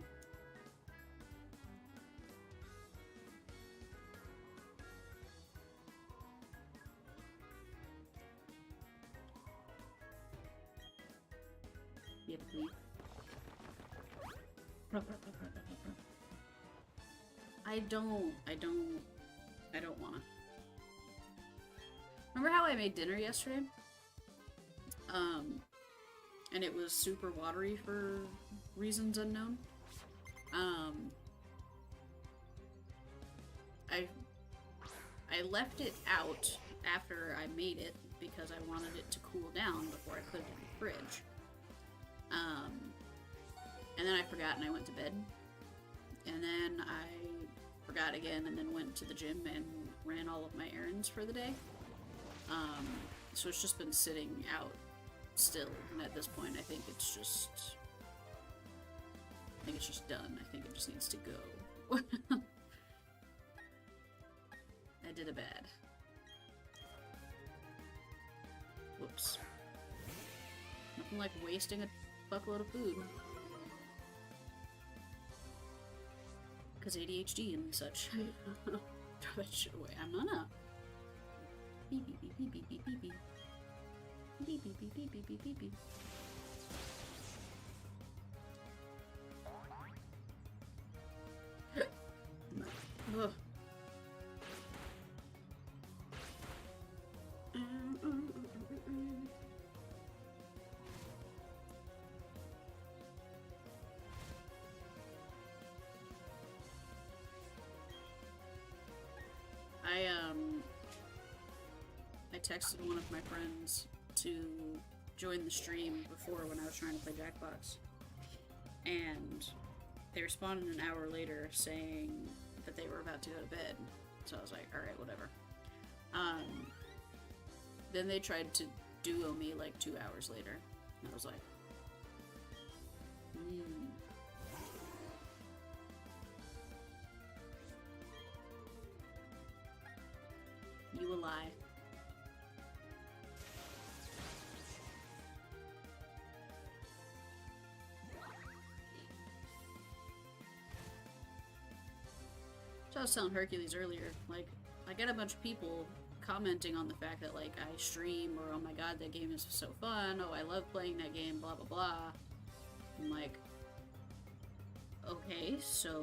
You have to leave. I don't wanna. Remember how I made dinner yesterday? And it was super watery for reasons unknown. I left it out after I made it because I wanted it to cool down before I put it in the fridge. And then I forgot and I went to bed. And then I forgot again and then went to the gym and ran all of my errands for the day. So it's just been sitting out still, and at this point I think it's just done. I think it just needs to go. I did a bad. Whoops. Nothing like wasting a buckload of food. Because ADHD and such. Throw that shit away. I'm gonna. Beep beep beep beep beep beep beep beep. Beep beep beep beep beep beep beep beep. Ugh. I texted one of my friends to join the stream before when I was trying to play Jackbox, and they responded an hour later saying that they were about to go to bed. So I was like, alright, whatever. Then they tried to duo me like 2 hours later. And I was like, You a lie. So I was telling Hercules earlier, like, I get a bunch of people commenting on the fact that, like, I stream, or, oh my god, that game is so fun, oh, I love playing that game, blah, blah, blah. I'm like, okay, so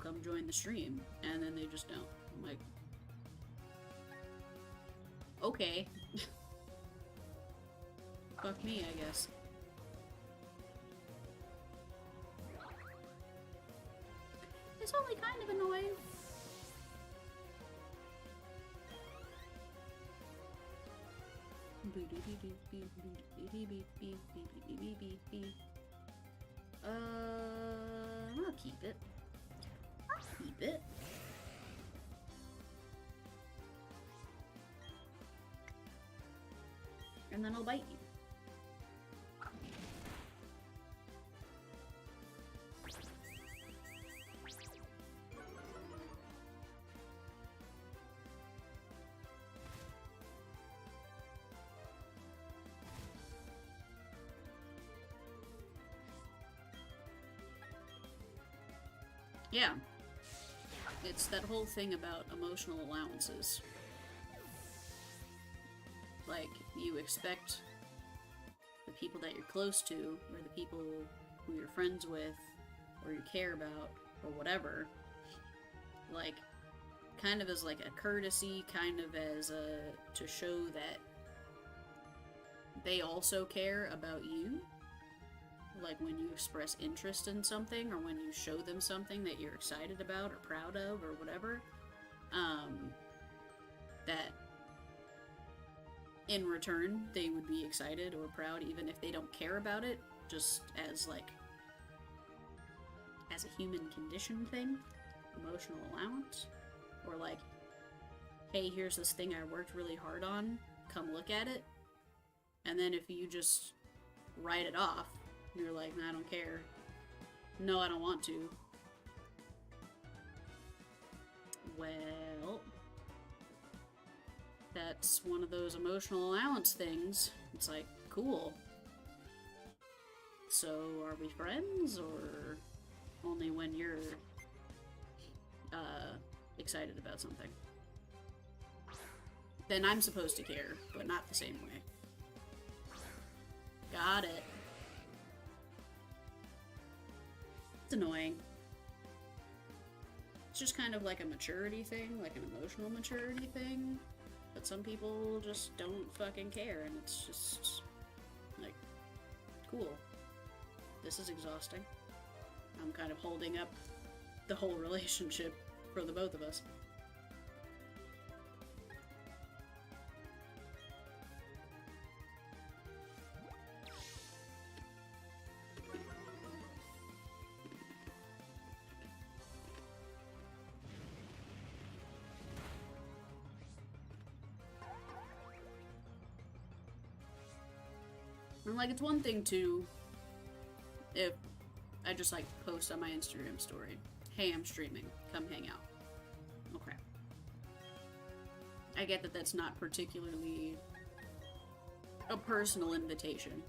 come join the stream. And then they just don't. I'm like, okay. Fuck me, I guess. It's only kind of annoying. I'll keep it. I'll keep it. And then I'll bite you. Yeah. It's that whole thing about emotional allowances. Like, you expect the people that you're close to, or the people who you're friends with, or you care about, or whatever, like, kind of as like a courtesy, kind of as a, to show that they also care about you. Like when you express interest in something, or when you show them something that you're excited about, or proud of, or whatever, that in return, they would be excited or proud even if they don't care about it, just as, like, as a human condition thing, emotional allowance, or like, hey, here's this thing I worked really hard on, come look at it, and then if you just write it off, you're like, nah, I don't care, no, I don't want to, well, that's one of those emotional allowance things. It's like, cool. So, are we friends, or only when you're, excited about something? Then I'm supposed to care, but not the same way. Got it. It's annoying. It's just kind of like a maturity thing, like an emotional maturity thing. But some people just don't fucking care, and it's just, like, cool. This is exhausting. I'm kind of holding up the whole relationship for the both of us. And, like, it's one thing to, if I just, like, post on my Instagram story, hey, I'm streaming, come hang out. Okay. I get that that's not particularly a personal invitation.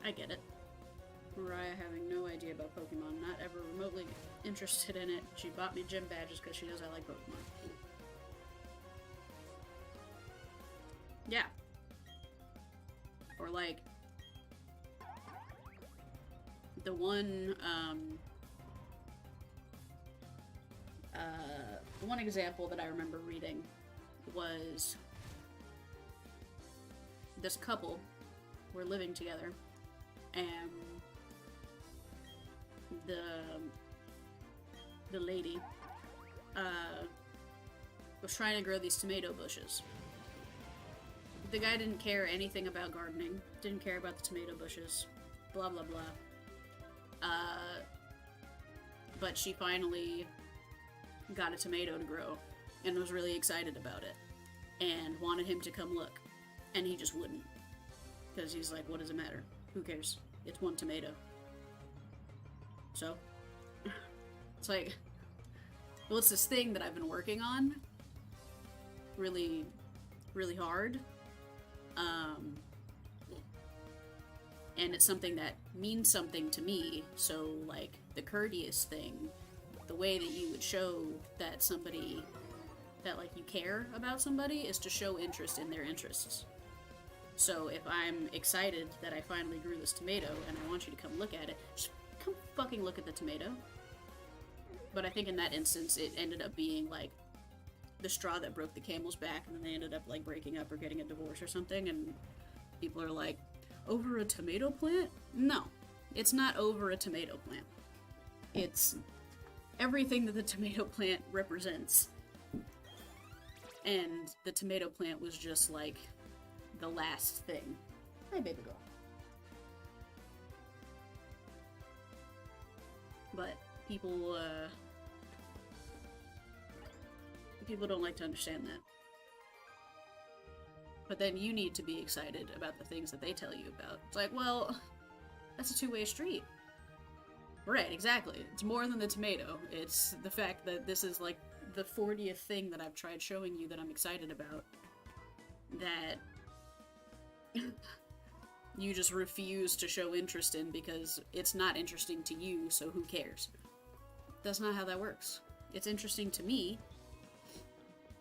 I get it. Mariah having no idea about Pokemon, not ever remotely interested in it. She bought me gym badges because she knows I like Pokemon. Yeah. Or like the one example that I remember reading was this couple were living together, and the lady was trying to grow these tomato bushes. The guy didn't care anything about gardening, didn't care about the tomato bushes, blah blah blah. But she finally got a tomato to grow and was really excited about it and wanted him to come look, and he just wouldn't, because he's like, what does it matter? Who cares? It's one tomato. So it's like, well, it's this thing that I've been working on really hard, and it's something that means something to me. So like the courteous thing, the way that you would show that somebody, that like you care about somebody, is to show interest in their interests. So if I'm excited that I finally grew this tomato and I want you to come look at it, just come fucking look at the tomato. But I think in that instance it ended up being like the straw that broke the camel's back, and then they ended up like breaking up or getting a divorce or something, and people are like, over a tomato plant? No, it's not over a tomato plant. It's everything that the tomato plant represents. And the tomato plant was just like the last thing. Hi, baby girl. But people don't like to understand that. But then you need to be excited about the things that they tell you about. It's like, well, that's a two-way street. Right, exactly. It's more than the tomato. It's the fact that this is like the 40th thing that I've tried showing you that I'm excited about, that you just refuse to show interest in because it's not interesting to you, so who cares? That's not how that works. It's interesting to me,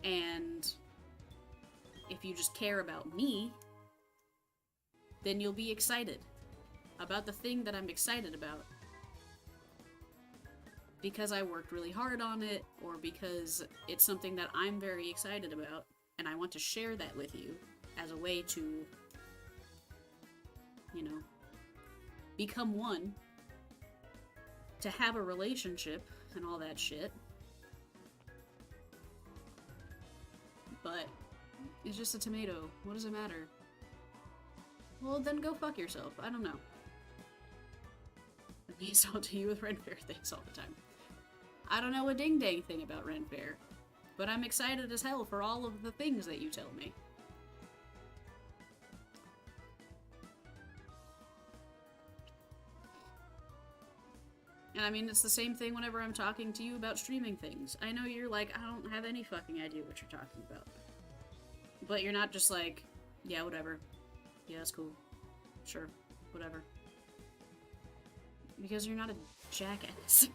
and if you just care about me, then you'll be excited about the thing that I'm excited about. Because I worked really hard on it, or because it's something that I'm very excited about, and I want to share that with you as a way to, you know, become one, to have a relationship, and all that shit. But it's just a tomato. What does it matter? Well, then go fuck yourself. I don't know. It means I'll do you with Ren Fair things all the time. I don't know a ding-dang thing about Ren Fair, but I'm excited as hell for all of the things that you tell me. And I mean, it's the same thing whenever I'm talking to you about streaming things. I know you're like, I don't have any fucking idea what you're talking about. But you're not just like, yeah, whatever. Yeah, that's cool. Sure, whatever. Because you're not a jackass.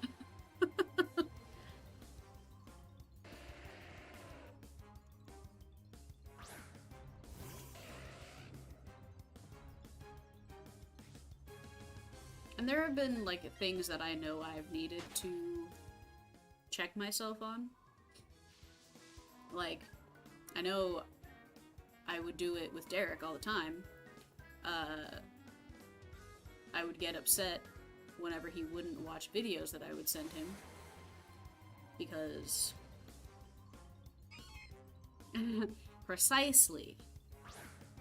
And there have been, like, things that I know I've needed to check myself on. Like, I know I would do it with Derek all the time. I would get upset whenever he wouldn't watch videos that I would send him. Because... precisely.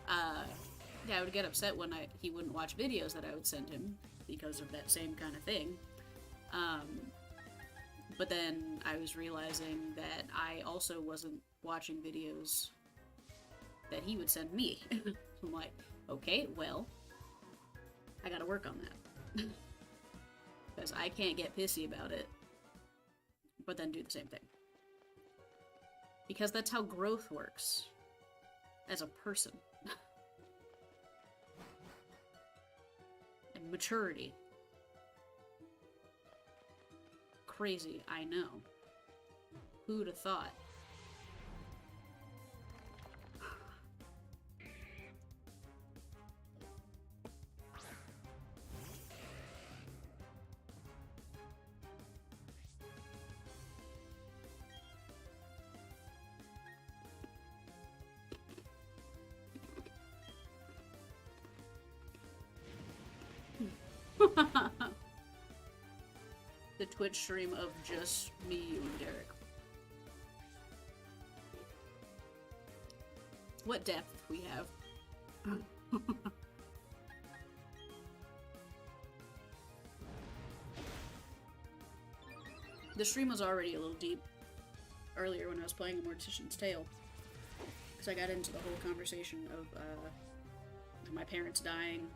Yeah, I would get upset when he wouldn't watch videos that I would send him, because of that same kind of thing. But then I was realizing that I also wasn't watching videos that he would send me. I'm like, okay, well, I gotta work on that. Because I can't get pissy about it, but then do the same thing. Because that's how growth works as a person. and maturity. Crazy, I know. Who'd have thought? The Twitch stream of just me, you, and Derek. What depth we have. The stream was already a little deep earlier when I was playing A Mortician's Tale. Because I got into the whole conversation of my parents dying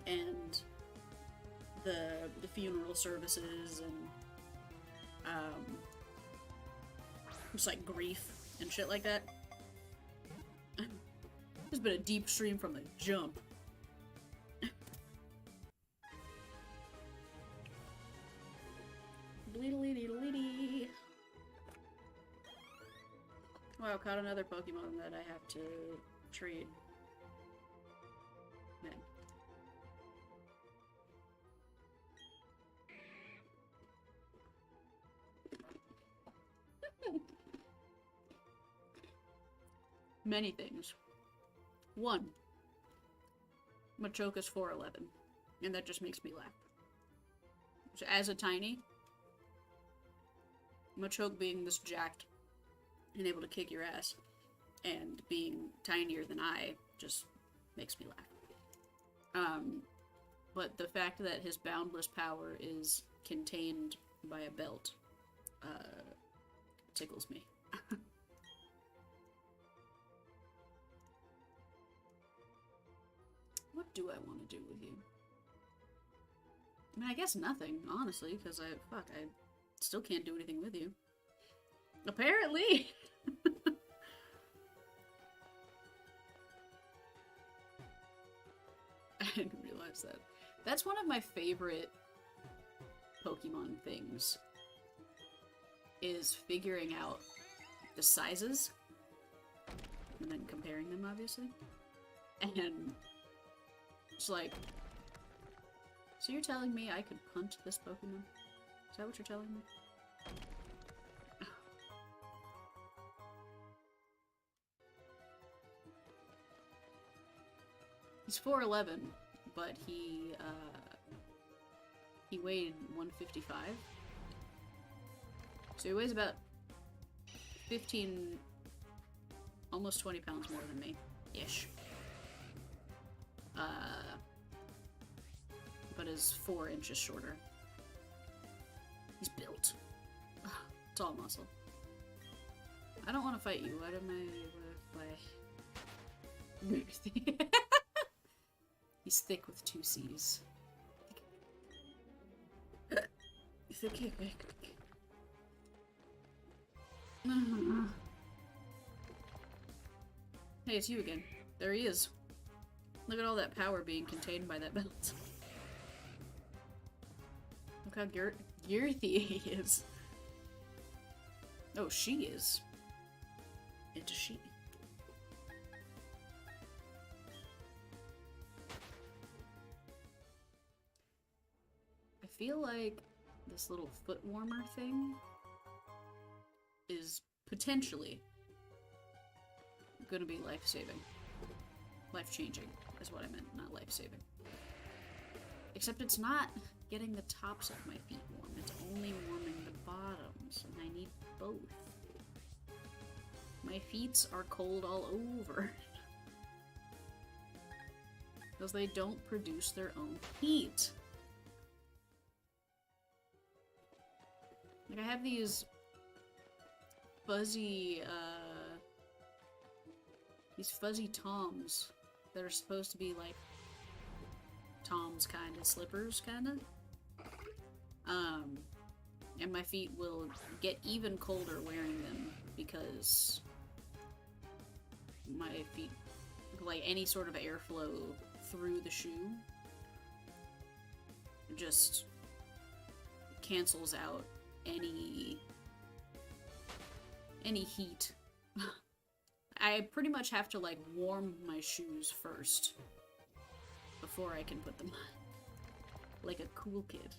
and the funeral services and just like grief and shit like that. It's been a deep stream from the jump. Bleedly-deedly-dee. Wow, caught another Pokemon that I have to trade. Man. Many things. One, Machoke is 4'11", and that just makes me laugh. So as a tiny, Machoke being this jacked and able to kick your ass, and being tinier than I, just makes me laugh. But the fact that his boundless power is contained by a belt, tickles me. What do I want to do with you? I mean, I guess nothing, honestly, because I still can't do anything with you. Apparently! I didn't realize that. That's one of my favorite Pokemon things, is figuring out the sizes, and then comparing them, obviously. And it's like, so you're telling me I could punt this Pokemon? Is that what you're telling me? He's 4'11", but he weighed 155. So he weighs about 15, almost 20 pounds more than me. Ish. But is 4 inches shorter. He's built. It's all muscle. I don't want to fight you. Why don't I... He's thick with 2 C's. Thick. Hey, it's you again. There he is. Look at all that power being contained by that belt. Look how girthy he is. Oh, she is. It's a she. I feel like this little foot warmer thing is potentially gonna be life-saving. Life-changing is what I meant, not life-saving. Except it's not getting the tops of my feet warm, it's only warming the bottoms, and I need both. My feet are cold all over. Because they don't produce their own heat. Like, I have these fuzzy Toms that are supposed to be like Tom's kind of slippers, kind of. And my feet will get even colder wearing them because my feet, like any sort of airflow through the shoe just cancels out any heat. I pretty much have to, like, warm my shoes first before I can put them on. Like a cool kid.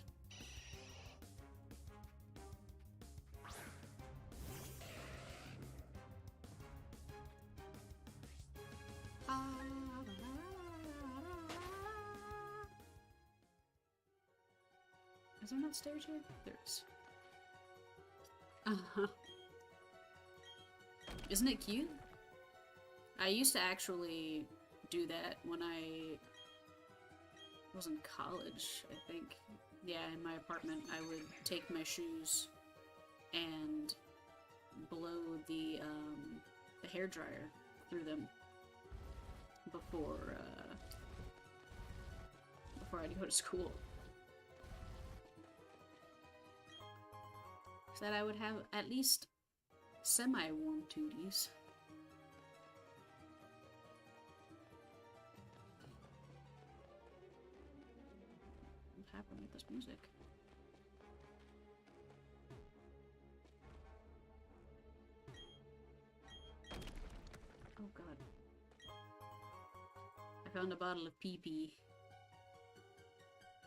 Is there not stairs here? There is. Uh-huh. Isn't it cute? I used to actually do that when I was in college, I think. Yeah, in my apartment, I would take my shoes and blow the hairdryer through them before I'd go to school. So that I would have at least semi-warm tooties. What's happening with this music? Oh god. I found a bottle of pee-pee.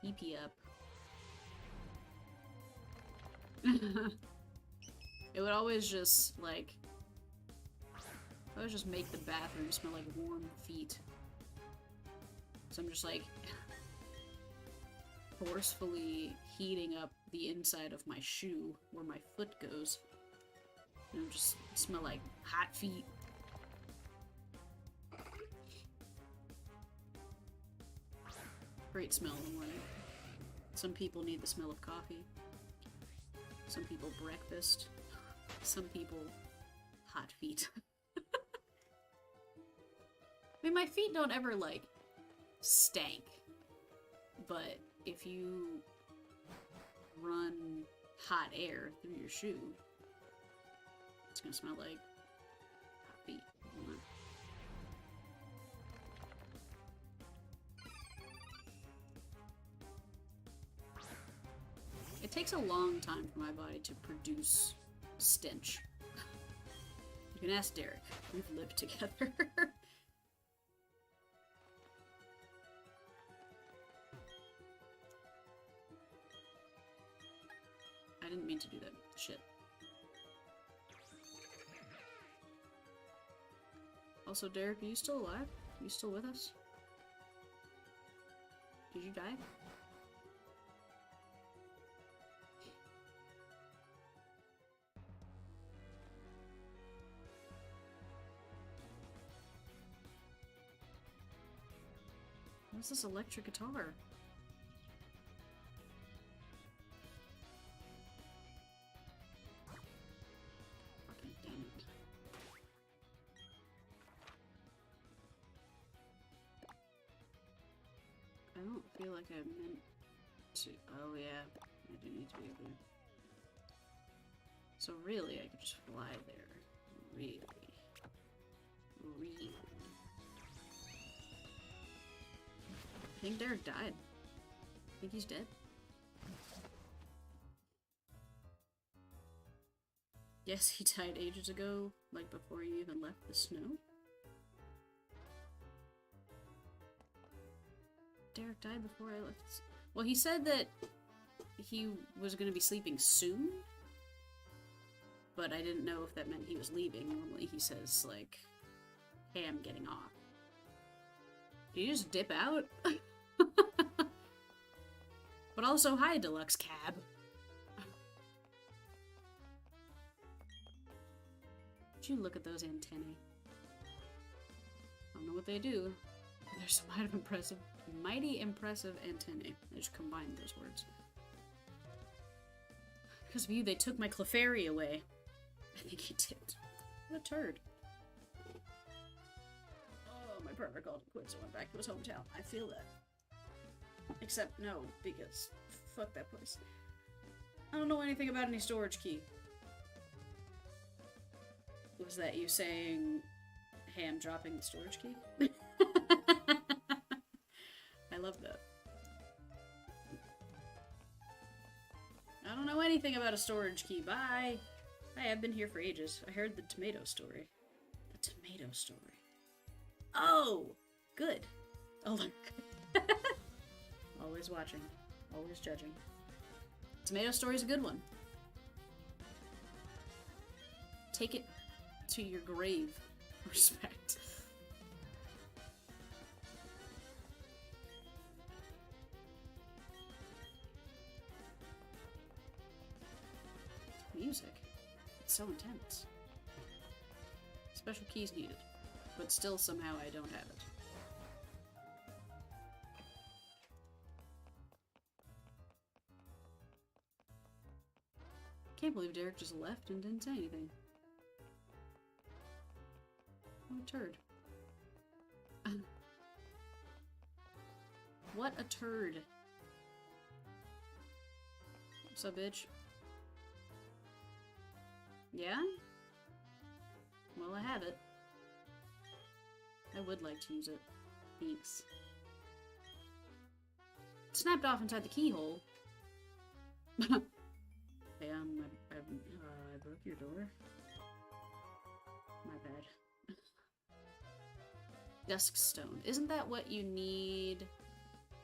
Pee-pee up. It would always just, like... always just make the bathroom smell like warm feet. So I'm just, like... forcefully heating up the inside of my shoe where my foot goes. And it'll just smell like hot feet. Great smell in the morning. Some people need the smell of coffee. Some people breakfast. Some people hot feet. I mean, my feet don't ever, like, stank. But if you run hot air through your shoe, it's gonna smell like hot feet. It takes a long time for my body to produce stench. You can ask Derek. We've lived together. I didn't mean to do that. Shit. Also, Derek, are you still alive? Are you still with us? Did you die? What's this electric guitar? Fucking damn it. I don't feel like I meant to. Oh yeah, I do need to be able to. So really, I could just fly there. Really. Really. I think Derek died. I think he's dead. Yes, he died ages ago, like before he even left the snow. Derek died before I left. Well, he said that he was going to be sleeping soon, but I didn't know if that meant he was leaving. Normally he says, like, hey, I'm getting off. Did you just dip out? But also, hi, Deluxe Cab. Did you look at those antennae? I don't know what they do. They're some mighty impressive antennae. I just combined those words. Because of you, they took my Clefairy away. I think he did. What a turd. Oh, my partner called it quits and went back to his hometown. I feel that. Except, no, because fuck that place. I don't know anything about any storage key. Was that you saying, hey, I'm dropping the storage key? I love that. don't know anything about a storage key. Bye! Hi, I've been here for ages. I heard the tomato story. The tomato story. Oh! Good. Oh, look. Always watching. Always judging. Tomato story's a good one. Take it to your grave. Respect. Music. It's so intense. Special keys needed. But still somehow I don't have it. Can't believe Derek just left and didn't say anything. What a turd. What a turd. What's up, bitch? Yeah? Well, I have it. I would like to use it. Thanks. It snapped off inside the keyhole. Hey, I broke your door. My bad. Dusk stone. Isn't that what you need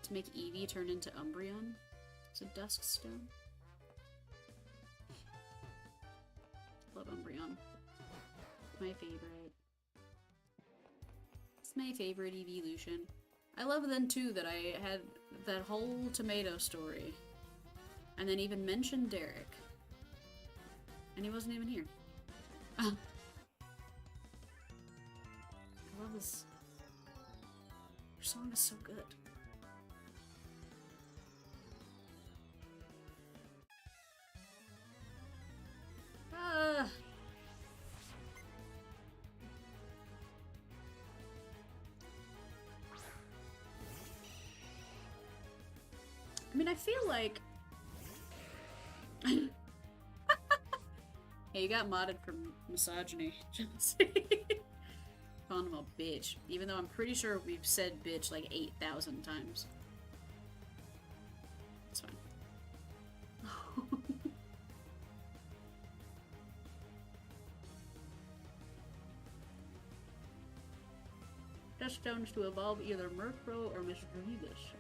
to make Eevee turn into Umbreon? Is it dusk stone? Love Umbreon. My favorite. It's my favorite evolution. I love then too that I had that whole tomato story. And then even mentioned Derek. And he wasn't even here. I love this. Your song is so good. I mean, I feel like... Hey, you got modded for misogyny. Calling him a bitch. Even though I'm pretty sure we've said bitch like 8,000 times. It's fine. Dusk stones to evolve either Murkrow or Mr. Grievous.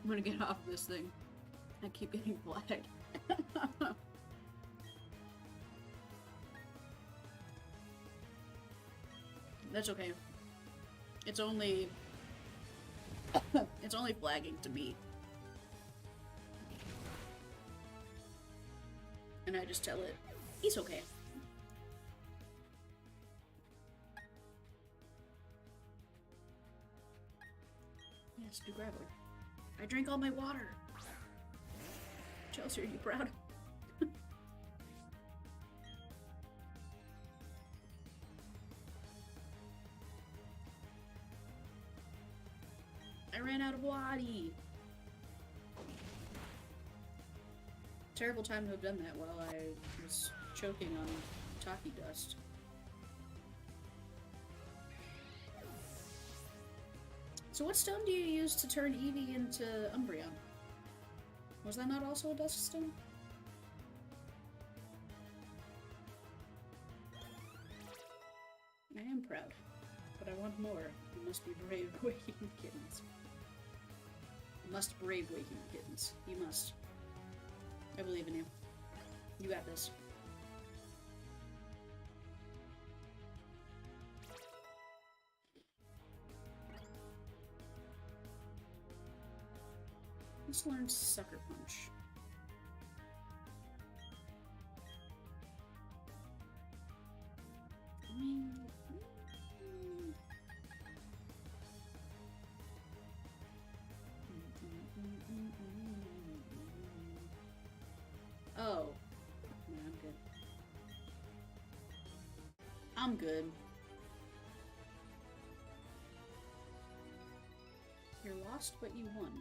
I'm gonna get off this thing. I keep getting flagged. That's okay. It's only... it's only flagging to me. And I just tell it, he's okay. Yes, do gravel. I drank all my water. Chelsea, are you proud? I ran out of Waddy. Terrible time to have done that while I was choking on Taki dust. So what stone do you use to turn Eevee into Umbreon? Was that not also a Dusk Stone? I am proud, but I want more. You must be brave, waking kittens. You must brave waking kittens. You must. I believe in you. You got this. Let's learn Sucker Punch. I mean... Oh. No, I'm good. I'm good. You're lost, but you won.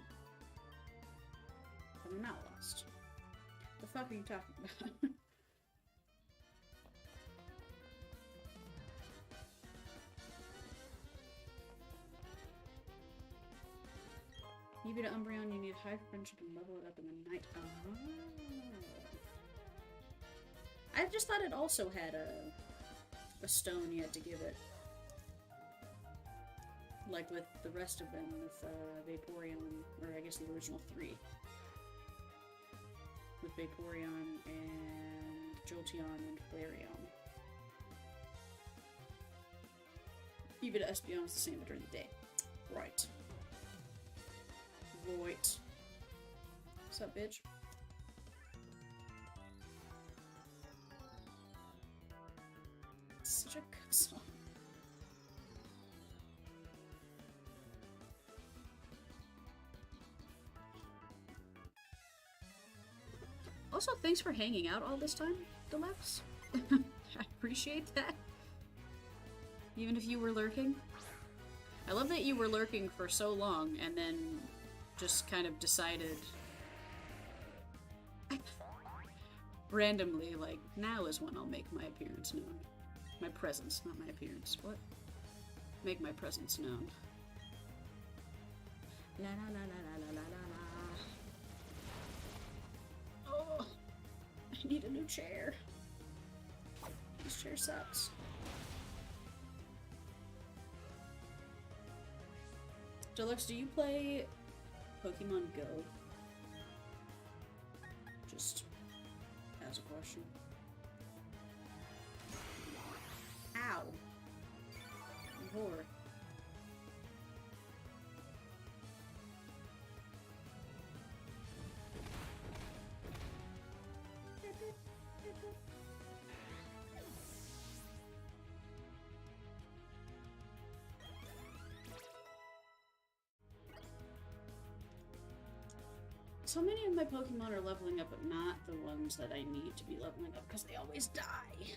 But I'm not lost. The fuck are you talking about? You beat Umbreon, you need high friendship and level it up in the night. I just thought it also had a stone you had to give it. Like with the rest of them, with Vaporeon, or I guess the original 3. With Vaporeon and Jolteon and Flareon. You beat Espeon, it's the same during the day. Right. Right. What's up, bitch? It's such a good song. Also, thanks for hanging out all this time, Deluxe. I appreciate that. Even if you were lurking. I love that you were lurking for so long and then just kind of decided randomly, like, now is when I'll make my appearance known. My presence, not my appearance. What? Make my presence known. La la la la la la la la. Oh, I need a new chair. This chair sucks. Deluxe, do you play Pokemon Go? Just as a question. Ow. Whore. So many of my Pokemon are leveling up, but not the ones that I need to be leveling up, because they always die.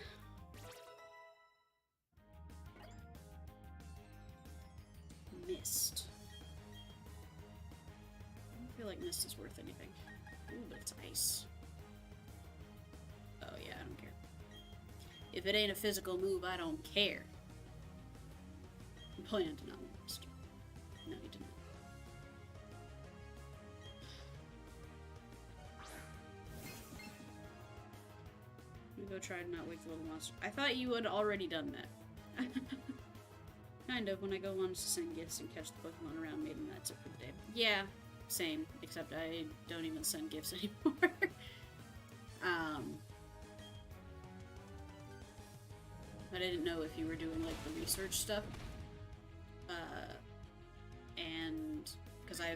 Mist. I don't feel like Mist is worth anything. Ooh, but it's ice. Oh yeah, I don't care. If it ain't a physical move, I don't care. You planned to not Mist. No, you didn't. Go try to not wake the little monster. I thought you had already done that. Kind of, when I go on to send gifts and catch the Pokemon around Maiden, that's it for the day. Yeah, same, except I don't even send gifts anymore. But I didn't know if you were doing, like, the research stuff. And, because I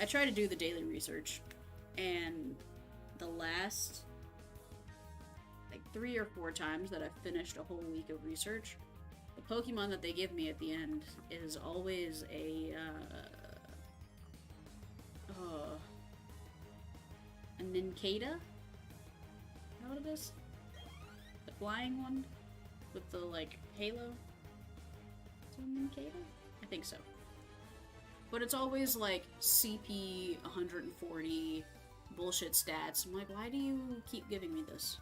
try to do the daily research, and the last, like, 3 or 4 times that I've finished a whole week of research, the Pokemon that they give me at the end is always a Nincada? Is that what it is? The flying one? With the, like, halo? Is it a Nincada? I think so. But it's always, like, CP 140 bullshit stats. I'm like, why do you keep giving me this?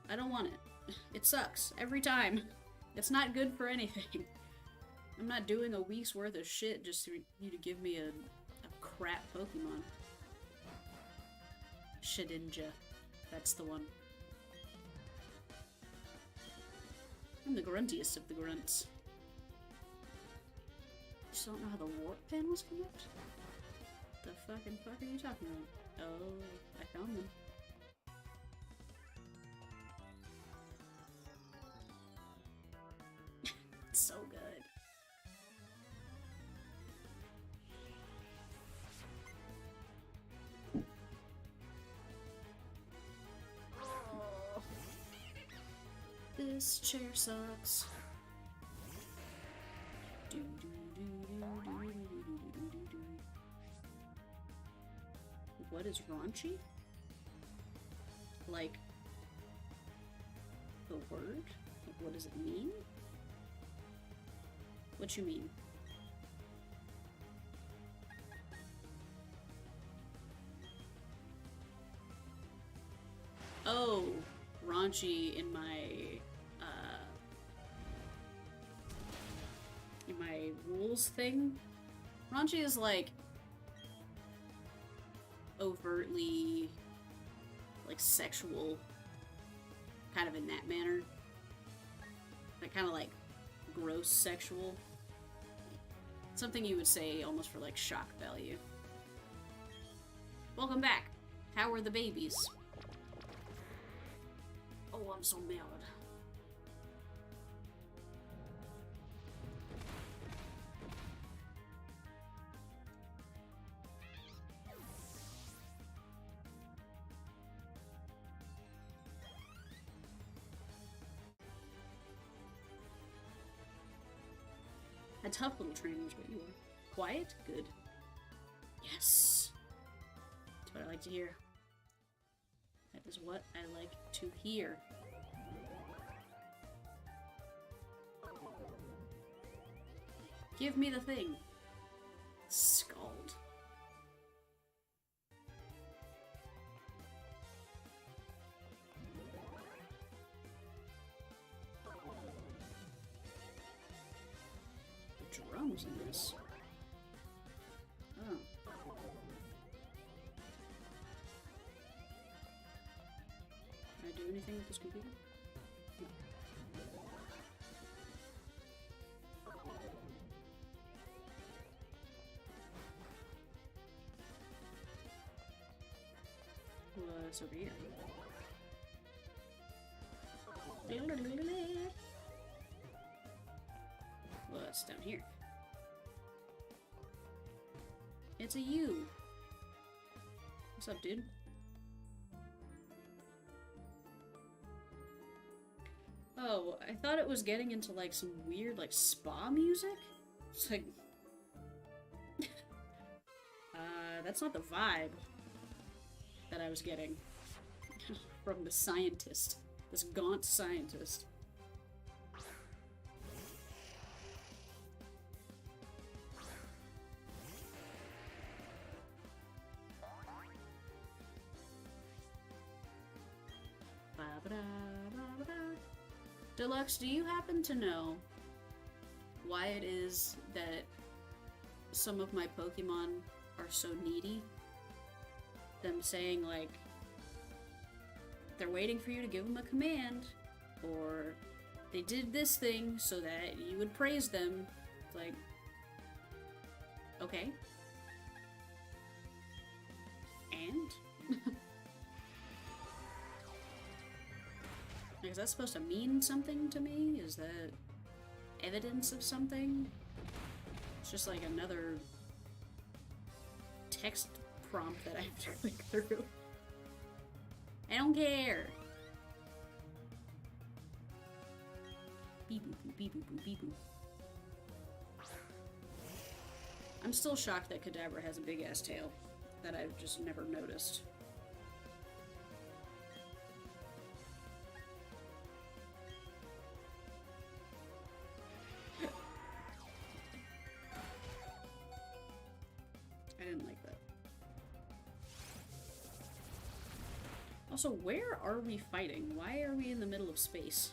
I don't want it. It sucks. Every time. It's not good for anything. I'm not doing a week's worth of shit just for you to give me a crap Pokemon. Shedinja. That's the one. I'm the gruntiest of the grunts. Just don't know how the warp panels connect? The fucking fuck are you talking about? Oh, I found them. It's so good. Oh. This chair sucks. What is raunchy? Like, the word? Like, what does it mean? What you mean? Oh, raunchy in my rules thing. Raunchy is like overtly like sexual, kind of in that manner. Like kind of like gross sexual. Something you would say almost for like shock value. Welcome back. How are the babies? Oh, I'm so mad. A tough little trainer is what you are. Quiet? Good. Yes. That's what I like to hear. That is what I like to hear. Give me the thing. Scald. Drums in this. Oh. Can I do anything with this computer? No. What's over here? What's down here? It's a U. What's up, dude? Oh, I thought it was getting into like some weird like spa music. It's like that's not the vibe that I was getting from the scientist. This gaunt scientist. Deluxe, do you happen to know why it is that some of my Pokemon are so needy? Them saying, like, they're waiting for you to give them a command, or they did this thing so that you would praise them. It's like, okay. And? Is that supposed to mean something to me? Is that evidence of something? It's just like another text prompt that I have to click through. I don't care. Beep boop boop beep boop boop beep boop. I'm still shocked that Kadabra has a big ass tail that I've just never noticed. I didn't like that. Also, where are we fighting? Why are we in the middle of space?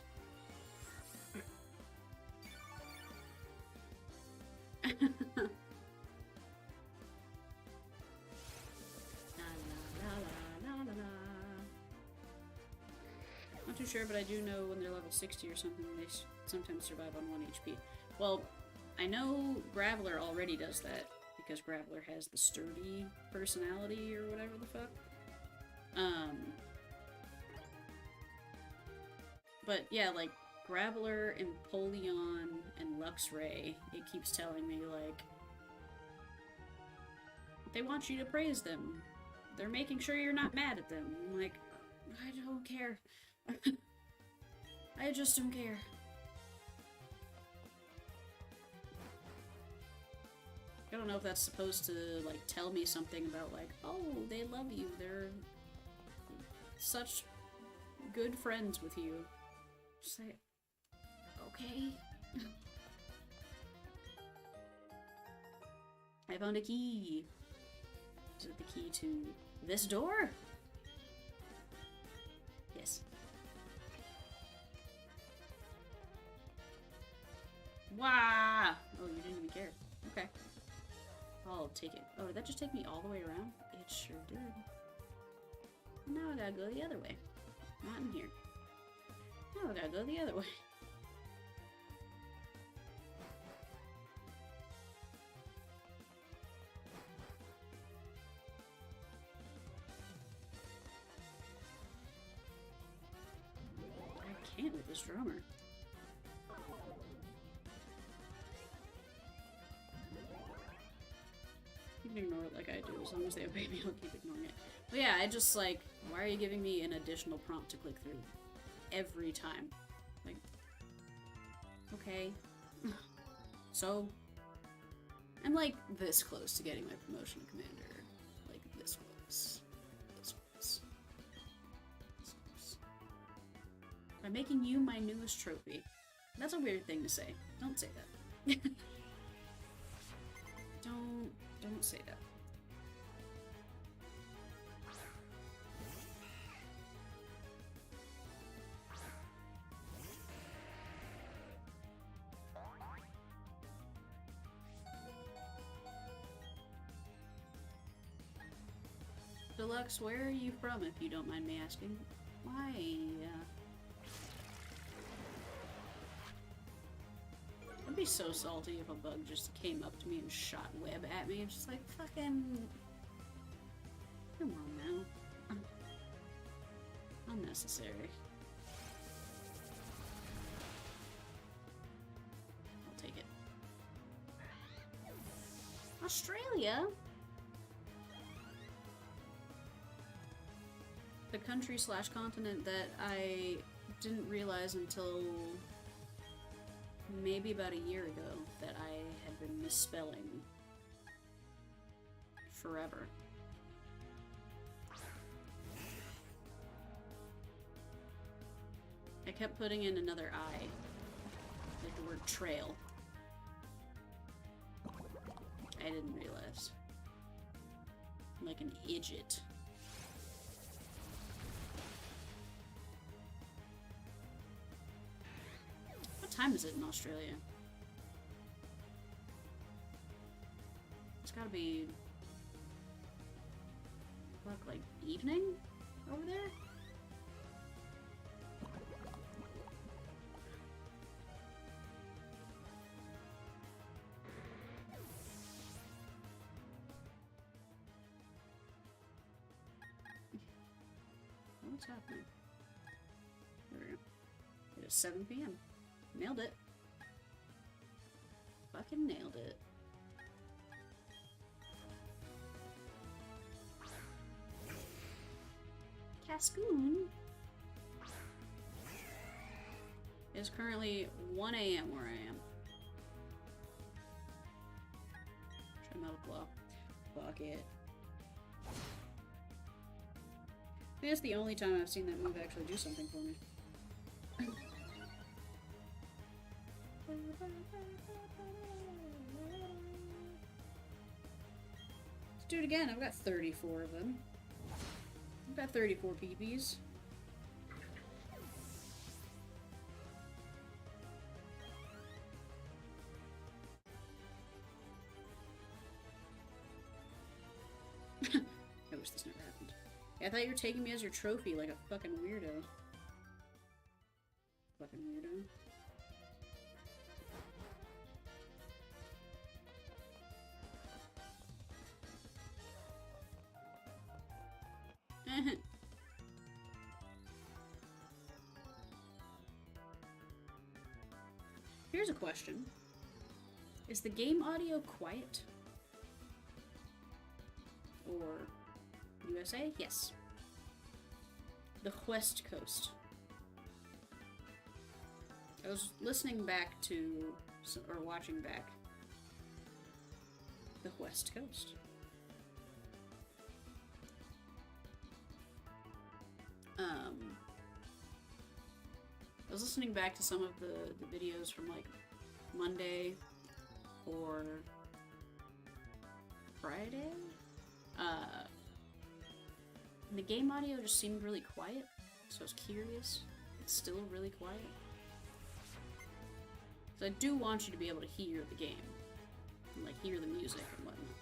Not too sure, but I do know when they're level 60 or something, they sometimes survive on 1 HP. Well, I know Graveler already does that, because Graveler has the sturdy personality or whatever the fuck. But yeah, like, Graveler, Empoleon, and Luxray, it keeps telling me, like, they want you to praise them. They're making sure you're not mad at them. I'm like, I don't care. I just don't care. I don't know if that's supposed to, like, tell me something about, like, oh, they love you. They're such good friends with you. Just like, okay. I found a key. Is it the key to this door? Yes. Wow! Oh, you didn't even care. Okay. I'll take it. Oh, did that just take me all the way around? It sure did. Now I gotta go the other way. Not in here. Now I gotta go the other way. I can't with this drummer. You can ignore it like I do. As long as they obey me, I'll keep ignoring it. But yeah, I just like, why are you giving me an additional prompt to click through? Every time. Like, okay. So, I'm like this close to getting my promotion to commander. Like this close. This close. This close. By making you my newest trophy. That's a weird thing to say. Don't say that. Don't say that. Deluxe, where are you from, if you don't mind me asking? Why? I'd be so salty if a bug just came up to me and shot web at me. It's just like, fucking... Come on now. Unnecessary. I'll take it. Australia? The country/continent that I didn't realize until maybe about a year ago that I had been misspelling forever. I kept putting in another I, like the word trail. I didn't realize. I'm like an idiot. What time is it in Australia? It's gotta be... Look, like evening over there? What's happening? There we go. It is 7 p.m. Nailed it. Fucking nailed it. Cascoon. It is currently 1 a.m. where I am. Try metal claw. Fuck it. I think that's the only time I've seen that move actually do something for me. Let's do it again. I've got 34 of them. I've got 34 PPs. I wish this never happened. Yeah, I thought you were taking me as your trophy like a fucking weirdo. Fucking weirdo. Here's a question. Is the game audio quiet? Or USA? Yes. The West Coast. I was listening back to, or watching back, the West Coast. I was listening back to some of the videos from like Monday or Friday. And the game audio just seemed really quiet, so I was curious. It's still really quiet. So I do want you to be able to hear the game, and like hear the music and whatnot.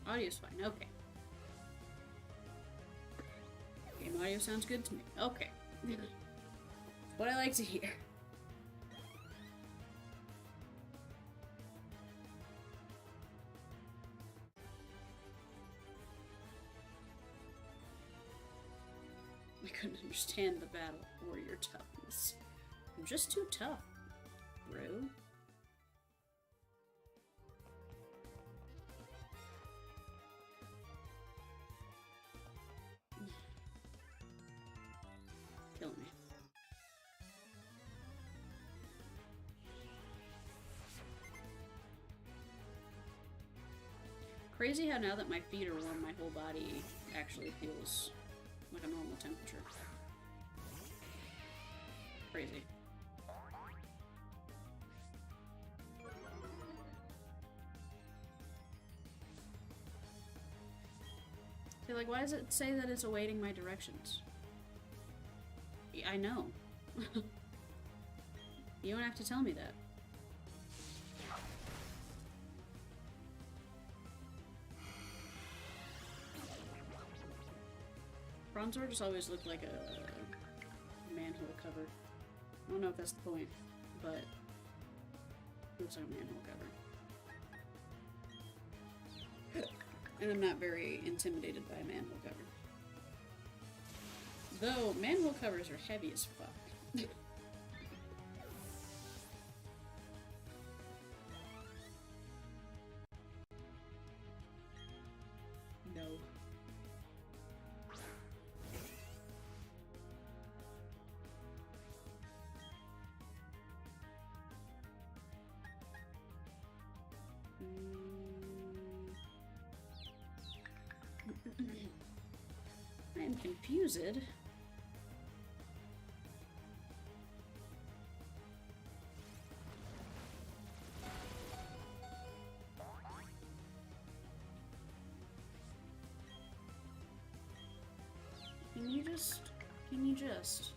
Audio's fine, okay. Game audio sounds good to me. Okay. What I like to hear. I couldn't understand the battle warrior toughness. I'm just too tough, bro. Kill me. Crazy how now that my feet are warm, my whole body actually feels like a normal temperature. Crazy. See, like, why does it say that it's awaiting my directions? I know. You don't have to tell me that. Bronzor just always looked like a manhole cover. I don't know if that's the point, but it looks like a manhole cover. And I'm not very intimidated by a manhole cover. Though, manhole covers are heavy as fuck. No. I am confused. Can you just...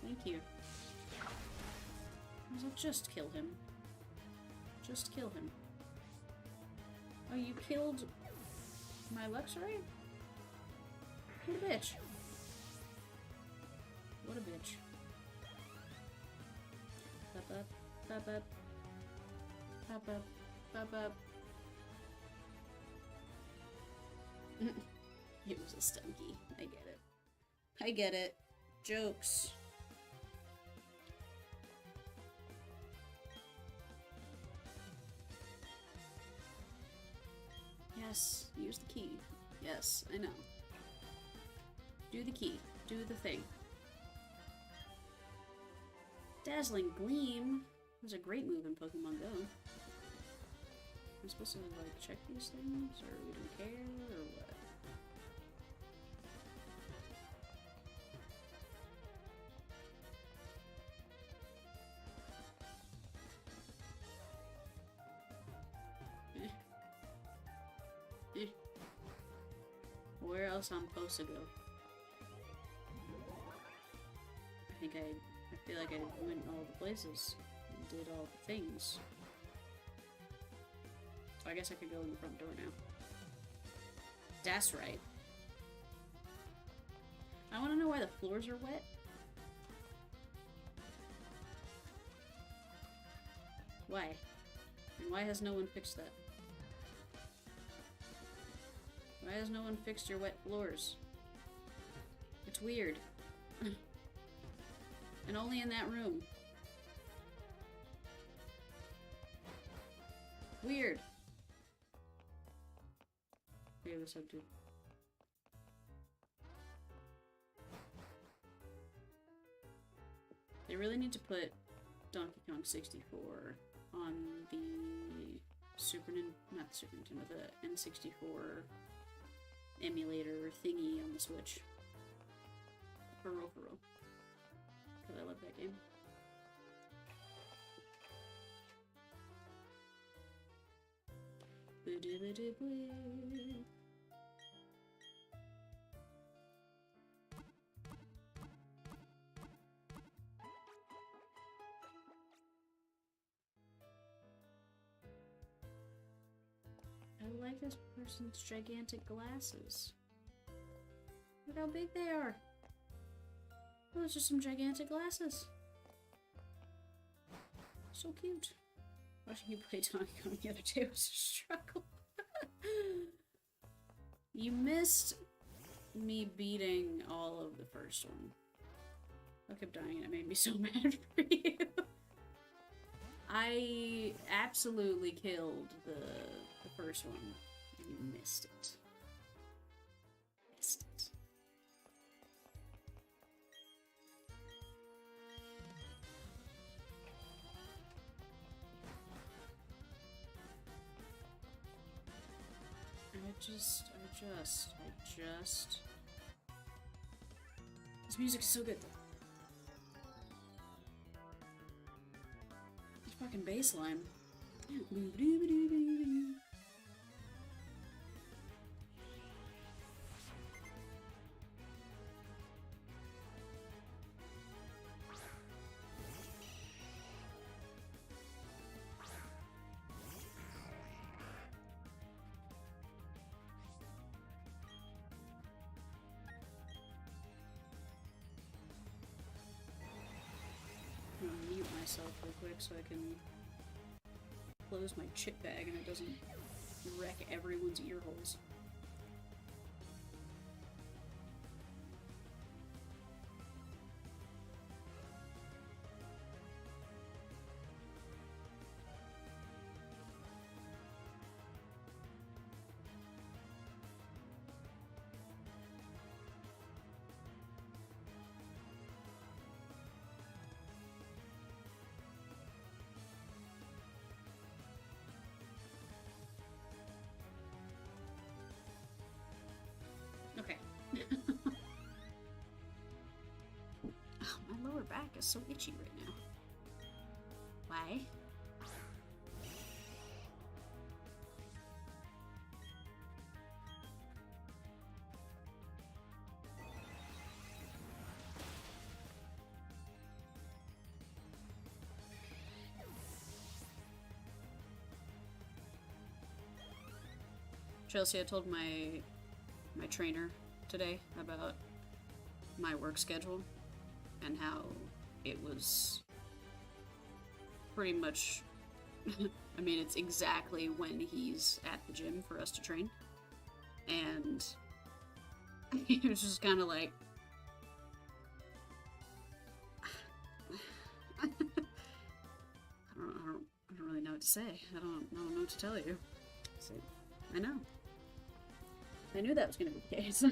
Thank you. I was like, just kill him. Just kill him. Oh, you killed my Luxray? What a bitch. What a bitch. Pop up, pop up. Pop up, pop up. It was a stunky. I get it. I get it. Jokes. Yes, use the key. Yes, I know. Do the key. Do the thing. Dazzling Gleam was a great move in Pokemon Go. Am I supposed to, like, check these things? Or we don't care? Or what? Where else I'm supposed to go? I feel like I went all the places and did all the things. So I guess I could go in the front door now. That's right. I want to know why the floors are wet. Why? And why has no one fixed that? Why has no one fixed your wet floors? It's weird. And only in that room. Weird. Okay, what's up, dude? They really need to put Donkey Kong 64 on the not the Super Nintendo, the N64 emulator thingy on the Switch. For real. Because I love that game. I like this person's gigantic glasses. Look how big they are. Those are some gigantic glasses. So cute. Watching you play Donkey Kong the other day was a struggle. You missed me beating all of the first one. I kept dying and it made me so mad for you. I absolutely killed the first one. And you missed it. Missed it. I just... This music's so good. This fucking bass line. I'm gonna mute myself real quick so I can close my chip bag and it doesn't wreck everyone's ear holes. Okay. Oh, my lower back is so itchy right now. Why? Chelsea, I told my trainer today about my work schedule and how it was pretty much I mean, it's exactly when he's at the gym for us to train, and he was just kind of like I don't really know what to say. I don't know what to tell you. So, I know. I knew that was going to be the case.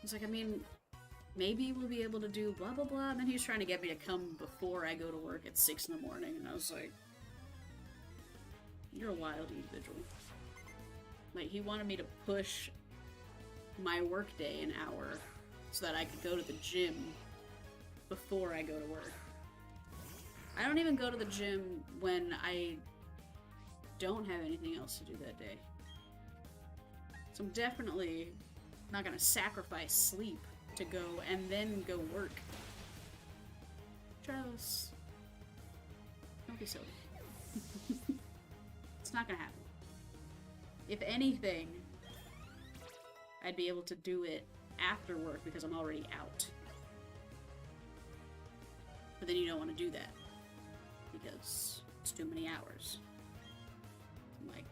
It's like, I mean, maybe we'll be able to do blah blah blah, and then he was trying to get me to come before I go to work at 6 in the morning, and I was like, you're a wild individual. Like, he wanted me to push my work day an hour so that I could go to the gym before I go to work. I don't even go to the gym when I don't have anything else to do that day. So I'm definitely not gonna sacrifice sleep to go and then go work. Travis, don't be silly. It's not gonna happen. If anything, I'd be able to do it after work because I'm already out. But then you don't want to do that because it's too many hours. I'm like,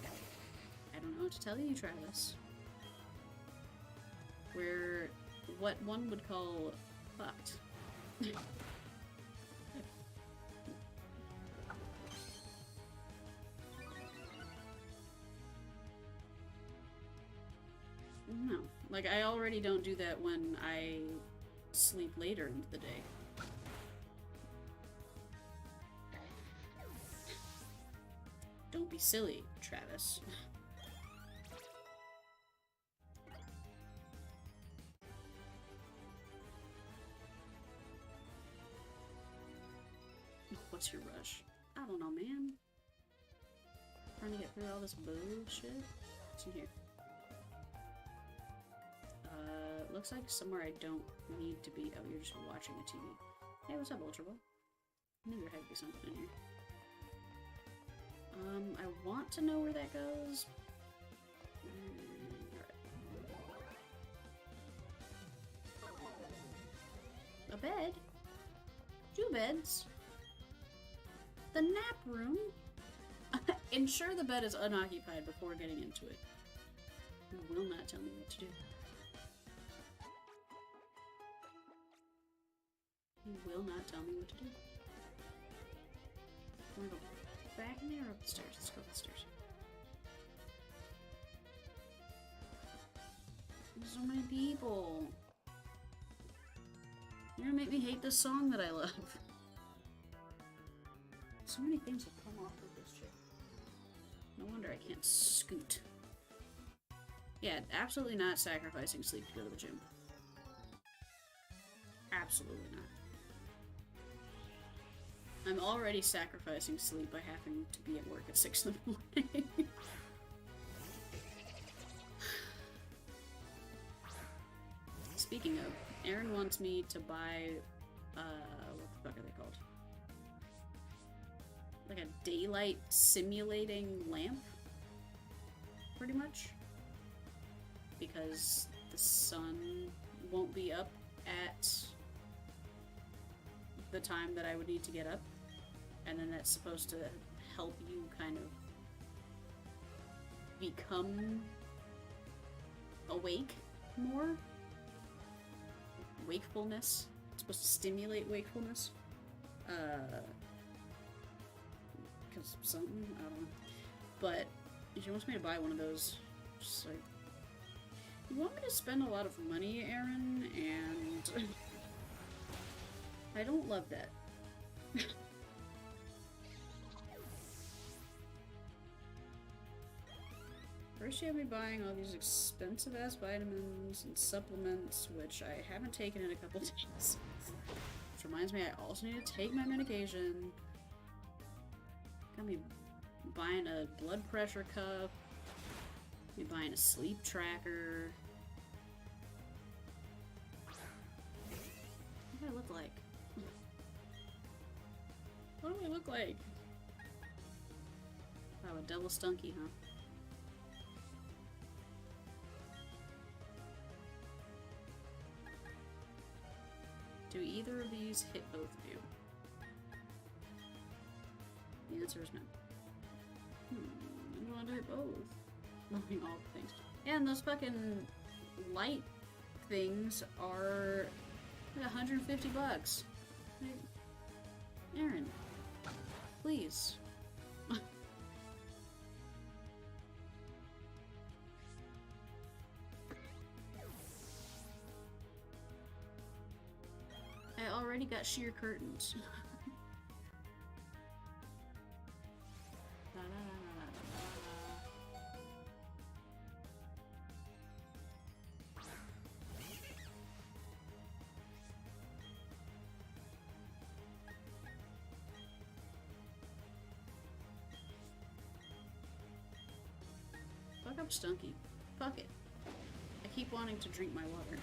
I don't know what to tell you, Travis. We're what one would call fucked. No, like, I already don't do that when I sleep later into the day. Don't be silly, Travis. What's your rush? I don't know, man. Trying to get through all this bullshit. What's in here? Looks like somewhere I don't need to be. Oh, you're just watching a TV. Hey, what's up, Ultra Ball? I knew there had to be something in here. I want to know where that goes. Alright. A bed? 2 beds? The nap room? Ensure the bed is unoccupied before getting into it. You will not tell me what to do. You will not tell me what to do. Want to go back in there or up the stairs? Let's go up the stairs. There's so many people. You're gonna make me hate this song that I love. So many things have come off of this shit. No wonder I can't scoot. Yeah, absolutely not sacrificing sleep to go to the gym. Absolutely not. I'm already sacrificing sleep by having to be at work at 6 in the morning. Speaking of, Aaron wants me to buy, what the fuck are they called? Like a daylight simulating lamp? Pretty much. Because the sun won't be up at the time that I would need to get up. And then that's supposed to help you kind of become awake more. Wakefulness. It's supposed to stimulate wakefulness. Because something, I don't know. But she wants me to buy one of those. Just like, you want me to spend a lot of money, Aaron? And I don't love that. First you have me buying all these expensive ass vitamins and supplements, which I haven't taken in a couple days. Which reminds me I also need to take my medication. Got me buying a blood pressure cuff. Me buying a sleep tracker. What do I look like? What do I look like? Oh, a double stunky, huh? Do either of these hit both of you? The answer is no. I want to hit both. Loving all the things. And those fucking light things are like 150 bucks. Like, Aaron, please. I already got sheer curtains. Fuck up Stunky. Fuck it. I keep wanting to drink my water.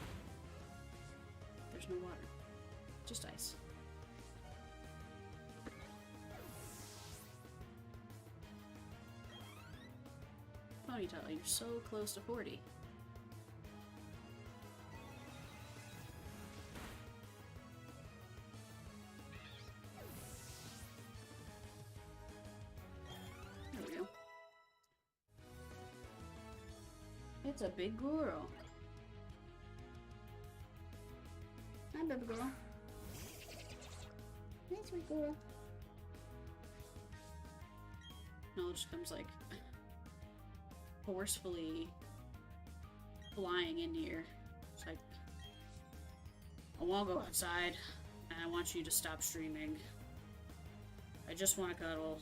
There's no water. Just ice. Ponytail, you're so close to 40. There we go. It's a big girl. Hi, baby girl. Hey, sweet girl. Knowledge comes like forcefully flying in here. It's like, I want to go outside, and I want you to stop streaming. I just want to cuddle.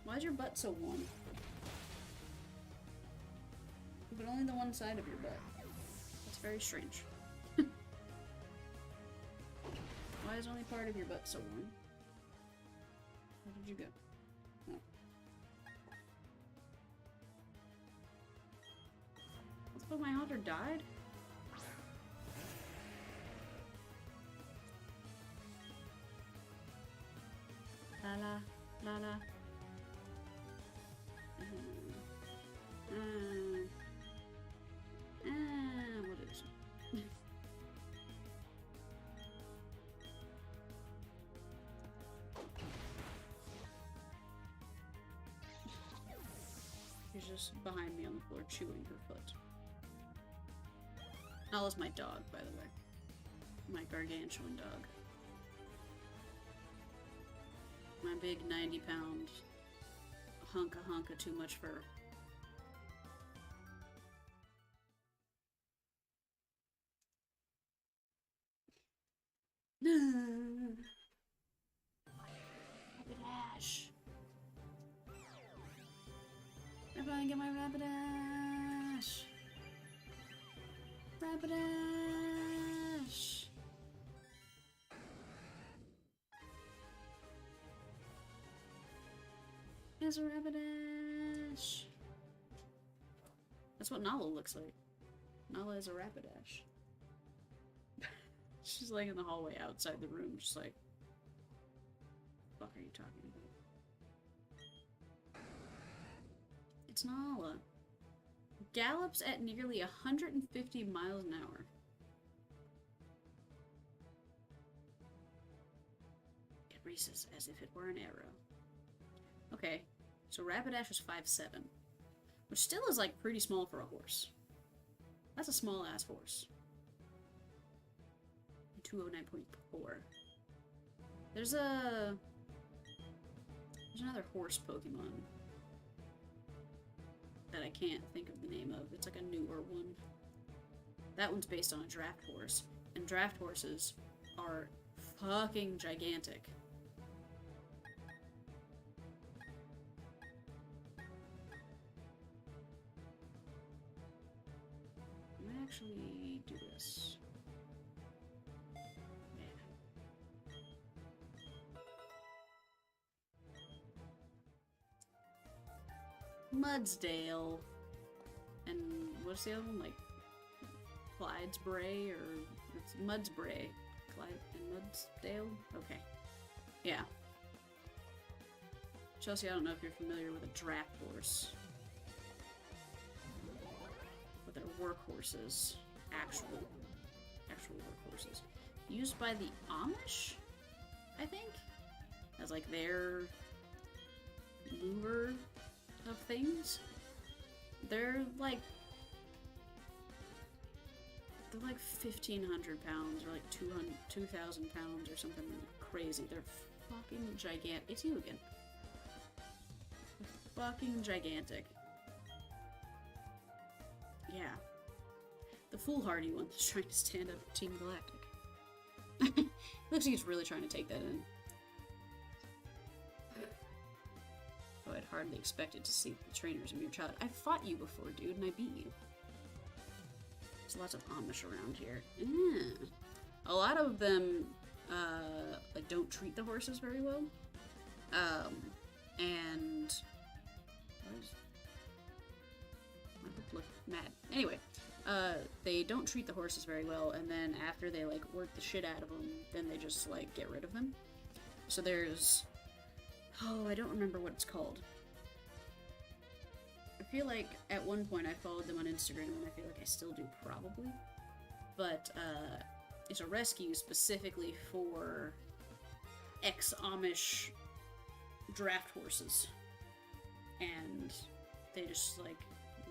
Why is your butt so warm? But only the one side of your butt. That's very strange. Why is only part of your butt so warm? Where did you go? Oh. That's what my otter died? La la, la la. What is it? She's just behind me on the floor chewing her foot. Nala's my dog, by the way. My gargantuan dog. My big 90-pound hunk of too much fur. Rapidash. Everyone get my Rapidash. Rapidash. There's a Rapidash. That's what Nala looks like. Nala is a Rapidash. She's like in the hallway outside the room, just like, what the fuck are you talking about? It's Nala. Gallops at nearly 150 miles an hour. It races as if it were an arrow. Okay, so Rapidash is 5'7", which still is like pretty small for a horse. That's a small ass horse. 209.4. There's another horse Pokemon that I can't think of the name of. It's like a newer one. That one's based on a draft horse, and draft horses are fucking gigantic. I'm gonna actually do this. Mudsdale. And what's the other one? Like Clydesbray, or it's Mudsbray. Clyde and Mudsdale? Okay. Yeah. Chelsea, I don't know if you're familiar with a draft horse. But they're workhorses. Actual workhorses. Used by the Amish, I think? As like their lure of things. They're like 1,500 pounds or like 2,000 pounds or something crazy. They're fucking gigantic. It's you again. They're fucking gigantic. Yeah. The foolhardy one that's trying to stand up to Team Galactic. Looks like he's really trying to take that in. Oh, I'd hardly expected to see the trainers of your child. I've fought you before, dude, and I beat you. There's lots of Amish around here. A lot of them, like, don't treat the horses very well. And... My book looked mad. Anyway, they don't treat the horses very well, and then after they, like, work the shit out of them, then they just, like, get rid of them. So there's... Oh, I don't remember what it's called. I feel like at one point I followed them on Instagram, and I feel like I still do, probably. But, it's a rescue specifically for ex-Amish draft horses. And they just, like,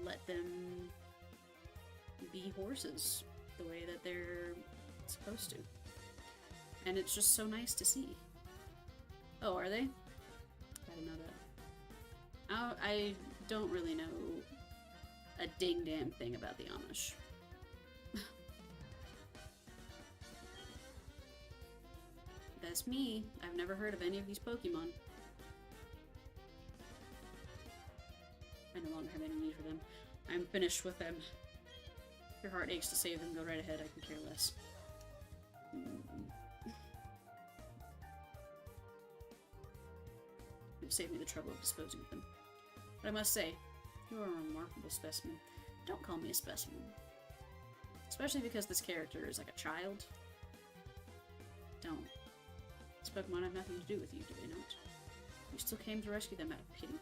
let them be horses the way that they're supposed to. And it's just so nice to see. Oh, are they? I didn't know that. I don't really know a ding-damn thing about the Amish. That's me. I've never heard of any of these Pokemon. I no longer have any need for them. I'm finished with them. If your heart aches to save them, go right ahead. I can care less. save me the trouble of disposing of them. But I must say, you are a remarkable specimen. Don't call me a specimen. Especially because this character is like a child. Don't. These Pokemon have nothing to do with you, do they not? You still came to rescue them out of pity.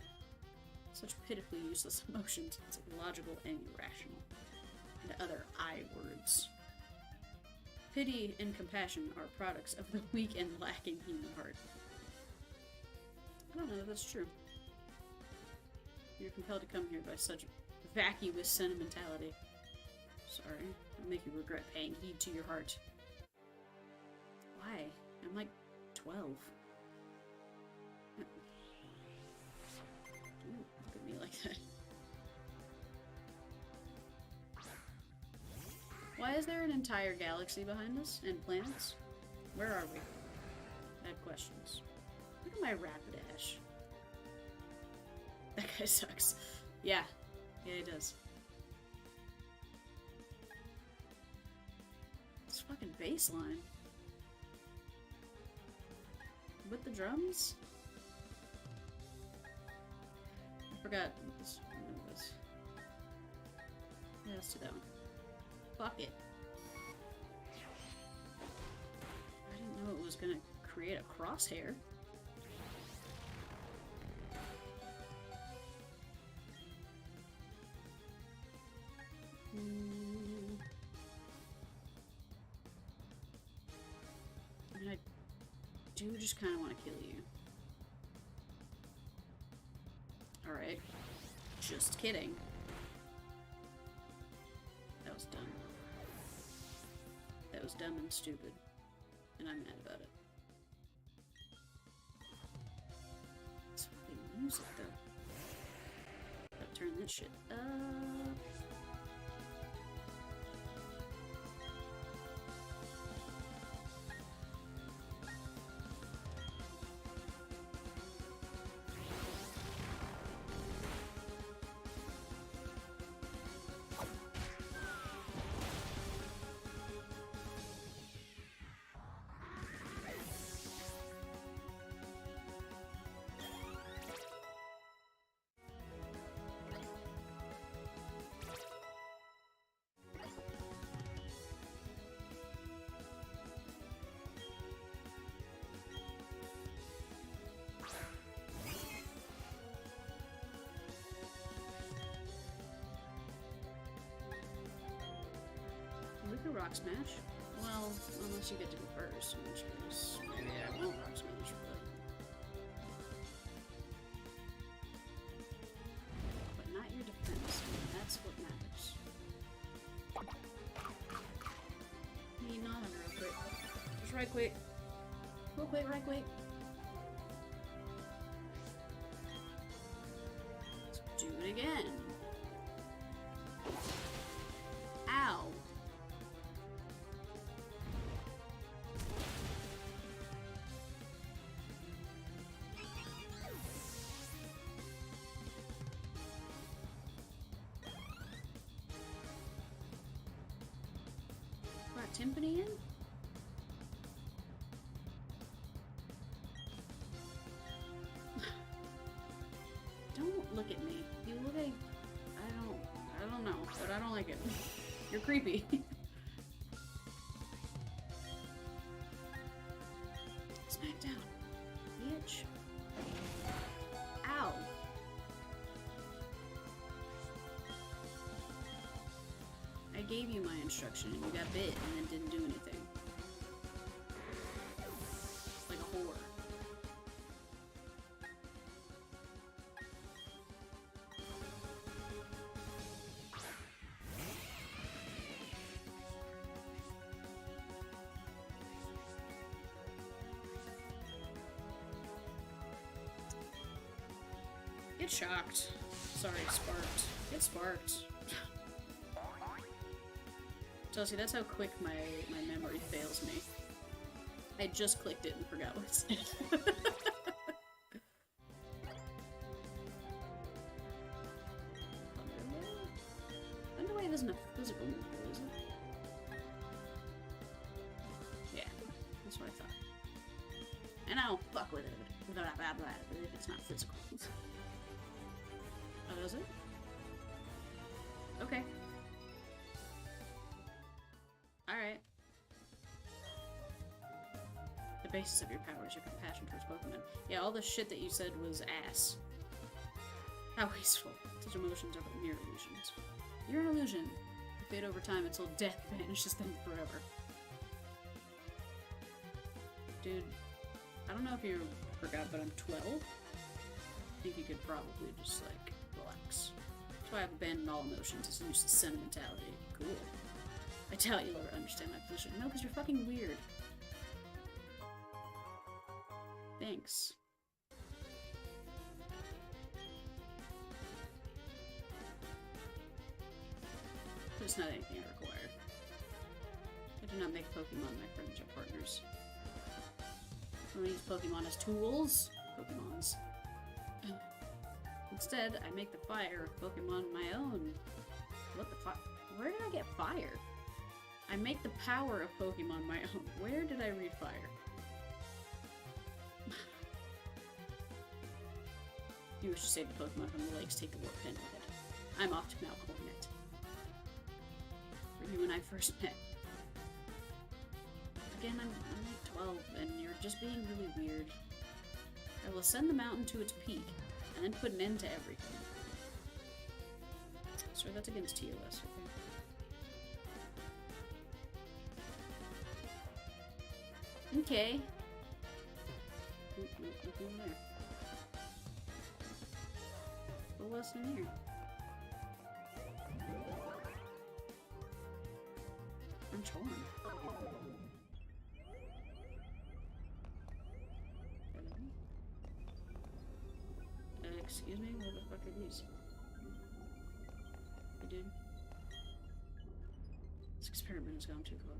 Such pitifully useless emotions. It's illogical and irrational. And other I words. Pity and compassion are products of the weak and lacking human heart. I don't know if that's true. You're compelled to come here by such vacuous sentimentality. Sorry, I'll make you regret paying heed to your heart. Why? I'm like 12. Don't look at me like that. Why is there an entire galaxy behind us? And planets? Where are we? I have questions. Look at my Rapidash. That guy sucks. Yeah. Yeah, he does. It's fucking baseline. With the drums? I forgot what this one was. Yeah, let's do that one. Fuck it. I didn't know it was gonna create a crosshair. And I do just kind of want to kill you. Alright. Just kidding. That was dumb. That was dumb and stupid. And I'm mad about it. It's fucking music, though. Gotta turn that shit up. We could rock smash. Well, unless you get to go first, in which case maybe I won't rock smash, but not your defense, and that's what matters. You need not real quick. Just right quick. Real quick, right quick. Let's do it again. Ow. Timpani in? Don't look at me. You look like I don't know, but I don't like it. You're creepy. Smack down, bitch. Ow. I gave you my instruction and you got bit and then didn't do anything. Like a whore. Get shocked. Sorry, sparked. Get sparked. Chelsea, that's how quick my memory fails me. I just clicked it and forgot what it said. Thunderwave isn't a physical move, is it? Yeah, that's what I thought. And I don't fuck with it. It's not physical. Oh, does it? Okay. Alright. The basis of your power is your compassion towards Pokemon. Yeah, all the shit that you said was ass. How wasteful. Such emotions are but mere illusions. You're an illusion. You fade over time until death banishes them forever. Dude, I don't know if you forgot, but I'm 12. I think you could probably just, like, relax. That's why I've abandoned all emotions. It's useless sentimentality. Cool. I doubt you'll ever understand my position. No, because you're fucking weird. Thanks. There's not anything I require. I do not make Pokemon my friends or partners. I don't use Pokemon as tools. Pokemons. Instead, I make the fire of Pokemon my own. What the fuck? Where did I get fire? I make the power of Pokemon my own. Where did I read fire? You wish to save the Pokemon from the lakes, take the warp pin with it. I'm off to Mount Coronet. Where you and I first met. Again, I'm like 12, and you're just being really weird. I will ascend the mountain to its peak, and then put an end to everything. Sorry, that's against TOS, okay? Okay. Nothing there. What's in here? I'm torn. Excuse me? What the fuck are these? Hey, dude. This experiment has gone too far.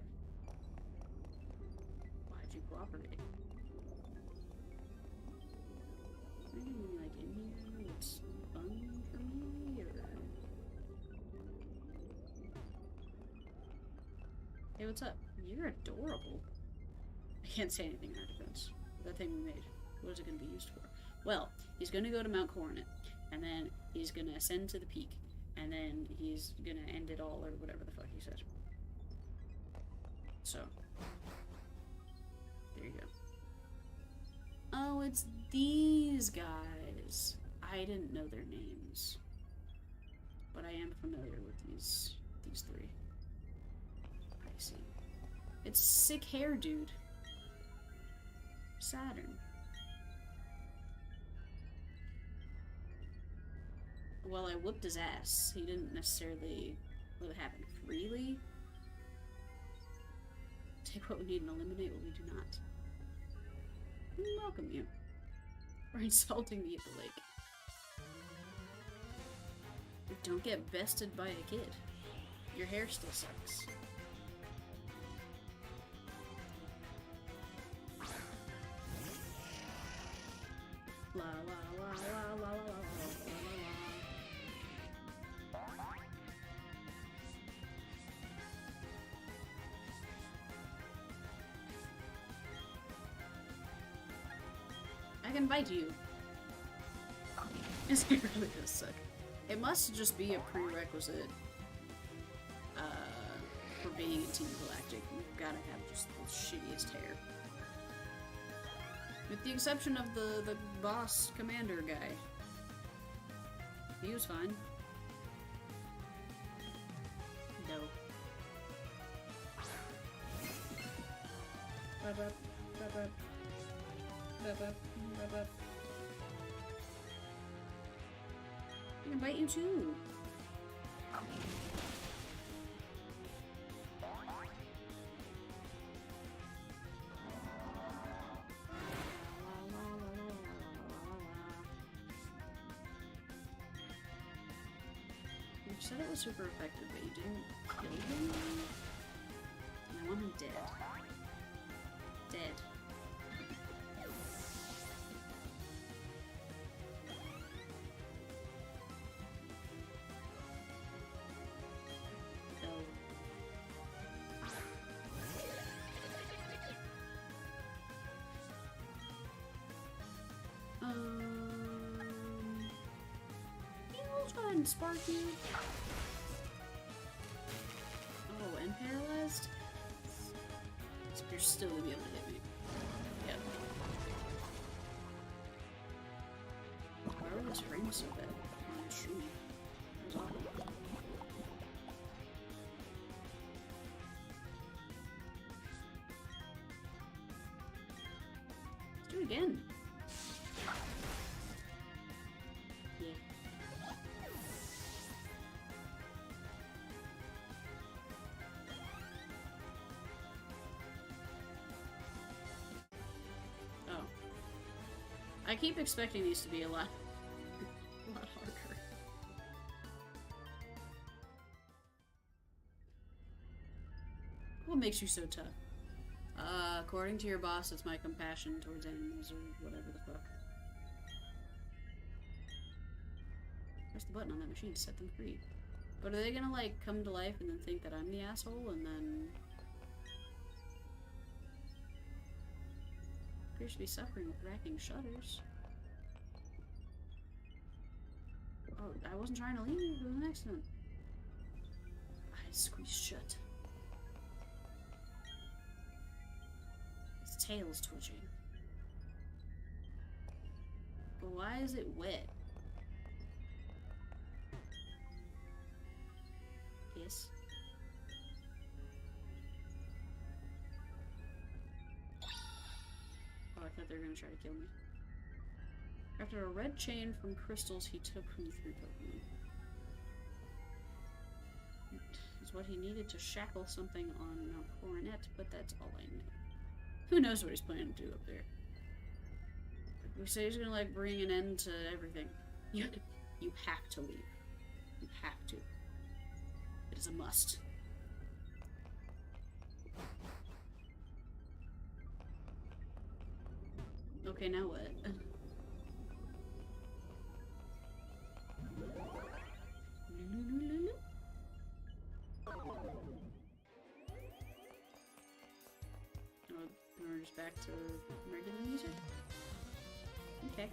Why'd you cooperate? Anything like in here that's fun for me, or... Hey, what's up? You're adorable. I can't say anything in our defense. That thing we made, what is it going to be used for? Well, he's going to go to Mount Coronet, and then he's going to ascend to the peak, and then he's going to end it all, or whatever the fuck he said. So, there you go. Oh, it's these guys. I didn't know their names, but I am familiar with these three. I see. It's sick hair, dude. Saturn. Well, I whooped his ass. He didn't necessarily let it happen freely. Take what we need and eliminate what we do not. We welcome you. For insulting me at the lake. Don't get bested by a kid. Your hair still sucks. La la la la la la la la. I can bite you. It really does suck. It must just be a prerequisite for being in Team Galactic. You've gotta have just the shittiest hair. With the exception of the boss commander guy. He was fine. No. Ba-ba, ba-ba, ba-ba, ba-ba. I can bite you too. You said it was super effective, but you didn't kill him? And I want him dead. Dead. on, Sparky! Oh, and paralyzed? You're still gonna be able to hit me. Yep. Why were those frames so bad on the stream? That was awful. Let's do it again. Yeah. Oh. I keep expecting these to be a lot harder. What makes you so tough? According to your boss, it's my compassion towards animals or whatever the fuck. Press the button on that machine to set them free. But are they gonna, like, come to life and then think that I'm the asshole and then... appears to be suffering with racking shudders. Oh, I wasn't trying to leave. It was an accident. Eyes squeezed shut. His tail's twitching. But why is it wet? Yes. Oh, I thought they were gonna try to kill me. After a red chain from crystals he took from the 3 Pokemon. Is what he needed to shackle something on Mount Coronet, but that's all I know. Who knows what he's planning to do up there? We say he's gonna, like, bring an end to everything. You have to leave. You have to. It is a must. Okay, now what? Oh, we're just back to regular music? Okay.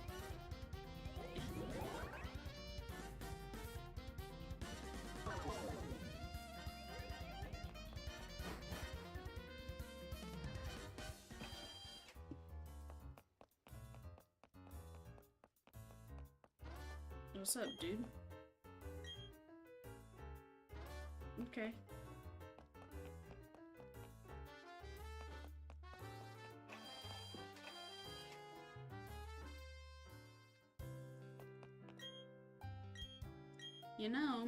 What's up, dude? Okay. You know,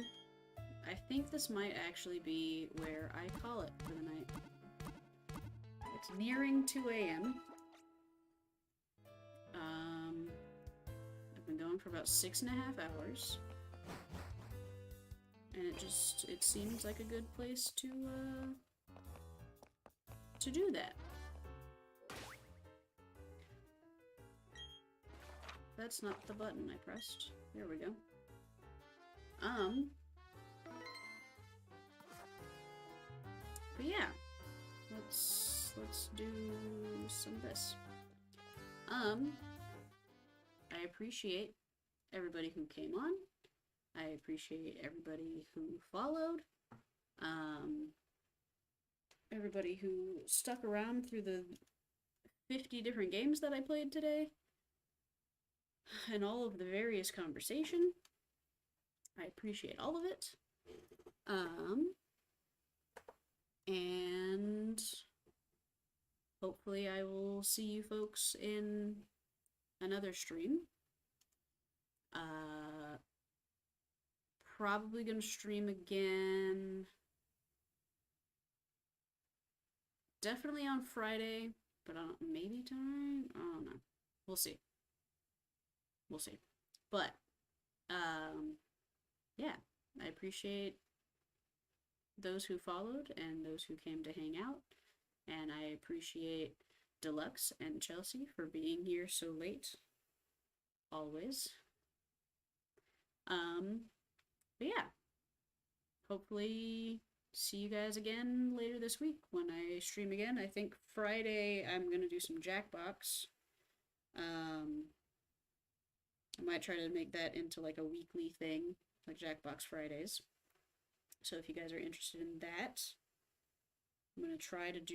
I think this might actually be where I call it for the night. It's nearing 2 a.m. I've been going for about 6.5 hours. And it seems like a good place to do that. That's not the button I pressed. There we go. But yeah, let's do some of this. I appreciate everybody who came on. I appreciate everybody who followed. Everybody who stuck around through the 50 different games that I played today. And all of the various conversation. I appreciate all of it. And hopefully I will see you folks in another stream. Probably gonna stream again. Definitely on Friday, but maybe tonight? I don't know. We'll see. We'll see. But, yeah, I appreciate those who followed and those who came to hang out. And I appreciate Deluxe and Chelsea for being here so late. Always. But yeah. Hopefully see you guys again later this week when I stream again. I think Friday I'm gonna do some Jackbox. I might try to make that into like a weekly thing. like Jackbox Fridays. So if you guys are interested in that, I'm going to try to do